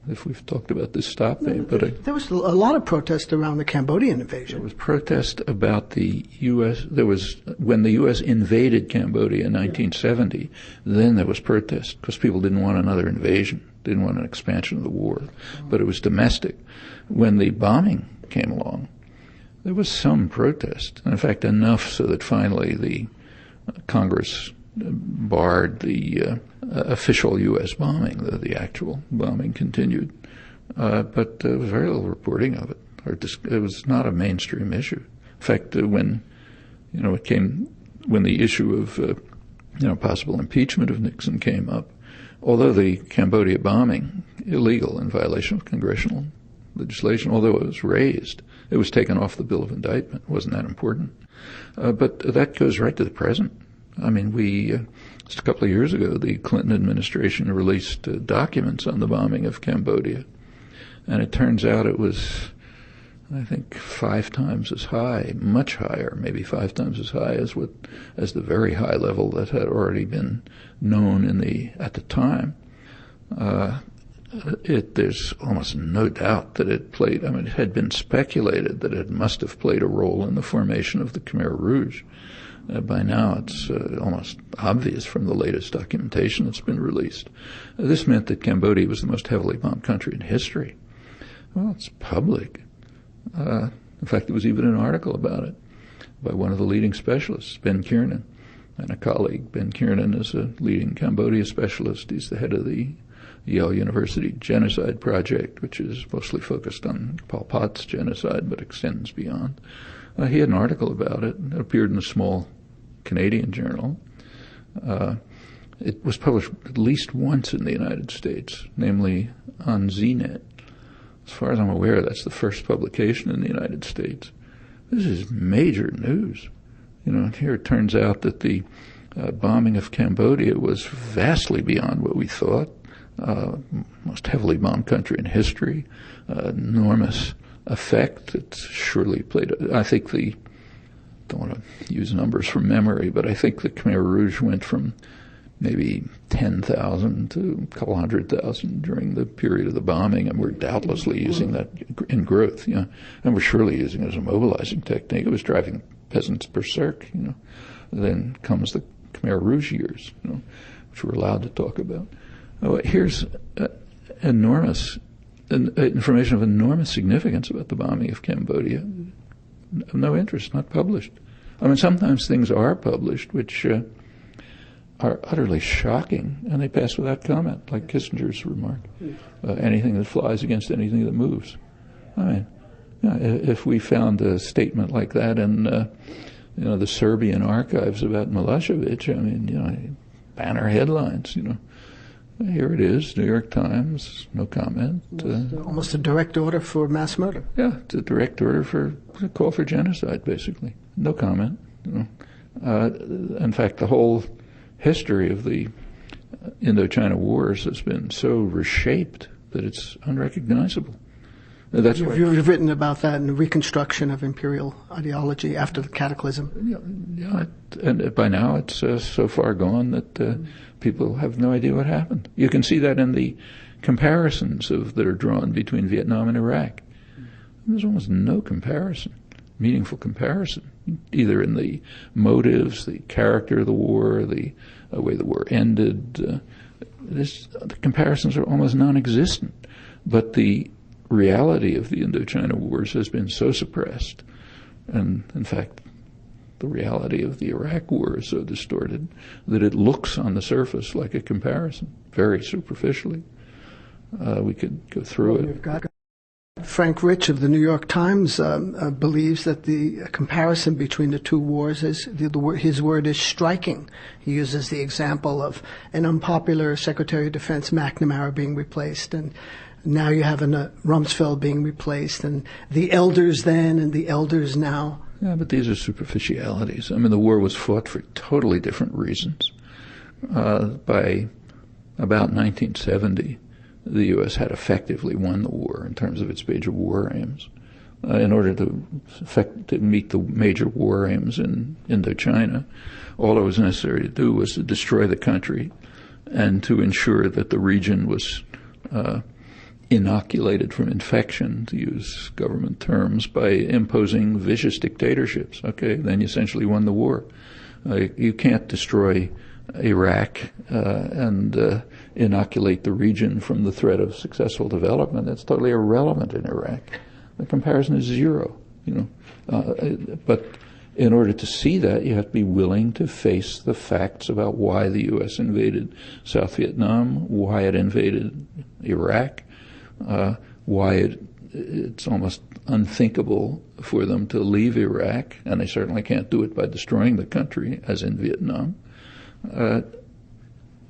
if we've talked about this, stop me. But there was a lot of protest around the Cambodian invasion. There was protest about the U.S. When the U.S. invaded Cambodia in 1970, then there was protest because people didn't want another invasion, didn't want an expansion of the war. But it was domestic. When the bombing came along, there was some protest. In fact, enough so that finally the Congress barred the official U.S. bombing. The actual bombing continued. But there was very little reporting of it. It was not a mainstream issue. In fact, when the issue of possible impeachment of Nixon came up, although the Cambodia bombing, illegal in violation of congressional legislation, although it was raised, it was taken off the bill of indictment. It wasn't that important. But that goes right to the present. I mean, just a couple of years ago, the Clinton administration released documents on the bombing of Cambodia. And it turns out it was, I think, 5 times as high, much higher, maybe 5 times as high as the very high level that had already been known at the time. There's almost no doubt that it played, it had been speculated that it must have played a role in the formation of the Khmer Rouge. By now, it's almost obvious from the latest documentation that's been released. This meant that Cambodia was the most heavily bombed country in history. Well, it's public. In fact, there was even an article about it by one of the leading specialists, Ben Kiernan, and a colleague. Ben Kiernan is a leading Cambodia specialist. He's the head of the Yale University Genocide Project, which is mostly focused on Pol Pot's genocide, but extends beyond. He had an article about it. It appeared in a small Canadian journal. It was published at least once in the United States, namely on ZNet. As far as I'm aware, that's the first publication in the United States. This is major news. Here it turns out that the bombing of Cambodia was vastly beyond what we thought. Most heavily bombed country in history, enormous effect. It's surely played. I think don't want to use numbers from memory, but I think the Khmer Rouge went from maybe 10,000 to a couple 100,000 during the period of the bombing, and we're doubtlessly using that in growth, and we're surely using it as a mobilizing technique. It was driving peasants berserk, Then comes the Khmer Rouge years, which we're allowed to talk about. Here's enormous information of enormous significance about the bombing of Cambodia. No interest, not published. I mean, sometimes things are published which are utterly shocking, and they pass without comment, like Kissinger's remark. Anything that flies against anything that moves. I mean, if we found a statement like that in the Serbian archives about Milosevic, I mean, banner headlines, Here it is, New York Times, no comment. Almost a direct order for mass murder. Yeah, it's a direct order for a call for genocide, basically. No comment. In fact, the whole history of the Indochina Wars has been so reshaped that it's unrecognizable. You've written about that in the reconstruction of imperial ideology after the cataclysm. Yeah, and by now it's so far gone that people have no idea what happened. You can see that in the comparisons that are drawn between Vietnam and Iraq. There's almost no meaningful comparison, either in the motives, the character of the war, the way the war ended. The comparisons are almost non-existent. But the reality of the Indochina Wars has been so suppressed, and in fact the reality of the Iraq War is so distorted that it looks on the surface like a comparison, very superficially. We could go through it. Frank Rich of the New York Times believes that the comparison between the two wars is, his word is striking. He uses the example of an unpopular Secretary of Defense, McNamara, being replaced, and now you have Rumsfeld being replaced, and the elders then and the elders now. Yeah, but these are superficialities. I mean, the war was fought for totally different reasons. By about 1970, the U.S. had effectively won the war in terms of its major war aims. In order to meet the major war aims in Indochina, all it was necessary to do was to destroy the country and to ensure that the region was inoculated from infection, to use government terms, by imposing vicious dictatorships. Okay, then you essentially won the war. You can't destroy Iraq and inoculate the region from the threat of successful development. That's totally irrelevant in Iraq. The comparison is zero, But in order to see that, you have to be willing to face the facts about why the U.S. invaded South Vietnam, why it invaded Iraq, why it's almost unthinkable for them to leave Iraq, and they certainly can't do it by destroying the country, as in Vietnam.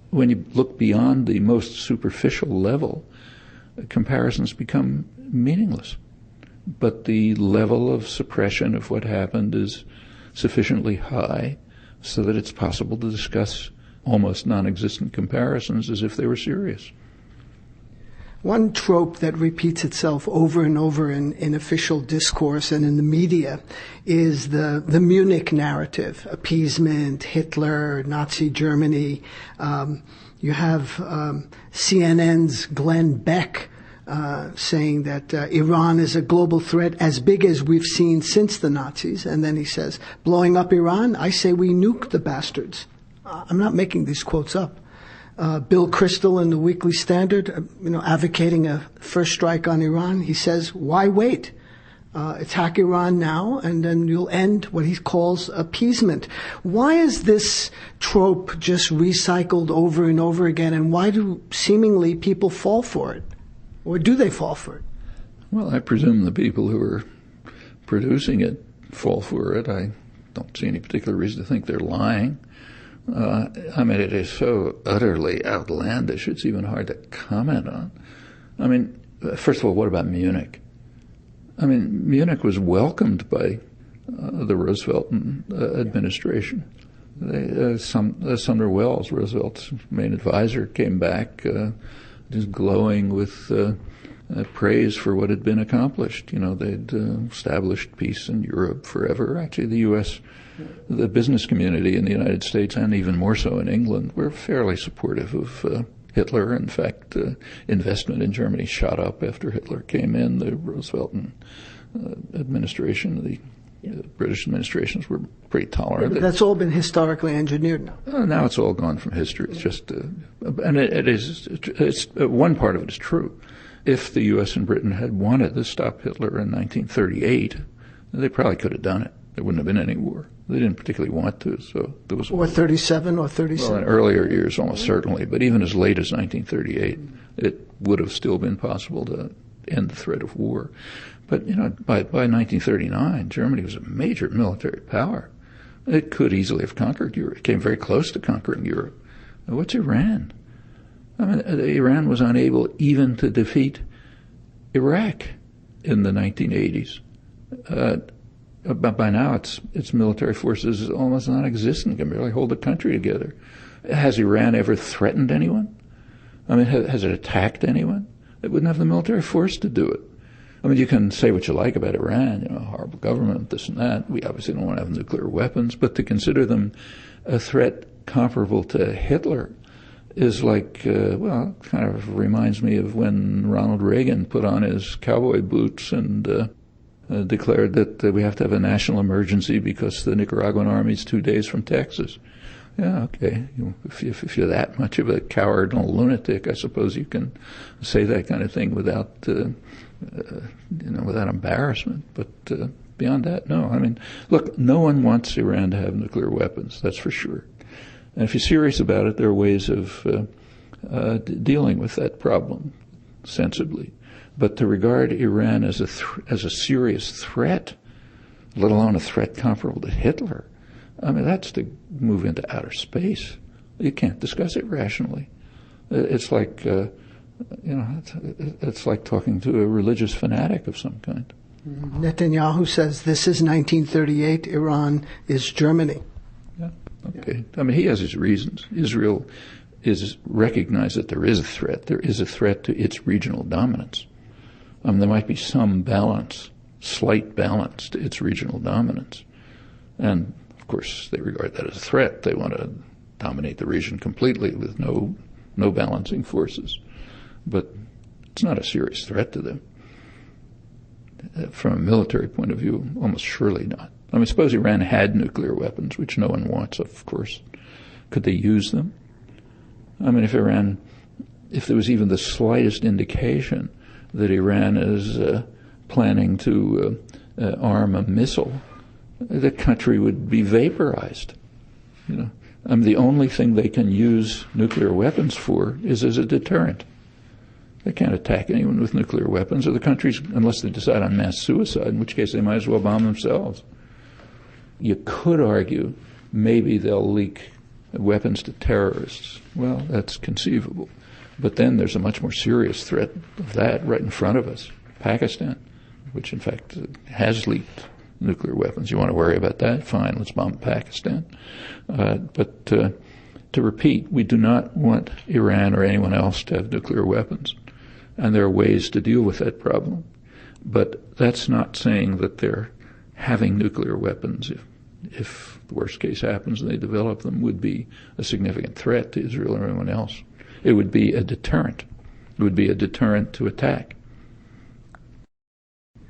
When you look beyond the most superficial level, comparisons become meaningless. But the level of suppression of what happened is sufficiently high so that it's possible to discuss almost non-existent comparisons as if they were serious. One trope that repeats itself over and over in official discourse and in the media is the Munich narrative, appeasement, Hitler, Nazi Germany. You have CNN's Glenn Beck saying that Iran is a global threat as big as we've seen since the Nazis. And then he says, blowing up Iran, I say we nuke the bastards. I'm not making these quotes up. Bill Kristol in the Weekly Standard, advocating a first strike on Iran. He says, why wait? Attack Iran now, and then you'll end what he calls appeasement. Why is this trope just recycled over and over again, and why do seemingly people fall for it? Or do they fall for it? Well, I presume the people who are producing it fall for it. I don't see any particular reason to think they're lying. It is so utterly outlandish, it's even hard to comment on. First of all, what about Munich? Munich was welcomed by the Roosevelt administration. Sumner Welles, Roosevelt's main advisor, came back just glowing with praise for what had been accomplished. They'd established peace in Europe forever. Actually, the U.S., the business community in the United States, and even more so in England, were fairly supportive of Hitler. In fact, investment in Germany shot up after Hitler came in. The Roosevelt administration, the British administrations were pretty tolerant. But that's all been historically engineered now. Now it's all gone from history. It's just, and it's one part of it is true. If the U.S. and Britain had wanted to stop Hitler in 1938, they probably could have done it. There wouldn't have been any war. They didn't particularly want to, so there was. Or 37 or 36. Well, in earlier years, almost certainly, but even as late as 1938, it would have still been possible to end the threat of war. But, by 1939, Germany was a major military power. It could easily have conquered Europe. It came very close to conquering Europe. What's Iran? I mean, Iran was unable even to defeat Iraq in the 1980s. By now, its military forces is almost non-existent. It can barely hold the country together. Has Iran ever threatened anyone? I mean, has it attacked anyone? It wouldn't have the military force to do it. I mean, you can say what you like about Iran, horrible government, this and that. We obviously don't want to have nuclear weapons, but to consider them a threat comparable to Hitler is like, kind of reminds me of when Ronald Reagan put on his cowboy boots and declared that we have to have a national emergency because the Nicaraguan army is 2 days from Texas. Yeah, okay. If you're that much of a coward and a lunatic, I suppose you can say that kind of thing without embarrassment. But beyond that, no. I mean, look, no one wants Iran to have nuclear weapons. That's for sure. And if you're serious about it, there are ways of dealing with that problem sensibly. But to regard Iran as a serious threat, let alone a threat comparable to Hitler, I mean, that's to move into outer space. You can't discuss it rationally. It's like, it's like talking to a religious fanatic of some kind. Netanyahu says this is 1938, Iran is Germany. Yeah, okay. I mean, he has his reasons. Israel is recognized that there is a threat. There is a threat to its regional dominance. There might be some balance, slight balance to its regional dominance. And, of course, they regard that as a threat. They want to dominate the region completely with no balancing forces. But it's not a serious threat to them. From a military point of view, almost surely not. I mean, suppose Iran had nuclear weapons, which no one wants, of course. Could they use them? I mean, if there was even the slightest indication that Iran is planning to arm a missile, the country would be vaporized. The only thing they can use nuclear weapons for is as a deterrent. They can't attack anyone with nuclear weapons, or the countries, unless they decide on mass suicide, in which case they might as well bomb themselves. You could argue maybe they'll leak weapons to terrorists. Well, that's conceivable. But then there's a much more serious threat of that right in front of us, Pakistan, which in fact has leaked nuclear weapons. You want to worry about that? Fine, let's bomb Pakistan. But to repeat, we do not want Iran or anyone else to have nuclear weapons. And there are ways to deal with that problem. But that's not saying that they're having nuclear weapons, if the worst case happens and they develop them, would be a significant threat to Israel or anyone else. It would be a deterrent. It would be a deterrent to attack.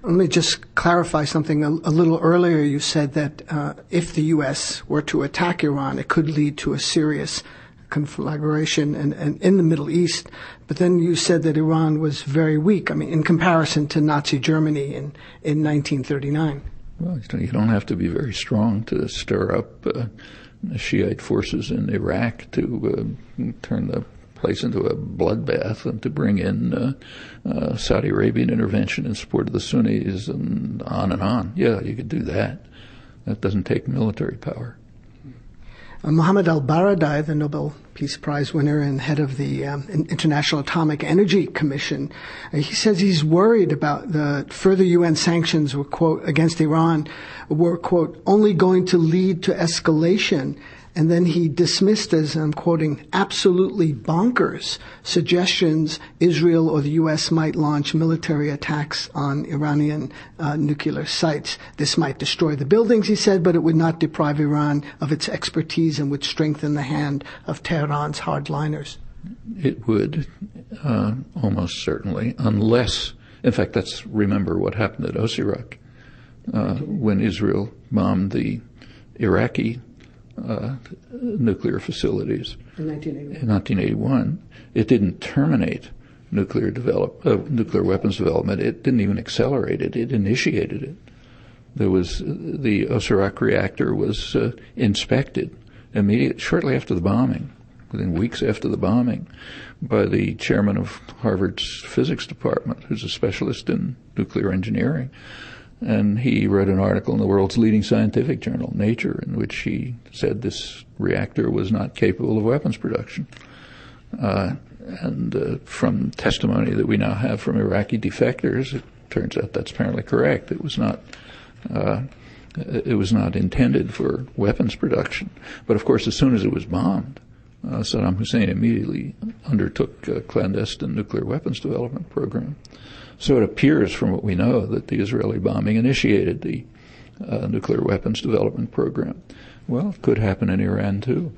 Let me just clarify something. A little earlier you said that if the U.S. were to attack Iran, it could lead to a serious conflagration in the Middle East. But then you said that Iran was very weak, in comparison to Nazi Germany in 1939. Well, you don't have to be very strong to stir up Shiite forces in Iraq to turn the place into a bloodbath and to bring in Saudi Arabian intervention in support of the Sunnis and on and on. Yeah, you could do that. That doesn't take military power. Mohammad al-Baradei, the Nobel Peace Prize winner and head of the International Atomic Energy Commission, he says he's worried about the further UN sanctions were, quote, against Iran were, quote, only going to lead to escalation. And then he dismissed as, I'm quoting, absolutely bonkers suggestions Israel or the U.S. might launch military attacks on Iranian nuclear sites. This might destroy the buildings, he said, but it would not deprive Iran of its expertise and would strengthen the hand of Tehran's hardliners. It would, almost certainly, unless, in fact, remember what happened at Osirak. when Israel bombed the Iraqi nuclear facilities in 1981. It didn't terminate nuclear weapons development. It didn't even accelerate it. It initiated it. There was the Osirak reactor was inspected shortly after the bombing, within weeks after the bombing, by the chairman of Harvard's physics department, who's a specialist in nuclear engineering. And he wrote an article in the world's leading scientific journal, Nature, in which he said this reactor was not capable of weapons production. And from testimony that we now have from Iraqi defectors, it turns out that's apparently correct. It was not intended for weapons production. But of course, as soon as it was bombed, Saddam Hussein immediately undertook a clandestine nuclear weapons development program. So it appears from what we know that the Israeli bombing initiated the nuclear weapons development program. Well, it could happen in Iran too.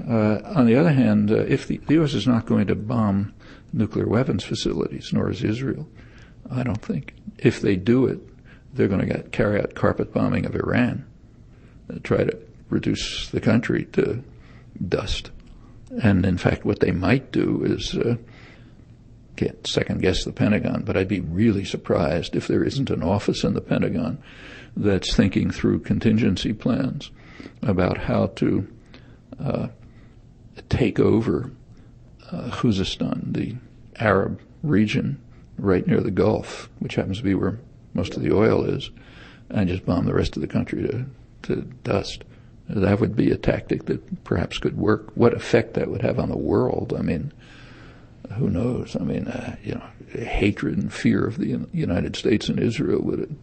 On the other hand, if the U.S. is not going to bomb nuclear weapons facilities, nor is Israel, I don't think. If they do it, they're going to carry out carpet bombing of Iran, try to reduce the country to dust. And in fact, what they might do is can't second-guess the Pentagon, but I'd be really surprised if there isn't an office in the Pentagon that's thinking through contingency plans about how to take over Khuzestan, the Arab region right near the Gulf, which happens to be where most of the oil is, and just bomb the rest of the country to dust. That would be a tactic that perhaps could work. What effect that would have on the world, I mean, who knows? I mean, hatred and fear of the United States and Israel would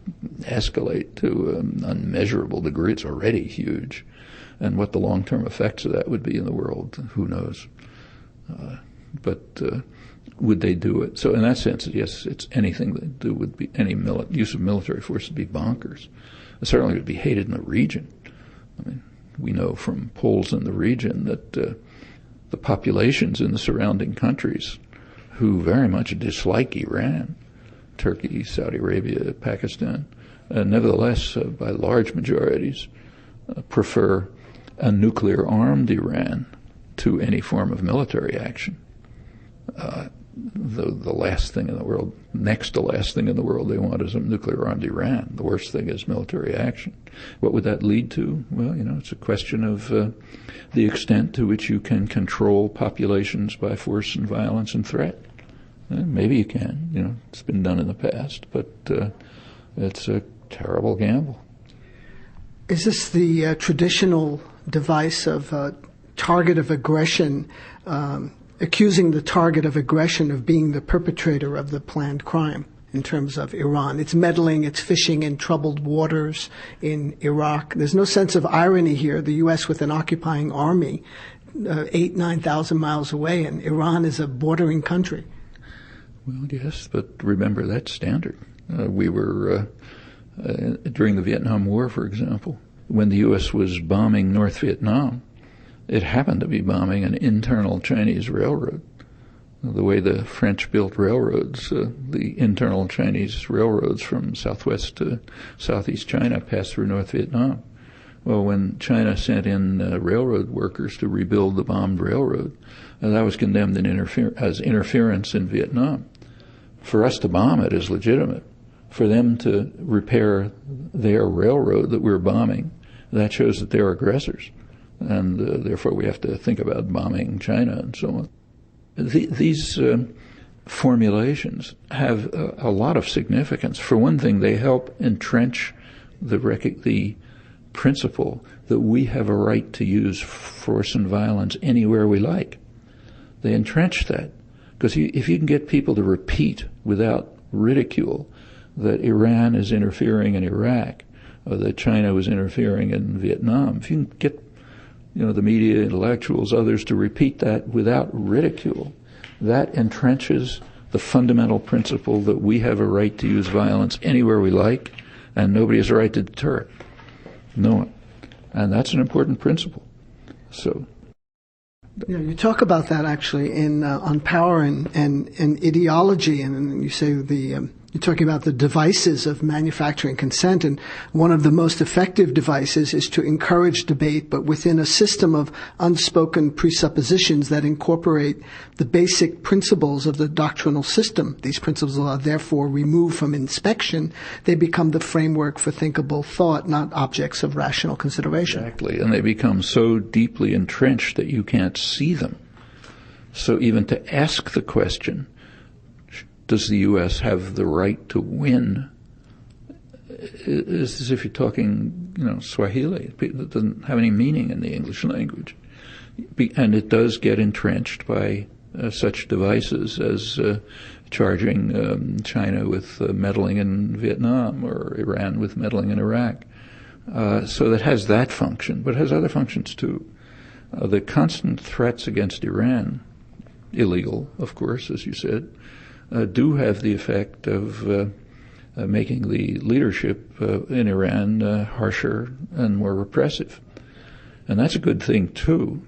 escalate to an unmeasurable degree. It's already huge. And what the long-term effects of that would be in the world, who knows? But would they do it? So in that sense, yes, it's anything they do would be, any use of military force would be bonkers. It certainly would be hated in the region. I mean, we know from polls in the region that the populations in the surrounding countries who very much dislike Iran, Turkey, Saudi Arabia, Pakistan, nevertheless, by large majorities, prefer a nuclear-armed Iran to any form of military action. The last thing in the world, next to last thing in the world they want is a nuclear-armed Iran. The worst thing is military action. What would that lead to? Well, it's a question of the extent to which you can control populations by force and violence and threat. Maybe you can. It's been done in the past, but it's a terrible gamble. Is this the traditional device of target of aggression, accusing the target of aggression of being the perpetrator of the planned crime in terms of Iran? It's meddling, it's fishing in troubled waters in Iraq. There's no sense of irony here. The U.S. with an occupying army 9,000 miles away, and Iran is a bordering country. Well, yes, but remember, that's standard. We were, during the Vietnam War, for example, when the U.S. was bombing North Vietnam, it happened to be bombing an internal Chinese railroad. The way the French built railroads, the internal Chinese railroads from southwest to southeast China passed through North Vietnam. Well, when China sent in railroad workers to rebuild the bombed railroad, that was condemned as interference in Vietnam. For us to bomb it is legitimate. For them to repair their railroad that we're bombing, that shows that they're aggressors. And therefore we have to think about bombing China and so on. These formulations have a lot of significance. For one thing, they help entrench the principle that we have a right to use force and violence anywhere we like. They entrench that. Because if you can get people to repeat without ridicule that Iran is interfering in Iraq, or that China was interfering in Vietnam, if you can get the media, intellectuals, others to repeat that without ridicule, that entrenches the fundamental principle that we have a right to use violence anywhere we like, and nobody has a right to deter it. No one. And that's an important principle. So. You talk about that actually in on power and ideology, and you say the You're talking about the devices of manufacturing consent, and one of the most effective devices is to encourage debate, but within a system of unspoken presuppositions that incorporate the basic principles of the doctrinal system. These principles are therefore removed from inspection. They become the framework for thinkable thought, not objects of rational consideration. Exactly, and they become so deeply entrenched that you can't see them. So even to ask the question, does the U.S. have the right to win? It's as if you're talking, Swahili. It doesn't have any meaning in the English language. And it does get entrenched by such devices as charging China with meddling in Vietnam or Iran with meddling in Iraq. So that has that function, but it has other functions too. The constant threats against Iran, illegal, of course, as you said, do have the effect of making the leadership in Iran harsher and more repressive. And that's a good thing, too,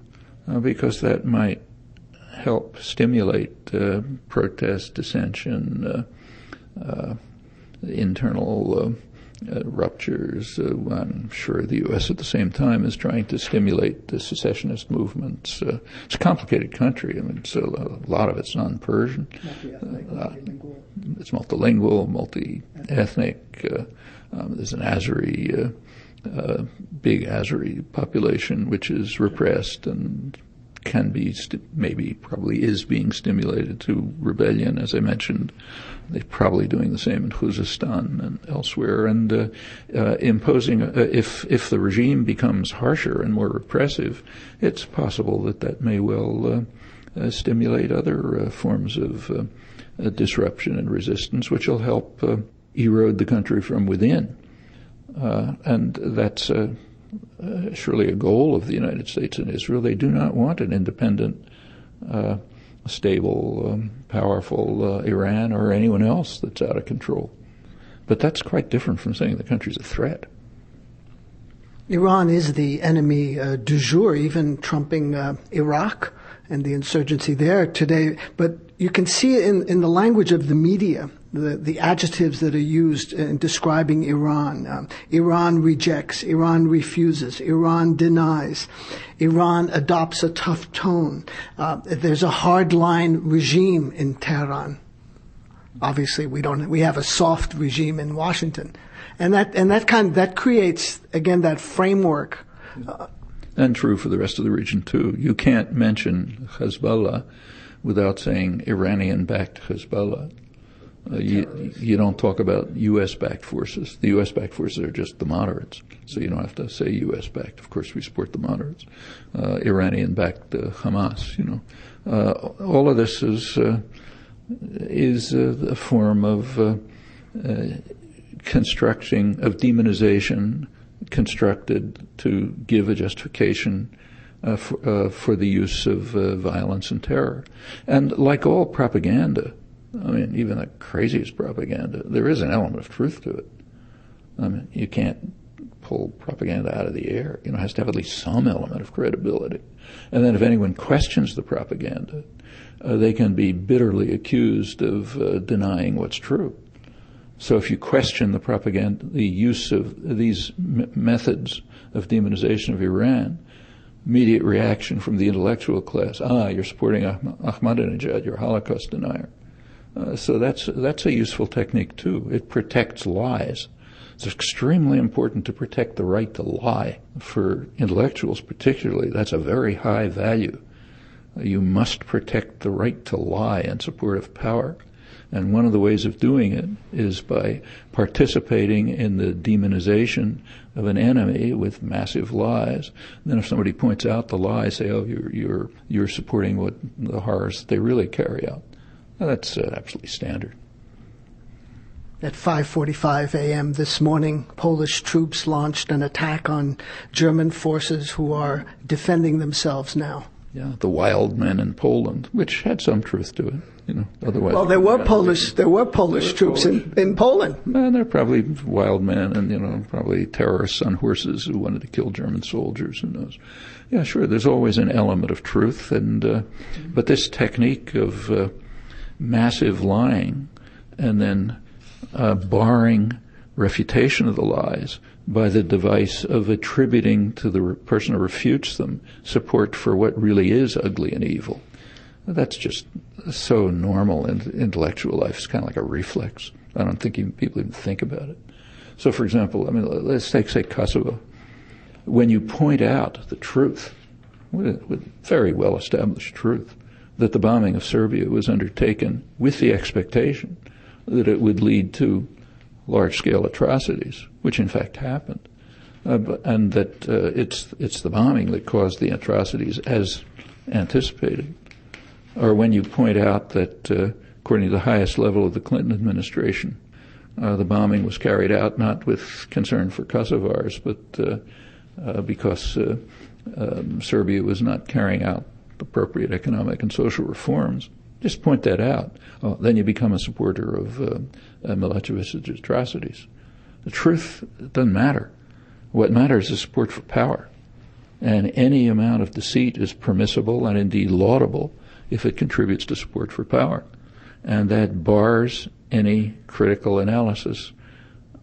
because that might help stimulate protest, dissension, internal ruptures. I'm sure the U.S. at the same time is trying to stimulate the secessionist movements. It's a complicated country. I mean, so a lot of it's non-Persian. Multi-ethnic, it's multilingual, multi-ethnic. There's an Azeri, big Azeri population which is repressed and can be, probably is being stimulated to rebellion, as I mentioned. They're probably doing the same in Khuzestan and elsewhere. And imposing, if the regime becomes harsher and more repressive, it's possible that may well stimulate other forms of disruption and resistance, which will help erode the country from within. And that's surely a goal of the United States and Israel. They do not want an independent, stable, powerful Iran or anyone else that's out of control. But that's quite different from saying the country's a threat. Iran is the enemy du jour, even trumping Iraq and the insurgency there today. But you can see it in the language of the media, the adjectives that are used in describing Iran. Iran rejects, Iran refuses, Iran denies, Iran adopts a tough tone. There's a hardline regime in Tehran. Obviously, we have a soft regime in Washington. And that creates, again, that framework. And true for the rest of the region, too. You can't mention Hezbollah without saying Iranian-backed Hezbollah. You don't talk about U.S.-backed forces. The U.S.-backed forces are just the moderates, so you don't have to say U.S.-backed. Of course, we support the moderates. Iranian-backed Hamas, all of this is a form of constructing, of demonization constructed to give a justification for the use of violence and terror. And like all propaganda, I mean, even the craziest propaganda, there is an element of truth to it. I mean, you can't pull propaganda out of the air. It has to have at least some element of credibility. And then if anyone questions the propaganda, they can be bitterly accused of denying what's true. So if you question the propaganda, the use of these methods of demonization of Iran, immediate reaction from the intellectual class, you're supporting Ahmadinejad, you're a Holocaust denier. So that's a useful technique too. It protects lies. It's extremely important to protect the right to lie. For intellectuals particularly, that's a very high value. You must protect the right to lie in support of power. And one of the ways of doing it is by participating in the demonization of an enemy with massive lies. And then if somebody points out the lie, say, you're supporting what the horrors they really carry out. Well, that's absolutely standard. At 5:45 a.m. this morning, Polish troops launched an attack on German forces who are defending themselves now. Yeah, the wild men in Poland, which had some truth to it. Otherwise. Well, there were Polish troops in Poland. And they're probably wild men and, probably terrorists on horses who wanted to kill German soldiers, who knows. Yeah, sure, there's always an element of truth, and but this technique of massive lying and then barring refutation of the lies by the device of attributing to the person who refutes them support for what really is ugly and evil. That's just so normal in intellectual life. It's kind of like a reflex. I don't think people even think about it. So, for example, let's take, say, Kosovo. When you point out the truth, with very well-established truth, that the bombing of Serbia was undertaken with the expectation that it would lead to large-scale atrocities, which in fact happened, and that it's the bombing that caused the atrocities as anticipated. Or when you point out that, according to the highest level of the Clinton administration, the bombing was carried out not with concern for Kosovars, but because Serbia was not carrying out appropriate economic and social reforms. Just point that out. Then you become a supporter of Milosevic's atrocities. The truth doesn't matter. What matters is support for power. And any amount of deceit is permissible and indeed laudable if it contributes to support for power. And that bars any critical analysis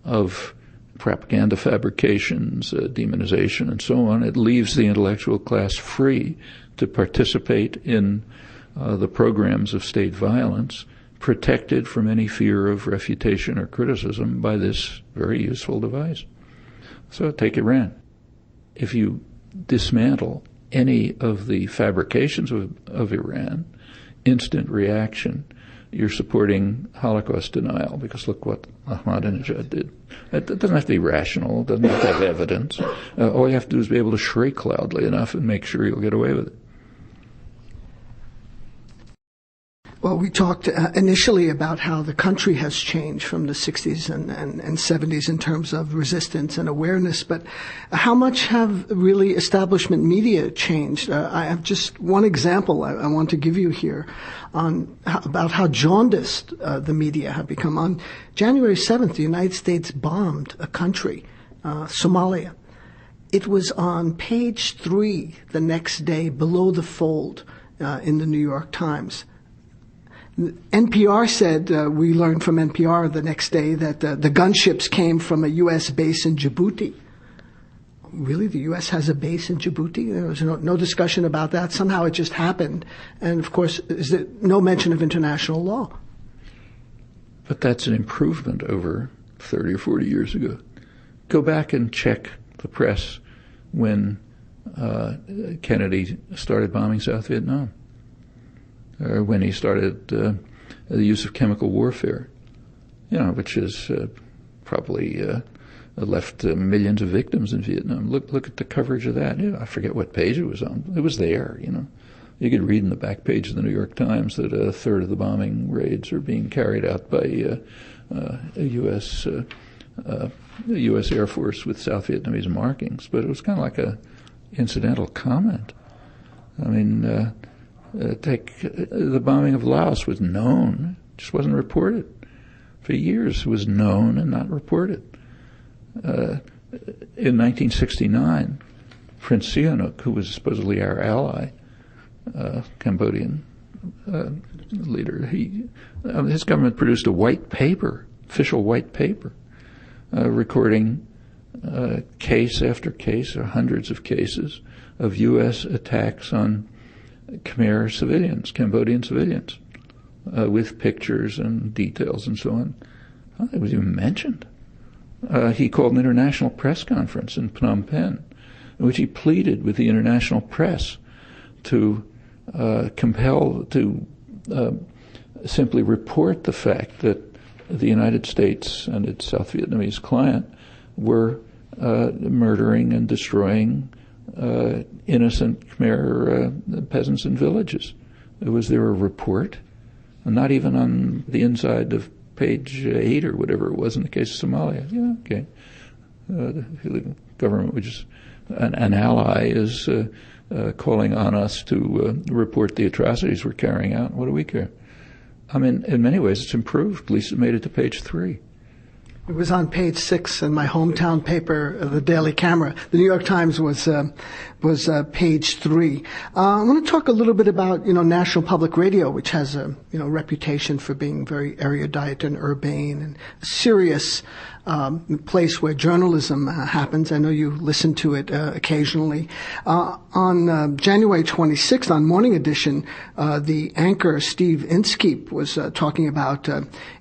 of propaganda fabrications, demonization, and so on. It leaves the intellectual class free to participate in the programs of state violence, protected from any fear of refutation or criticism by this very useful device. So take Iran. If you dismantle any of the fabrications of Iran, instant reaction, you're supporting Holocaust denial, because look what Ahmadinejad did. It doesn't have to be rational. It doesn't have to have evidence. All you have to do is be able to shriek loudly enough and make sure you'll get away with it. Well, we talked initially about how the country has changed from the 60s and 70s in terms of resistance and awareness, but how much have really establishment media changed? I have just one example I want to give you here about how jaundiced the media have become. On January 7th, the United States bombed a country, Somalia. It was on page 3 the next day, below the fold, in the New York Times. NPR said, we learned from NPR the next day, that the gunships came from a U.S. base in Djibouti. Really? The U.S. has a base in Djibouti? There was no discussion about that. Somehow it just happened. And, of course, is there no mention of international law? But that's an improvement over 30 or 40 years ago. Go back and check the press when Kennedy started bombing South Vietnam, or when he started the use of chemical warfare, which has probably left millions of victims in Vietnam. Look at the coverage of that. I forget what page it was on. It was there, You could read in the back page of the New York Times that a third of the bombing raids are being carried out by a U.S. Air Force with South Vietnamese markings. But it was kind of like a incidental comment. Take the bombing of Laos was known, just wasn't reported. For years it was known and not reported. In 1969, Prince Sihanouk, who was supposedly our ally, Cambodian leader, his government produced a white paper, official white paper, recording case after case, or hundreds of cases, of U.S. attacks on Khmer civilians, Cambodian civilians, with pictures and details and so on. I don't think it was even mentioned. He called an international press conference in Phnom Penh, in which he pleaded with the international press to simply report the fact that the United States and its South Vietnamese client were murdering and destroying innocent Khmer peasants and villages. Was there a report? Not even on the inside of page 8 or whatever it was in the case of Somalia. Yeah, okay. The government, which is an ally, is calling on us to report the atrocities we're carrying out. What do we care? In many ways it's improved. At least it made it to page 3. It was on page 6 in my hometown paper, the Daily Camera. The New York Times was page 3. I want to talk a little bit about, National Public Radio, which has a, reputation for being very erudite and urbane and serious place where journalism happens. I know you listen to it occasionally. On January 26th, on Morning Edition, the anchor Steve Inskeep was talking about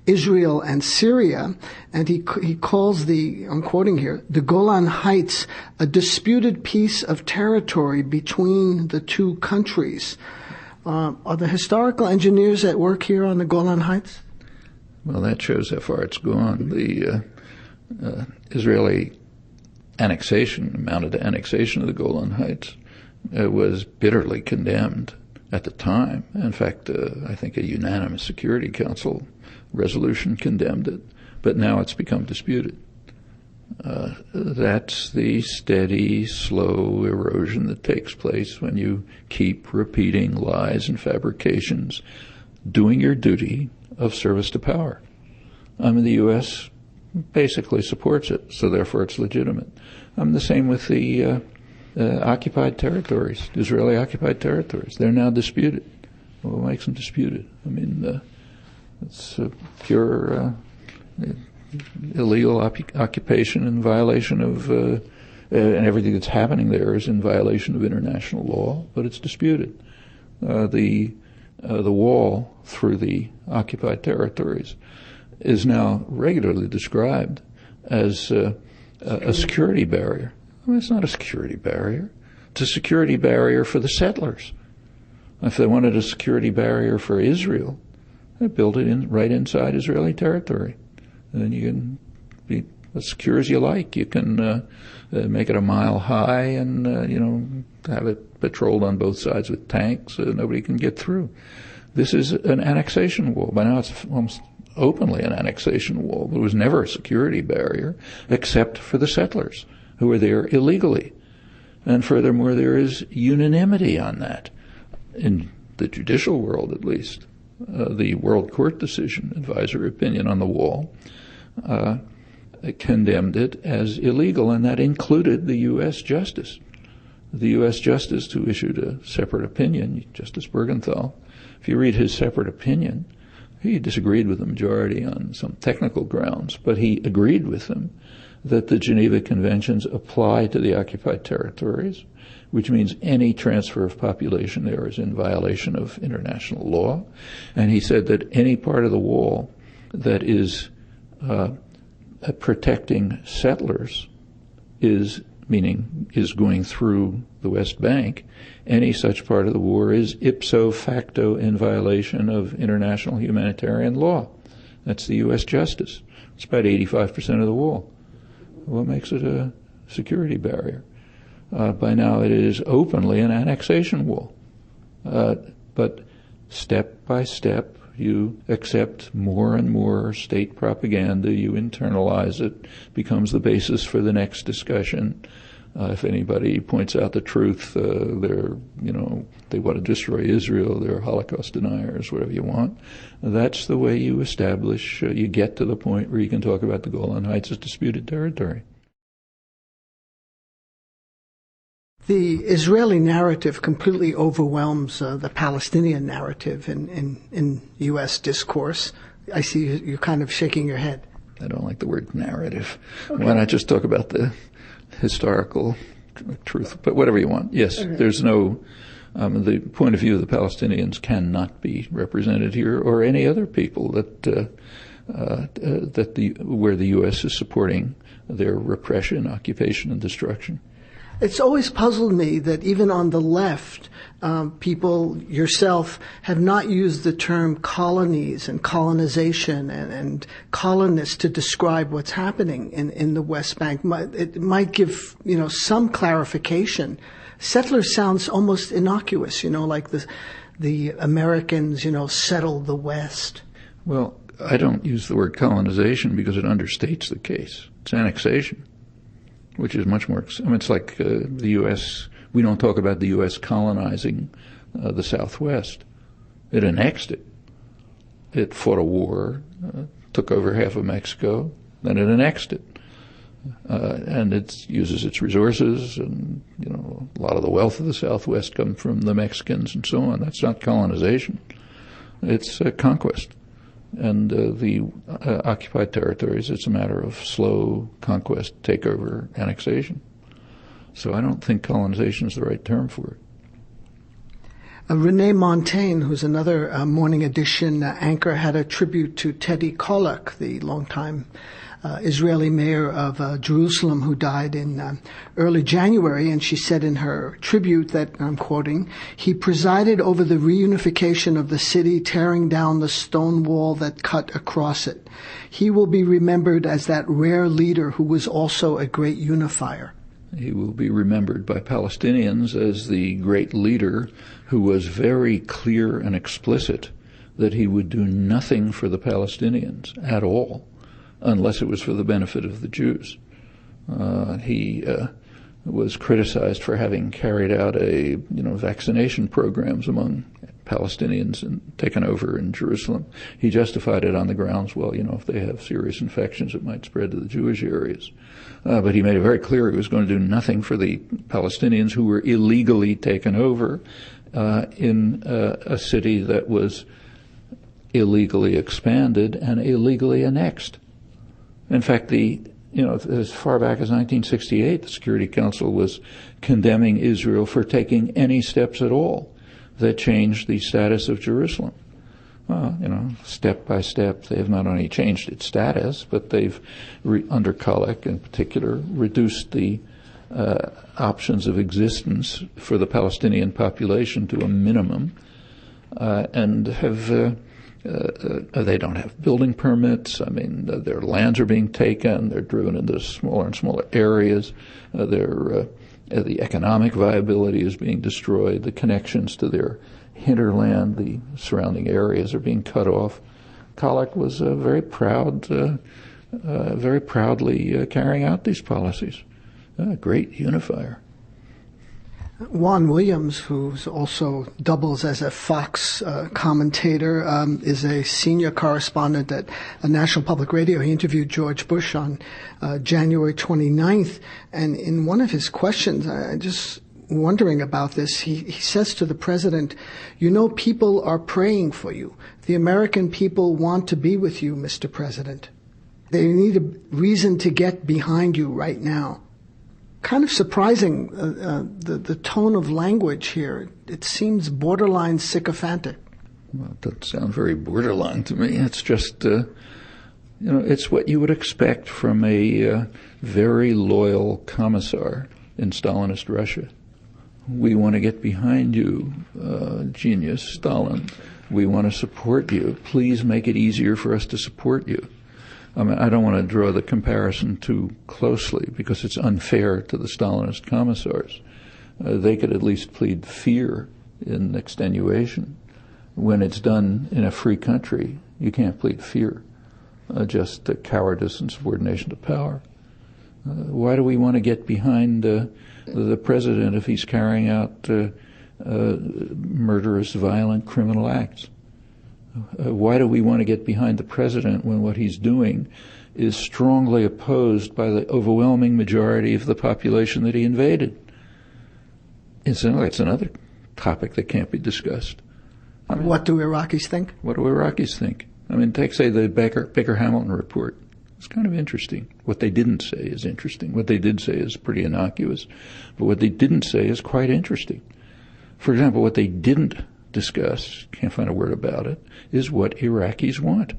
Israel and Syria, and he calls I'm quoting here, the Golan Heights a disputed piece of territory between the two countries. Are the historical engineers at work here on the Golan Heights? Well, that shows how far it's gone. The Israeli mounted annexation of the Golan Heights was bitterly condemned at the time. In fact, I think a unanimous Security Council resolution condemned it, but now it's become disputed. That's the steady, slow erosion that takes place when you keep repeating lies and fabrications, doing your duty of service to power. The U.S. basically supports it, so therefore it's legitimate. The same with the occupied territories, the Israeli occupied territories. They're now disputed. Well, what makes them disputed? It's pure illegal occupation in violation of, and everything that's happening there is in violation of international law, but it's disputed. The wall through the occupied territories is now regularly described as a security barrier. It's not a security barrier. It's a security barrier for the settlers. If they wanted a security barrier for Israel, they built it right inside Israeli territory. And then you can be as secure as you like. You can make it a mile high and, have it patrolled on both sides with tanks. Nobody can get through. This is an annexation wall. By now it's almost openly an annexation wall, but it was never a security barrier except for the settlers who were there illegally. And furthermore, there is unanimity on that in the judicial world, at least. The World Court decision, advisory opinion on the wall, condemned it as illegal, and that included the U.S. Justice. The U.S. Justice who issued a separate opinion, Justice Bergenthal, if you read his separate opinion, he disagreed with the majority on some technical grounds, but he agreed with them that the Geneva Conventions apply to the occupied territories, which means any transfer of population there is in violation of international law. And he said that any part of the wall that is protecting settlers is going through the West Bank, any such part of the war is ipso facto in violation of international humanitarian law. That's the U.S. Justice. It's about 85% of the wall. What makes it a security barrier? By now it is openly an annexation wall. But step by step, you accept more and more state propaganda, you internalize it, becomes the basis for the next discussion. If anybody points out the truth, they want to destroy Israel, they're Holocaust deniers, whatever you want. That's the way you establish, you get to the point where you can talk about the Golan Heights as disputed territory. The Israeli narrative completely overwhelms the Palestinian narrative in U.S. discourse. I see you're kind of shaking your head. I don't like the word narrative. Okay. Why not just talk about the historical truth? But whatever you want. Yes, okay. There's no... the point of view of the Palestinians cannot be represented here, or any other people where the U.S. is supporting their repression, occupation, and destruction. It's always puzzled me that even on the left, people, yourself, have not used the term colonies and colonization and colonists to describe what's happening in the West Bank. It might give, some clarification. Settlers sounds almost innocuous, like the Americans, settled the West. Well, I don't use the word colonization because it understates the case. It's annexation, which is much more, it's like the U.S., we don't talk about the U.S. colonizing the Southwest. It annexed it. It fought a war, took over half of Mexico, Then it annexed it. And it uses its resources, and a lot of the wealth of the Southwest come from the Mexicans and so on. That's not colonization; it's conquest. And the occupied territories, it's a matter of slow conquest, takeover, annexation. So I don't think colonization is the right term for it. Renee Montaigne, who's another Morning Edition anchor, had a tribute to Teddy Kollek, the longtime Israeli mayor of Jerusalem, who died in early January, and she said in her tribute that, I'm quoting, "He presided over the reunification of the city, tearing down the stone wall that cut across it. He will be remembered as that rare leader who was also a great unifier." He will be remembered by Palestinians as the great leader who was very clear and explicit that he would do nothing for the Palestinians at all, unless it was for the benefit of the Jews. He was criticized for having carried out vaccination programs among Palestinians and taken over in Jerusalem. He justified it on the grounds, well, if they have serious infections, it might spread to the Jewish areas. But he made it very clear he was going to do nothing for the Palestinians who were illegally taken over in a city that was illegally expanded and illegally annexed. In fact, as far back as 1968, the Security Council was condemning Israel for taking any steps at all that changed the status of Jerusalem. Step by step, they have not only changed its status, but they've, under Kollek in particular, reduced the options of existence for the Palestinian population to a minimum, and have they don't have building permits. Their lands are being taken. They're driven into smaller and smaller areas. The economic viability is being destroyed. The connections to their hinterland, the surrounding areas, are being cut off. Kollek was very proudly carrying out these policies. A great unifier. Juan Williams, who also doubles as a Fox commentator, is a senior correspondent at National Public Radio. He interviewed George Bush on January 29th, and in one of his questions, I just wondering about this, he says to the president, people are praying for you. The American people want to be with you, Mr. President. They need a reason to get behind you right now. Kind of surprising, the tone of language here. It seems borderline sycophantic. Well, it doesn't sound very borderline to me. It's just, it's what you would expect from a very loyal commissar in Stalinist Russia. We want to get behind you, genius Stalin. We want to support you. Please make it easier for us to support you. I don't want to draw the comparison too closely because it's unfair to the Stalinist commissars. They could at least plead fear in extenuation. When it's done in a free country, you can't plead fear, just cowardice and subordination to power. Why do we want to get behind the president if he's carrying out murderous, violent, criminal acts? Why do we want to get behind the president when what he's doing is strongly opposed by the overwhelming majority of the population that he invaded? It's another topic that can't be discussed. What do Iraqis think? What do Iraqis think? Take, say, the Baker-Hamilton report. It's kind of interesting. What they didn't say is interesting. What they did say is pretty innocuous. But what they didn't say is quite interesting. For example, what they didn't discuss, can't find a word about it, is what Iraqis want.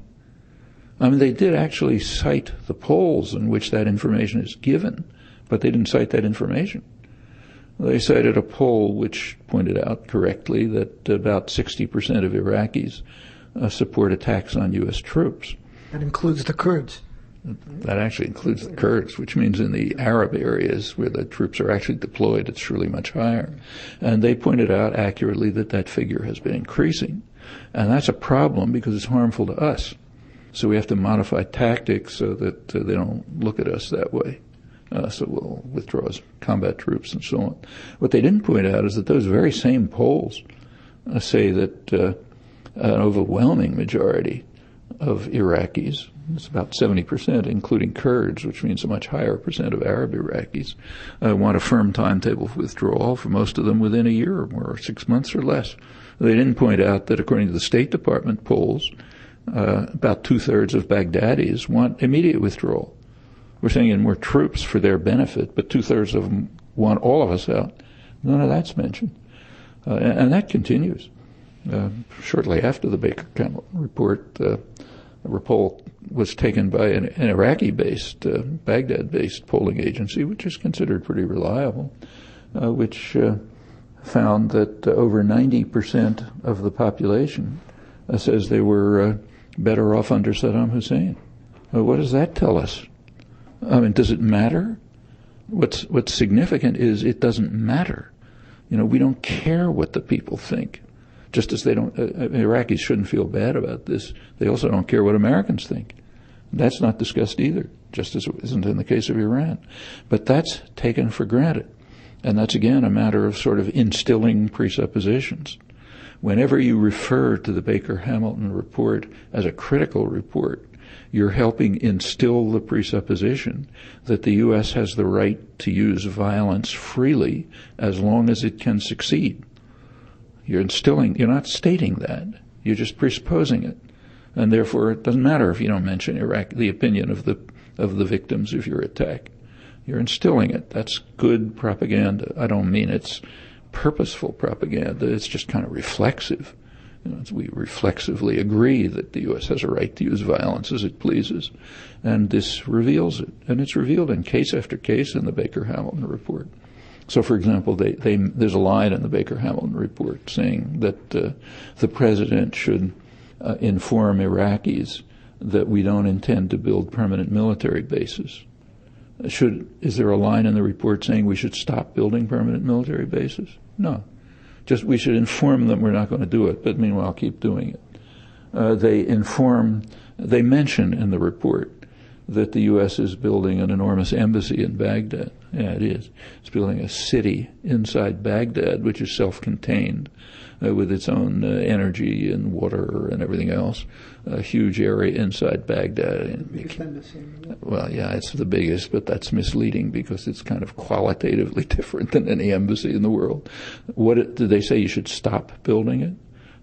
They did actually cite the polls in which that information is given, but they didn't cite that information. They cited a poll which pointed out correctly that about 60% of Iraqis support attacks on U.S. troops. That includes the Kurds. That actually includes the Kurds, which means in the Arab areas where the troops are actually deployed, it's surely much higher. And they pointed out accurately that figure has been increasing. And that's a problem because it's harmful to us. So we have to modify tactics so that they don't look at us that way. So we'll withdraw as combat troops and so on. What they didn't point out is that those very same polls say that an overwhelming majority of Iraqis it's about 70%, including Kurds, which means a much higher percent of Arab Iraqis, want a firm timetable for withdrawal, for most of them within a year or more, or 6 months or less. They didn't point out that according to the State Department polls, about 2/3 of Baghdadis want immediate withdrawal. We're sending in more troops for their benefit, but 2/3 of them want all of us out. None of that's mentioned. And that continues. Shortly after the Baker-Hamilton report, a poll was taken by an Iraqi-based, Baghdad-based polling agency, which is considered pretty reliable, which found that over 90% of the population says they were better off under Saddam Hussein. What does that tell us? I mean, does it matter? What's significant is it doesn't matter. We don't care what the people think. Just as they don't, Iraqis shouldn't feel bad about this. They also don't care what Americans think. That's not discussed either, just as it isn't in the case of Iran. But that's taken for granted. And that's, again, a matter of sort of instilling presuppositions. Whenever you refer to the Baker-Hamilton report as a critical report, you're helping instill the presupposition that the U.S. has the right to use violence freely as long as it can succeed. You're not stating that. You're just presupposing it. And therefore, it doesn't matter if you don't mention Iraq, the opinion of the victims of your attack. You're instilling it. That's good propaganda. I don't mean it's purposeful propaganda. It's just kind of reflexive. We reflexively agree that the U.S. has a right to use violence as it pleases. And this reveals it. And it's revealed in case after case in the Baker-Hamilton report. So, for example, there's a line in the Baker-Hamilton report saying that the president should inform Iraqis that we don't intend to build permanent military bases. Is there a line in the report saying we should stop building permanent military bases? No. Just we should inform them we're not going to do it, but meanwhile keep doing it. They mention in the report that the U.S. is building an enormous embassy in Baghdad. Yeah, it is. It's building a city inside Baghdad, which is self-contained, with its own energy and water and everything else. A huge area inside Baghdad. Biggest embassy. Well, yeah, it's the biggest, but that's misleading because it's kind of qualitatively different than any embassy in the world. Did they say you should stop building it?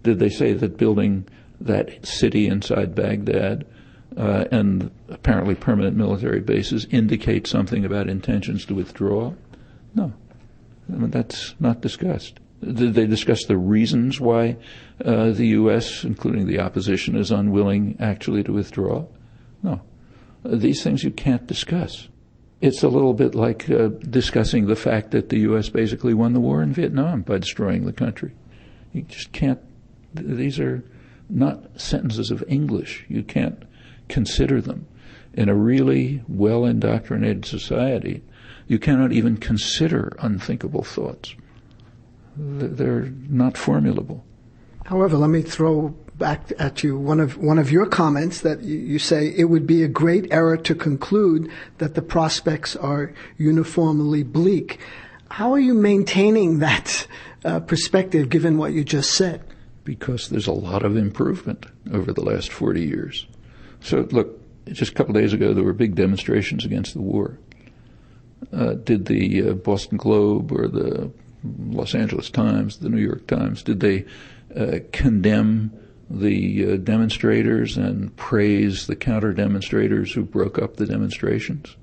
Did they say that building that city inside Baghdad and apparently permanent military bases indicate something about intentions to withdraw? No. I mean, that's not discussed. Did they discuss the reasons why the U.S., including the opposition, is unwilling actually to withdraw? No. These things you can't discuss. It's a little bit like discussing the fact that the U.S. basically won the war in Vietnam by destroying the country. You just can't. These are not sentences of English. You can't consider them. In a really well-indoctrinated society, you cannot even consider unthinkable thoughts. They're not formulable. However, let me throw back at you one of your comments that you say it would be a great error to conclude that the prospects are uniformly bleak. How are you maintaining that perspective given what you just said? Because there's a lot of improvement over the last 40 years. So, look, just a couple of days ago, there were big demonstrations against the war. Did the Boston Globe or the Los Angeles Times, the New York Times, did they condemn the demonstrators and praise the counter-demonstrators who broke up the demonstrations?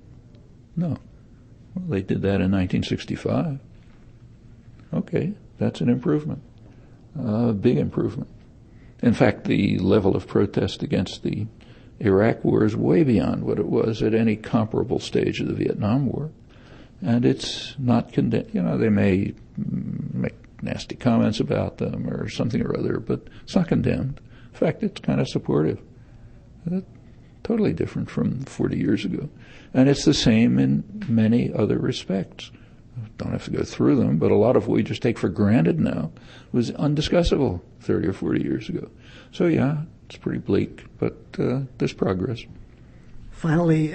No. Well, they did that in 1965. Okay, that's an improvement, a big improvement. In fact, the level of protest against the Iraq War is way beyond what it was at any comparable stage of the Vietnam War. And it's not condemned. They may make nasty comments about them or something or other, but it's not condemned. In fact, it's kind of supportive. Totally different from 40 years ago. And it's the same in many other respects. Don't have to go through them, but a lot of what we just take for granted now was undiscussable 30 or 40 years ago. So, yeah, it's pretty bleak, but there's progress. Finally,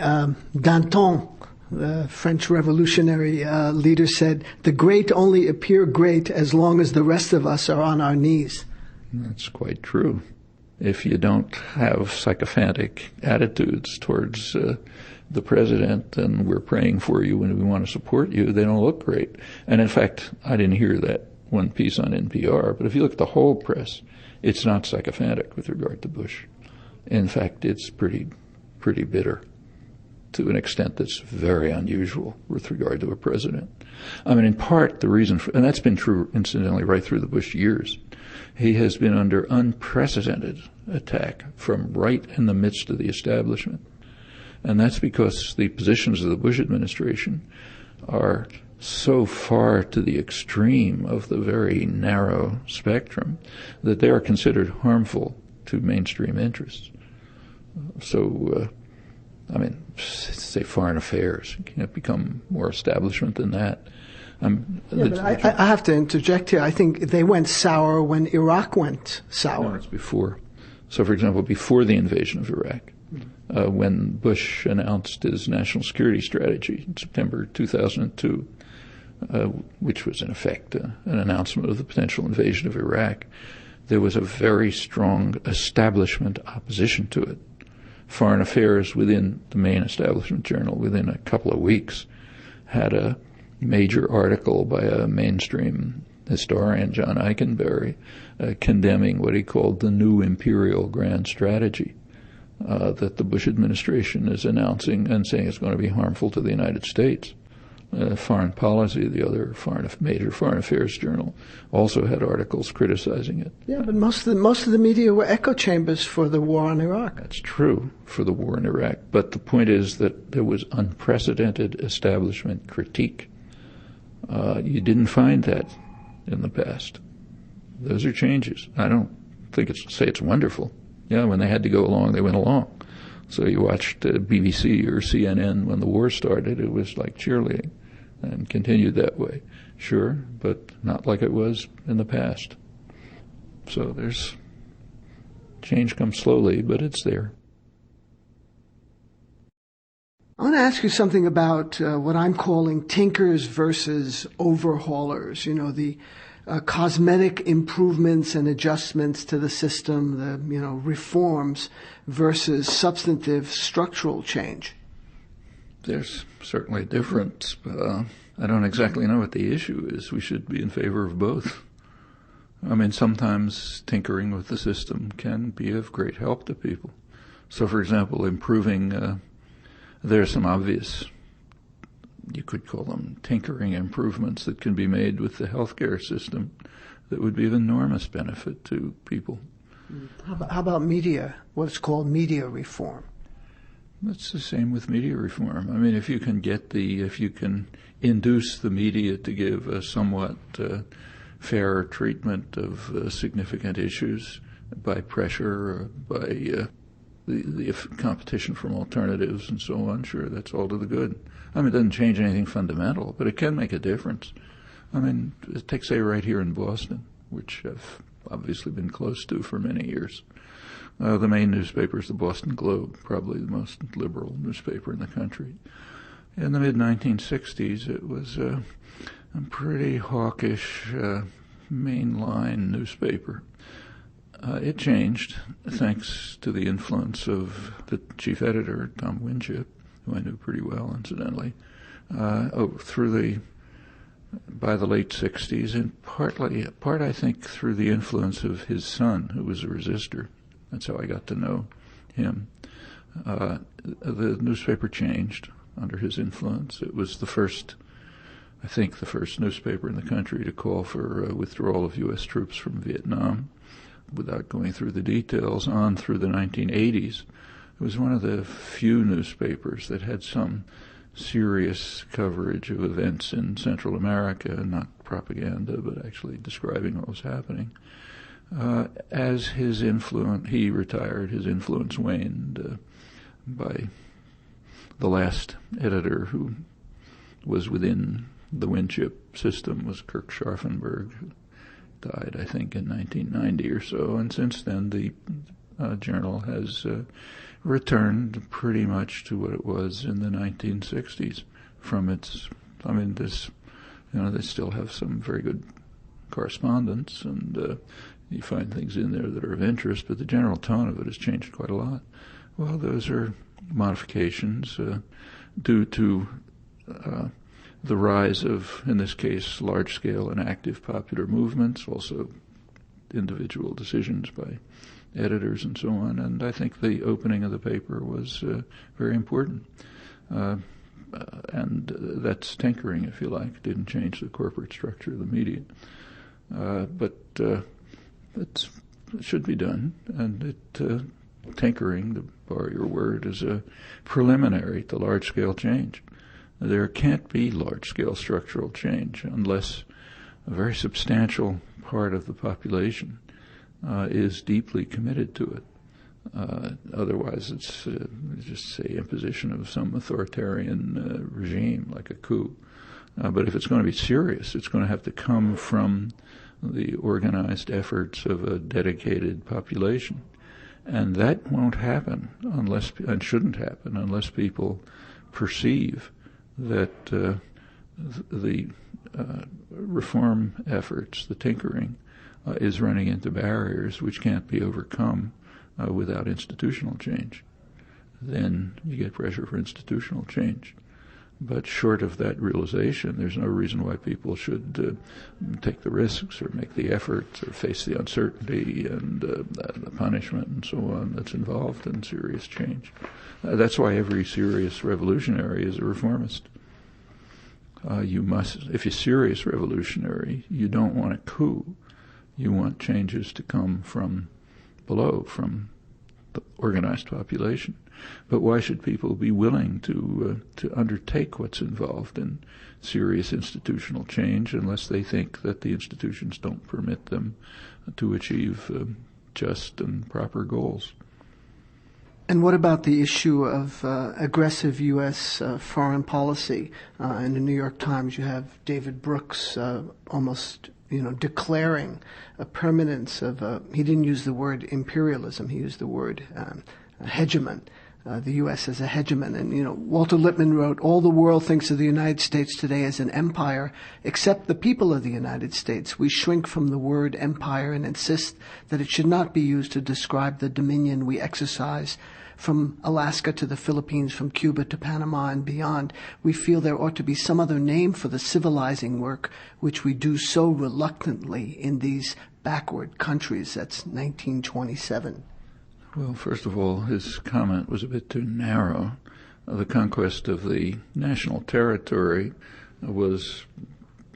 Danton, the French revolutionary leader, said, "The great only appear great as long as the rest of us are on our knees." That's quite true. if you don't have sycophantic attitudes towards the president and we're praying for you and we want to support you, they don't look great. And in fact, I didn't hear that one piece on NPR, but if you look at the whole press, it's not sycophantic with regard to Bush. In fact, it's pretty bitter to an extent that's very unusual with regard to a president. I mean, in part, the reason for, and that's been true, incidentally, right through the Bush years, he has been under unprecedented attack from right in the midst of the establishment. And that's because the positions of the Bush administration are so far to the extreme of the very narrow spectrum that they are considered harmful to mainstream interests. So, say foreign affairs. You can't become more establishment than that. But I have to interject here. I think they went sour when Iraq went sour. No, it's before. So, for example, before the invasion of Iraq, when Bush announced his national security strategy in September 2002, which was in effect an announcement of the potential invasion of Iraq, there was a very strong establishment opposition to it. Foreign Affairs within the main establishment journal within a couple of weeks had a major article by a mainstream historian, John Eikenberry, condemning what he called the new imperial grand strategy that the Bush administration is announcing and saying it's going to be harmful to the United States. Foreign Policy, the other major foreign affairs journal, also had articles criticizing it. Yeah, but most of the media were echo chambers for the war on Iraq. That's true for the war in Iraq, but the point is that there was unprecedented establishment critique. You didn't find that in the past. Those are changes. I don't think say it's wonderful. Yeah, when they had to go along, they went along. So you watched BBC or CNN when the war started, it was like cheerleading and continued that way. Sure, but not like it was in the past. So there's change comes slowly, but it's there. I want to ask you something about what I'm calling tinkers versus overhaulers. The cosmetic improvements and adjustments to the system, the reforms versus substantive structural change. There's certainly a difference, but I don't exactly know what the issue is. We should be in favor of both. I mean, sometimes tinkering with the system can be of great help to people. So, for example, improving, there are some obvious, you could call them tinkering improvements that can be made with the healthcare system that would be of enormous benefit to people. How about media, what's called media reform? That's the same with media reform. I mean, if you can induce the media to give a somewhat fairer treatment of significant issues by pressure, or by the competition from alternatives and so on, sure, that's all to the good. I mean, it doesn't change anything fundamental, but it can make a difference. I mean, take, say, right here in Boston, which I've obviously been close to for many years. The main newspaper is the Boston Globe, probably the most liberal newspaper in the country. In the mid-1960s, it was a pretty hawkish mainline newspaper. It changed thanks to the influence of the chief editor, Tom Winship, who I knew pretty well, incidentally, by the late 60s, and part I think through the influence of his son, who was a resistor. That's how I got to know him. The newspaper changed under his influence. It was the first newspaper in the country to call for withdrawal of U.S. troops from Vietnam. Without going through the details, on through the 1980s, it was one of the few newspapers that had some serious coverage of events in Central America, not propaganda, but actually describing what was happening. As he retired, his influence waned by the last editor who was within the Winship system was Kirk Scharfenberg, who died, I think, in 1990 or so, and since then the journal has returned pretty much to what it was in the 1960s. They still have some very good correspondence, and You find things in there that are of interest, but the general tone of it has changed quite a lot. Well, those are modifications due to the rise of, in this case, large-scale and active popular movements, also individual decisions by editors and so on. And I think the opening of the paper was very important. And that's tinkering, if you like. It didn't change the corporate structure of the media. But it should be done. And tinkering, to borrow your word, is a preliminary to large-scale change. There can't be large-scale structural change unless a very substantial part of the population is deeply committed to it. Otherwise, it's just, say, imposition of some authoritarian regime, like a coup. But if it's going to be serious, it's going to have to come from the organized efforts of a dedicated population. And that won't happen unless, and shouldn't happen, unless people perceive that the reform efforts, the tinkering, is running into barriers which can't be overcome without institutional change. Then you get pressure for institutional change. But short of that realization, there's no reason why people should take the risks or make the efforts or face the uncertainty and the punishment and so on that's involved in serious change. That's why every serious revolutionary is a reformist. You must, if you're serious revolutionary, you don't want a coup. You want changes to come from below, from the organized population. But why should people be willing to undertake what's involved in serious institutional change unless they think that the institutions don't permit them to achieve just and proper goals? And what about the issue of aggressive U.S. Foreign policy? In the New York Times, you have David Brooks almost declaring a permanence of, he didn't use the word imperialism, he used the word hegemon, the U.S. as a hegemon. And, Walter Lippmann wrote, all the world thinks of the United States today as an empire, except the people of the United States. We shrink from the word empire and insist that it should not be used to describe the dominion we exercise from Alaska to the Philippines, from Cuba to Panama and beyond. We feel there ought to be some other name for the civilizing work which we do so reluctantly in these backward countries. That's 1927. Well, first of all, his comment was a bit too narrow. The conquest of the national territory was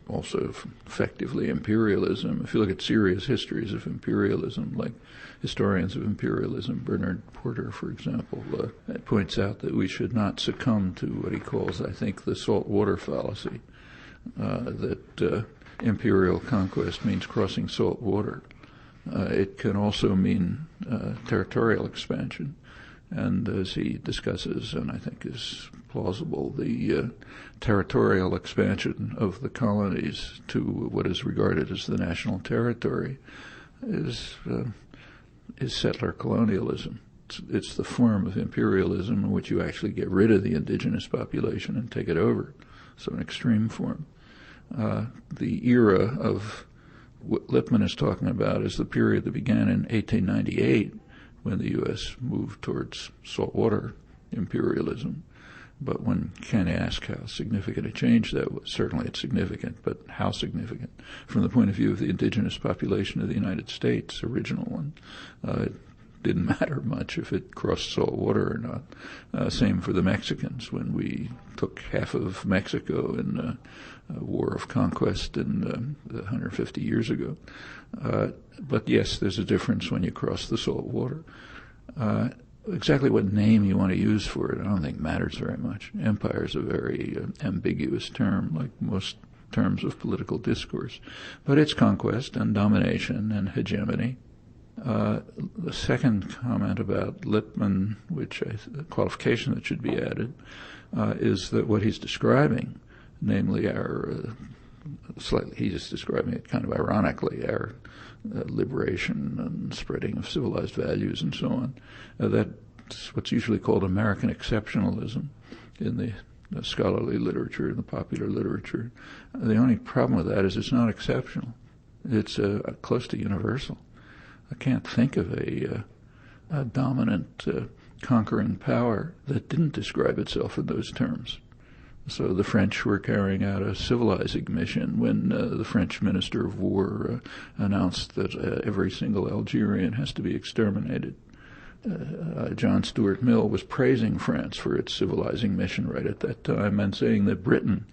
also effectively imperialism. If you look at serious histories of imperialism, like historians of imperialism, Bernard Porter, for example, points out that we should not succumb to what he calls, I think, the salt water fallacy, that imperial conquest means crossing salt water. It can also mean territorial expansion. And as he discusses, and I think is plausible, the territorial expansion of the colonies to what is regarded as the national territory is settler colonialism. It's the form of imperialism in which you actually get rid of the indigenous population and take it over. So an extreme form. The era of what Lippmann is talking about is the period that began in 1898, when the U.S. moved towards saltwater imperialism. But one can ask how significant a change that was. Certainly it's significant, but how significant? From the point of view of the indigenous population of the United States, original one, it didn't matter much if it crossed salt water or not. Same for the Mexicans when we took half of Mexico in a war of conquest 150 years ago. But yes, there's a difference when you cross the salt water. Exactly what name you want to use for it, I don't think matters very much. Empire is a very ambiguous term, like most terms of political discourse. But it's conquest and domination and hegemony. The second comment about Lippmann, which a qualification that should be added, is that what he's describing, namely our he's just describing it kind of ironically, our liberation and spreading of civilized values and so on. That's what's usually called American exceptionalism in the scholarly literature, in the popular literature. The only problem with that is it's not exceptional. It's close to universal. I can't think of a dominant conquering power that didn't describe itself in those terms. So the French were carrying out a civilizing mission when the French Minister of War announced that every single Algerian has to be exterminated. John Stuart Mill was praising France for its civilizing mission right at that time and saying that Britain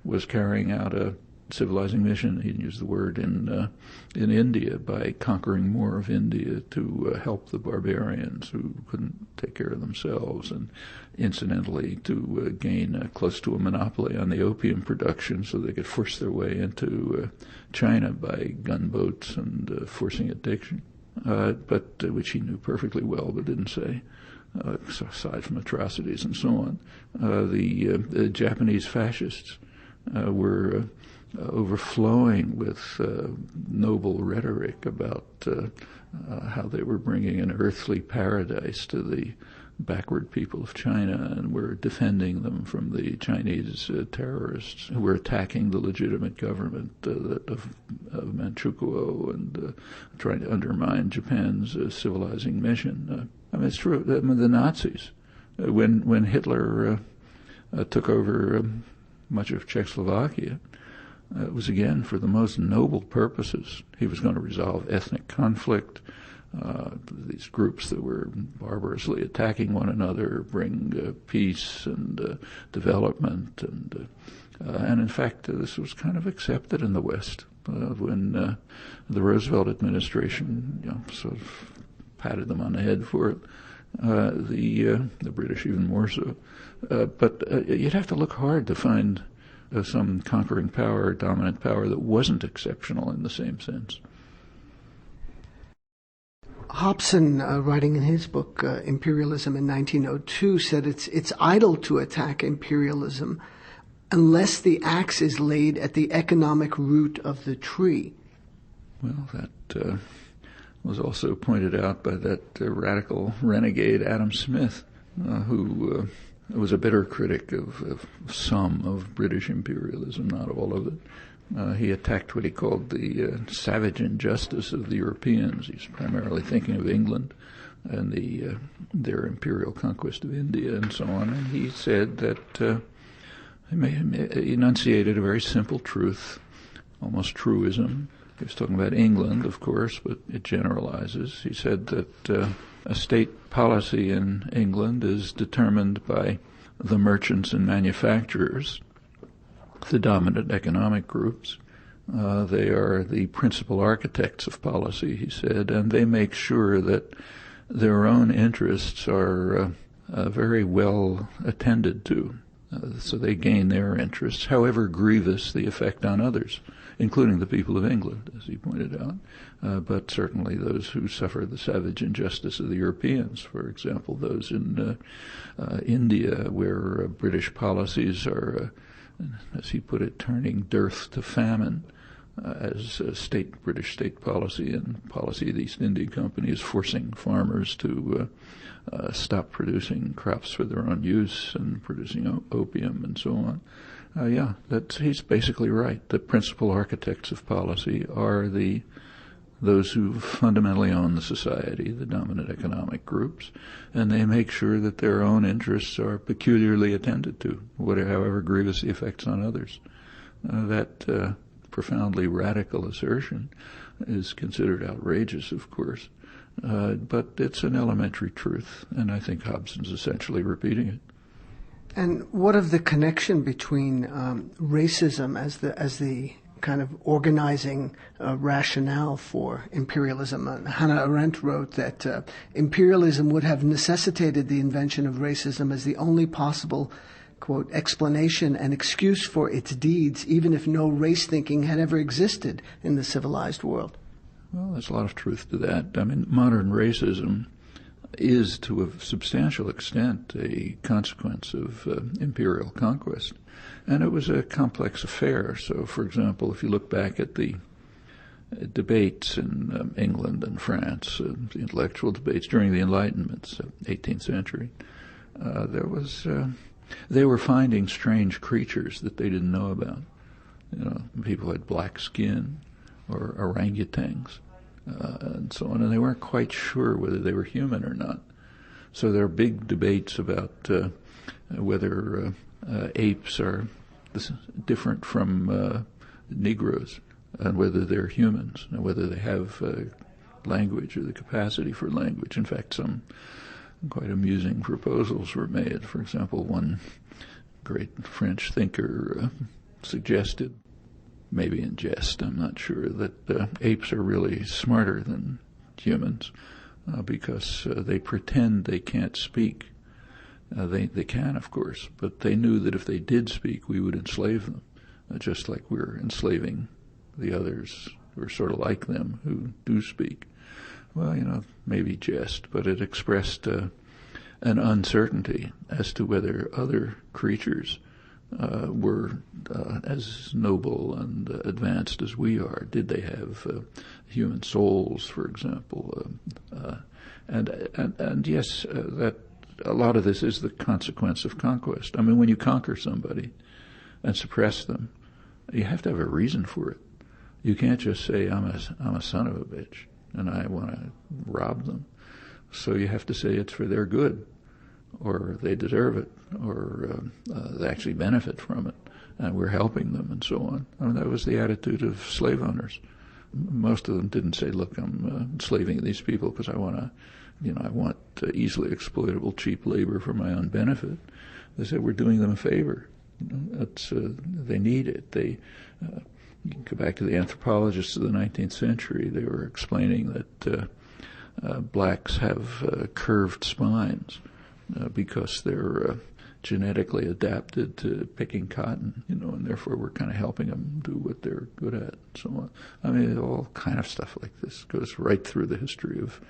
was carrying out a civilizing mission, he used the word, in India by conquering more of India to help the barbarians who couldn't take care of themselves, and incidentally to gain close to a monopoly on the opium production so they could force their way into China by gunboats and forcing addiction, but which he knew perfectly well but didn't say. Aside from atrocities and so on, the Japanese fascists were overflowing with noble rhetoric about how they were bringing an earthly paradise to the backward people of China and were defending them from the Chinese terrorists who were attacking the legitimate government of Manchukuo and trying to undermine Japan's civilizing mission. I mean, it's true. The Nazis, when Hitler took over much of Czechoslovakia, it was again for the most noble purposes. He was going to resolve ethnic conflict, these groups that were barbarously attacking one another, bring peace and development, and in fact this was kind of accepted in the West when the Roosevelt administration sort of patted them on the head for it. The British even more so, but you'd have to look hard to find some conquering power, dominant power that wasn't exceptional in the same sense. Hobson, writing in his book Imperialism in 1902, said it's idle to attack imperialism unless the axe is laid at the economic root of the tree. Well, that was also pointed out by that radical renegade Adam Smith, who was a bitter critic of some of British imperialism, not all of it. He attacked what he called the savage injustice of the Europeans. He's primarily thinking of England and their imperial conquest of India and so on. And he said that he enunciated a very simple truth, almost truism. He was talking about England, of course, but it generalizes. He said that a state policy in England is determined by the merchants and manufacturers, the dominant economic groups. They are the principal architects of policy, he said, and they make sure that their own interests are very well attended to. So they gain their interests, however grievous the effect on others, including the people of England, as he pointed out, but certainly those who suffer the savage injustice of the Europeans, for example, those in India, where British policies are, as he put it, turning dearth to famine, as British state policy and policy of the East India Company is forcing farmers to stop producing crops for their own use and producing opium and so on. He's basically right. The principal architects of policy are those who fundamentally own the society, the dominant economic groups, and they make sure that their own interests are peculiarly attended to, however grievous the effects on others. That profoundly radical assertion is considered outrageous, of course, but it's an elementary truth, and I think Hobson's essentially repeating it. And what of the connection between racism as the kind of organizing rationale for imperialism? Hannah Arendt wrote that imperialism would have necessitated the invention of racism as the only possible, quote, explanation and excuse for its deeds, even if no race thinking had ever existed in the civilized world. Well, there's a lot of truth to that. I mean, modern racism is to a substantial extent a consequence of imperial conquest. And it was a complex affair. So, for example, if you look back at the debates in England and France, the intellectual debates during the Enlightenment, 18th century, they were finding strange creatures that they didn't know about. People had black skin or orangutans. and so on, and they weren't quite sure whether they were human or not. So there are big debates about whether apes are different from Negroes, and whether they're humans, and whether they have language or the capacity for language. In fact, some quite amusing proposals were made. For example, one great French thinker suggested, maybe in jest, I'm not sure, that apes are really smarter than humans because they pretend they can't speak. They can, of course, but they knew that if they did speak, we would enslave them, just like we're enslaving the others who are sort of like them who do speak. Well, maybe jest, but it expressed an uncertainty as to whether other creatures were as noble and advanced as we are. Did they have human souls, for example? And yes, that a lot of this is the consequence of conquest. I mean, when you conquer somebody and suppress them, you have to have a reason for it. You can't just say, I'm a son of a bitch and I want to rob them. So you have to say it's for their good, or they deserve it, or they actually benefit from it, and we're helping them, and so on. I mean, that was the attitude of slave owners. Most of them didn't say, look, I'm enslaving these people because I want easily exploitable cheap labor for my own benefit. They said, we're doing them a favor. They need it. You can go back to the anthropologists of the 19th century. They were explaining that blacks have curved spines because they're genetically adapted to picking cotton, and therefore we're kind of helping them do what they're good at, and so on. I mean, all kind of stuff like this goes right through the history of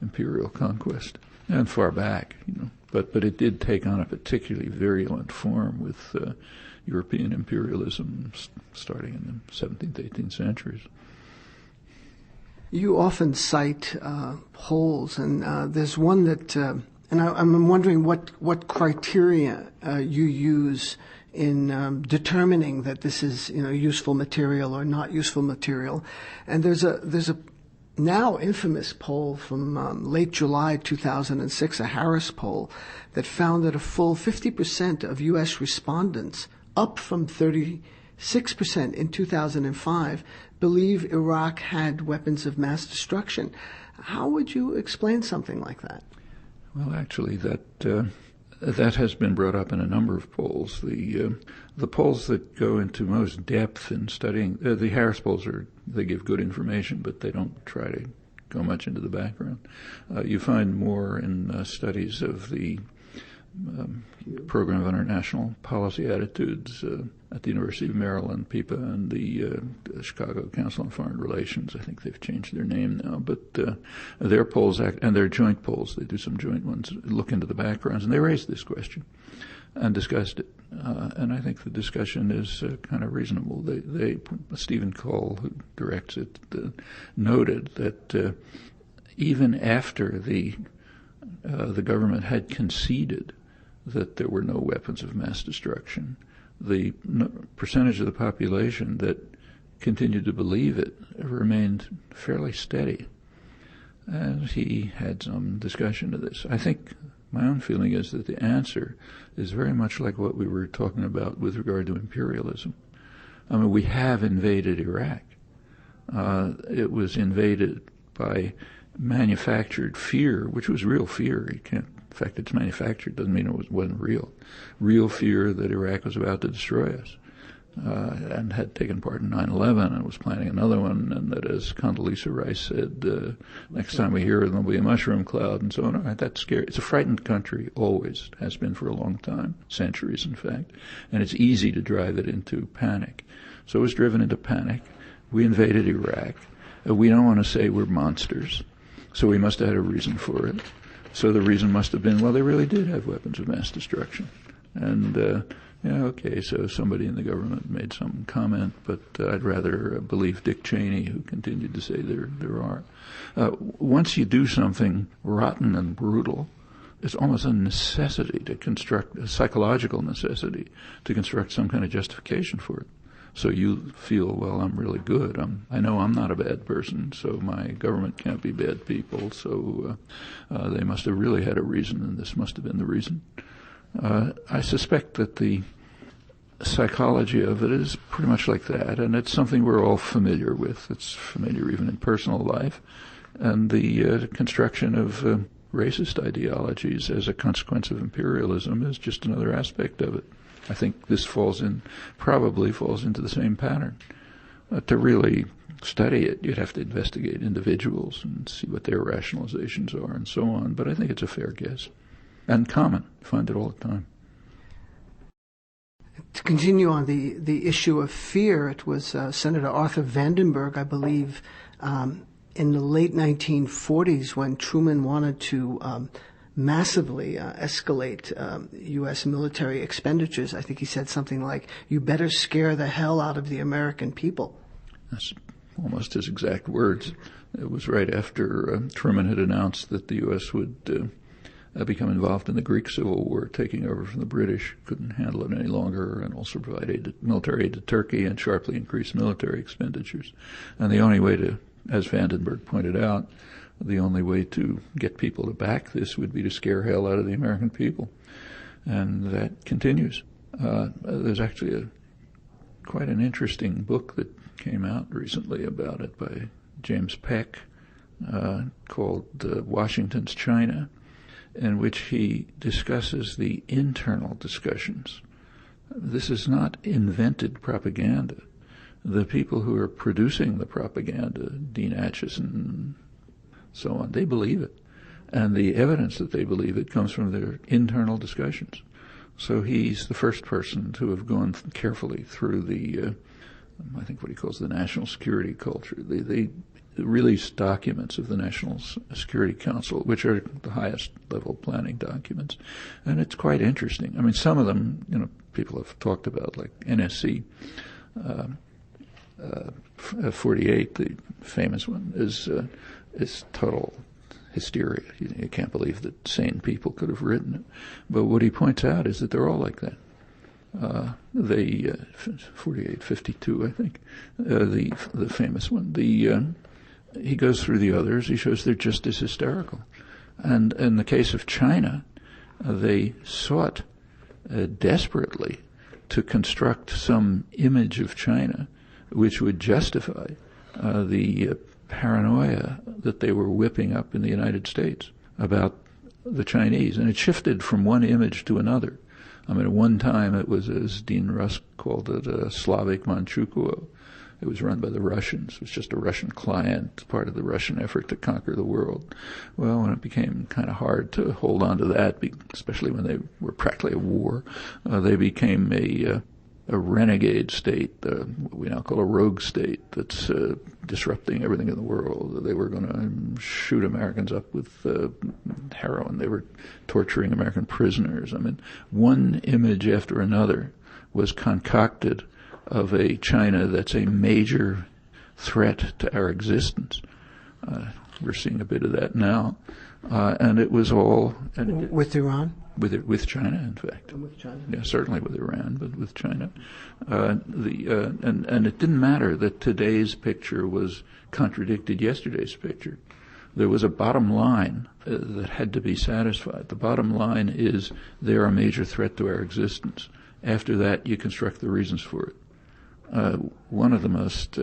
imperial conquest and far back, But it did take on a particularly virulent form with European imperialism starting in the 17th, 18th centuries. You often cite polls, and there's one that, and I'm wondering what criteria you use in determining that this is useful material or not useful material. And there's a now infamous poll from late July 2006, a Harris poll, that found that a full 50% of U.S. respondents, up from 36% in 2005, believe Iraq had weapons of mass destruction. How would you explain something like that? Well, actually, that has been brought up in a number of polls. The polls that go into most depth in studying the Harris polls they give good information, but they don't try to go much into the background. You find more in studies of the Program of International Policy Attitudes at the University of Maryland, PIPA, and the Chicago Council on Foreign Relations. I think they've changed their name now, but their polls, and their joint polls, they do some joint ones, look into the backgrounds, and they raised this question and discussed it. And I think the discussion is kind of reasonable. Stephen Cole, who directs it, noted that even after the government had conceded that there were no weapons of mass destruction, the percentage of the population that continued to believe it remained fairly steady. And he had some discussion of this. I think my own feeling is that the answer is very much like what we were talking about with regard to imperialism. I mean, we have invaded Iraq. It was invaded by manufactured fear, which was real fear. In fact, it's manufactured doesn't mean it wasn't real. Real fear that Iraq was about to destroy us, and had taken part in 9/11 and was planning another one, and that, as Condoleezza Rice said, next time we hear it, there'll be a mushroom cloud, and so on. Right, that's scary. It's a frightened country, always has been for a long time, centuries in fact, and it's easy to drive it into panic. So it was driven into panic. We invaded Iraq. We don't want to say we're monsters, so we must have had a reason for it. So the reason must have been, well, they really did have weapons of mass destruction. And, okay, so somebody in the government made some comment, but I'd rather believe Dick Cheney, who continued to say there are. Once you do something rotten and brutal, it's almost a necessity to construct, a psychological necessity to construct some kind of justification for it. So you feel, well, I'm really good. I know I'm not a bad person, so my government can't be bad people. So they must have really had a reason, and this must have been the reason. I suspect that the psychology of it is pretty much like that, and it's something we're all familiar with. It's familiar even in personal life. And the construction of racist ideologies as a consequence of imperialism is just another aspect of it. I think this probably falls into the same pattern. To really study it, you'd have to investigate individuals and see what their rationalizations are and so on, but I think it's a fair guess. And common. You find it all the time. To continue on the issue of fear, it was Senator Arthur Vandenberg, I believe, in the late 1940s when Truman wanted to massively escalate U.S. military expenditures. I think he said something like, "You better scare the hell out of the American people." That's almost his exact words. It was right after Truman had announced that the U.S. would become involved in the Greek Civil War, taking over from the British, couldn't handle it any longer, and also provide military aid to Turkey and sharply increased military expenditures. And the only way to, as Vandenberg pointed out, the only way to get people to back this would be to scare hell out of the American people. And that continues. There's actually quite an interesting book that came out recently about it by James Peck called Washington's China, in which he discusses the internal discussions. This is not invented propaganda. The people who are producing the propaganda, Dean Acheson and so on, they believe it. And the evidence that they believe it comes from their internal discussions. So he's the first person to have gone carefully through the, I think what he calls the national security culture. They release documents of the National Security Council, which are the highest level planning documents. And it's quite interesting. I mean, some of them, people have talked about, like NSC 48, the famous one, is total hysteria. You can't believe that sane people could have written it. But what he points out is that they're all like that. 48, 52, I think, the famous one. He goes through the others. He shows they're just as hysterical. And in the case of China, they sought desperately to construct some image of China which would justify the paranoia that they were whipping up in the United States about the Chinese. And it shifted from one image to another. I mean, at one time it was, as Dean Rusk called it, Slavic Manchukuo. It was run by the Russians. It was just a Russian client, part of the Russian effort to conquer the world. Well, when it became kind of hard to hold on to that, especially when they were practically at war, they became a renegade state, what we now call a rogue state, that's disrupting everything in the world. They were going to shoot Americans up with heroin. They were torturing American prisoners. I mean, one image after another was concocted of a China that's a major threat to our existence. We're seeing a bit of that now. And it was all... With Iran? With China, in fact. With China? Yeah, certainly with Iran, but with China. And it didn't matter that today's picture was contradicted yesterday's picture. There was a bottom line that had to be satisfied. The bottom line is they're a major threat to our existence. After that, you construct the reasons for it. One of the most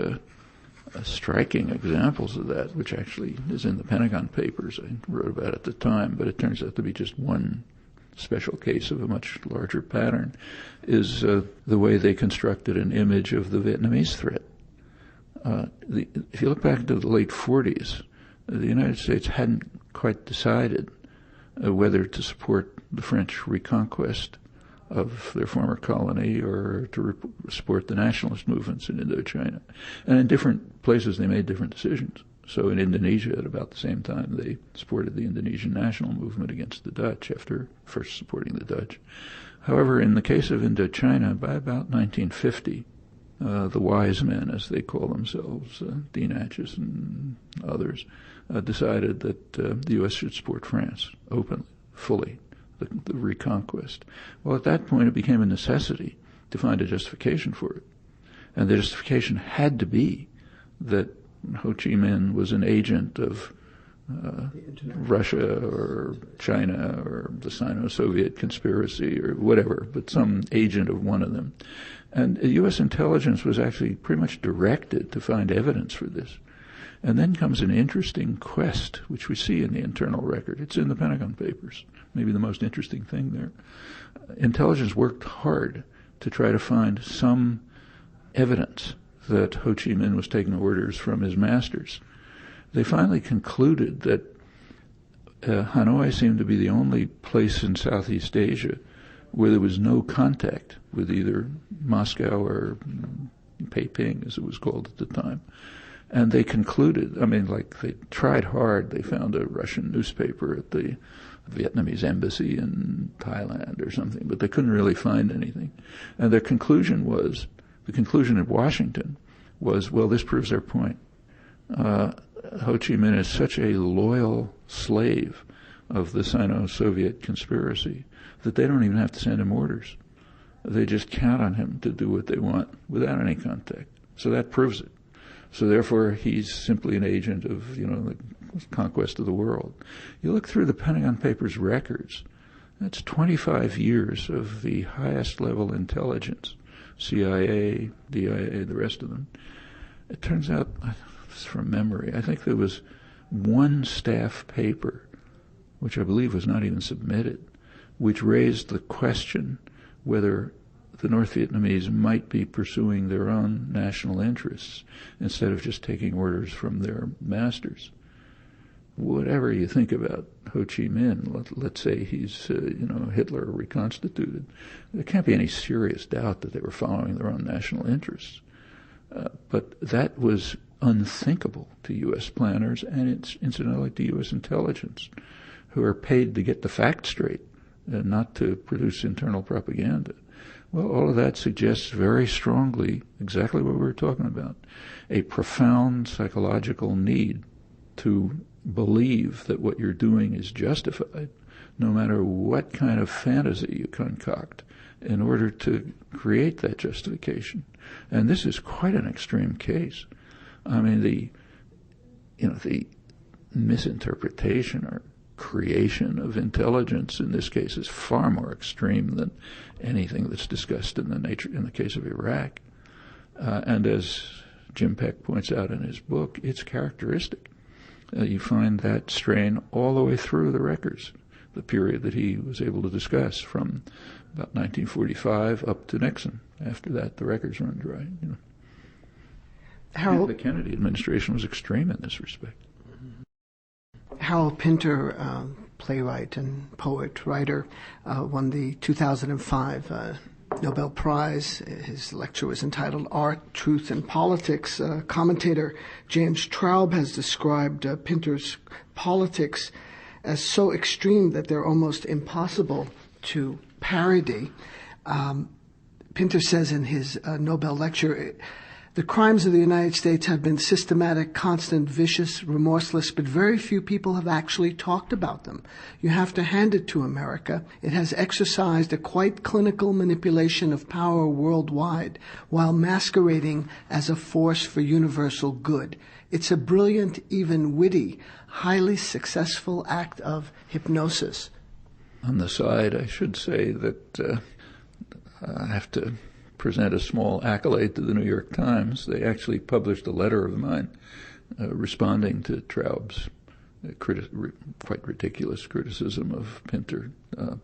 striking examples of that, which actually is in the Pentagon Papers I wrote about at the time, but it turns out to be just one special case of a much larger pattern, is the way they constructed an image of the Vietnamese threat. If you look back to the late 40s, the United States hadn't quite decided whether to support the French reconquest of their former colony or to support the nationalist movements in Indochina. And in different places they made different decisions. So in Indonesia, at about the same time, they supported the Indonesian national movement against the Dutch after first supporting the Dutch. However, in the case of Indochina, by about 1950, the wise men, as they call themselves, Dean Acheson and others, decided that the U.S. should support France openly, fully, the reconquest. Well, at that point, it became a necessity to find a justification for it. And the justification had to be that Ho Chi Minh was an agent of Russia or China or the Sino-Soviet conspiracy or whatever, but some agent of one of them. And U.S. intelligence was actually pretty much directed to find evidence for this. And then comes an interesting quest, which we see in the internal record. It's in the Pentagon Papers, maybe the most interesting thing there. Intelligence worked hard to try to find some evidence that Ho Chi Minh was taking orders from his masters. They finally concluded that Hanoi seemed to be the only place in Southeast Asia where there was no contact with either Moscow or Peiping, as it was called at the time. And they concluded, they tried hard. They found a Russian newspaper at the Vietnamese embassy in Thailand or something, but they couldn't really find anything. And the conclusion in Washington was, well, this proves their point. Ho Chi Minh is such a loyal slave of the Sino-Soviet conspiracy that they don't even have to send him orders. They just count on him to do what they want without any contact. So that proves it. So therefore, he's simply an agent of, the conquest of the world. You look through the Pentagon Papers records, that's 25 years of the highest level intelligence, CIA, DIA, the rest of them. It turns out, from memory, I think there was one staff paper, which I believe was not even submitted, which raised the question whether the North Vietnamese might be pursuing their own national interests instead of just taking orders from their masters. Whatever you think about Ho Chi Minh, let's say he's, Hitler reconstituted, there can't be any serious doubt that they were following their own national interests. But that was unthinkable to U.S. planners and incidentally to U.S. intelligence, who are paid to get the facts straight and not to produce internal propaganda. Well, all of that suggests very strongly exactly what we were talking about, a profound psychological need to believe that what you're doing is justified, no matter what kind of fantasy you concoct, in order to create that justification. And this is quite an extreme case. The misinterpretation or creation of intelligence in this case is far more extreme than anything that's discussed in the case of Iraq. And as Jim Peck points out in his book, it's characteristic. You find that strain all the way through the records, the period that he was able to discuss from about 1945 up to Nixon. After that, the records run dry. Harold, the Kennedy administration was extreme in this respect. Harold Pinter, playwright and poet, writer, won the 2005 Nobel Prize. His lecture was entitled Art, Truth, and Politics. Commentator James Traub has described Pinter's politics as so extreme that they're almost impossible to parody. Pinter says in his Nobel lecture, the crimes of the United States have been systematic, constant, vicious, remorseless, but very few people have actually talked about them. You have to hand it to America. It has exercised a quite clinical manipulation of power worldwide while masquerading as a force for universal good. It's a brilliant, even witty, highly successful act of hypnosis. On the side, I should say that I have to present a small accolade to the New York Times. They actually published a letter of mine responding to Traub's quite ridiculous criticism of Pinter,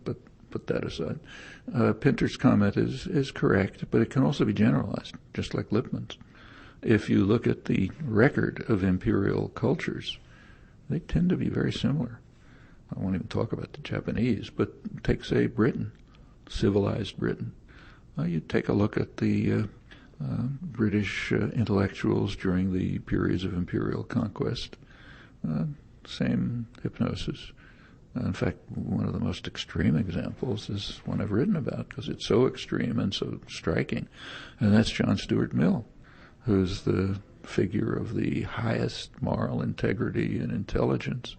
but put that aside. Pinter's comment is correct, but it can also be generalized, just like Lippmann's. If you look at the record of imperial cultures, they tend to be very similar. I won't even talk about the Japanese, but take, say, Britain, civilized Britain. You take a look at the British intellectuals during the periods of imperial conquest. Same hypnosis. In fact, one of the most extreme examples is one I've written about because it's so extreme and so striking, and that's John Stuart Mill, who's the figure of the highest moral integrity and intelligence,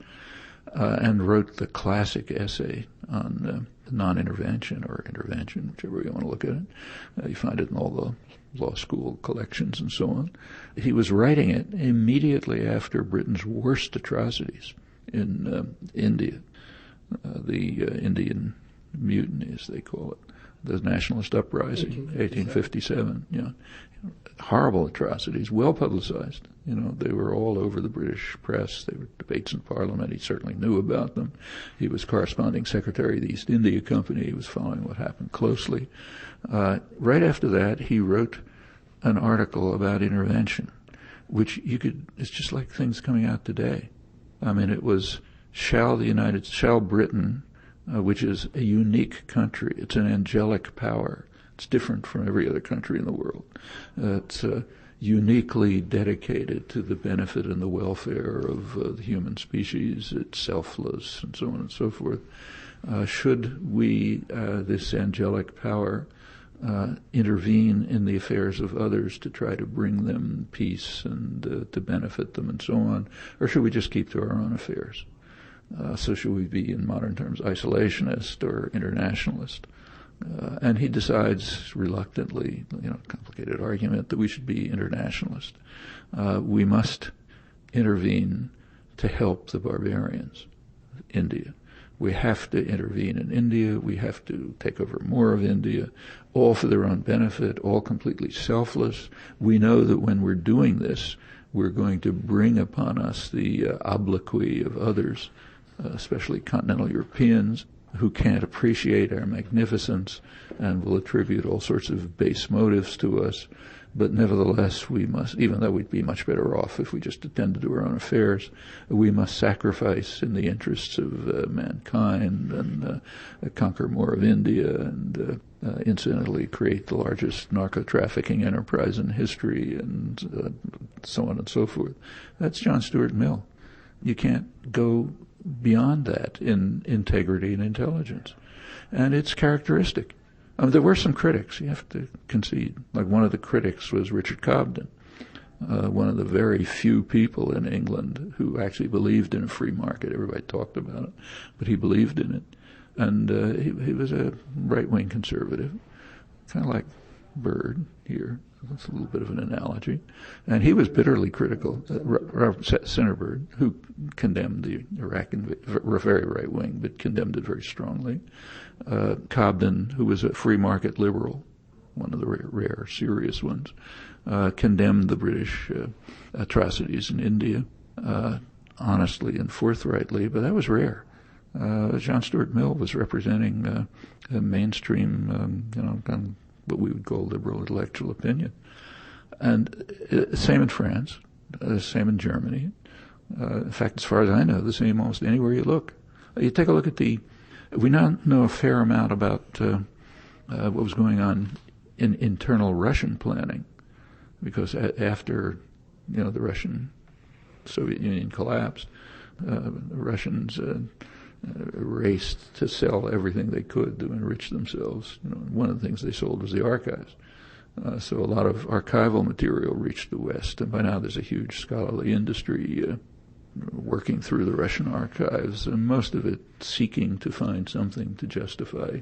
and wrote the classic essay on non-intervention or intervention, whichever you want to look at it. You find it in all the law school collections and so on. He was writing it immediately after Britain's worst atrocities in India, the Indian Mutiny, as they call it, the nationalist uprising, 1857. Horrible atrocities, well publicized. They were all over the British press. They were debates in Parliament. He certainly knew about them. He was corresponding secretary of the East India Company. He was following what happened closely. Right after that, he wrote an article about intervention, which it's just like things coming out today. I mean, it was, shall Britain, which is a unique country, it's an angelic power. It's different from every other country in the world. It's uniquely dedicated to the benefit and the welfare of the human species. It's selfless and so on and so forth. Should we, this angelic power, intervene in the affairs of others to try to bring them peace and to benefit them and so on, or should we just keep to our own affairs? So should we be, in modern terms, isolationist or internationalist? And he decides reluctantly, complicated argument, that we should be internationalist. We must intervene to help the barbarians, India. We have to intervene in India. We have to take over more of India, all for their own benefit, all completely selfless. We know that when we're doing this, we're going to bring upon us the obloquy of others, especially continental Europeans, who can't appreciate our magnificence and will attribute all sorts of base motives to us. But nevertheless, we must, even though we'd be much better off if we just attended to our own affairs, we must sacrifice in the interests of mankind and conquer more of India and incidentally create the largest narco-trafficking enterprise in history and so on and so forth. That's John Stuart Mill. You can't go beyond that in integrity and intelligence. And it's characteristic. There were some critics, you have to concede. Like one of the critics was Richard Cobden, one of the very few people in England who actually believed in a free market. Everybody talked about it, but he believed in it. And he was a right-wing conservative, kind of like Byrd here. That's a little bit of an analogy. And he was bitterly critical, Senator Byrd, who condemned the Iraq invasion, very right-wing, but condemned it very strongly. Cobden, who was a free market liberal, one of the rare serious ones, condemned the British atrocities in India honestly and forthrightly, but that was rare. John Stuart Mill was representing a mainstream, kind of what we would call liberal intellectual opinion. And same in France, same in Germany. In fact, as far as I know, the same almost anywhere you look. You take a look at we now know a fair amount about what was going on in internal Russian planning, because after, the Russian Soviet Union collapsed, the Russians raced to sell everything they could to enrich themselves. One of the things they sold was the archives. So a lot of archival material reached the West, and by now there's a huge scholarly industry working through the Russian archives, and most of it seeking to find something to justify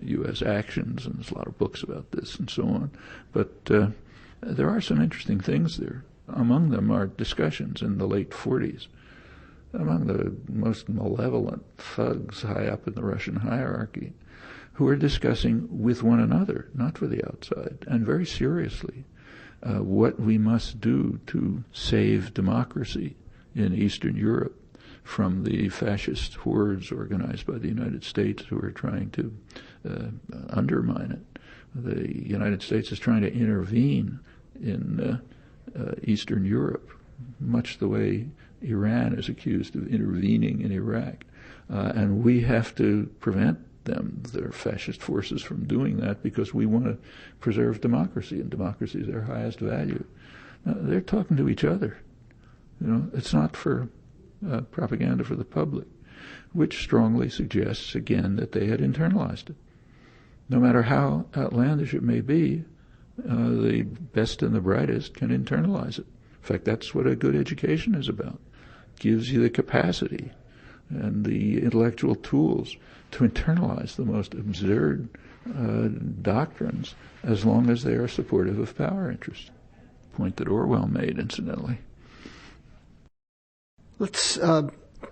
U.S. actions, and there's a lot of books about this and so on. But there are some interesting things there. Among them are discussions in the late 40s among the most malevolent thugs high up in the Russian hierarchy, who are discussing with one another, not for the outside, and very seriously, what we must do to save democracy in Eastern Europe from the fascist hordes organized by the United States who are trying to undermine it. The United States is trying to intervene in Eastern Europe, much the way Iran is accused of intervening in Iraq. And we have to prevent their fascist forces, from doing that, because we want to preserve democracy, and democracy is their highest value. Now, they're talking to each other. It's not for propaganda for the public, which strongly suggests, again, that they had internalized it. No matter how outlandish it may be, the best and the brightest can internalize it. In fact, that's what a good education is about. It gives you the capacity and the intellectual tools to internalize the most absurd doctrines as long as they are supportive of power interests. Point that Orwell made, incidentally. Let's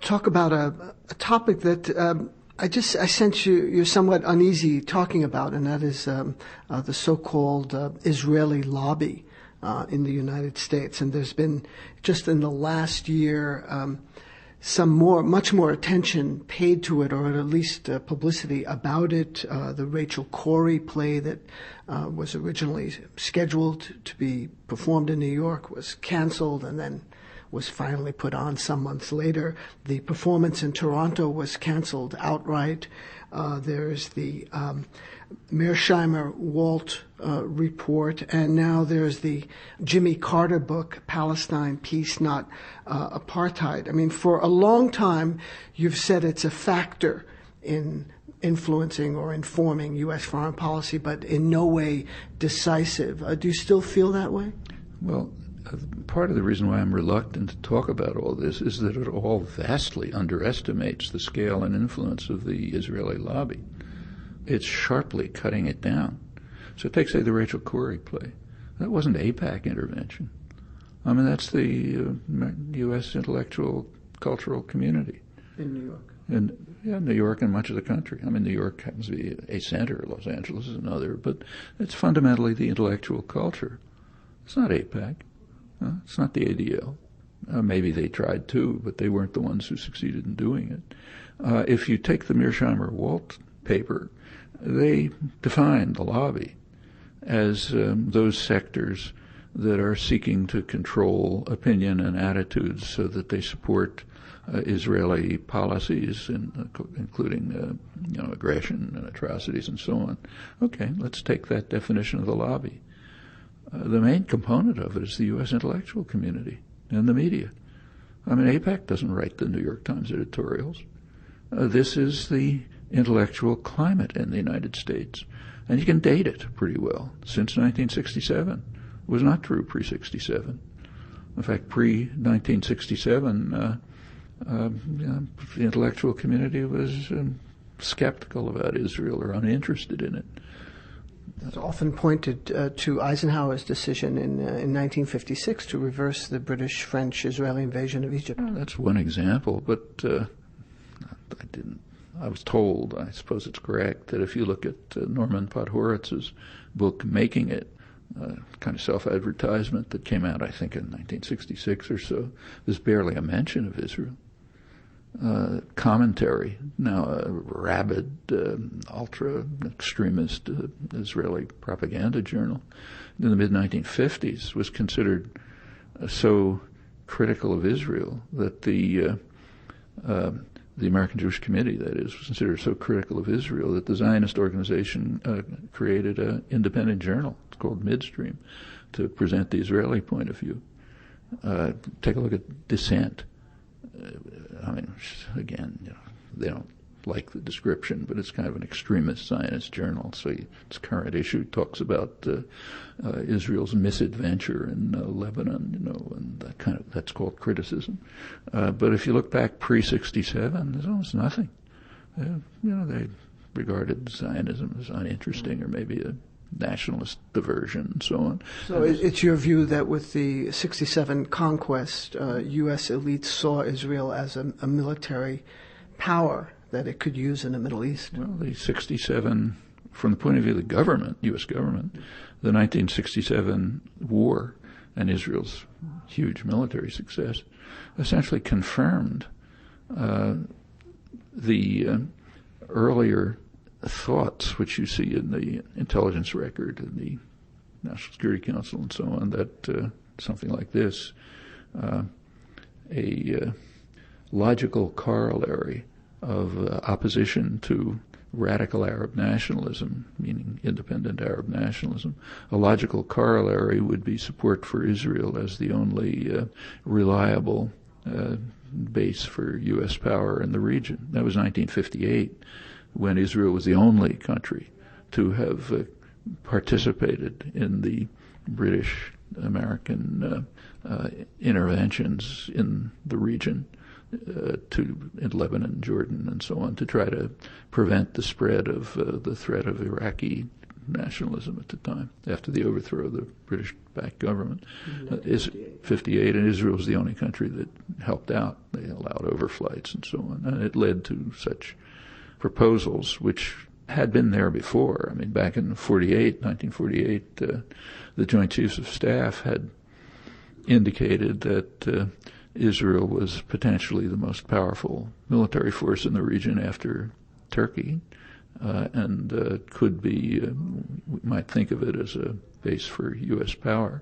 talk about a topic that I sense you're somewhat uneasy talking about, and that is the so-called Israeli lobby in the United States. And there's been, just in the last year, much more attention paid to it, or at least publicity about it. The Rachel Corrie play that was originally scheduled to be performed in New York was canceled and then was finally put on some months later. The performance in Toronto was canceled outright. There's the Mearsheimer-Walt report, and now there's the Jimmy Carter book, Palestine, Peace, Not Apartheid. I mean, for a long time, you've said it's a factor in influencing or informing U.S. foreign policy, but in no way decisive. Do you still feel that way? Well, part of the reason why I'm reluctant to talk about all this is that it all vastly underestimates the scale and influence of the Israeli lobby. It's sharply cutting it down. So take, say, the Rachel Corrie play. That wasn't AIPAC intervention. I mean, that's the U.S. intellectual cultural community. In New York. New York and much of the country. I mean, New York happens to be a center. Los Angeles is another. But it's fundamentally the intellectual culture. It's not AIPAC. It's not the ADL. Maybe they tried too, but they weren't the ones who succeeded in doing it. If you take the Mearsheimer-Walt paper, they define the lobby as those sectors that are seeking to control opinion and attitudes so that they support Israeli policies, including aggression and atrocities and so on. Okay, let's take that definition of the lobby. The main component of it is the U.S. intellectual community and the media. I mean, AIPAC doesn't write the New York Times editorials. This is the intellectual climate in the United States. And you can date it pretty well. Since 1967. It was not true pre-67. In fact, pre-1967, the intellectual community was skeptical about Israel or uninterested in it. It's often pointed to Eisenhower's decision in 1956 to reverse the British-French-Israeli invasion of Egypt. Well, that's one example, but I was told, I suppose it's correct, that if you look at Norman Podhoritz's book, Making It, kind of self-advertisement that came out, I think, in 1966 or so, there's barely a mention of Israel. Commentary, now a rabid, ultra-extremist Israeli propaganda journal in the mid-1950s was considered so critical of Israel that the American Jewish Committee, that is, was considered so critical of Israel that the Zionist organization created an independent journal. It's called Midstream, to present the Israeli point of view. Take a look at Dissent. I mean, again, they don't like the description, but it's kind of an extremist Zionist journal. So its current issue talks about Israel's misadventure in Lebanon, and that's called criticism. But if you look back pre-67, there's almost nothing. They regarded Zionism as uninteresting or maybe a nationalist diversion and so on. So it's your view that with the 67 conquest, U.S. elites saw Israel as a military power that it could use in the Middle East? Well, the 67, from the point of view of the government, U.S. government, the 1967 war and Israel's huge military success essentially confirmed the earlier thoughts which you see in the intelligence record and the National Security Council and so on, that something like this, a logical corollary of opposition to radical Arab nationalism, meaning independent Arab nationalism. A logical corollary would be support for Israel as the only reliable base for U.S. power in the region. That was 1958, when Israel was the only country to have participated in the British-American interventions in the region. in Lebanon, Jordan, and so on, to try to prevent the spread of the threat of Iraqi nationalism at the time, after the overthrow of the British-backed government. 58, and Israel was the only country that helped out. They allowed overflights and so on, and it led to such proposals, which had been there before. I mean, back in 1948, the Joint Chiefs of Staff had indicated that Israel was potentially the most powerful military force in the region after Turkey, and could be, we might think of it as a base for U.S. power.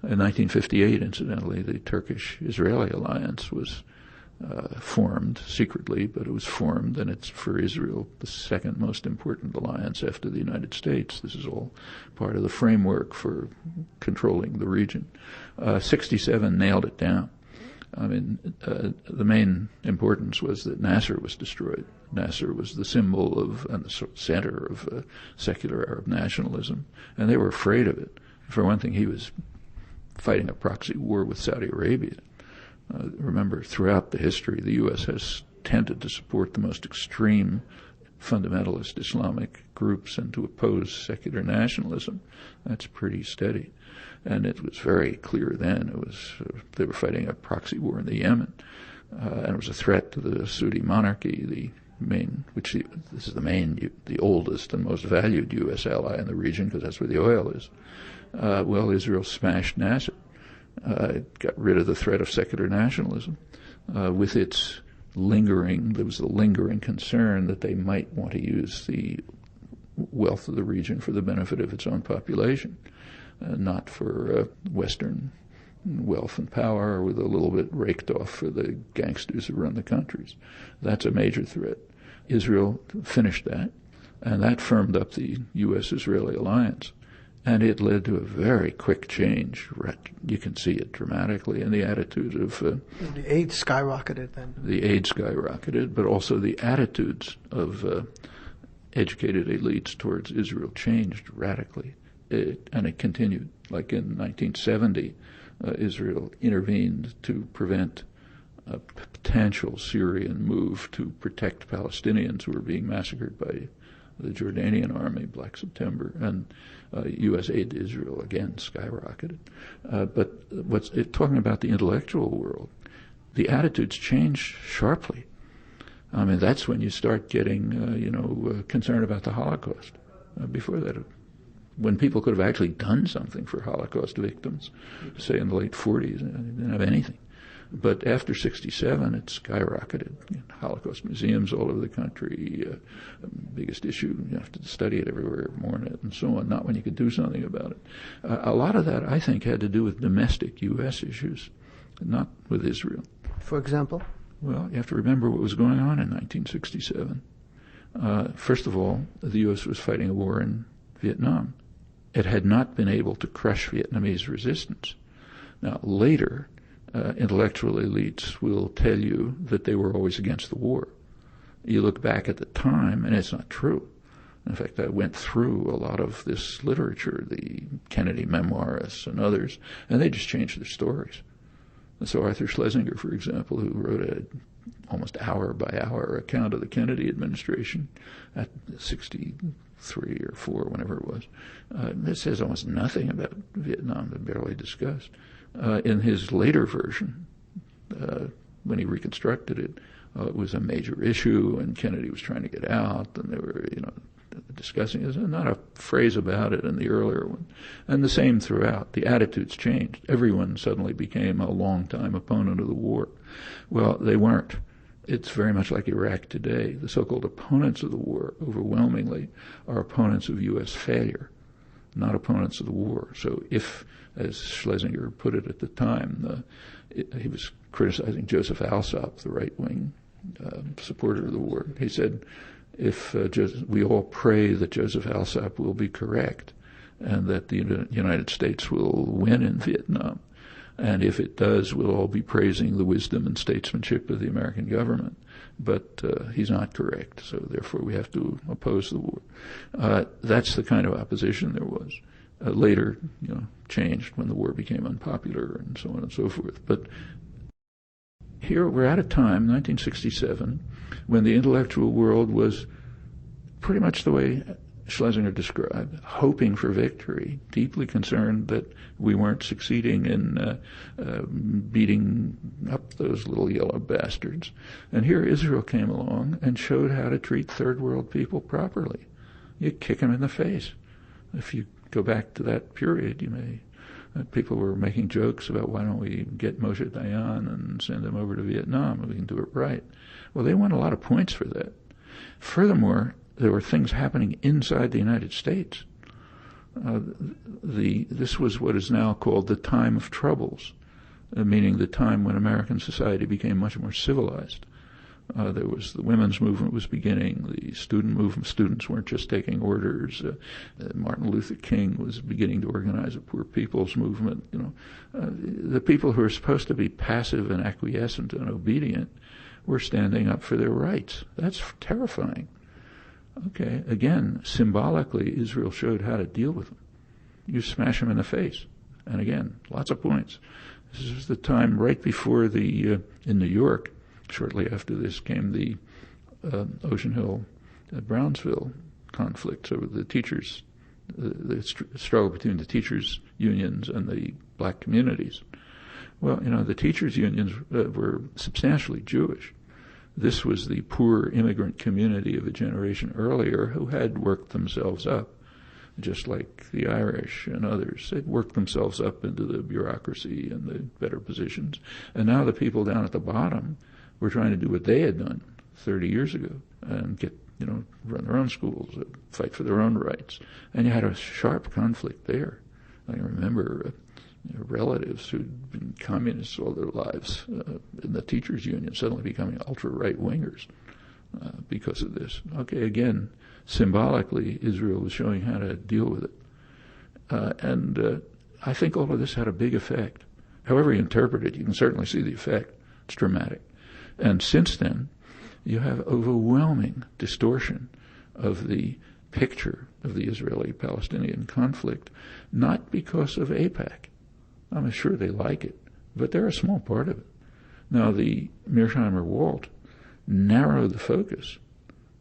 In 1958, incidentally, the Turkish-Israeli alliance was formed secretly, but it was formed, and it's, for Israel, the second most important alliance after the United States. This is all part of the framework for controlling the region. 67 nailed it down. I mean, the main importance was that Nasser was destroyed. Nasser was the symbol of and the center of secular Arab nationalism, and they were afraid of it. For one thing, he was fighting a proxy war with Saudi Arabia. Remember, throughout the history, the U.S. has tended to support the most extreme fundamentalist Islamic groups and to oppose secular nationalism. That's pretty steady. And it was very clear then. It was they were fighting a proxy war in the Yemen, and it was a threat to the Saudi monarchy, the oldest and most valued U.S. ally in the region, because that's where the oil is. Well, Israel smashed Nasser. It got rid of the threat of secular nationalism. With its there was a lingering concern that they might want to use the wealth of the region for the benefit of its own population, not for Western wealth and power, with a little bit raked off for the gangsters who run the countries. That's a major threat. Israel finished that, and that firmed up the U.S.-Israeli alliance. And it led to a very quick change. You can see it dramatically in the attitude of... the aid skyrocketed then. The aid skyrocketed, but also the attitudes of educated elites towards Israel changed radically. And it continued. Like in 1970, Israel intervened to prevent a potential Syrian move to protect Palestinians who were being massacred by the Jordanian army, Black September, and U.S. aid to Israel again skyrocketed. But talking about the intellectual world, the attitudes changed sharply. I mean, that's when you start getting, concerned about the Holocaust. Before that, when people could have actually done something for Holocaust victims, say in the late 40s, they didn't have anything. But after 67, it skyrocketed. Holocaust museums all over the country, biggest issue, you have to study it everywhere, mourn it, and so on, not when you could do something about it. A lot of that, I think, had to do with domestic U.S. issues, not with Israel. For example? Well, you have to remember what was going on in 1967. First of all, the U.S. was fighting a war in Vietnam. It had not been able to crush Vietnamese resistance. Now, later, intellectual elites will tell you that they were always against the war. You look back at the time, and it's not true. In fact, I went through a lot of this literature, the Kennedy memoirists and others, and they just changed their stories. And so Arthur Schlesinger, for example, who wrote a almost hour-by-hour account of the Kennedy administration at 63 or 4, whenever it was, it says almost nothing about Vietnam, they barely discussed. In his later version, when he reconstructed it, it was a major issue, and Kennedy was trying to get out, and they were, discussing it. There's not a phrase about it in the earlier one. And the same throughout. The attitudes changed. Everyone suddenly became a long-time opponent of the war. Well, they weren't. It's very much like Iraq today. The so-called opponents of the war, overwhelmingly, are opponents of U.S. failure, not opponents of the war. So if, as Schlesinger put it at the time, he was criticizing Joseph Alsop, the right-wing supporter of the war. He said, if we all pray that Joseph Alsop will be correct and that the United States will win in Vietnam, and if it does, we'll all be praising the wisdom and statesmanship of the American government. But he's not correct, so therefore we have to oppose the war. That's the kind of opposition there was. Later, changed when the war became unpopular and so on and so forth. But here we're at a time, 1967, when the intellectual world was pretty much the way Schlesinger described, hoping for victory, deeply concerned that we weren't succeeding in beating up those little yellow bastards. And here Israel came along and showed how to treat third world people properly. You kick them in the face. If you go back to that period, you may people were making jokes about why don't we get Moshe Dayan and send him over to Vietnam and we can do it right. Well, they won a lot of points for that. Furthermore, there were things happening inside the United States. This was what is now called the time of troubles, meaning the time when American society became much more civilized. There was the women's movement was beginning. The student movement, students weren't just taking orders. Martin Luther King was beginning to organize a poor people's movement. The people who are supposed to be passive and acquiescent and obedient were standing up for their rights. That's terrifying. Okay, again, symbolically, Israel showed how to deal with them. You smash them in the face. And again, lots of points. This is the time right before in New York, shortly after this came the Ocean Hill, Brownsville conflict over the teachers, the struggle between the teachers' unions and the black communities. Well, the teachers' unions were substantially Jewish. This was the poor immigrant community of a generation earlier who had worked themselves up, just like the Irish and others. They'd worked themselves up into the bureaucracy and the better positions. And now the people down at the bottom were trying to do what they had done 30 years ago and run their own schools, fight for their own rights. And you had a sharp conflict there. I remember relatives who'd been communists all their lives in the teachers' union suddenly becoming ultra-right-wingers because of this. Okay, again, symbolically, Israel was showing how to deal with it. And I think all of this had a big effect. However you interpret it, you can certainly see the effect. It's dramatic. And since then, you have overwhelming distortion of the picture of the Israeli-Palestinian conflict, not because of AIPAC. I'm sure they like it, but they're a small part of it. Now, the Mearsheimer-Walt narrow the focus.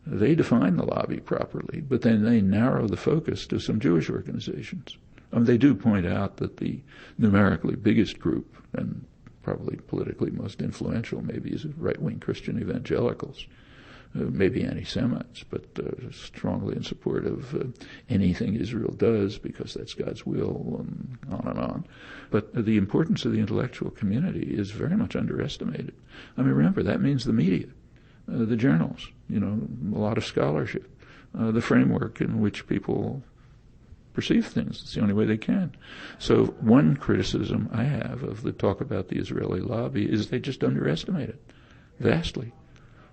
They define the lobby properly, but then they narrow the focus to some Jewish organizations. They do point out that the numerically biggest group, and probably politically most influential, maybe, is right-wing Christian evangelicals, maybe anti-Semites, but strongly in support of anything Israel does because that's God's will, and on and on. But the importance of the intellectual community is very much underestimated. Remember, that means the media, the journals, a lot of scholarship, the framework in which people perceive things. It's the only way they can. So one criticism I have of the talk about the Israeli lobby is they just underestimate it vastly.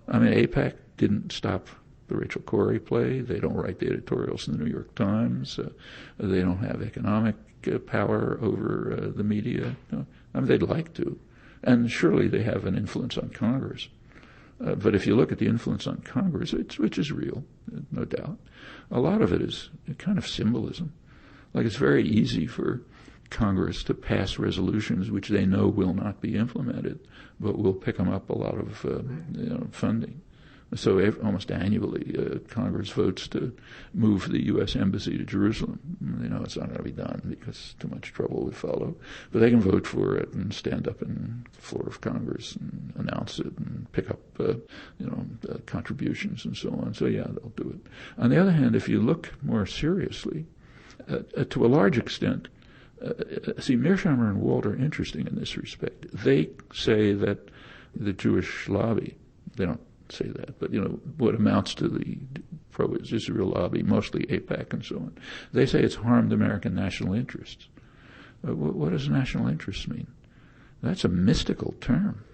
AIPAC didn't stop the Rachel Corrie play. They don't write the editorials in the New York Times. They don't have economic power over the media. They'd like to. And surely they have an influence on Congress. But if you look at the influence on Congress, which is real, no doubt, a lot of it is kind of symbolism. Like it's very easy for Congress to pass resolutions which they know will not be implemented, but will pick them up a lot of funding. So almost annually, Congress votes to move the U.S. Embassy to Jerusalem. It's not going to be done because too much trouble would follow. But they can vote for it and stand up in the floor of Congress and announce it and pick up, contributions and so on. So, yeah, they'll do it. On the other hand, if you look more seriously, to a large extent, Mearsheimer and Walt are interesting in this respect. They say that the Jewish lobby, they don't say that, but what amounts to the pro-Israel lobby, mostly AIPAC and so on, they say it's harmed American national interests. What does national interest mean? That's a mystical term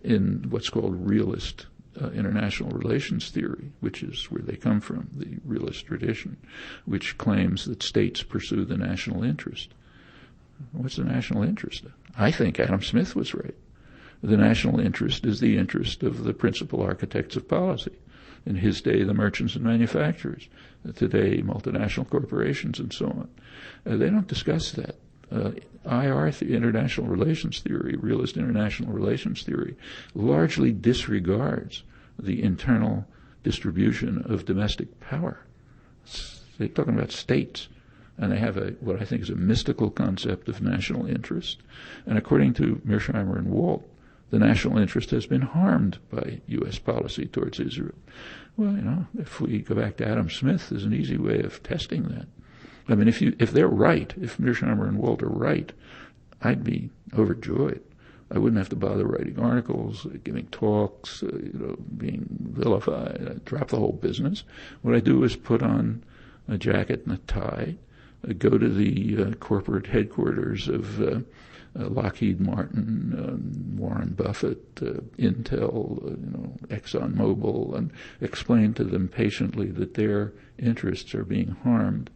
in what's called realist international relations theory, which is where they come from, the realist tradition, which claims that states pursue the national interest. What's the national interest? I think Adam Smith was right. The national interest is the interest of the principal architects of policy. In his day, the merchants and manufacturers. Today, multinational corporations and so on. They don't discuss that. international relations theory, realist international relations theory, largely disregards the internal distribution of domestic power. They're talking about states, and they have what I think is a mystical concept of national interest. And according to Mearsheimer and Walt, the national interest has been harmed by U.S. policy towards Israel. Well, if we go back to Adam Smith, there's an easy way of testing that. I mean, if they're right, if Mearsheimer and Walt are right, I'd be overjoyed. I wouldn't have to bother writing articles, giving talks, being vilified. I'd drop the whole business. What I do is put on a jacket and a tie, go to the corporate headquarters of Lockheed Martin, Warren Buffett, Intel, ExxonMobil, and explain to them patiently that their interests are being harmed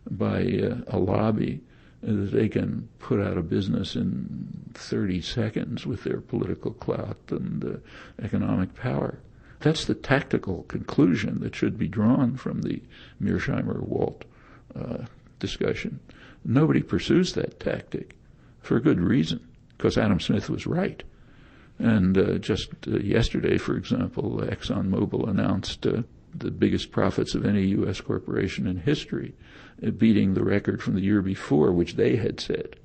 by a lobby that they can put out of business in 30 seconds with their political clout and economic power. That's the tactical conclusion that should be drawn from the Mearsheimer-Walt discussion. Nobody pursues that tactic for a good reason, because Adam Smith was right. And just yesterday, for example, ExxonMobil announced the biggest profits of any U.S. corporation in history, beating the record from the year before, which they had said.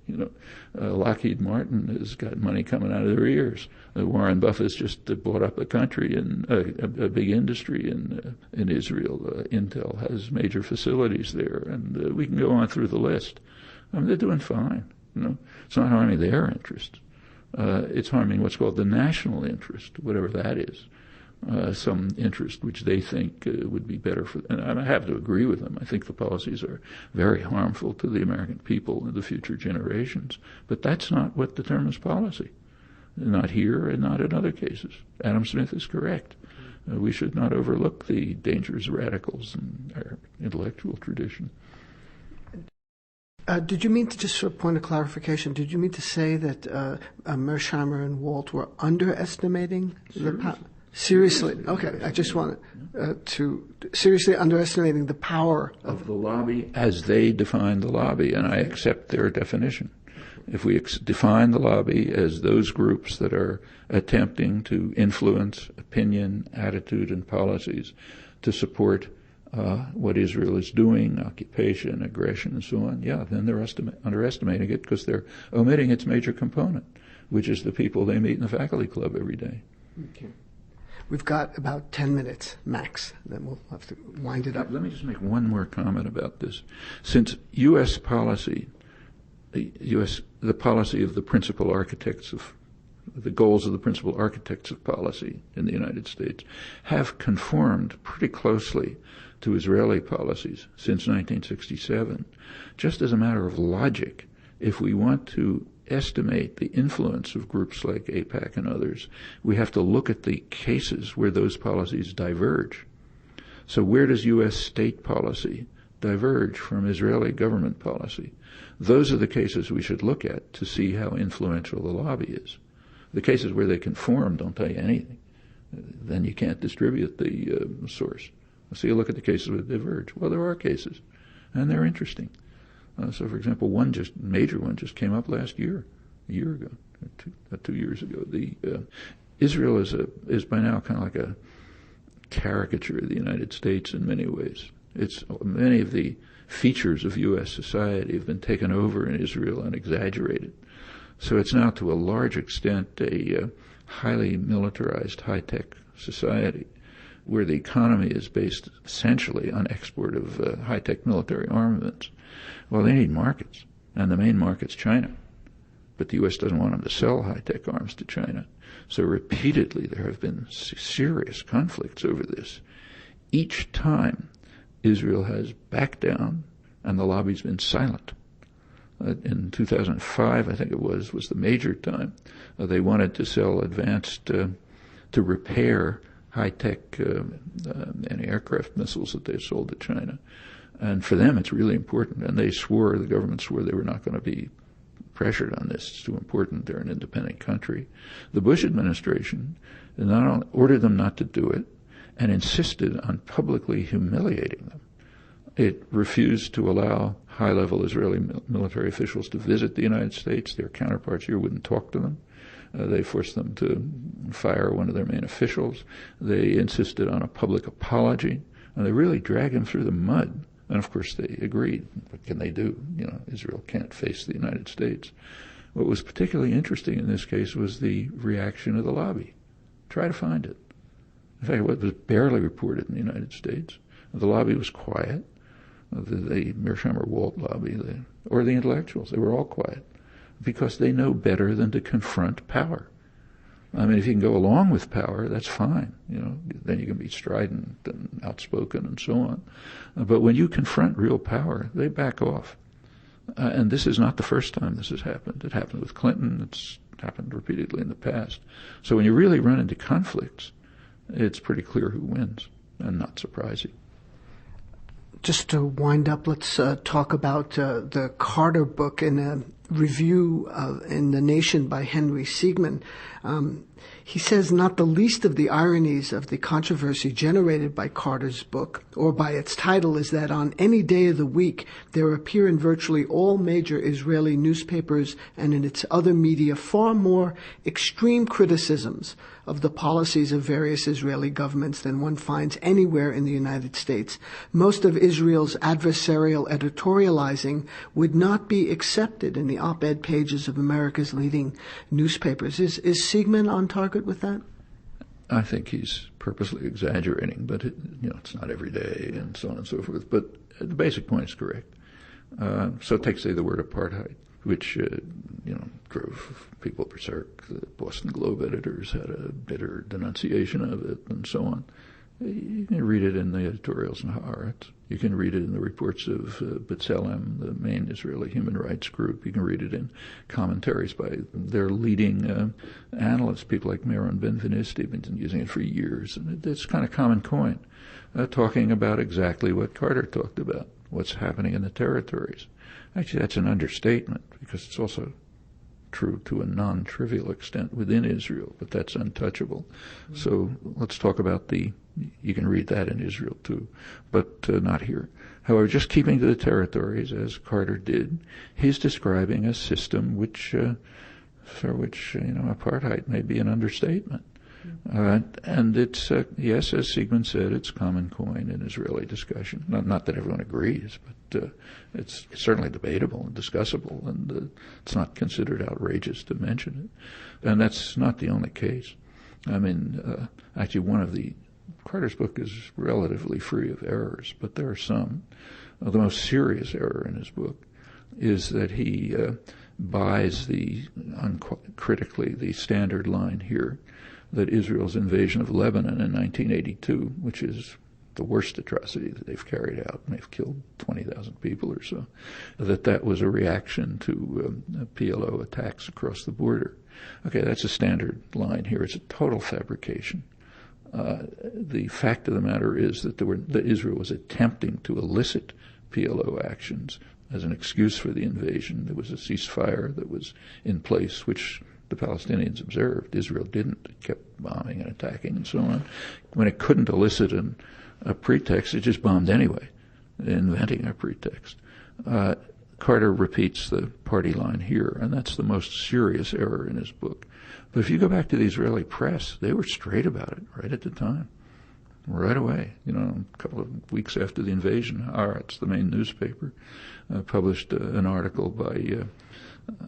Lockheed Martin has got money coming out of their ears. Warren Buffett's just bought up a country and a big industry in Israel. Intel has major facilities there, and we can go on through the list. I mean, they're doing fine. It's not harming their interest. It's harming what's called the national interest, whatever that is. Some interest which they think would be better for them. And I have to agree with them. I think the policies are very harmful to the American people and the future generations. But that's not what determines policy. Not here and not in other cases. Adam Smith is correct. We should not overlook the dangerous radicals in our intellectual tradition. Did you mean to, just for a point of clarification, did you mean to say that Mearsheimer and Walt were underestimating the power? Seriously? Okay, I just wanted to seriously underestimating the power of the lobby as they define the lobby, and I accept their definition. If we define the lobby as those groups that are attempting to influence opinion, attitude, and policies to support what Israel is doing, occupation, aggression, and so on, then they're underestimating it because they're omitting its major component, which is the people they meet in the faculty club every day. Okay. We've got about 10 minutes max, then we'll have to wind it up. Let me just make one more comment about this. Since U.S. policy, the policy of the principal architects of the goals of the principal architects of policy in the United States have conformed pretty closely to Israeli policies since 1967. Just as a matter of logic, if we want to estimate the influence of groups like AIPAC and others, we have to look at the cases where those policies diverge. So where does U.S. state policy diverge from Israeli government policy? Those are the cases we should look at to see how influential the lobby is. The cases where they conform don't tell you anything. Then you can't distribute the source. So you look at the cases where they diverge. Well, there are cases, and they're interesting. So, for example, major one just came up last year, a year ago, 2 years ago. Israel is by now kind of like a caricature of the United States in many ways. Many of the features of U.S. society have been taken over in Israel and exaggerated. So it's now to a large extent a highly militarized, high-tech society where the economy is based essentially on export of high-tech military armaments. Well, they need markets, and the main market's China. But the U.S. doesn't want them to sell high-tech arms to China. So repeatedly there have been serious conflicts over this. Each time Israel has backed down, and the lobby's been silent. In 2005, I think it was the major time. They wanted to sell advanced, to repair high-tech anti-aircraft missiles that they sold to China. And for them, it's really important. And the government swore they were not going to be pressured on this. It's too important. They're an independent country. The Bush administration not only ordered them not to do it, and insisted on publicly humiliating them. It refused to allow high-level Israeli military officials to visit the United States. Their counterparts here wouldn't talk to them. They forced them to fire one of their main officials. They insisted on a public apology. And they really dragged him through the mud. And of course they agreed. What can they do? Israel can't face the United States. What was particularly interesting in this case was the reaction of the lobby. Try to find it. In fact, what was barely reported in the United States. The lobby was quiet. The Mearsheimer-Walt lobby, or the intellectuals, they were all quiet because they know better than to confront power. I mean, if you can go along with power, that's fine. Then you can be strident and outspoken and so on. But when you confront real power, they back off. And this is not the first time this has happened. It happened with Clinton. It's happened repeatedly in the past. So when you really run into conflicts, it's pretty clear who wins, and not surprising. Just to wind up, let's talk about the Carter book in a review in The Nation by Henry Siegman. He says, not the least of the ironies of the controversy generated by Carter's book, or by its title, is that on any day of the week there appear in virtually all major Israeli newspapers and in its other media far more extreme criticisms of the policies of various Israeli governments than one finds anywhere in the United States. Most of Israel's adversarial editorializing would not be accepted in the op-ed pages of America's leading newspapers. Is Siegman on target with that? I think he's purposely exaggerating, but it's not every day and so on and so forth. But the basic point is correct. So take, say, the word apartheid, which drove people berserk. The Boston Globe editors had a bitter denunciation of it, and so on. You can read it in the editorials in Haaretz. You can read it in the reports of B'Tselem, the main Israeli human rights group. You can read it in commentaries by their leading analysts, people like Meron Ben-Venisti, have been using it for years. And it's kind of common coin, talking about exactly what Carter talked about, what's happening in the territories. Actually, that's an understatement, because it's also true to a non-trivial extent within Israel, but that's untouchable. Mm-hmm. So let's talk about you can read that in Israel too, but not here. However, just keeping to the territories, as Carter did, he's describing a system for which apartheid may be an understatement. And it's, yes, as Siegman said, it's common coin in Israeli discussion. Not that everyone agrees, but it's certainly debatable and discussable, and it's not considered outrageous to mention it. And that's not the only case. I mean, actually, Carter's book is relatively free of errors, but there are some. The most serious error in his book is that he buys uncritically the standard line here that Israel's invasion of Lebanon in 1982, which is the worst atrocity that they've carried out, and they've killed 20,000 people or so, that was a reaction to PLO attacks across the border. Okay, that's a standard line here. It's a total fabrication. The fact of the matter is that Israel was attempting to elicit PLO actions as an excuse for the invasion. There was a ceasefire that was in place, which the Palestinians observed. Israel didn't. It kept bombing and attacking and so on. When it couldn't elicit a pretext, it just bombed anyway, inventing a pretext. Carter repeats the party line here, and that's the most serious error in his book. But if you go back to the Israeli press, they were straight about it right at the time, right away. A couple of weeks after the invasion, Haaretz, the main newspaper, published an article by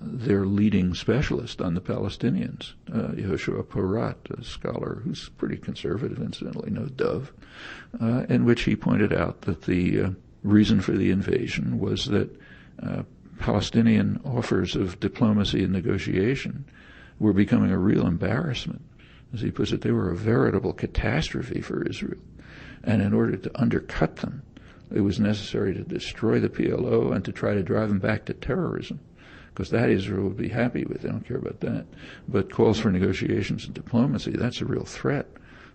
their leading specialist on the Palestinians, Yehoshua Porat, a scholar who's pretty conservative, incidentally, no dove, in which he pointed out that the reason for the invasion was that Palestinian offers of diplomacy and negotiation were becoming a real embarrassment. As he puts it, they were a veritable catastrophe for Israel. And in order to undercut them, it was necessary to destroy the PLO and to try to drive them back to terrorism, because that Israel would be happy with. They don't care about that. But calls for negotiations and diplomacy, that's a real threat.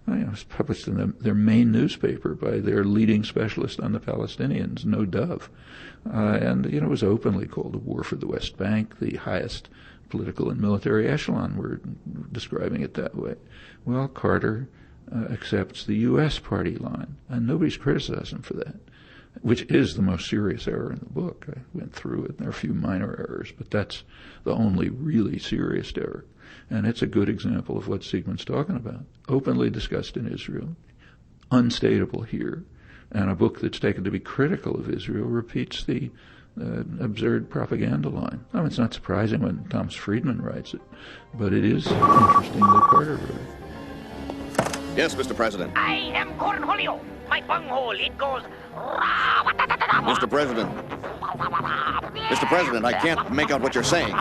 It was published in their main newspaper by their leading specialist on the Palestinians, no dove. And it was openly called a war for the West Bank. The highest political and military echelon were describing it that way. Well, Carter accepts the U.S. party line, and nobody's criticized him for that. which is the most serious error in the book. I went through it, and there are a few minor errors, but that's the only really serious error. And it's a good example of what Sigmund's talking about. Openly discussed in Israel, unstateable here, and a book that's taken to be critical of Israel repeats the absurd propaganda line. I mean, it's not surprising when Thomas Friedman writes it, but it is interesting that Carter wrote it. Yes, Mr. President. I am Cornholio. My bunghole, it goes... Mr. President. Mr. President, I can't make out what you're saying.